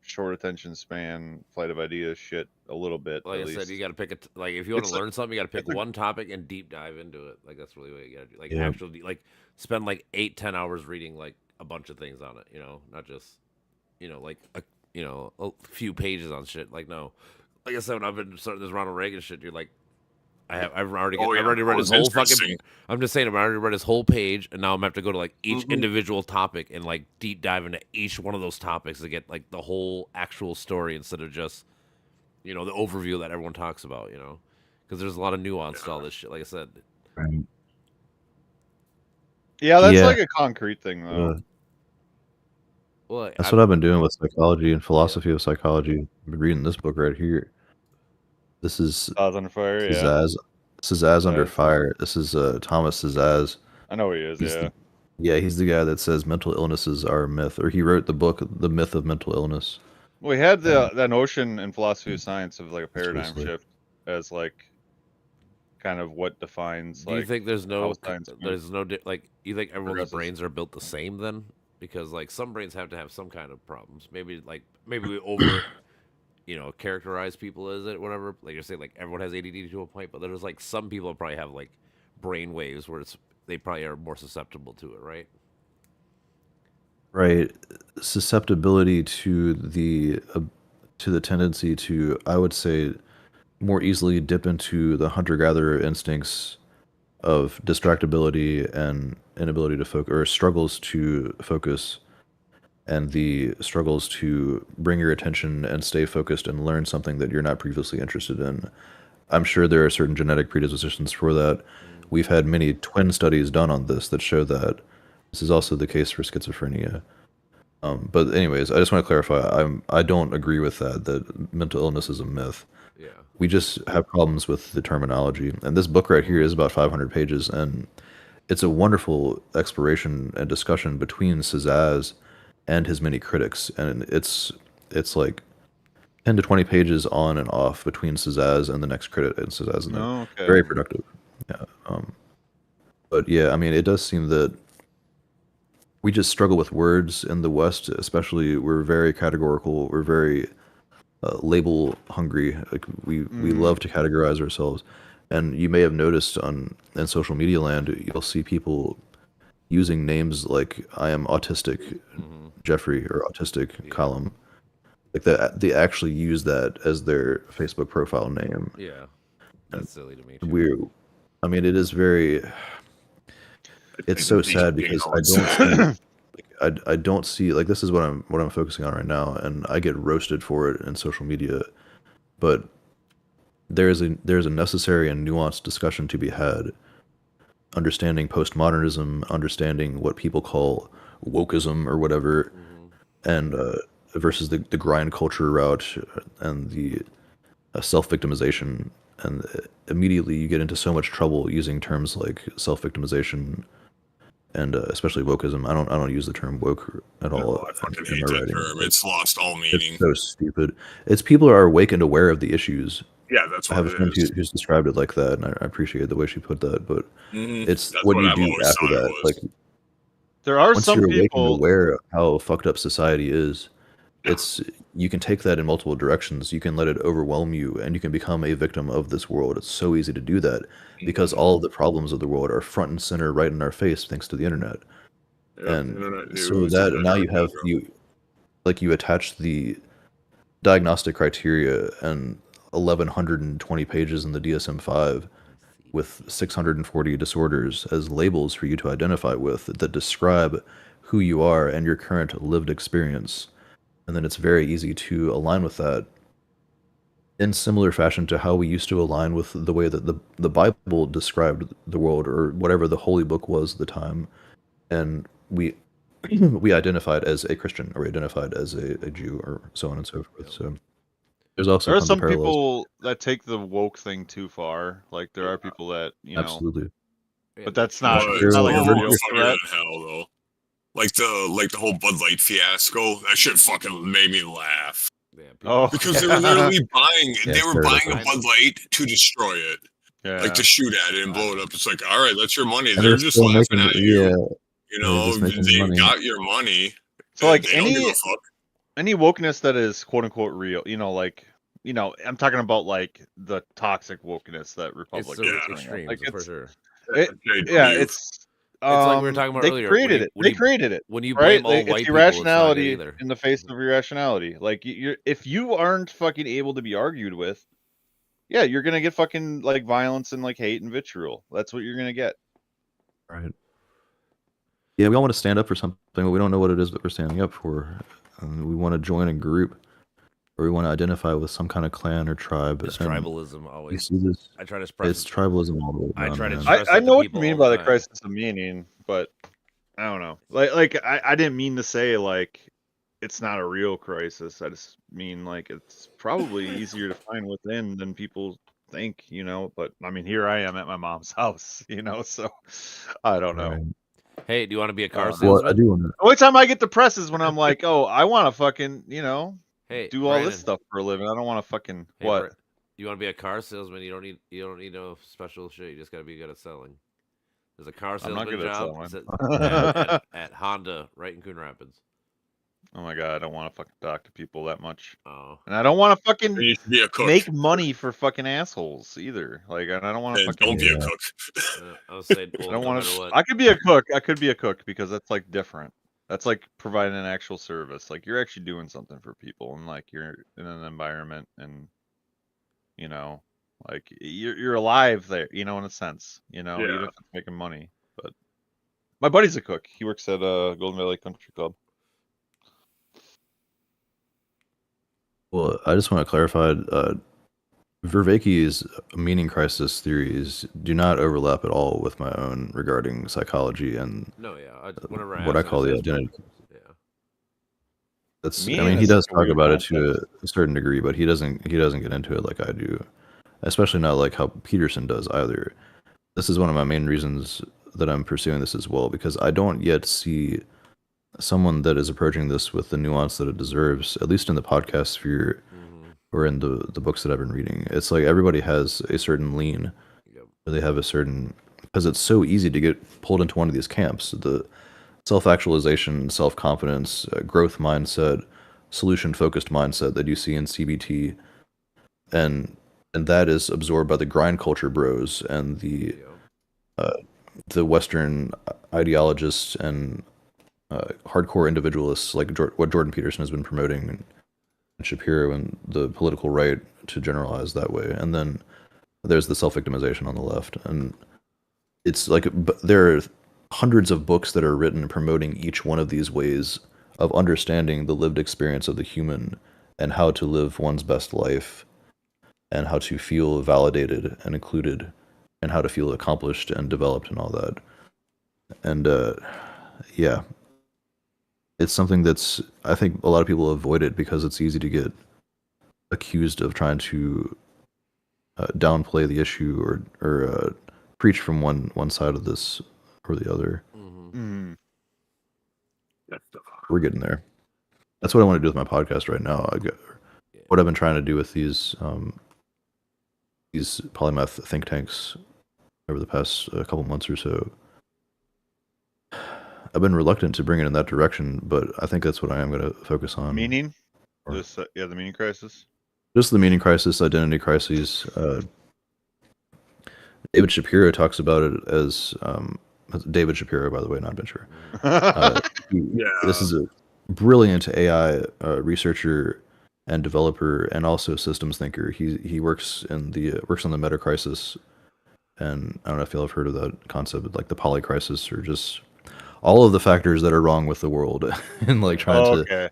Speaker 2: short attention span, flight of ideas shit a little bit.
Speaker 1: Like
Speaker 2: at
Speaker 1: I
Speaker 2: least.
Speaker 1: said, you got to pick it. Like if you want
Speaker 2: It's
Speaker 1: to
Speaker 2: a-
Speaker 1: learn something, you got to pick
Speaker 2: it's a-
Speaker 1: one topic and deep dive into it. Like that's really what you got to do. Like
Speaker 4: Yeah.
Speaker 1: actually, like spend like 8-10 hours reading like a bunch of things on it. Not just like a few pages on shit. Like no, like I said, when I've been starting this Ronald Reagan shit, you're like, I've already
Speaker 6: Oh, yeah.
Speaker 1: I've already read
Speaker 6: That
Speaker 1: his
Speaker 6: was
Speaker 1: whole fucking.
Speaker 6: interesting.
Speaker 1: I'm just saying, I've already read his whole page, and now I'm gonna have to go to like each
Speaker 6: Mhm.
Speaker 1: individual topic and like deep dive into each one of those topics to get like the whole actual story instead of just the overview that everyone talks about. Because there's a lot of nuance to all this shit. Like I said,
Speaker 4: Right.
Speaker 2: Yeah, that's
Speaker 4: Yeah.
Speaker 2: like a concrete thing though.
Speaker 1: well,
Speaker 4: That's what I've been doing with psychology and philosophy of psychology. I've been reading this book right here. This is
Speaker 2: Stars on fire, yeah.
Speaker 4: Cezaz. Cezaz Under
Speaker 2: Cezaz.
Speaker 4: Fire. This is Thomas Cezaz.
Speaker 2: I know he is,
Speaker 4: He's
Speaker 2: yeah.
Speaker 4: He's the guy that says mental illnesses are a myth, or he wrote the book The Myth of Mental Illness.
Speaker 2: We had that notion in philosophy of science of like a paradigm
Speaker 4: Seriously.
Speaker 2: shift as like kind of what defines
Speaker 1: do you
Speaker 2: like
Speaker 1: think there's no
Speaker 2: how science
Speaker 1: like you think everyone's
Speaker 2: progresses.
Speaker 1: brains are built the same then? Because like some brains have to have some kind of problems. Maybe we over characterize people as it whatever. Like you're saying, like everyone has ADD to a point, but there's like some people probably have like brain waves where they probably are more susceptible to it, right?
Speaker 4: Right, susceptibility to the tendency to, I would say, more easily dip into the hunter-gatherer instincts of distractibility and inability to focus, or struggles to focus, and the struggles to bring your attention and stay focused and learn something that you're not previously interested in. I'm sure there are certain genetic predispositions for that. We've had many twin studies done on this that show that. This is also the case for schizophrenia. But anyways, I just want to clarify. I don't agree with that mental illness is a myth.
Speaker 1: Yeah.
Speaker 4: We just have problems with the terminology. And this book right here is about 500 pages, and it's a wonderful exploration and discussion between Cezaz and his many critics. And it's like 10 to 20 pages on and off between Cezaz and the next critic and Cezaz, and
Speaker 2: Oh, okay.
Speaker 4: very productive. Yeah. But yeah, I mean, it does seem that we just struggle with words in the West, especially. We're very categorical. We're very label hungry. Like we love to categorize ourselves. And you may have noticed in social media land, you'll see people using names like "I am autistic Jeffrey" or "autistic column." Like that, they actually use that as their Facebook profile name.
Speaker 1: Yeah. That's silly to me. Too.
Speaker 4: We're, I mean, it is very. It's so sad because I don't see, like, this is what I'm focusing on right now, and I get roasted for it in social media, but there's a necessary and nuanced discussion to be had, understanding postmodernism, understanding what people call wokeism or whatever, and versus the grind culture route and the self-victimization, and immediately you get into so much trouble using terms like self-victimization. And especially wokeism. I don't use the term woke at all.
Speaker 6: I fucking
Speaker 4: in
Speaker 6: hate
Speaker 4: my
Speaker 6: that
Speaker 4: writing.
Speaker 6: term. It's lost all meaning.
Speaker 4: It's so stupid. It's people are awake and aware of the issues,
Speaker 6: Yeah, that's
Speaker 4: I
Speaker 6: what
Speaker 4: have a
Speaker 6: it
Speaker 4: friend
Speaker 6: is.
Speaker 4: who's described it like that, and I appreciate the way she put that. But it's
Speaker 6: That's
Speaker 4: what
Speaker 6: what
Speaker 4: you
Speaker 6: I've
Speaker 4: do
Speaker 6: always
Speaker 4: after
Speaker 6: thought it
Speaker 4: that.
Speaker 6: was.
Speaker 4: Like
Speaker 2: There are
Speaker 4: once
Speaker 2: some
Speaker 4: you're awake and
Speaker 2: people.
Speaker 4: aware of how fucked up society is, it's you can take that in multiple directions. You can let it overwhelm you, and you can become a victim of this world. It's so easy to do that because all of the problems of the world are front and center, right in our face, thanks to the internet.
Speaker 6: Yeah,
Speaker 4: And
Speaker 6: internet
Speaker 4: so
Speaker 6: news,
Speaker 4: that now
Speaker 6: dark
Speaker 4: you have you attach the diagnostic criteria and 1120 pages in the DSM-5 with 640 disorders as labels for you to identify with that describe who you are and your current lived experience. And then it's very easy to align with that in similar fashion to how we used to align with the way that the Bible described the world or whatever the holy book was at the time. And we we identified as a Christian or we identified as a Jew or so on and so forth. So there's also
Speaker 2: There are
Speaker 4: tons of
Speaker 2: some
Speaker 4: parallels.
Speaker 2: people that take the woke thing too far. Like there are people that
Speaker 4: Absolutely.
Speaker 2: but that's
Speaker 1: Yeah,
Speaker 2: not.
Speaker 6: But
Speaker 2: It's
Speaker 6: some
Speaker 2: not
Speaker 6: of
Speaker 2: like
Speaker 6: them
Speaker 2: a
Speaker 6: are
Speaker 2: real
Speaker 6: funnier
Speaker 2: threat.
Speaker 6: than hell, though. Like the whole Bud Light fiasco. That shit fucking made me laugh.
Speaker 1: Yeah,
Speaker 2: Oh,
Speaker 6: Because they were literally buying.
Speaker 4: Yeah,
Speaker 6: They were buying a
Speaker 4: terrifying.
Speaker 6: Bud Light to destroy it,
Speaker 2: yeah.
Speaker 6: like to shoot at it and blow it up. It's like, all right, that's your money.
Speaker 4: And
Speaker 6: They're
Speaker 4: they're
Speaker 6: just
Speaker 4: still
Speaker 6: laughing
Speaker 4: making
Speaker 6: at you.
Speaker 4: yeah,
Speaker 6: You
Speaker 4: they're
Speaker 6: know,
Speaker 4: just making
Speaker 6: they
Speaker 4: money.
Speaker 6: got your money.
Speaker 2: So like
Speaker 6: they don't give a fuck.
Speaker 2: any wokeness that is quote unquote real, I'm talking about like the toxic wokeness that
Speaker 1: it's
Speaker 2: Republic
Speaker 1: the
Speaker 2: is bringing up.
Speaker 1: extremes
Speaker 2: Like
Speaker 1: for sure.
Speaker 2: it's
Speaker 1: like we were talking about
Speaker 2: they
Speaker 1: earlier,
Speaker 2: created it.
Speaker 1: when
Speaker 2: They
Speaker 1: you-
Speaker 2: created it.
Speaker 1: When you
Speaker 2: Right?
Speaker 1: blame all
Speaker 2: It's
Speaker 1: white people, it's not good
Speaker 2: irrationality
Speaker 1: either.
Speaker 2: in the face of irrationality. Like you're if you aren't fucking able to be argued with, yeah, you're gonna get fucking like violence and like hate and vitriol. That's what you're gonna get.
Speaker 4: Right. Yeah, we all want to stand up for something, but we don't know what it is that we're standing up for. We want to join a group, or we want to identify with some kind of clan or tribe.
Speaker 1: It's
Speaker 4: and
Speaker 1: tribalism
Speaker 4: You
Speaker 1: always.
Speaker 4: see this?
Speaker 1: I try to express
Speaker 4: It's tribalism all the way
Speaker 1: I
Speaker 4: down,
Speaker 1: try to
Speaker 4: man.
Speaker 1: stress
Speaker 2: I
Speaker 1: that to
Speaker 2: know what you
Speaker 1: people
Speaker 2: mean
Speaker 1: all
Speaker 2: by
Speaker 1: the
Speaker 2: the
Speaker 1: time.
Speaker 2: crisis of meaning, but I don't know. Like I didn't mean to say like it's not a real crisis. I just mean like it's probably easier to find within than people think, But I mean, here I am at my mom's house, so I don't know.
Speaker 4: Right.
Speaker 1: Hey, do you want to be a car
Speaker 4: Well, I
Speaker 1: salesman?
Speaker 4: do want to.
Speaker 2: The only time I get depressed is when I'm like, oh, I want to fucking,
Speaker 1: Hey,
Speaker 2: do all
Speaker 1: Brandon.
Speaker 2: this stuff for a living. I don't want to fucking
Speaker 1: Hey,
Speaker 2: what?
Speaker 1: you want to be a car salesman? You don't need no special shit. You just gotta be good at selling. There's a car
Speaker 2: I'm not
Speaker 1: salesman
Speaker 2: good at
Speaker 1: job
Speaker 2: selling.
Speaker 1: at Honda right in Coon Rapids.
Speaker 2: Oh my god, I don't want to fucking talk to people that much.
Speaker 1: Oh,
Speaker 2: And I don't want to fucking
Speaker 6: You should be a cook.
Speaker 2: make money for fucking assholes either. Like, and I don't want to
Speaker 6: And
Speaker 2: fucking.
Speaker 6: don't be a cook.
Speaker 1: I was saying,
Speaker 2: I
Speaker 1: well,
Speaker 2: don't
Speaker 1: no
Speaker 2: want
Speaker 1: matter
Speaker 2: to.
Speaker 1: what.
Speaker 2: I could be a cook. I could be a cook because that's like different. That's like providing an actual service. Like you're actually doing something for people, and like you're in an environment, and like you're alive there. In a sense. Even if it's making money. But my buddy's a cook. He works at Golden Valley Country Club.
Speaker 4: Well, I just want to clarify. Vervaeke's meaning crisis theories do not overlap at all with my own regarding psychology and
Speaker 1: No, yeah. Whenever
Speaker 4: what I
Speaker 1: ask him,
Speaker 4: call
Speaker 1: he
Speaker 4: the
Speaker 1: says,
Speaker 4: identity.
Speaker 1: Yeah.
Speaker 4: That's. I
Speaker 2: Meaning
Speaker 4: mean, he
Speaker 2: is
Speaker 4: does
Speaker 2: such a
Speaker 4: talk
Speaker 2: weird
Speaker 4: about it
Speaker 2: concept.
Speaker 4: to a certain degree, but he doesn't get into it like I do, especially not like how Peterson does either. This is one of my main reasons that I'm pursuing this as well, because I don't yet see someone that is approaching this with the nuance that it deserves, at least in the podcast sphere or in the books that I've been reading. It's like everybody has a certain lean.
Speaker 1: Yep.
Speaker 4: Or they have a certain, because it's so easy to get pulled into one of these camps. The self-actualization, self-confidence, growth mindset, solution-focused mindset that you see in CBT, and that is absorbed by the grind culture bros and the Western ideologists and hardcore individualists like what Jordan Peterson has been promoting, and Shapiro and the political right to generalize that way. And then there's the self-victimization on the left, and it's like there are hundreds of books that are written promoting each one of these ways of understanding the lived experience of the human and how to live one's best life and how to feel validated and included and how to feel accomplished and developed and all that. And yeah, it's something that's, I think a lot of people avoid it because it's easy to get accused of trying to downplay the issue or preach from one side of this or the other.
Speaker 2: Mm.
Speaker 4: We're getting there. That's what I want to do with my podcast right now. What I've been trying to do with these these polymath think tanks over the past couple months or so. I've been reluctant to bring it in that direction, but I think that's what I am going to focus on.
Speaker 2: Meaning?
Speaker 4: Or-
Speaker 2: The meaning crisis.
Speaker 4: Just the meaning crisis, identity crises. David Shapiro talks about it as David Shapiro, by the way, not Ben Shapiro. This is a brilliant AI researcher and developer, and also systems thinker. He works in the on the meta crisis, and I don't know if y'all have heard of that concept, but like the poly crisis, or just all of the factors that are wrong with the world, and like trying to,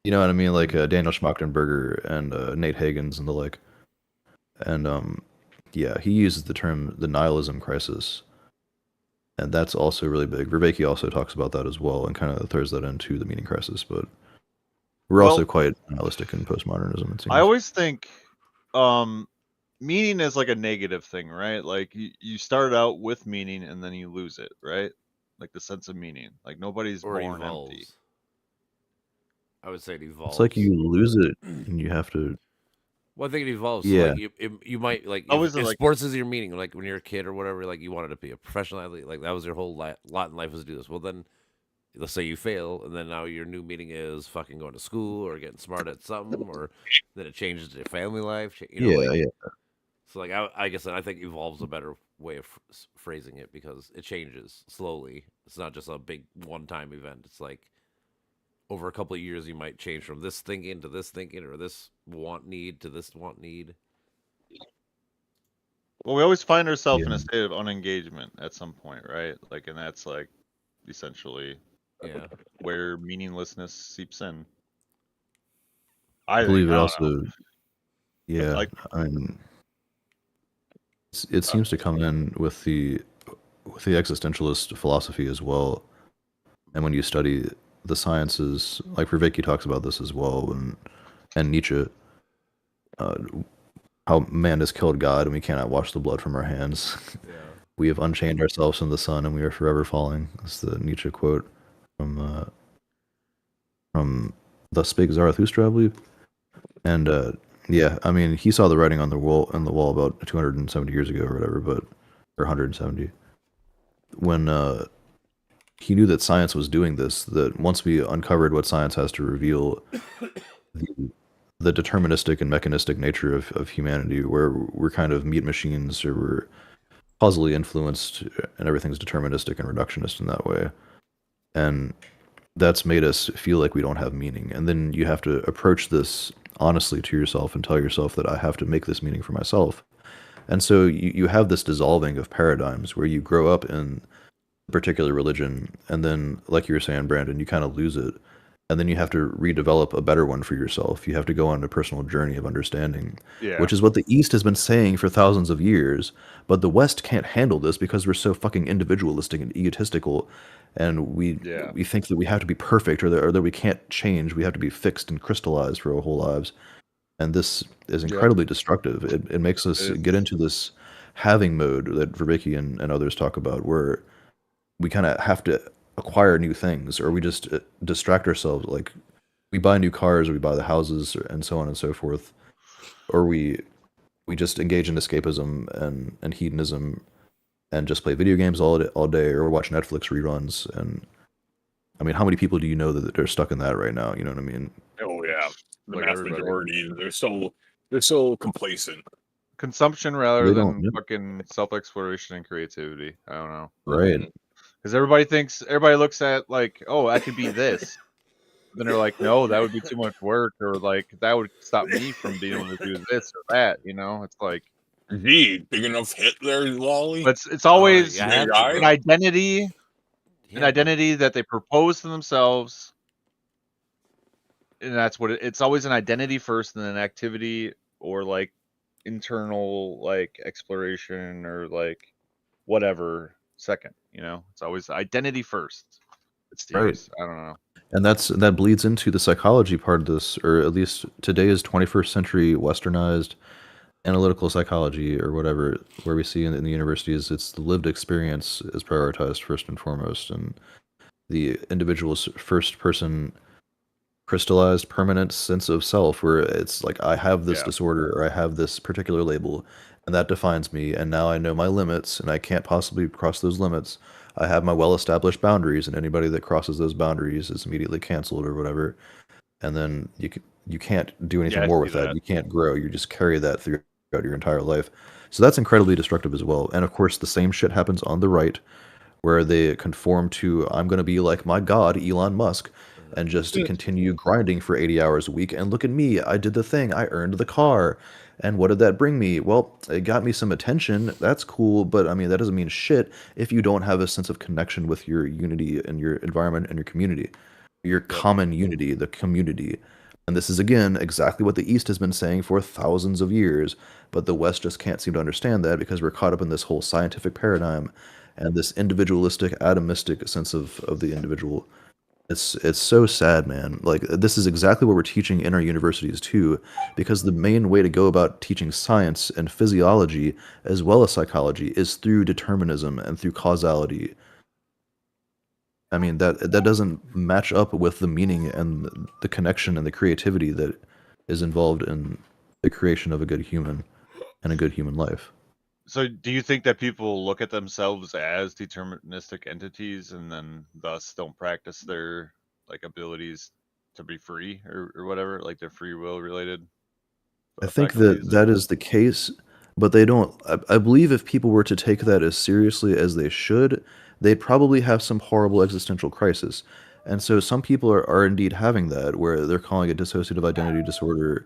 Speaker 4: you know what I mean, like Daniel Schmachtenberger and Nate Hagens and the like, and yeah, he uses the term the nihilism crisis, and that's also really big. Vervaeke also talks about that as well, and kind of throws that into the meaning crisis, but we're also quite nihilistic in postmodernism, it seems.
Speaker 2: I always think meaning is like a negative thing, right? Like you start out with meaning and then you lose it, right? Like the sense of meaning. Like nobody's
Speaker 1: Or
Speaker 2: born
Speaker 1: evolves.
Speaker 2: empty.
Speaker 1: I would say it evolves.
Speaker 4: It's like you lose it and you have to.
Speaker 1: Well, I think it evolves.
Speaker 4: Yeah.
Speaker 1: So like you might like
Speaker 2: I was
Speaker 1: if
Speaker 2: like-
Speaker 1: sports is your meaning, like when you're a kid or whatever, like you wanted to be a professional athlete, like that was your whole lot in life was to do this. Well, then let's say you fail, and then now your new meaning is fucking going to school or getting smart at something, or then it changes to your family life. You know, like,
Speaker 4: Yeah.
Speaker 1: So like I guess I think evolves a better way of phrasing it because it changes slowly. It's not just a big one-time event. It's like over a couple of years you might change from this thinking to this thinking, or this want need to this want need.
Speaker 2: Well, we always find ourselves in
Speaker 4: Yeah.
Speaker 2: a state of unengagement at some point, right? Like, and that's like essentially
Speaker 1: Yeah.
Speaker 2: where meaninglessness seeps in.
Speaker 4: I believe it
Speaker 2: don't
Speaker 4: also.
Speaker 2: know.
Speaker 4: Yeah,
Speaker 2: Like-
Speaker 4: I mean, it seems to come in with the existentialist philosophy as well. And when you study the sciences, like Vervaeke talks about this as well, and Nietzsche, how man has killed God and we cannot wash the blood from our hands.
Speaker 1: Yeah.
Speaker 4: We have unchained ourselves from the sun and we are forever falling. That's the Nietzsche quote from Thus Spake Zarathustra, I believe. And yeah, I mean, he saw the writing on the wall about 270 years ago or whatever, or 170. When he knew that science was doing this, that once we uncovered what science has to reveal, the deterministic and mechanistic nature of humanity, where we're kind of meat machines, or we're causally influenced, and everything's deterministic and reductionist in that way. And that's made us feel like we don't have meaning. And then you have to approach this honestly to yourself and tell yourself that I have to make this meaning for myself. And so you have this dissolving of paradigms where you grow up in a particular religion, and then, like you were saying, Brandon, you kind of lose it. And then you have to redevelop a better one for yourself. You have to go on a personal journey of understanding, which is what the East has been saying for thousands of years. But the West can't handle this because we're so fucking individualistic and egotistical, and we think that we have to be perfect, or that we can't change. We have to be fixed and crystallized for our whole lives. And this is incredibly destructive. It makes us get into this having mode that Vervaeke and others talk about, where we kind of have to acquire new things, or we just distract ourselves. Like we buy new cars, or we buy the houses, and so on and so forth, or we just engage in escapism and hedonism, and just play video games all day, or watch Netflix reruns. And I mean, how many people do you know that are stuck in that right now? You know what I mean?
Speaker 6: Oh yeah, the
Speaker 2: Like
Speaker 6: vast
Speaker 2: everybody.
Speaker 6: majority. They're so complacent.
Speaker 2: Consumption rather
Speaker 4: They
Speaker 2: than
Speaker 4: don't, yeah.
Speaker 2: fucking self-exploration and creativity. I don't know.
Speaker 4: Right.
Speaker 2: Because everybody looks at like, oh, I could be this. Then they're like, no, that would be too much work, or like that would stop me from being able to do this or that. You know, it's like,
Speaker 6: Gee, big enough hit there, Wally.
Speaker 2: but it's always
Speaker 1: yeah,
Speaker 6: Big
Speaker 1: that's
Speaker 6: guy.
Speaker 2: an identity,
Speaker 1: Yeah,
Speaker 2: that they propose to themselves, and that's what it's always an identity first, and then an activity, or like internal like exploration, or like whatever second. You know, it's always identity first. It seems. I don't know.
Speaker 4: And that bleeds into the psychology part of this, or at least today's 21st century westernized analytical psychology, or whatever, where we see in the universities, it's the lived experience is prioritized first and foremost, and the individual's first person crystallized permanent sense of self where it's like I have this
Speaker 2: Yeah.
Speaker 4: disorder or I have this particular label and that defines me and now I know my limits and I can't possibly cross those limits. I have my well-established boundaries and anybody that crosses those boundaries is immediately canceled or whatever. And then you can't do
Speaker 2: Yeah,
Speaker 4: anything
Speaker 2: I
Speaker 4: more
Speaker 2: see
Speaker 4: with that.
Speaker 2: that.
Speaker 4: You can't grow. You just carry that throughout your entire life. So that's incredibly destructive as well. And of course, the same shit happens on the right, where they conform to I'm going to be like my god, Elon Musk, and just continue grinding for 80 hours a week. And look at me, I did the thing. I earned the car. And what did that bring me? Well, it got me some attention. That's cool, but I mean that doesn't mean shit if you don't have a sense of connection with your unity and your environment and your community. Your common unity, the community. And this is again exactly what the East has been saying for thousands of years, but the West just can't seem to understand that because we're caught up in this whole scientific paradigm and this individualistic, atomistic sense of the individual. It's so sad, man. Like this is exactly what we're teaching in our universities too, because the main way to go about teaching science and physiology as well as psychology is through determinism and through causality. I mean that doesn't match up with the meaning and the connection and the creativity that is involved in the creation of a good human and a good human life.
Speaker 2: So, do you think that people look at themselves as deterministic entities and then thus don't practice their like abilities to be free or whatever, like their free will related
Speaker 4: I think
Speaker 2: faculties?
Speaker 4: that is the case, but they don't. I believe if people were to take that as seriously as they should, they'd probably have some horrible existential crisis. And so some people are indeed having that, where they're calling it dissociative identity disorder,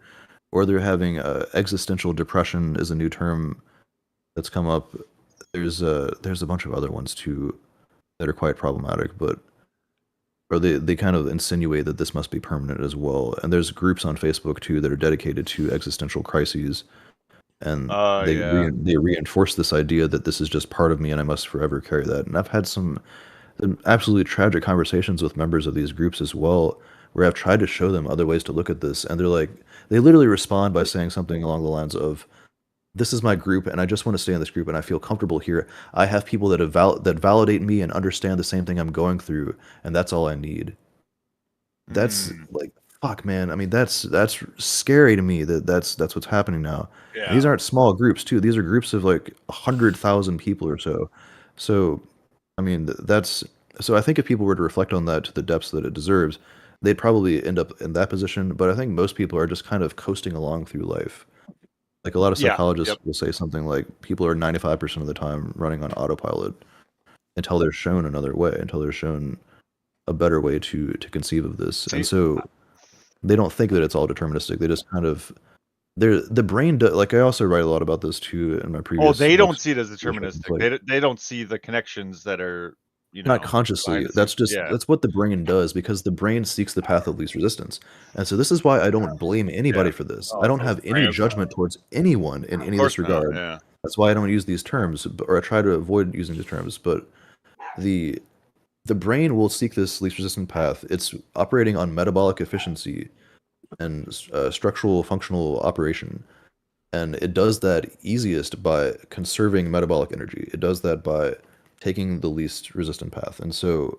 Speaker 4: or they're having existential depression is a new term that's come up. There's a bunch of other ones too that are quite problematic, but or they kind of insinuate that this must be permanent as well. And there's groups on Facebook too that are dedicated to existential crises, and
Speaker 2: Yeah.
Speaker 4: they reinforce this idea that this is just part of me and I must forever carry that. And I've had some absolutely tragic conversations with members of these groups as well, where I've tried to show them other ways to look at this, and they're like, they literally respond by saying something along the lines of, "This is my group, and I just want to stay in this group, and I feel comfortable here. I have people that that validate me and understand the same thing I'm going through, and that's all I need." That's like, fuck, man. I mean, that's scary to me that's what's happening now. And these
Speaker 6: Yeah.
Speaker 4: aren't small groups too. These are groups of like 100,000 people or so. So, I mean, that's so I think if people were to reflect on that to the depths that it deserves, they'd probably end up in that position. But I think most people are just kind of coasting along through life. Like a lot of
Speaker 2: Yeah.
Speaker 4: psychologists
Speaker 2: Yep.
Speaker 4: will say something like people are 95% of the time running on autopilot until they're shown another way, until they're shown a better way to conceive of this. And
Speaker 2: See,
Speaker 4: so they don't think that it's all deterministic. They just kind of the brain like I also write a lot about this too in my previous
Speaker 2: they don't
Speaker 4: books.
Speaker 2: see it as deterministic.
Speaker 4: Like,
Speaker 2: They don't see the connections that are,
Speaker 4: not consciously.
Speaker 2: behind the
Speaker 4: That's
Speaker 2: scenes.
Speaker 4: just
Speaker 2: Yeah.
Speaker 4: that's what the brain does because the brain seeks the path of least resistance. And so this is why I don't blame anybody for this. I don't have any judgment towards anyone in any of this
Speaker 2: Of course not,
Speaker 4: regard.
Speaker 2: yeah.
Speaker 4: That's why I don't use these terms, or I try to avoid using these terms. But the brain will seek this least resistant path. It's operating on metabolic efficiency and structural functional operation. And it does that easiest by conserving metabolic energy. It does that by taking the least resistant path. And so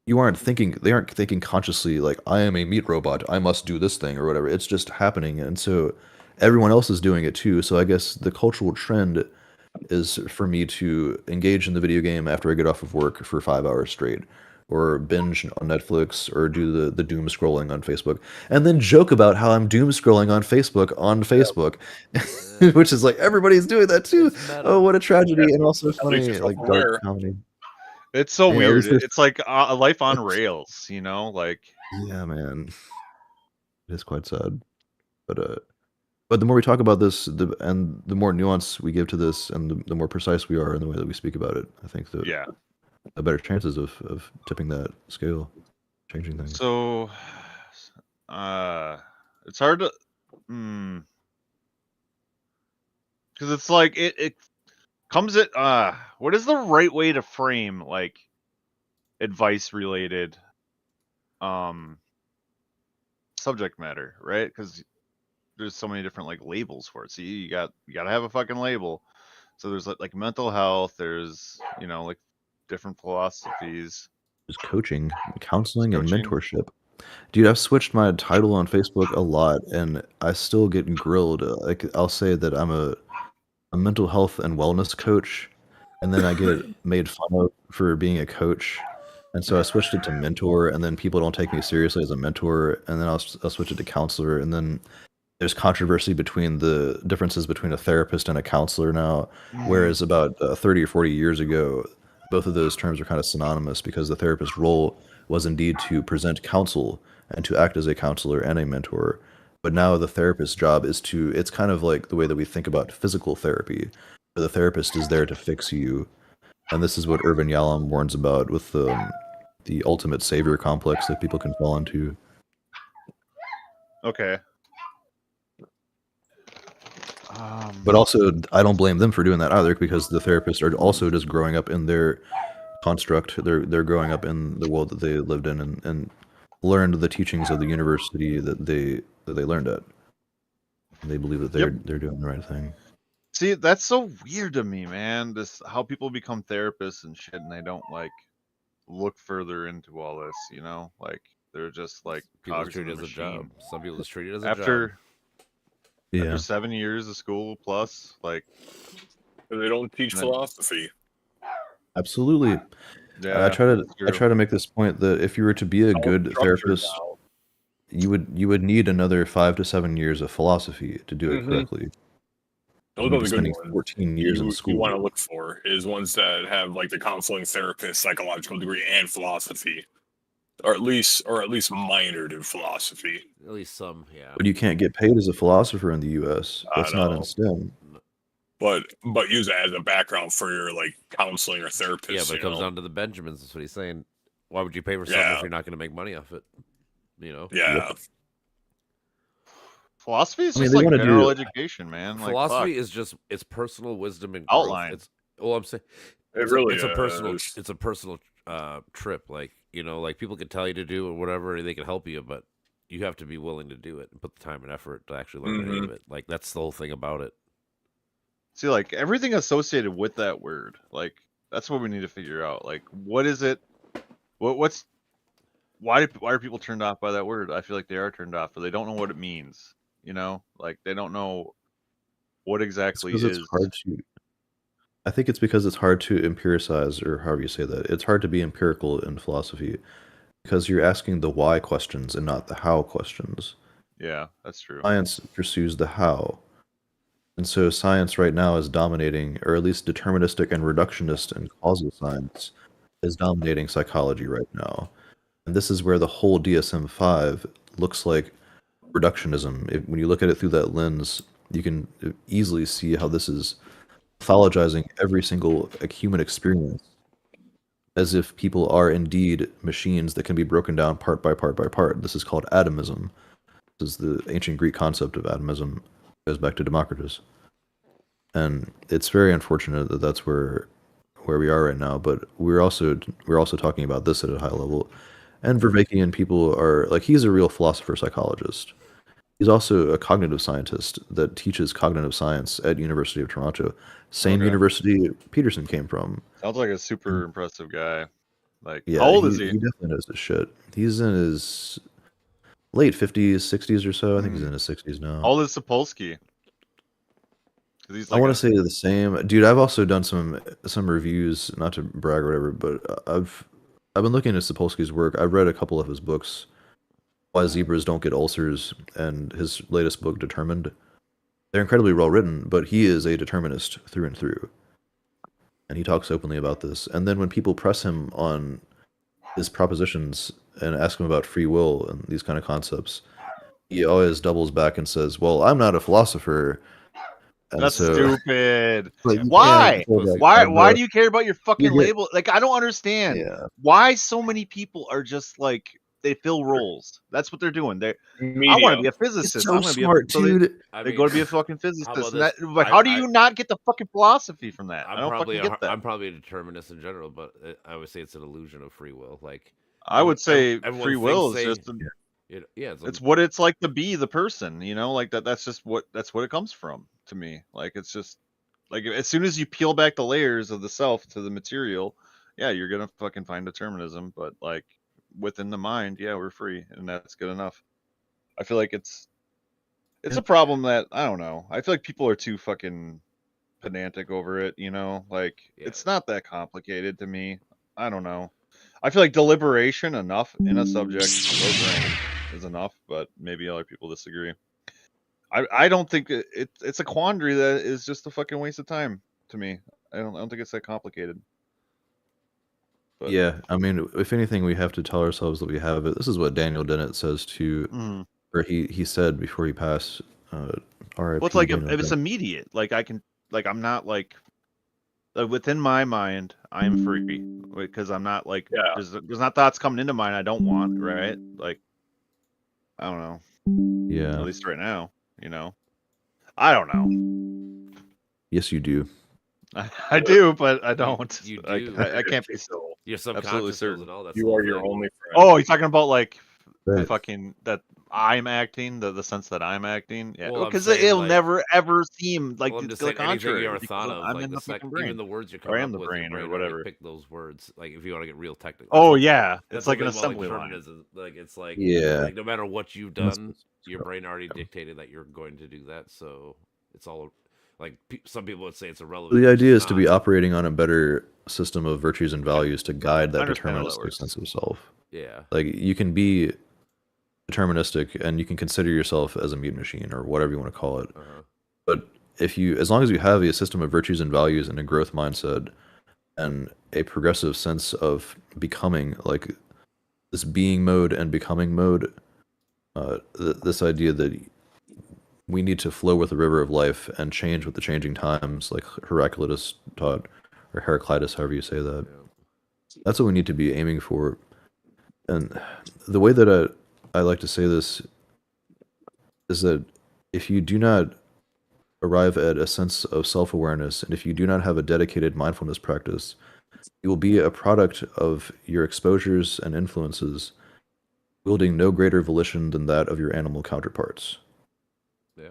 Speaker 4: they aren't thinking consciously like I am a meat robot, I must do this thing or whatever. It's just happening. And so everyone else is doing it too. So I guess the cultural trend is for me to engage in the video game after I get off of work for 5 hours straight, or binge on Netflix, or do the doom scrolling on Facebook, and then joke about how I'm doom scrolling on Facebook, which is like everybody's doing that too. Oh, what a tragedy, and also
Speaker 6: least
Speaker 4: funny,
Speaker 6: you're
Speaker 4: like
Speaker 6: self-aware.
Speaker 4: dark comedy.
Speaker 2: It's so
Speaker 4: Yeah, at
Speaker 2: weird.
Speaker 4: least there's-
Speaker 2: It's like a life on rails, like
Speaker 4: Yeah, man, it is quite sad, but the more we talk about this, and the more nuance we give to this, and the more precise we are in the way that we speak about it, I think that
Speaker 2: yeah.
Speaker 4: the better chances of tipping that scale, changing things.
Speaker 2: So, it's hard to, because it's like it comes at what is the right way to frame like advice related subject matter, right? Because there's so many different like labels for it. So you gotta have a fucking label. So there's like mental health. There's like different philosophies.
Speaker 4: There's coaching, counseling, and
Speaker 2: Coaching.
Speaker 4: mentorship. Dude, I've switched my title on Facebook a lot, and I still get grilled. Like, I'll say that I'm a mental health and wellness coach, and then I get made fun of for being a coach. And so I switched it to mentor, and then people don't take me seriously as a mentor. And then I'll switch it to counselor, and then there's controversy between the differences between a therapist and a counselor now. Whereas about 30 or 40 years ago, both of those terms are kind of synonymous because the therapist's role was indeed to present counsel and to act as a counselor and a mentor. But now the therapist's job is it's kind of like the way that we think about physical therapy, where the therapist is there to fix you. And this is what Irvin Yalom warns about with the ultimate savior complex that people can fall into.
Speaker 2: Okay.
Speaker 4: But also, I don't blame them for doing that either, because the therapists are also just growing up in their construct. They're growing up in the world that they lived in and learned the teachings of the university that they learned at. And they believe that they're doing the right thing.
Speaker 2: See, that's so weird to me, man. This how people become therapists and shit, and they don't like look further into all this. You know, like they're just like
Speaker 1: People
Speaker 2: cogs
Speaker 1: treat
Speaker 2: in
Speaker 1: it
Speaker 2: the
Speaker 1: as a job.
Speaker 2: machine.
Speaker 1: Some people just treat it as a
Speaker 2: After
Speaker 1: job.
Speaker 2: after 7 years of school plus, like
Speaker 6: They don't teach philosophy.
Speaker 4: Absolutely.
Speaker 2: yeah,
Speaker 4: I try
Speaker 2: true.
Speaker 4: to make this point that if you were to be a good therapist, you would need another 5 to 7 years of philosophy to do it correctly.
Speaker 6: Those
Speaker 4: You'd
Speaker 6: are
Speaker 4: be
Speaker 6: the good
Speaker 4: spending
Speaker 6: ones.
Speaker 4: 14 years in
Speaker 6: You
Speaker 4: school.
Speaker 6: want to look for is ones that have like the counseling therapist, psychological degree, and philosophy, or at least minored in philosophy.
Speaker 1: At least some, yeah.
Speaker 4: But you can't get paid as a philosopher in the U.S. That's not in
Speaker 6: know.
Speaker 4: STEM.
Speaker 6: But use it as a background for your like counseling or therapist.
Speaker 1: Yeah, but it comes down to the Benjamins. That's what he's saying. Why would you pay for something if you're not going to make money off it? You know?
Speaker 6: Yeah.
Speaker 4: Yep.
Speaker 2: Philosophy is
Speaker 4: I mean,
Speaker 2: just
Speaker 4: they
Speaker 2: like
Speaker 4: wanna
Speaker 2: general
Speaker 4: do-
Speaker 2: education, man. Like,
Speaker 1: Philosophy
Speaker 2: fuck.
Speaker 1: is just it's personal wisdom and growth.
Speaker 2: Outline.
Speaker 1: It's I'm saying
Speaker 6: It really
Speaker 1: it's a personal
Speaker 6: is.
Speaker 1: it's a personal trip. Like, you know, like people can tell you to do or whatever, they can help you, but you have to be willing to do it and put the time and effort to actually learn any of it. Like, that's the whole thing about it.
Speaker 2: See, like everything associated with that word, like that's what we need to figure out. Like, what is it? What's why are people turned off by that word? I feel like they are turned off, but they don't know what it means. You know, like they don't know what exactly
Speaker 4: It's
Speaker 2: is.
Speaker 4: hard to. I think it's because it's hard to empiricize, or however you say that. It's hard to be empirical in philosophy because you're asking the why questions and not the how questions.
Speaker 2: Yeah, that's true.
Speaker 4: Science pursues the how. And so science right now is dominating, or at least deterministic and reductionist and causal science is dominating psychology right now. And this is where the whole DSM-5 looks like reductionism. When you look at it through that lens, you can easily see how this is pathologizing every single human experience as if people are indeed machines that can be broken down part by part by part. This is called atomism. This is the ancient Greek concept of atomism. It goes back to Democritus. And it's very unfortunate that that's where we are right now, but we're also talking about this at a high level. And Vervaekian people are like, he's a real philosopher psychologist. He's also a cognitive scientist that teaches cognitive science at University of Toronto. Same university Peterson came from.
Speaker 2: Sounds like a super impressive guy. Like,
Speaker 4: Yeah,
Speaker 2: how old is he?
Speaker 4: He definitely knows his shit. He's in his late 50s, 60s or so. I think he's in his 60s now.
Speaker 2: How old is Sapolsky?
Speaker 4: I want to say the same. Dude, I've also done some reviews, not to brag or whatever, but I've been looking at Sapolsky's work. I've read a couple of his books, Why Zebras Don't Get Ulcers, and his latest book, Determined. They're incredibly well written, but he is a determinist through and through. And he talks openly about this. And then when people press him on his propositions and ask him about free will and these kind of concepts, he always doubles back and says, well, I'm not a philosopher. And
Speaker 2: that's
Speaker 4: so,
Speaker 2: stupid.
Speaker 4: like,
Speaker 2: Why?
Speaker 4: Why
Speaker 2: Why do you care about your fucking
Speaker 4: You get-
Speaker 2: label? Like, I don't understand.
Speaker 4: Yeah.
Speaker 2: Why so many people are just like they fill roles. That's what they're doing. I want to be a physicist.
Speaker 4: It's so
Speaker 2: I'm gonna
Speaker 4: smart,
Speaker 2: be a, so they,
Speaker 4: dude.
Speaker 1: I
Speaker 2: they
Speaker 1: mean,
Speaker 2: go to be a fucking
Speaker 1: how
Speaker 2: physicist.
Speaker 1: about
Speaker 2: And that,
Speaker 1: this?
Speaker 2: but how do you not get the fucking philosophy from that? I
Speaker 1: I'm
Speaker 2: don't
Speaker 1: probably
Speaker 2: fucking get that.
Speaker 1: I'm probably a determinist in general, but I would say it's an illusion of free will. Like,
Speaker 2: I would say
Speaker 1: everyone
Speaker 2: free will
Speaker 1: thinks
Speaker 2: is just it's what it's like to be the person, you know, like that's just what it comes from to me. Like, it's just like, as soon as you peel back the layers of the self to the material, yeah, you're gonna fucking find determinism. But like, within the mind, yeah, we're free, and that's good enough. I feel like it's a problem that I don't know. I feel like people are too fucking pedantic over it, you know? Like it's not that complicated to me. I don't know. I feel like deliberation enough in a subject or brain is enough, but maybe other people disagree. I don't think it's a quandary that is just a fucking waste of time to me. I don't think it's that complicated. But
Speaker 4: Yeah, I mean, if anything, we have to tell ourselves that we have it. This is what Daniel Dennett says to, or he said before he passed. R.I.P.
Speaker 2: well, it's like
Speaker 4: Daniel
Speaker 2: if it's
Speaker 4: Dennett.
Speaker 2: immediate, like I can, like I'm not like within my mind, I'm free because I'm not like there's not thoughts coming into mind I don't want, right? Like I don't know.
Speaker 4: Yeah.
Speaker 2: At least right now, you know. I don't know.
Speaker 4: Yes, you do.
Speaker 2: I do, but I don't.
Speaker 1: You do.
Speaker 2: I can't be
Speaker 1: Your
Speaker 2: absolutely
Speaker 1: subconscious
Speaker 2: certain.
Speaker 1: knows it all. That's
Speaker 6: You
Speaker 1: the
Speaker 6: are
Speaker 1: whole
Speaker 6: your
Speaker 1: thing.
Speaker 6: only friend.
Speaker 2: Oh, you're talking about like the
Speaker 4: Right.
Speaker 2: fucking that I'm acting, the sense that I'm acting, yeah,
Speaker 1: Well, I'm
Speaker 2: because
Speaker 1: saying,
Speaker 2: it'll
Speaker 1: like-
Speaker 2: never ever seem like
Speaker 1: Well, I'm
Speaker 2: it's
Speaker 1: just
Speaker 2: the
Speaker 1: saying anything
Speaker 2: contrary.
Speaker 1: you ever
Speaker 2: because
Speaker 1: thought of,
Speaker 2: I'm
Speaker 1: like
Speaker 2: in
Speaker 1: the
Speaker 2: fucking
Speaker 1: even
Speaker 2: brain.
Speaker 1: the words you're
Speaker 2: Or
Speaker 1: coming
Speaker 2: I
Speaker 1: up
Speaker 2: am the
Speaker 1: with,
Speaker 2: brain
Speaker 1: your
Speaker 2: or
Speaker 1: brain
Speaker 2: whatever.
Speaker 1: already picked those words. Like if you want to get real technical.
Speaker 2: Oh
Speaker 1: That's
Speaker 2: yeah,
Speaker 1: that's
Speaker 2: it's like
Speaker 1: the
Speaker 2: an
Speaker 1: thing about,
Speaker 2: assembly line.
Speaker 1: determinism. Like it's like
Speaker 4: Yeah.
Speaker 1: no matter what you've
Speaker 4: That's-
Speaker 1: done, your brain already dictated that you're going to do that. So it's all like some people would say it's irrelevant.
Speaker 4: The
Speaker 1: which
Speaker 4: idea
Speaker 1: is
Speaker 4: is to be
Speaker 1: not.
Speaker 4: operating on a better system of virtues and values to guide
Speaker 2: I
Speaker 4: that
Speaker 2: understand how that
Speaker 4: deterministic
Speaker 2: works.
Speaker 4: sense of self.
Speaker 1: Yeah.
Speaker 4: Like you can be deterministic and you can consider yourself as a meat machine or whatever you want to call it. But if you, as long as you have a system of virtues and values and a growth mindset and a progressive sense of becoming, like this being mode and becoming mode, this idea that we need to flow with the river of life and change with the changing times, like Heraclitus taught, or Heraclitus, however you say that. That's what we need to be aiming for. And the way that I like to say this is that if you do not arrive at a sense of self-awareness, and if you do not have a dedicated mindfulness practice, you will be a product of your exposures and influences, wielding no greater volition than that of your animal counterparts.
Speaker 1: Yeah.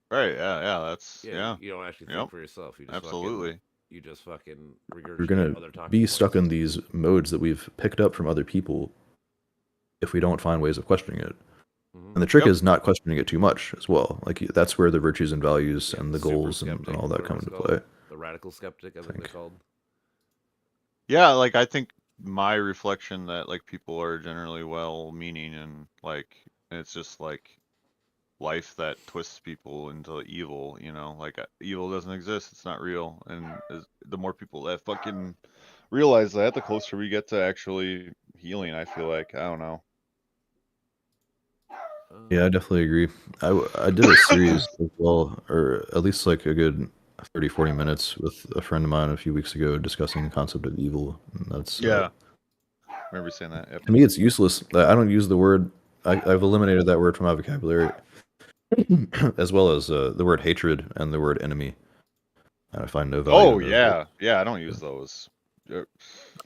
Speaker 2: Right? Yeah. That's yeah.
Speaker 1: You don't actually think
Speaker 2: Yep.
Speaker 1: for yourself. You just
Speaker 2: Absolutely.
Speaker 1: You just fucking regurgitate
Speaker 4: We're gonna
Speaker 1: other talking
Speaker 4: be
Speaker 1: points.
Speaker 4: stuck in these modes that we've picked up from other people if we don't find ways of questioning it. And the trick
Speaker 2: Yep.
Speaker 4: is not questioning it too much as well. Like that's where the virtues and values and the
Speaker 1: Super
Speaker 4: goals and
Speaker 1: skeptic,
Speaker 4: all that
Speaker 1: whatever
Speaker 4: come
Speaker 1: it's
Speaker 4: into
Speaker 1: called.
Speaker 4: play.
Speaker 1: The radical skeptic, I think they're called.
Speaker 2: Yeah, like I think my reflection that like people are generally well-meaning and like it's just like life that twists people into evil, you know, like evil doesn't exist, it's not real, and the more people that fucking realize that, the closer we get to actually healing. I feel like I don't know.
Speaker 4: Yeah, I definitely agree. I did a series as well, or at least like a good 30, 40 minutes with a friend of mine a few weeks ago discussing the concept of evil. And that's
Speaker 2: Yeah. I remember saying that. Yep.
Speaker 4: to me, it's useless. I don't use the word. I've eliminated that word from my vocabulary, as well as the word hatred and the word enemy. And I find no value.
Speaker 2: Oh
Speaker 4: in those
Speaker 2: yeah,
Speaker 4: words.
Speaker 2: yeah. I don't use those.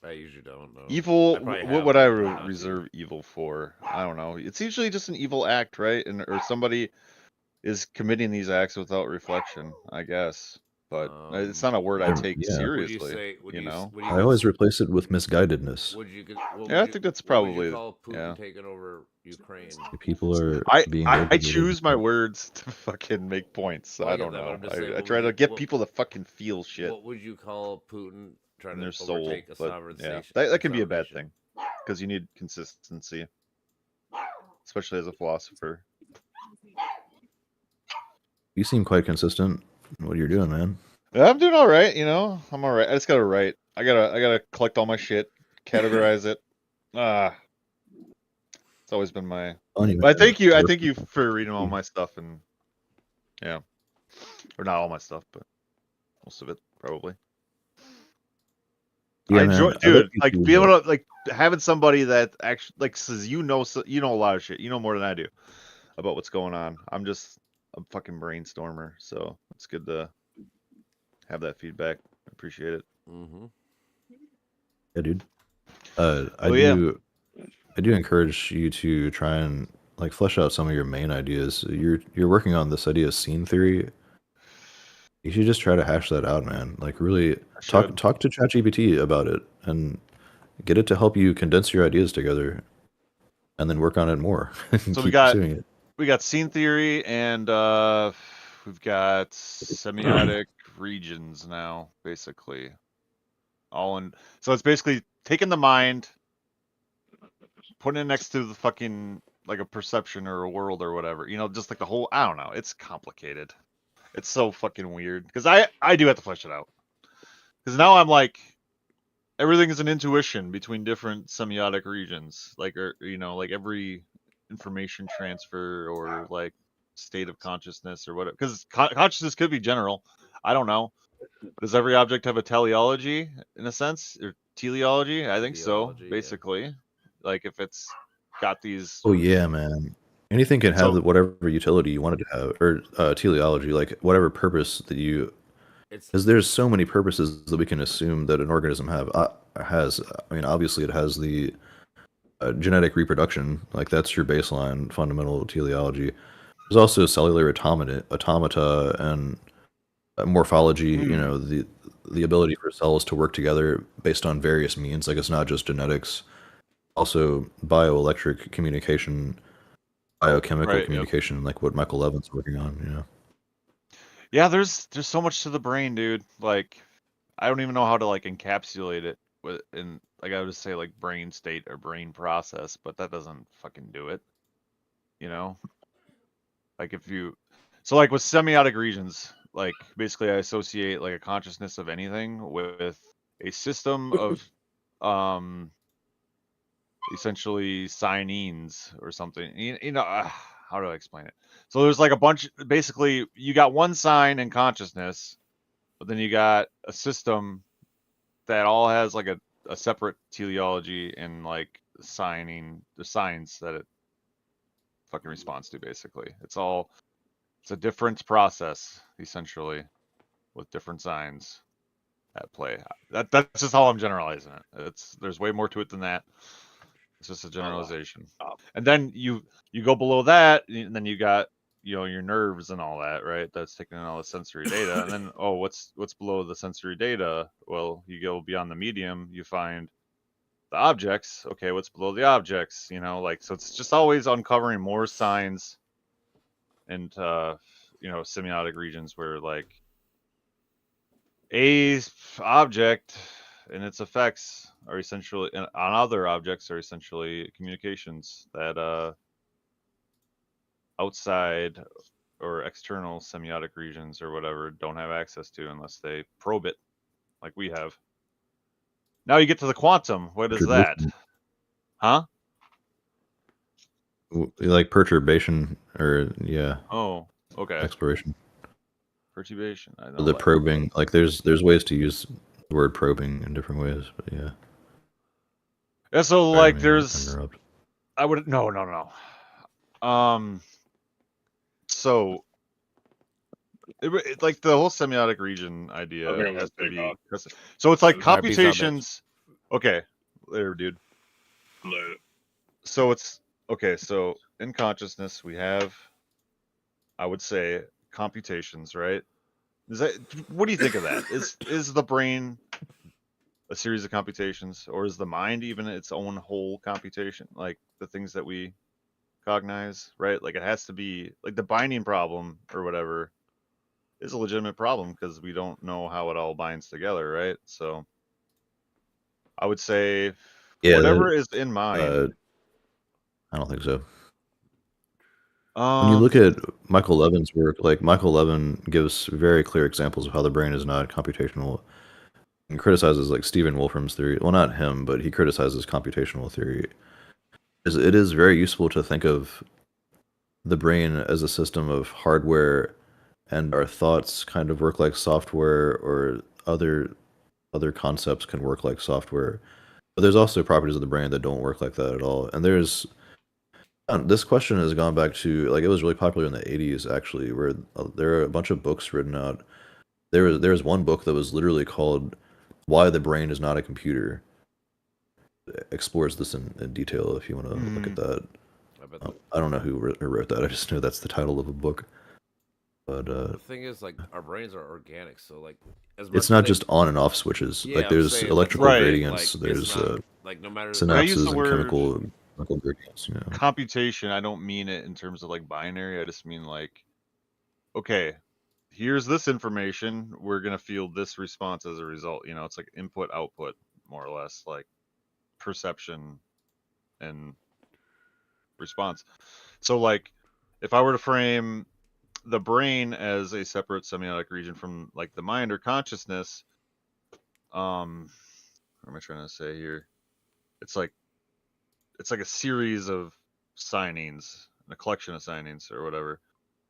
Speaker 1: I usually don't know.
Speaker 2: Evil.
Speaker 1: I probably
Speaker 2: What
Speaker 1: have,
Speaker 2: would
Speaker 1: but
Speaker 2: I
Speaker 1: I try not to.
Speaker 2: reserve evil for? I don't know. It's usually just an evil act, right? And or somebody is committing these acts without reflection, I guess. But it's not a word I take
Speaker 4: Yeah.
Speaker 2: seriously.
Speaker 1: Would you say? Would
Speaker 2: you know?
Speaker 1: Would you
Speaker 4: I always replace it with misguidedness.
Speaker 1: Would you? What
Speaker 2: Yeah, I
Speaker 1: would you,
Speaker 2: think that's
Speaker 1: what would you
Speaker 2: probably
Speaker 1: call Putin
Speaker 2: yeah.
Speaker 1: taking over Ukraine?
Speaker 4: People are being.
Speaker 2: I
Speaker 4: motivated.
Speaker 2: choose my words to fucking make points.
Speaker 1: Well, I
Speaker 2: I
Speaker 1: get
Speaker 2: don't
Speaker 1: that, but
Speaker 2: know.
Speaker 1: I'm just saying,
Speaker 2: I
Speaker 1: what
Speaker 2: try
Speaker 1: would
Speaker 2: to
Speaker 1: you-
Speaker 2: get
Speaker 1: what-
Speaker 2: people to fucking feel shit
Speaker 1: What would you call Putin trying
Speaker 2: in
Speaker 1: to
Speaker 2: their soul.
Speaker 1: overtake a
Speaker 2: But
Speaker 1: sovereign
Speaker 2: yeah,
Speaker 1: nation?
Speaker 2: that can be a bad
Speaker 1: sovereign
Speaker 2: thing because you need consistency, especially as a philosopher.
Speaker 4: You seem quite consistent in what you're doing, man.
Speaker 2: Yeah, I'm doing all right. You know, I'm all right. I just gotta write. I gotta collect all my shit, categorize it. It's always been my. But I thank you for reading all my stuff and yeah, or not all my stuff, but most of it probably.
Speaker 4: Yeah,
Speaker 2: I
Speaker 4: man.
Speaker 2: enjoy,
Speaker 4: I bet
Speaker 2: dude. Like
Speaker 4: people-
Speaker 2: being able to like having somebody that actually like says you know a lot of shit. You know more than I do about what's going on. I'm just a fucking brainstormer, so it's good to have that feedback. I appreciate it.
Speaker 1: Mm-hmm.
Speaker 4: Yeah, dude. I do encourage you to try and like flesh out some of your main ideas. You're working on this idea of scene theory. You should just try to hash that out, man. Like really talk to ChatGPT about it and get it to help you condense your ideas together, and then work on it more. And
Speaker 2: So
Speaker 4: keep pursuing it.
Speaker 2: we got scene theory, and we've got semiotic regions now, basically. All in. So it's basically taking the mind, putting it next to the fucking like a perception or a world or whatever. You know, just like the whole. I don't know. It's complicated. It's so fucking weird because I do have to flesh it out. Because now I'm like, everything is an intuition between different semiotic regions, like like every information transfer or like state of consciousness or whatever. Because consciousness could be general. I don't know. Does every object have a teleology in a sense, or teleology? I think so.
Speaker 1: Teleology, yeah.
Speaker 2: Basically, like if it's got these.
Speaker 4: Oh yeah, man. Anything can have
Speaker 2: So-
Speaker 4: whatever utility you want it to have, or teleology, like whatever purpose that you.
Speaker 1: It's
Speaker 4: Because there's so many purposes that we can assume that an organism has. I mean, obviously, it has the genetic reproduction, like that's your baseline fundamental teleology. There's also cellular automata and morphology. You know, the ability for cells to work together based on various means. Like it's not just genetics, also bioelectric communication, biochemical
Speaker 2: Right, yep.
Speaker 4: communication, like what Michael Levin's working on. You know.
Speaker 2: Yeah, there's so much to the brain, dude. Like, I don't even know how to like encapsulate it in like I would just say like brain state or brain process, but that doesn't fucking do it. You know? Like if you so like with semiotic regions, like basically I associate like a consciousness of anything with a system of essentially signines or something. You know, how do I explain it? So there's like a bunch. Basically, you got one sign in consciousness, but then you got a system that all has like a separate teleology and like signing the signs that it fucking responds to. Basically, it's a different process essentially with different signs at play. That's just how I'm generalizing it. There's way more to it than that. It's just a generalization. And then you go below that, and then you got your nerves and all that, right? That's taking in all the sensory data. And then what's below the sensory data? Well, you go beyond the medium, you find the objects. Okay, what's below the objects? Like so it's just always uncovering more signs and semiotic regions where like a object and its effects are essentially on other objects are essentially communications that outside or external semiotic regions or whatever don't have access to unless they probe it like we have. Now you get to the quantum. What is that? Huh?
Speaker 4: Like perturbation or
Speaker 2: Oh, okay.
Speaker 4: exploration.
Speaker 2: Perturbation. I know
Speaker 4: The
Speaker 2: that.
Speaker 4: probing, like there's ways to use the word probing in different ways, but yeah.
Speaker 2: Yeah, so
Speaker 4: Sorry,
Speaker 2: like
Speaker 4: I
Speaker 2: there's
Speaker 4: interrupt.
Speaker 2: I would no. So like the whole semiotic region idea
Speaker 6: Okay, I'm
Speaker 2: has to
Speaker 6: gonna
Speaker 2: be
Speaker 6: take
Speaker 2: so it's like
Speaker 1: All right, peace out, bitch.
Speaker 2: computations. Okay, later, dude.
Speaker 6: Later.
Speaker 2: So it's okay. So in consciousness, we have, I would say, computations, right? What do you think of that? Is the brain a series of computations, or is the mind even its own whole computation? Like the things that we cognize, right? Like it has to be like the binding problem or whatever is a legitimate problem because we don't know how it all binds together, right? So I would say whatever is in mind.
Speaker 4: I don't think so. When you look at Michael Levin's work, like Michael Levin gives very clear examples of how the brain is not computational and criticizes like Stephen Wolfram's theory. Well, not him, but he criticizes computational theory. It is very useful to think of the brain as a system of hardware, and our thoughts kind of work like software, or other concepts can work like software. But there's also properties of the brain that don't work like that at all. And this question has gone back to, like, it was really popular in the 80s actually, where there are a bunch of books written out. There was one book that was literally called "Why the Brain is Not a Computer." It explores this in detail if you want to look at that. I don't know who wrote that. I just know that's the title of a book. But
Speaker 1: The thing is, like, our brains are organic, so like, as much
Speaker 4: it's
Speaker 1: as
Speaker 4: not
Speaker 1: they,
Speaker 4: just on and off switches.
Speaker 1: yeah,
Speaker 4: Like
Speaker 1: I'm
Speaker 4: there's
Speaker 1: saying that's
Speaker 4: electrical
Speaker 1: what I'm
Speaker 2: Right.
Speaker 1: saying.
Speaker 4: gradients,
Speaker 1: Like,
Speaker 4: there's
Speaker 1: it's not like no matter.
Speaker 2: When I use
Speaker 4: synapses
Speaker 2: the
Speaker 4: and
Speaker 2: word
Speaker 4: chemical gradients. You know.
Speaker 2: computation, I don't mean it in terms of like binary. I just mean like, okay, here's this information. We're gonna feel this response as a result. You know, it's like input output, more or less, like perception and response. So like, if I were to frame the brain as a separate semiotic region from like the mind or consciousness, what am I trying to say here? It's like a series of signings, a collection of signings or whatever.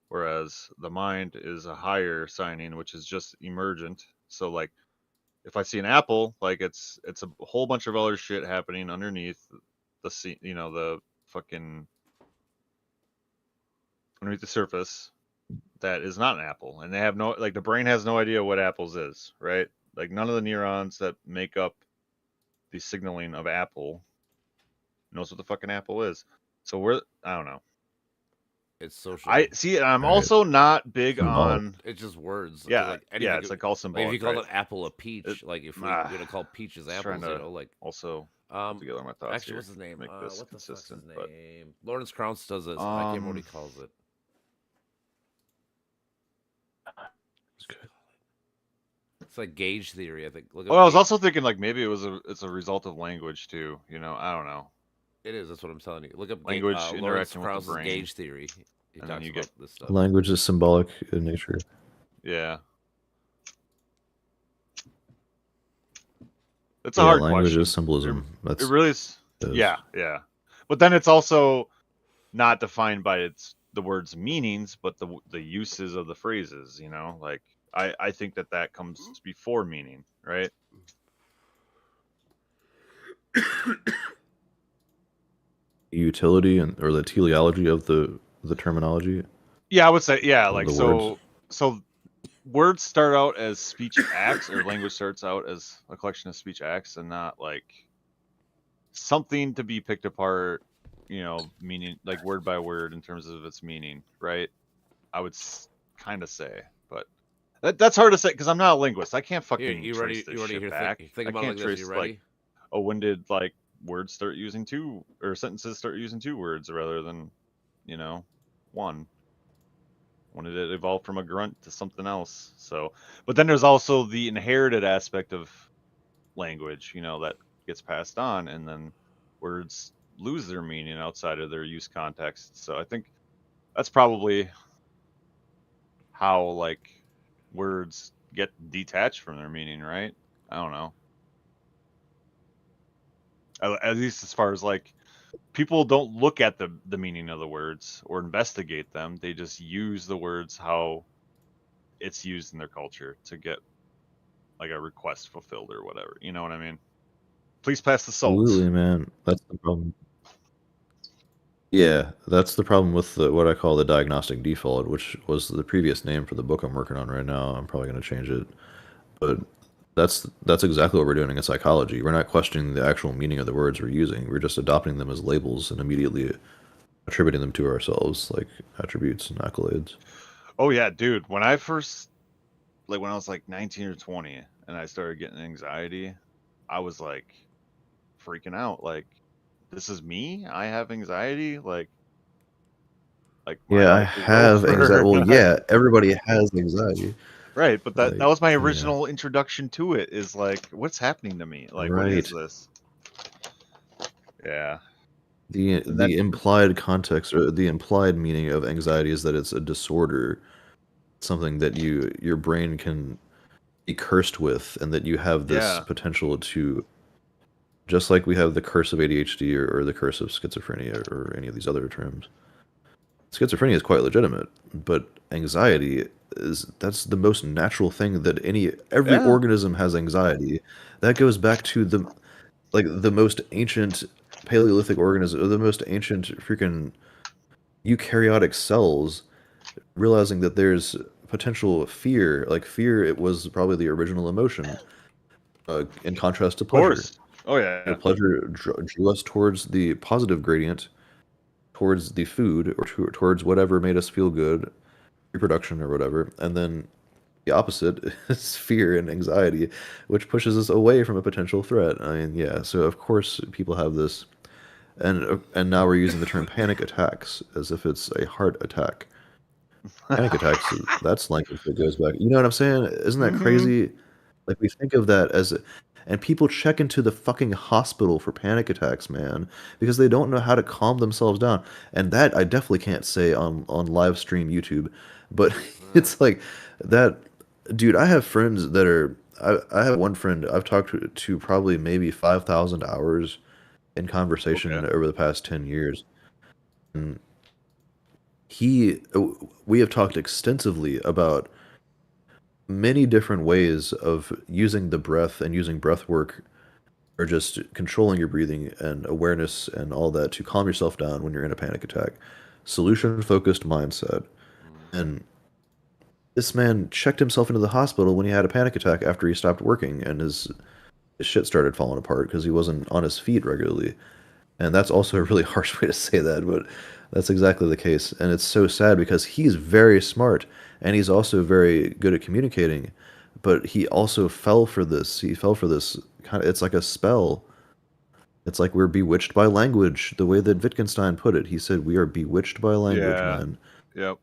Speaker 2: Whereas the mind is a higher signing, which is just emergent. So like if I see an apple, like it's a whole bunch of other shit happening underneath the the fucking underneath the surface that is not an apple. And they have no, like, the brain has no idea what apples is, right? Like none of the neurons that make up the signaling of apple knows what the fucking apple is. So I don't know.
Speaker 1: It's social.
Speaker 2: I see. I'm
Speaker 4: Right.
Speaker 2: also not big
Speaker 4: Symbolic.
Speaker 2: on.
Speaker 1: It's just words. 'cause,
Speaker 2: Yeah,
Speaker 1: like
Speaker 2: yeah.
Speaker 1: anything.
Speaker 2: It's like all
Speaker 1: Like
Speaker 2: symbolic.
Speaker 1: if you call
Speaker 2: right?
Speaker 1: an apple a peach, like if we're gonna call peaches
Speaker 2: just trying
Speaker 1: apples, you
Speaker 2: to
Speaker 1: know, like
Speaker 2: also put together my thoughts
Speaker 1: actually,
Speaker 2: here.
Speaker 1: what's his name?
Speaker 2: Make
Speaker 1: What
Speaker 2: this
Speaker 1: the fuck's his
Speaker 2: consistent. But
Speaker 1: name? Lawrence Krauss does this. I can't remember what he calls it. It's like gauge theory, I think. Look up
Speaker 2: I was
Speaker 1: gauge-
Speaker 2: also thinking like maybe it's a result of language too. You know, I don't know.
Speaker 1: It is. That's what I'm telling you. Look up
Speaker 2: Language
Speaker 1: Lawrence
Speaker 2: interacting with the
Speaker 1: Krauss's
Speaker 2: brain.
Speaker 1: gauge theory. He
Speaker 2: And then
Speaker 1: talks
Speaker 2: you
Speaker 1: about
Speaker 2: get-
Speaker 1: this stuff.
Speaker 4: Language is symbolic in nature.
Speaker 2: Yeah. It's a
Speaker 4: Yeah,
Speaker 2: hard
Speaker 4: language
Speaker 2: question.
Speaker 4: is symbolism. That's
Speaker 2: It really is.
Speaker 4: is.
Speaker 2: Yeah, yeah. But then it's also not defined by the word's meanings, but the uses of the phrases. You know, like I think that comes before meaning, right?
Speaker 4: Utility or the teleology of the terminology.
Speaker 2: Yeah, I would say yeah.
Speaker 4: Of
Speaker 2: Like
Speaker 4: the
Speaker 2: so,
Speaker 4: words.
Speaker 2: words start out as speech acts, or language starts out as a collection of speech acts, and not like something to be picked apart. You know, meaning like word by word in terms of its meaning, right? I would kind of say, but that's hard to say because I'm not a linguist. I can't fucking
Speaker 1: You
Speaker 2: trace
Speaker 1: ready?
Speaker 2: this
Speaker 1: You ready?
Speaker 2: shit
Speaker 1: Here,
Speaker 2: back.
Speaker 1: think
Speaker 2: I
Speaker 1: about
Speaker 2: can't
Speaker 1: like
Speaker 2: trace
Speaker 1: this. You ready?
Speaker 2: like, oh, when did like words start using two or sentences start using two words rather than, you know, one? When did it evolve from a grunt to something else? So, but then there's also the inherited aspect of language, you know, that gets passed on, and then words lose their meaning outside of their use context. So I think that's probably how like words get detached from their meaning, right? I don't know. At least as far as like people don't look at the meaning of the words or investigate them. They just use the words how it's used in their culture to get like a request fulfilled or whatever. You know what I mean? Please pass the salt.
Speaker 4: Absolutely, man. That's the problem. Yeah, that's the problem with what I call the diagnostic default, which was the previous name for the book I'm working on right now. I'm probably going to change it, but that's exactly what we're doing in psychology. We're not questioning the actual meaning of the words we're using. We're just adopting them as labels and immediately attributing them to ourselves, like attributes and accolades.
Speaker 2: Oh yeah, dude. When I first, like when I was like 19 or 20 and I started getting anxiety, I was like freaking out. Like, this is me? I have anxiety? Like my
Speaker 4: Yeah, I
Speaker 2: life is
Speaker 4: have
Speaker 2: over.
Speaker 4: anxiety. Well, yeah, everybody has anxiety.
Speaker 2: Right, but that
Speaker 4: Like,
Speaker 2: was my
Speaker 4: yeah.
Speaker 2: original introduction to it, is like, what's happening to me? Like, what is
Speaker 4: Right.
Speaker 2: this? Yeah.
Speaker 4: The
Speaker 2: And then,
Speaker 4: implied context or the implied meaning of anxiety is that it's a disorder, something that your brain can be cursed with, and that you have this
Speaker 2: yeah.
Speaker 4: potential to, just like we have the curse of ADHD or the curse of schizophrenia or any of these other terms. Schizophrenia is quite legitimate, but anxiety that's the most natural thing that every
Speaker 2: Yeah.
Speaker 4: organism has anxiety. That goes back to the most ancient Paleolithic organism, or the most ancient freaking eukaryotic cells, realizing that there's potential fear. Like fear, it was probably the original emotion, in contrast to
Speaker 2: Of
Speaker 4: pleasure.
Speaker 2: course. Oh, yeah.
Speaker 4: Pleasure drew us towards the positive gradient, towards the food, or towards whatever made us feel good, reproduction or whatever, and then the opposite is fear and anxiety, which pushes us away from a potential threat. I mean, yeah. So of course people have this, and now we're using the term panic attacks as if it's a heart attack. Panic attacks, that's language that goes back. You know what I'm saying? Isn't that crazy? Like we think of that as, and people check into the fucking hospital for panic attacks, man, because they don't know how to calm themselves down. And that I definitely can't say on live stream YouTube, but it's like that, dude. I have friends that are. I have one friend I've talked to probably maybe 5,000 hours in conversation
Speaker 2: Okay.
Speaker 4: over the past 10 years. And he, we have talked extensively about many different ways of using the breath and using breath work or just controlling your breathing and awareness and all that to calm yourself down when you're in a panic attack. Solution focused mindset. And this man checked himself into the hospital when he had a panic attack after he stopped working and his shit started falling apart because he wasn't on his feet regularly. And that's also a really harsh way to say that, but that's exactly the case. And it's so sad because he's very smart and he's also very good at communicating, but he also fell for this. He fell for this kind of, it's like a spell. It's like we're bewitched by language, the way that Wittgenstein put it. He said, "We are bewitched by language,
Speaker 2: Yeah.
Speaker 4: man."
Speaker 2: Yep.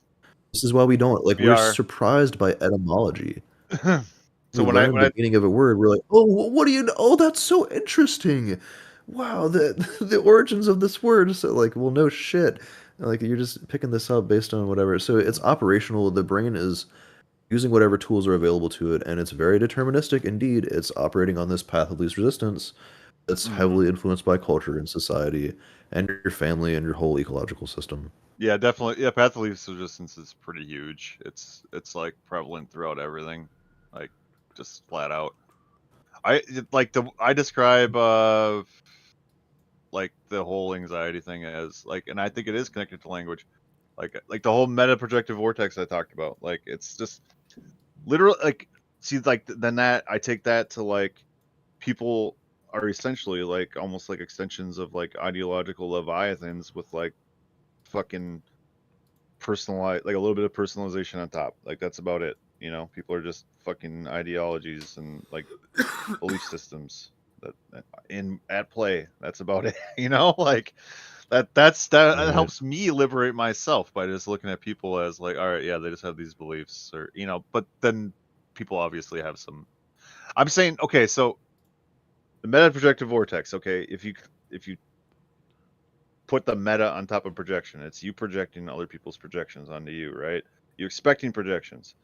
Speaker 4: This is why we don't, like,
Speaker 2: We
Speaker 4: we're
Speaker 2: are.
Speaker 4: surprised by etymology.
Speaker 2: So
Speaker 4: We
Speaker 2: when I
Speaker 4: learn the meaning of a word, we're like, "Oh, what do you know? Oh, that's so interesting. Wow, the the origins of this word." So like, well, no shit. Like you're just picking this up based on whatever. So it's operational. The brain is using whatever tools are available to it, and it's very deterministic indeed. It's operating on this path of least resistance that's heavily influenced by culture and society and your family and your whole ecological system.
Speaker 2: Yeah, definitely. Yeah, path of least resistance is pretty huge. It's like prevalent throughout everything, like just flat out. I describe like the whole anxiety thing as like, and I think it is connected to language, like the whole meta projective vortex I talked about. Like it's just literally like, see, like then that I take that to like people are essentially like almost like extensions of like ideological leviathans with like fucking personalize, like a little bit of personalization on top. Like that's about it. You know, people are just fucking ideologies and like belief systems that in at play. That's about it. You know, like that
Speaker 4: Right.
Speaker 2: helps me liberate myself by just looking at people as like, all right, yeah, they just have these beliefs, or you know. But then people obviously have some. I'm saying, okay, so the meta projective vortex. Okay, if you put the meta on top of projection, it's you projecting other people's projections onto you, right? You're expecting projections.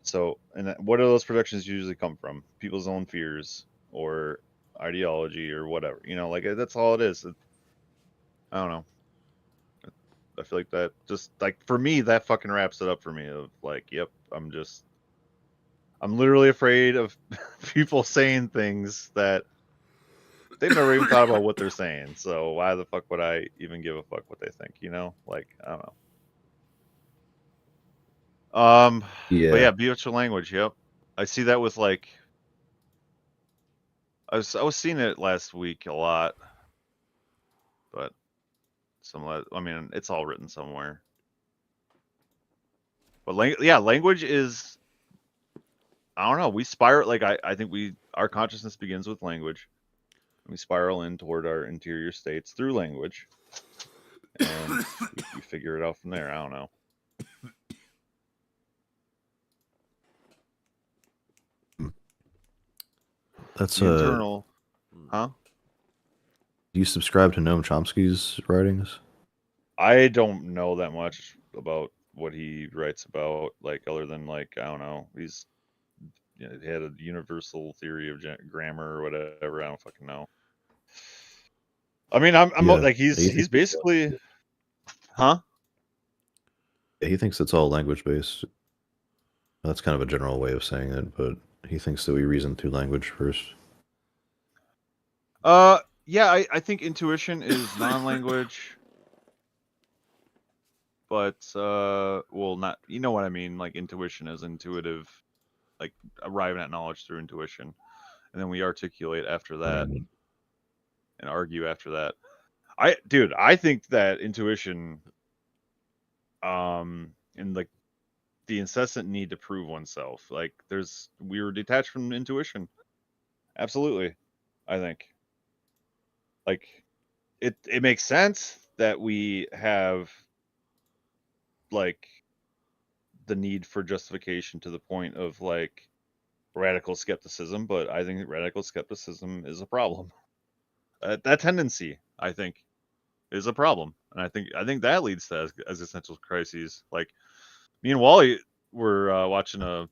Speaker 2: So, and what do those projections usually come from? People's own fears or ideology or whatever. You know, like that's all it is. I don't know. I feel like that just like for me, that fucking wraps it up for me. Of like, yep, I'm literally afraid of people saying things that they've never even thought about what they're saying. So why the fuck would I even give a fuck what they think? You know, like I don't know. But
Speaker 4: Yeah.
Speaker 2: yeah, beautiful language. Yep, I see that with like I was seeing it last week a lot, but I mean, it's all written somewhere. But language is, I don't know. We spiral like I think our consciousness begins with language. And we spiral in toward our interior states through language, and we figure it out from there. I don't know.
Speaker 4: That's
Speaker 2: The internal, huh?
Speaker 4: Do you subscribe to Noam Chomsky's writings?
Speaker 2: I don't know that much about what he writes about, like other than like I don't know. He's he had a universal theory of grammar or whatever. I don't fucking know. I mean, I'm
Speaker 4: Yeah.
Speaker 2: like he's basically, huh?
Speaker 4: He thinks it's all language based. That's kind of a general way of saying it, but he thinks that we reason through language first.
Speaker 2: Yeah, I think intuition is non-language, but well, not, you know what I mean. Like intuition is intuitive, like arriving at knowledge through intuition, and then we articulate after that
Speaker 4: Right.
Speaker 2: and argue after that. I think that intuition, and like the incessant need to prove oneself. Like we were detached from intuition. Absolutely. I think. Like it makes sense that we have like the need for justification to the point of like radical skepticism, but I think radical skepticism is a problem. That tendency, I think, is a problem, and I think that leads to existential crises. Like me and Wally were watching a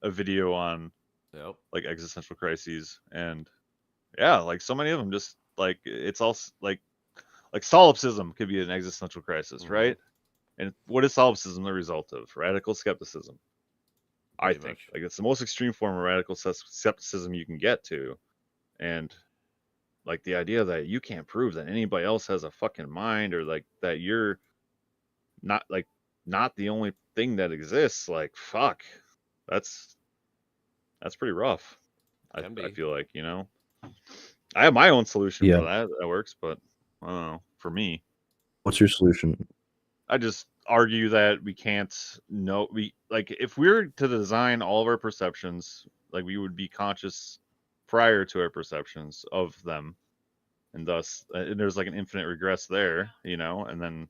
Speaker 2: video on
Speaker 1: Yep.
Speaker 2: like existential crises, and yeah, like so many of them just like it's all like solipsism could be an existential crisis, right? And what is solipsism the result of? Radical skepticism. I
Speaker 1: Pretty
Speaker 2: think
Speaker 1: much.
Speaker 2: like it's the most extreme form of radical skepticism you can get to, and like the idea that you can't prove that anybody else has a fucking mind, or like that you're not the only thing that exists. Like fuck, that's pretty rough. I
Speaker 1: Can be.
Speaker 2: feel like, I have my own solution
Speaker 4: Yeah.
Speaker 2: for that works, but I don't know. For me,
Speaker 4: What's your solution?
Speaker 2: I just argue that we can't know. We like if we're to design all of our perceptions, like we would be conscious prior to our perceptions of them, and thus and there's like an infinite regress there, and then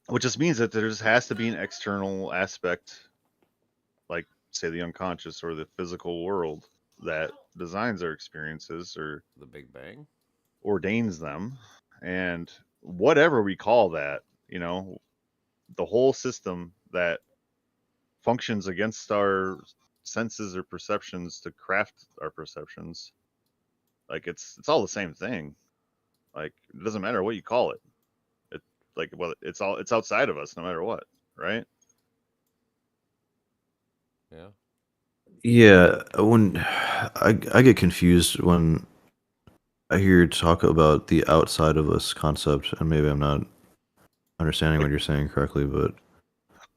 Speaker 2: which just means that there just has to be an external aspect, like say the unconscious or the physical world, that designs our experiences or
Speaker 1: The Big Bang.
Speaker 2: ordains them, and whatever we call that, the whole system that functions against our senses or perceptions to craft our perceptions, like it's all the same thing. Like it doesn't matter what you call it. Like well, it's outside of us no matter what, right?
Speaker 1: Yeah.
Speaker 4: Yeah, when I get confused when I hear you talk about the outside of us concept, and maybe I'm not understanding what you're saying correctly, but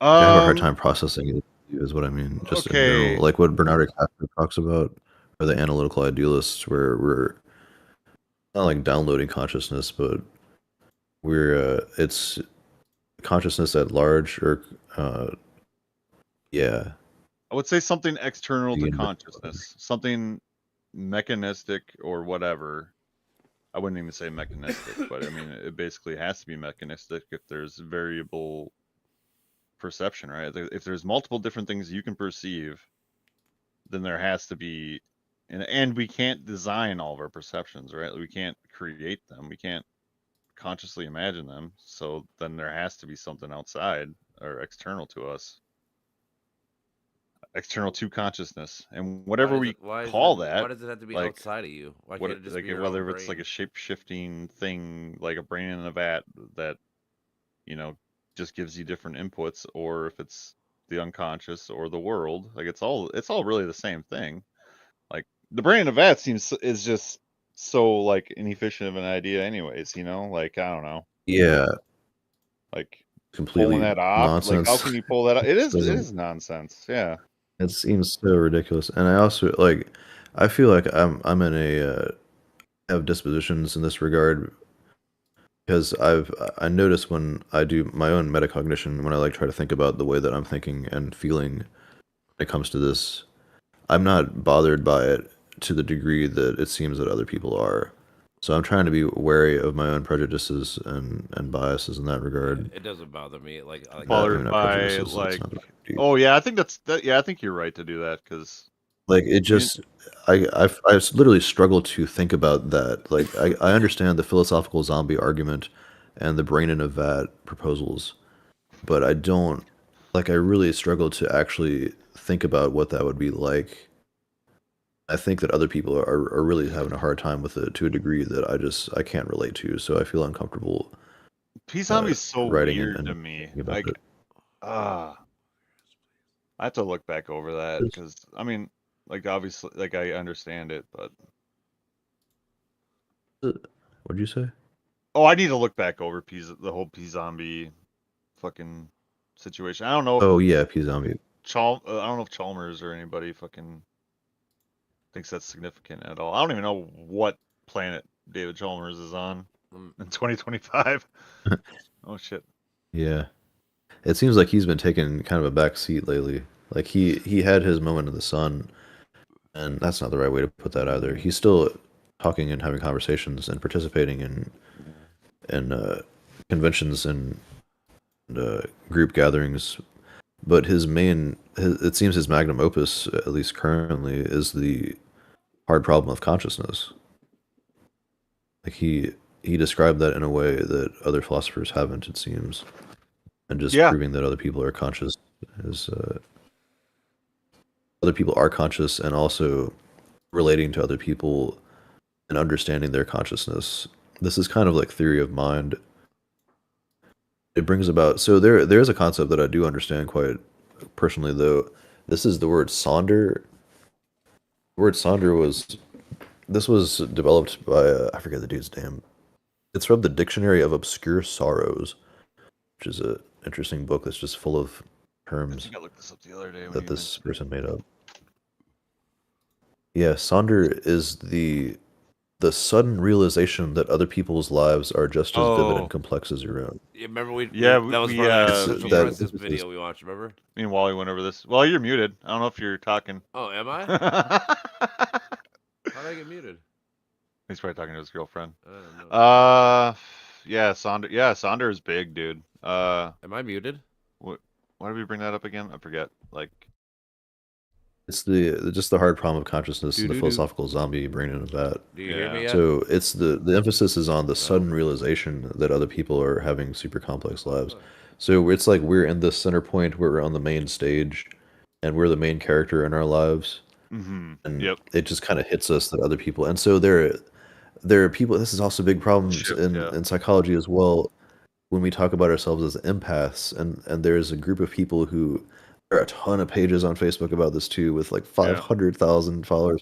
Speaker 4: I have a hard time processing it. Is what I mean, just in general, like what Bernardo Casper talks about, or the analytical idealists, where we're not like downloading consciousness, but we're it's consciousness at large, or yeah.
Speaker 2: I would say something external to
Speaker 4: Begin with-
Speaker 2: consciousness, something mechanistic or whatever. I wouldn't even say mechanistic, but I mean, it basically has to be mechanistic if there's variable perception, right? If there's multiple different things you can perceive, then there has to be, and we can't design all of our perceptions, right? We can't create them. We can't consciously imagine them. So then there has to be something outside or external to us, external to consciousness, and whatever we call that.
Speaker 1: Why does it have to be
Speaker 2: like,
Speaker 1: outside of you? Why
Speaker 2: what
Speaker 1: can't it just
Speaker 2: like
Speaker 1: be your
Speaker 2: whether
Speaker 1: own
Speaker 2: it's like a
Speaker 1: brain?
Speaker 2: shape-shifting thing, like a brain in a vat that just gives you different inputs, or if it's the unconscious or the world, like it's all really the same thing. Like the brain in a vat is just so like inefficient of an idea anyways, like I don't know,
Speaker 4: Yeah,
Speaker 2: like
Speaker 4: completely
Speaker 2: pulling that off, like how
Speaker 4: nonsense.
Speaker 2: can you pull that off? It
Speaker 4: Doesn't-
Speaker 2: is nonsense. Yeah.
Speaker 4: It seems so ridiculous, and I also like. I feel like I'm in a have dispositions in this regard because I notice when I do my own metacognition, when I like try to think about the way that I'm thinking and feeling when it comes to this, I'm not bothered by it to the degree that it seems that other people are. So I'm trying to be wary of my own prejudices and biases in that regard.
Speaker 1: It doesn't bother me. Like
Speaker 2: Bothered
Speaker 4: not
Speaker 2: by
Speaker 4: prejudices,
Speaker 2: like,
Speaker 4: it's not deep.
Speaker 2: oh yeah, I think yeah, I think you're right to do that, because
Speaker 4: Like it just, I literally struggle to think about that. Like I understand the philosophical zombie argument and the brain in a vat proposals, but I don't like. I really struggle to actually think about what that would be like. I think that other people are really having a hard time with it to a degree that I can't relate to. So I feel uncomfortable
Speaker 2: P-Zombie's so
Speaker 4: writing
Speaker 2: weird
Speaker 4: and
Speaker 2: to me.
Speaker 4: thinking about
Speaker 2: Like,
Speaker 4: it.
Speaker 2: I have to look back over that, because I mean, like obviously, like I understand it, but
Speaker 4: What'd you say?
Speaker 2: oh, I need to look back over the whole P-Zombie fucking situation. I don't know if
Speaker 4: Oh yeah, P zombie.
Speaker 2: I don't know if Chalmers or anybody fucking thinks that's significant at all. I don't even know what planet David Chalmers is on in 2025. Oh shit.
Speaker 4: Yeah. it seems like he's been taking kind of a back seat lately. Like he had his moment in the sun, and that's not the right way to put that either. He's still talking and having conversations and participating in conventions and group gatherings, but it seems his magnum opus, at least currently, is the hard problem of consciousness. Like he described that in a way that other philosophers haven't, it seems, and just
Speaker 2: Yeah.
Speaker 4: proving that other people are conscious is other people are conscious, and also relating to other people and understanding their consciousness. This is kind of like theory of mind. It brings about, so there's a concept that I do understand quite personally, though. This is the word sonder. The word sonder was developed by I forget the dude's name. It's from the Dictionary of Obscure Sorrows, which is an interesting book that's just full of
Speaker 2: I
Speaker 4: terms
Speaker 2: think I looked this up the other day. When
Speaker 4: that
Speaker 2: you
Speaker 4: this
Speaker 2: mentioned
Speaker 4: person made up. Yeah, sonder is the sudden realization that other people's lives are just as vivid and
Speaker 2: Oh.
Speaker 4: complex as your own.
Speaker 1: Yeah, remember we
Speaker 2: Yeah,
Speaker 1: that was
Speaker 2: we,
Speaker 1: part of that
Speaker 2: uh,
Speaker 1: existential
Speaker 4: that-
Speaker 1: crisis video we watched. Remember?
Speaker 2: me and Wally went over this. Well, you're muted. I don't know if you're talking.
Speaker 1: Oh, am I?
Speaker 2: He's
Speaker 1: How did I get muted?
Speaker 2: probably talking to his girlfriend.
Speaker 1: I don't know.
Speaker 2: Yeah, Sonder. Yeah, Sonder is big, dude.
Speaker 1: Am I muted?
Speaker 2: Why did we bring that up again? I forget. Like,
Speaker 4: It's just the hard problem of consciousness and the
Speaker 1: Doo-doo-doo.
Speaker 4: philosophical zombie brain in that.
Speaker 1: Do you hear me
Speaker 2: Yeah.
Speaker 1: yet?
Speaker 4: So it's the emphasis is on the sudden realization that other people are having super complex lives. So it's like we're in this center point where we're on the main stage, and we're the main character in our lives, and
Speaker 2: yep.
Speaker 4: it just kind of hits us that other people. And so there are people. This is also big problems
Speaker 2: Shift,
Speaker 4: in
Speaker 2: yeah.
Speaker 4: in psychology as well. When we talk about ourselves as empaths, and there's a group of people who, there are a ton of pages on Facebook about this too, with like 500,000 followers,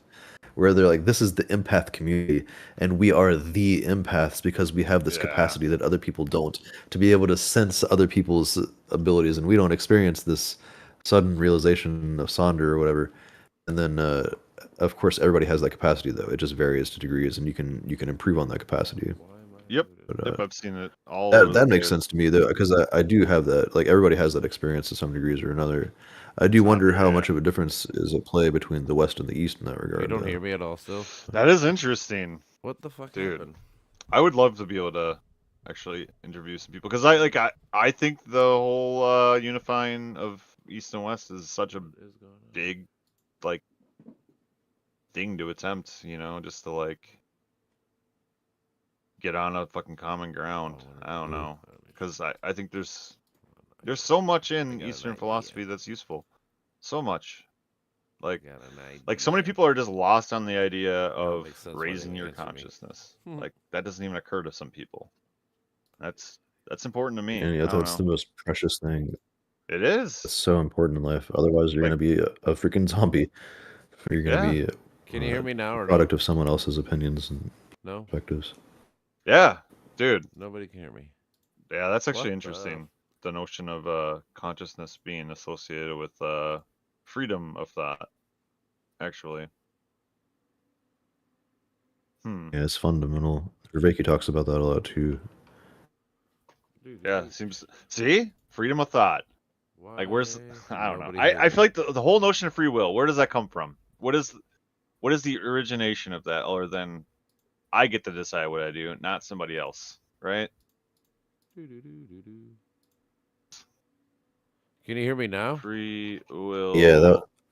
Speaker 4: where they're like, this is the empath community, and we are the empaths because we have this
Speaker 2: Yeah.
Speaker 4: capacity that other people don't, to be able to sense other people's abilities, and we don't experience this sudden realization of Sonder or whatever. And then, of course, everybody has that capacity, though. It just varies to degrees, and you can improve on that capacity.
Speaker 2: Yep.
Speaker 4: But,
Speaker 2: Yep. I've seen it all over
Speaker 4: that
Speaker 2: the
Speaker 4: makes
Speaker 2: place.
Speaker 4: sense to me, though, because I do have that. Like, everybody has that experience to some degrees or another. I do wonder how much of a difference is at play between the West and the East in that regard.
Speaker 1: You don't
Speaker 4: though.
Speaker 1: hear me at all still?
Speaker 2: That is interesting.
Speaker 1: What the fuck
Speaker 2: Dude.
Speaker 1: happened?
Speaker 2: I would love to be able to actually interview some people because I think the whole unifying of East and West is such a
Speaker 1: What is going on?
Speaker 2: big like thing to attempt, just to like get on a fucking common ground. I don't know, because I think there's so much in
Speaker 1: got an
Speaker 2: Eastern
Speaker 1: idea.
Speaker 2: philosophy that's useful, so much. Like
Speaker 1: Got an
Speaker 2: like so many
Speaker 1: idea.
Speaker 2: people are just lost on the idea of
Speaker 1: makes sense why they
Speaker 2: raising your
Speaker 1: answer me.
Speaker 2: consciousness.
Speaker 1: Hmm.
Speaker 2: Like that doesn't even occur to some people. That's important to me.
Speaker 4: And
Speaker 2: I
Speaker 4: yeah,
Speaker 2: don't
Speaker 4: that's the
Speaker 2: know.
Speaker 4: most precious thing.
Speaker 2: It
Speaker 4: It's
Speaker 2: is.
Speaker 4: so important in life. Otherwise, you're
Speaker 2: Like-
Speaker 4: gonna be a freaking zombie. You're gonna
Speaker 2: Yeah.
Speaker 4: be
Speaker 1: Can you hear me now
Speaker 4: a
Speaker 1: or
Speaker 4: product of someone else's opinions and
Speaker 1: no?
Speaker 4: perspectives.
Speaker 2: Yeah, dude.
Speaker 1: Nobody can hear me.
Speaker 2: Yeah, that's actually
Speaker 1: What the-
Speaker 2: interesting. The notion of consciousness being associated with freedom of thought. Actually.
Speaker 4: Yeah, it's fundamental. Rebecca talks about that a lot too.
Speaker 1: Dude,
Speaker 2: Yeah, it seems. See, freedom of thought.
Speaker 1: why
Speaker 2: Like, where's?
Speaker 1: can
Speaker 2: I don't know.
Speaker 1: nobody hear
Speaker 2: I
Speaker 1: me?
Speaker 2: feel like the whole notion of free will. Where does that come from? What is the origination of that, other than I get to decide what I do, not somebody else, right?
Speaker 1: Doo-doo-doo-doo-doo. Can you hear me now?
Speaker 2: Free will.
Speaker 4: Yeah,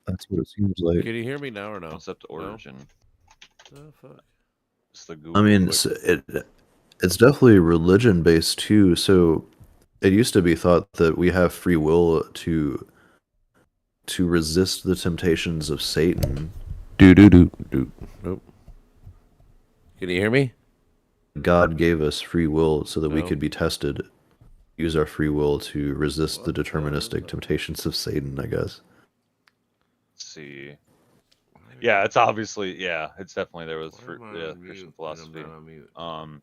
Speaker 4: that's what it seems like.
Speaker 1: Can you hear me now or no?
Speaker 2: Concept
Speaker 1: No?
Speaker 2: origin.
Speaker 1: Oh fuck.
Speaker 2: It's the
Speaker 4: I
Speaker 2: Google
Speaker 4: mean,
Speaker 2: quick.
Speaker 4: it's definitely religion based too. So it used to be thought that we have free will to resist the temptations of Satan.
Speaker 1: Do. Nope. Can you hear me?
Speaker 4: God gave us free will so that we
Speaker 1: No.
Speaker 4: could be tested. Use our free will to resist the
Speaker 1: What the
Speaker 4: deterministic
Speaker 1: fuck?
Speaker 4: temptations of Satan, I guess.
Speaker 2: Let's see. Yeah, it's obviously it's definitely there with
Speaker 1: Why am I on
Speaker 2: Christian
Speaker 1: mute?
Speaker 2: philosophy.
Speaker 1: I'm not on mute.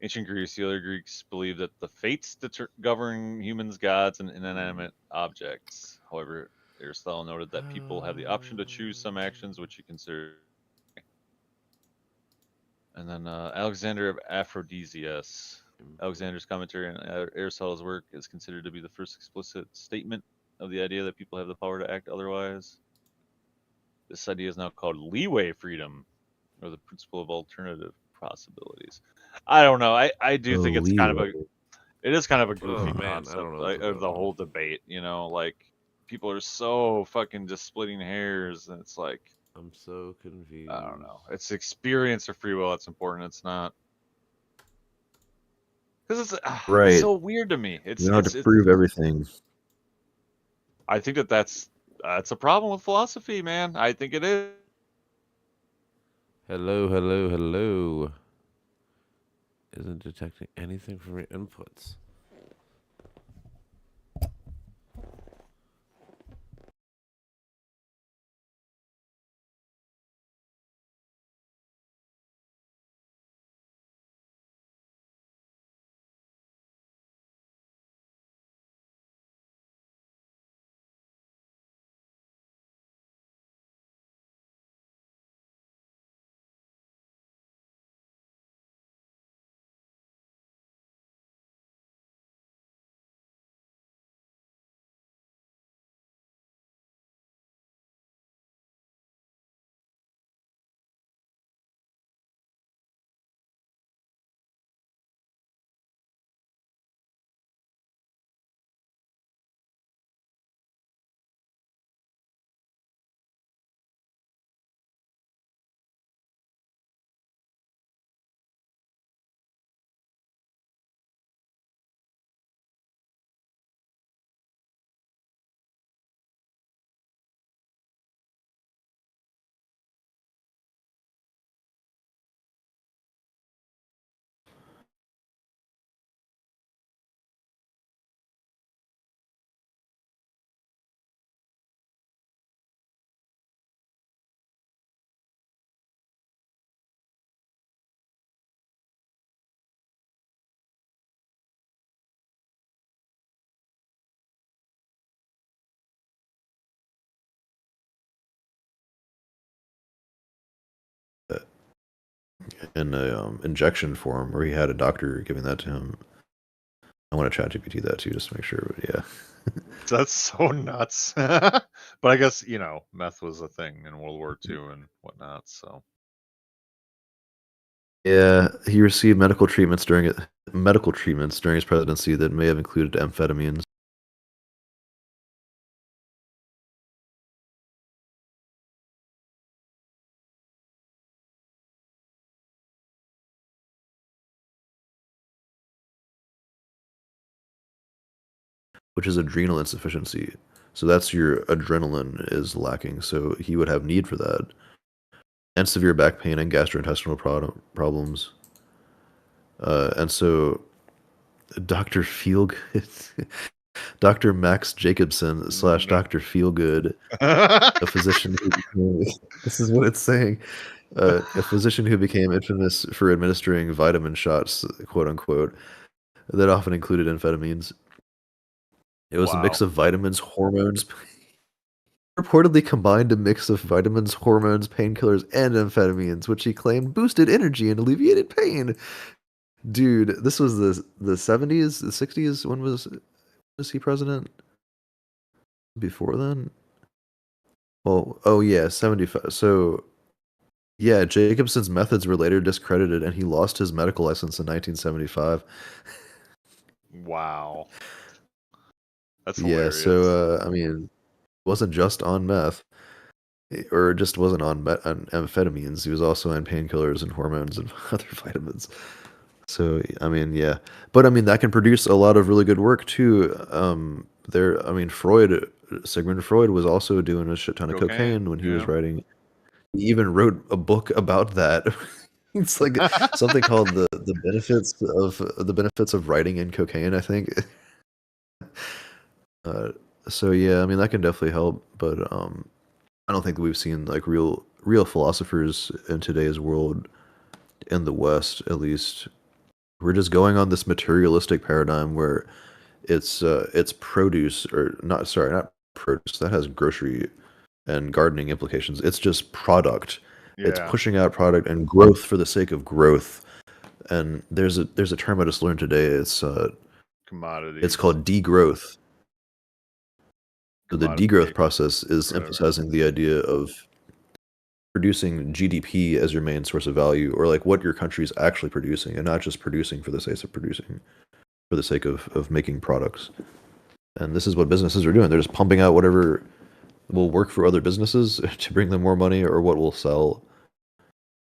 Speaker 2: Ancient Greece, the other Greeks believed that the fates govern humans, gods, and inanimate objects. However, Aristotle noted that people have the option to choose some actions which he considered. And then Alexander of Aphrodisias Alexander's commentary on Aristotle's work is considered to be the first explicit statement of the idea that people have the power to act otherwise. This idea is now called leeway freedom, or the principle of alternative possibilities. I don't know. I do think it's kind of a goofy
Speaker 1: man, I
Speaker 2: concept,
Speaker 1: don't know
Speaker 2: like,
Speaker 1: about
Speaker 2: of the
Speaker 1: that
Speaker 2: whole debate. You know, like people are so fucking just splitting hairs, and it's like
Speaker 1: I'm so confused.
Speaker 2: I don't know. It's experience or free will that's important. It's not. Because it's
Speaker 4: Right.
Speaker 2: so weird to me.
Speaker 4: You don't have to prove everything.
Speaker 2: I think that's a problem with philosophy, man. I think it is.
Speaker 1: Hello, hello, hello. Isn't detecting anything from your inputs.
Speaker 4: In a injection form where he had a doctor giving that to him. I want to ChatGPT that too, just to make sure. But yeah,
Speaker 2: That's so nuts. But I guess meth was a thing in World War II and whatnot. So
Speaker 4: yeah, he received medical treatments during his presidency that may have included amphetamines. Which is adrenal insufficiency. So that's your adrenaline is lacking. So he would have need for that. And severe back pain and gastrointestinal problems. And so Dr. Feelgood, Dr. Max Jacobson / Dr. Feelgood, a physician who became, this is what it's saying, a physician who became infamous for administering vitamin shots, quote unquote, that often included amphetamines. It was a mix of vitamins, hormones. Reportedly combined a mix of vitamins, hormones, painkillers, and amphetamines, which he claimed boosted energy and alleviated pain. Dude, this was the 70s, the 60s. When was he president? Before then? Well, oh yeah, 75. So, yeah, Jacobson's methods were later discredited, and he lost his medical license in 1975.
Speaker 2: wow, that's
Speaker 4: Yeah,
Speaker 2: hilarious.
Speaker 4: so I mean, it wasn't just on meth, or it just wasn't on amphetamines. He was also on painkillers and hormones and other vitamins. So I mean, yeah, but I mean that can produce a lot of really good work too. I mean, Sigmund Freud was also doing a shit ton of cocaine when he was writing. He even wrote a book about that. It's like something called the benefits of writing in cocaine, I think. So yeah, I mean that can definitely help, but I don't think that we've seen like real philosophers in today's world, in the West at least. We're just going on this materialistic paradigm where it's produce, or not produce, that has grocery and gardening implications. It's just product. It's pushing out product and growth for the sake of growth. and there's a term I just learned today.
Speaker 2: Commodities.
Speaker 4: It's called degrowth. So the
Speaker 2: Commodity
Speaker 4: degrowth process is
Speaker 2: whatever.
Speaker 4: emphasizing the idea of producing GDP as your main source of value, or like what your country's actually producing, and not just producing for the sake of producing, for the sake of making products. And this is what businesses are doing. They're just pumping out whatever will work for other businesses to bring them more money, or what will sell.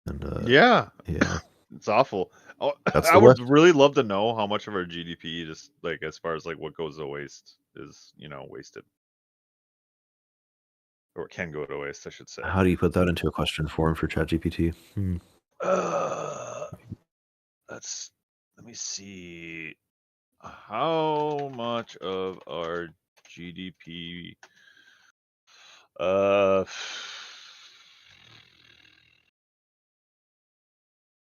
Speaker 4: And
Speaker 2: Yeah,
Speaker 4: yeah,
Speaker 2: it's awful. Oh,
Speaker 4: That's
Speaker 2: I
Speaker 4: the
Speaker 2: would
Speaker 4: West.
Speaker 2: really love to know how much of our GDP, just like as far as like what goes to waste, is wasted, or can go to waste, I should say.
Speaker 4: How do you put that into a question form for ChatGPT?
Speaker 2: Let me see. How much of our GDP?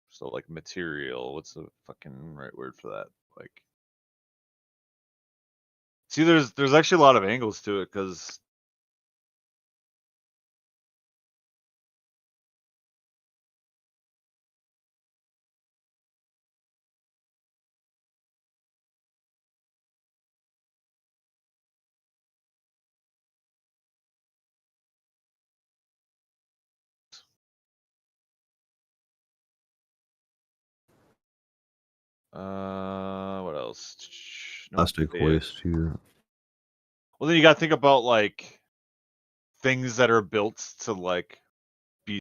Speaker 2: So like material. What's the fucking right word for that? Like, see, there's actually a lot of angles to it because. What else? No,
Speaker 4: Plastic waste. Yeah.
Speaker 2: Well, then you got to think about like things that are built to like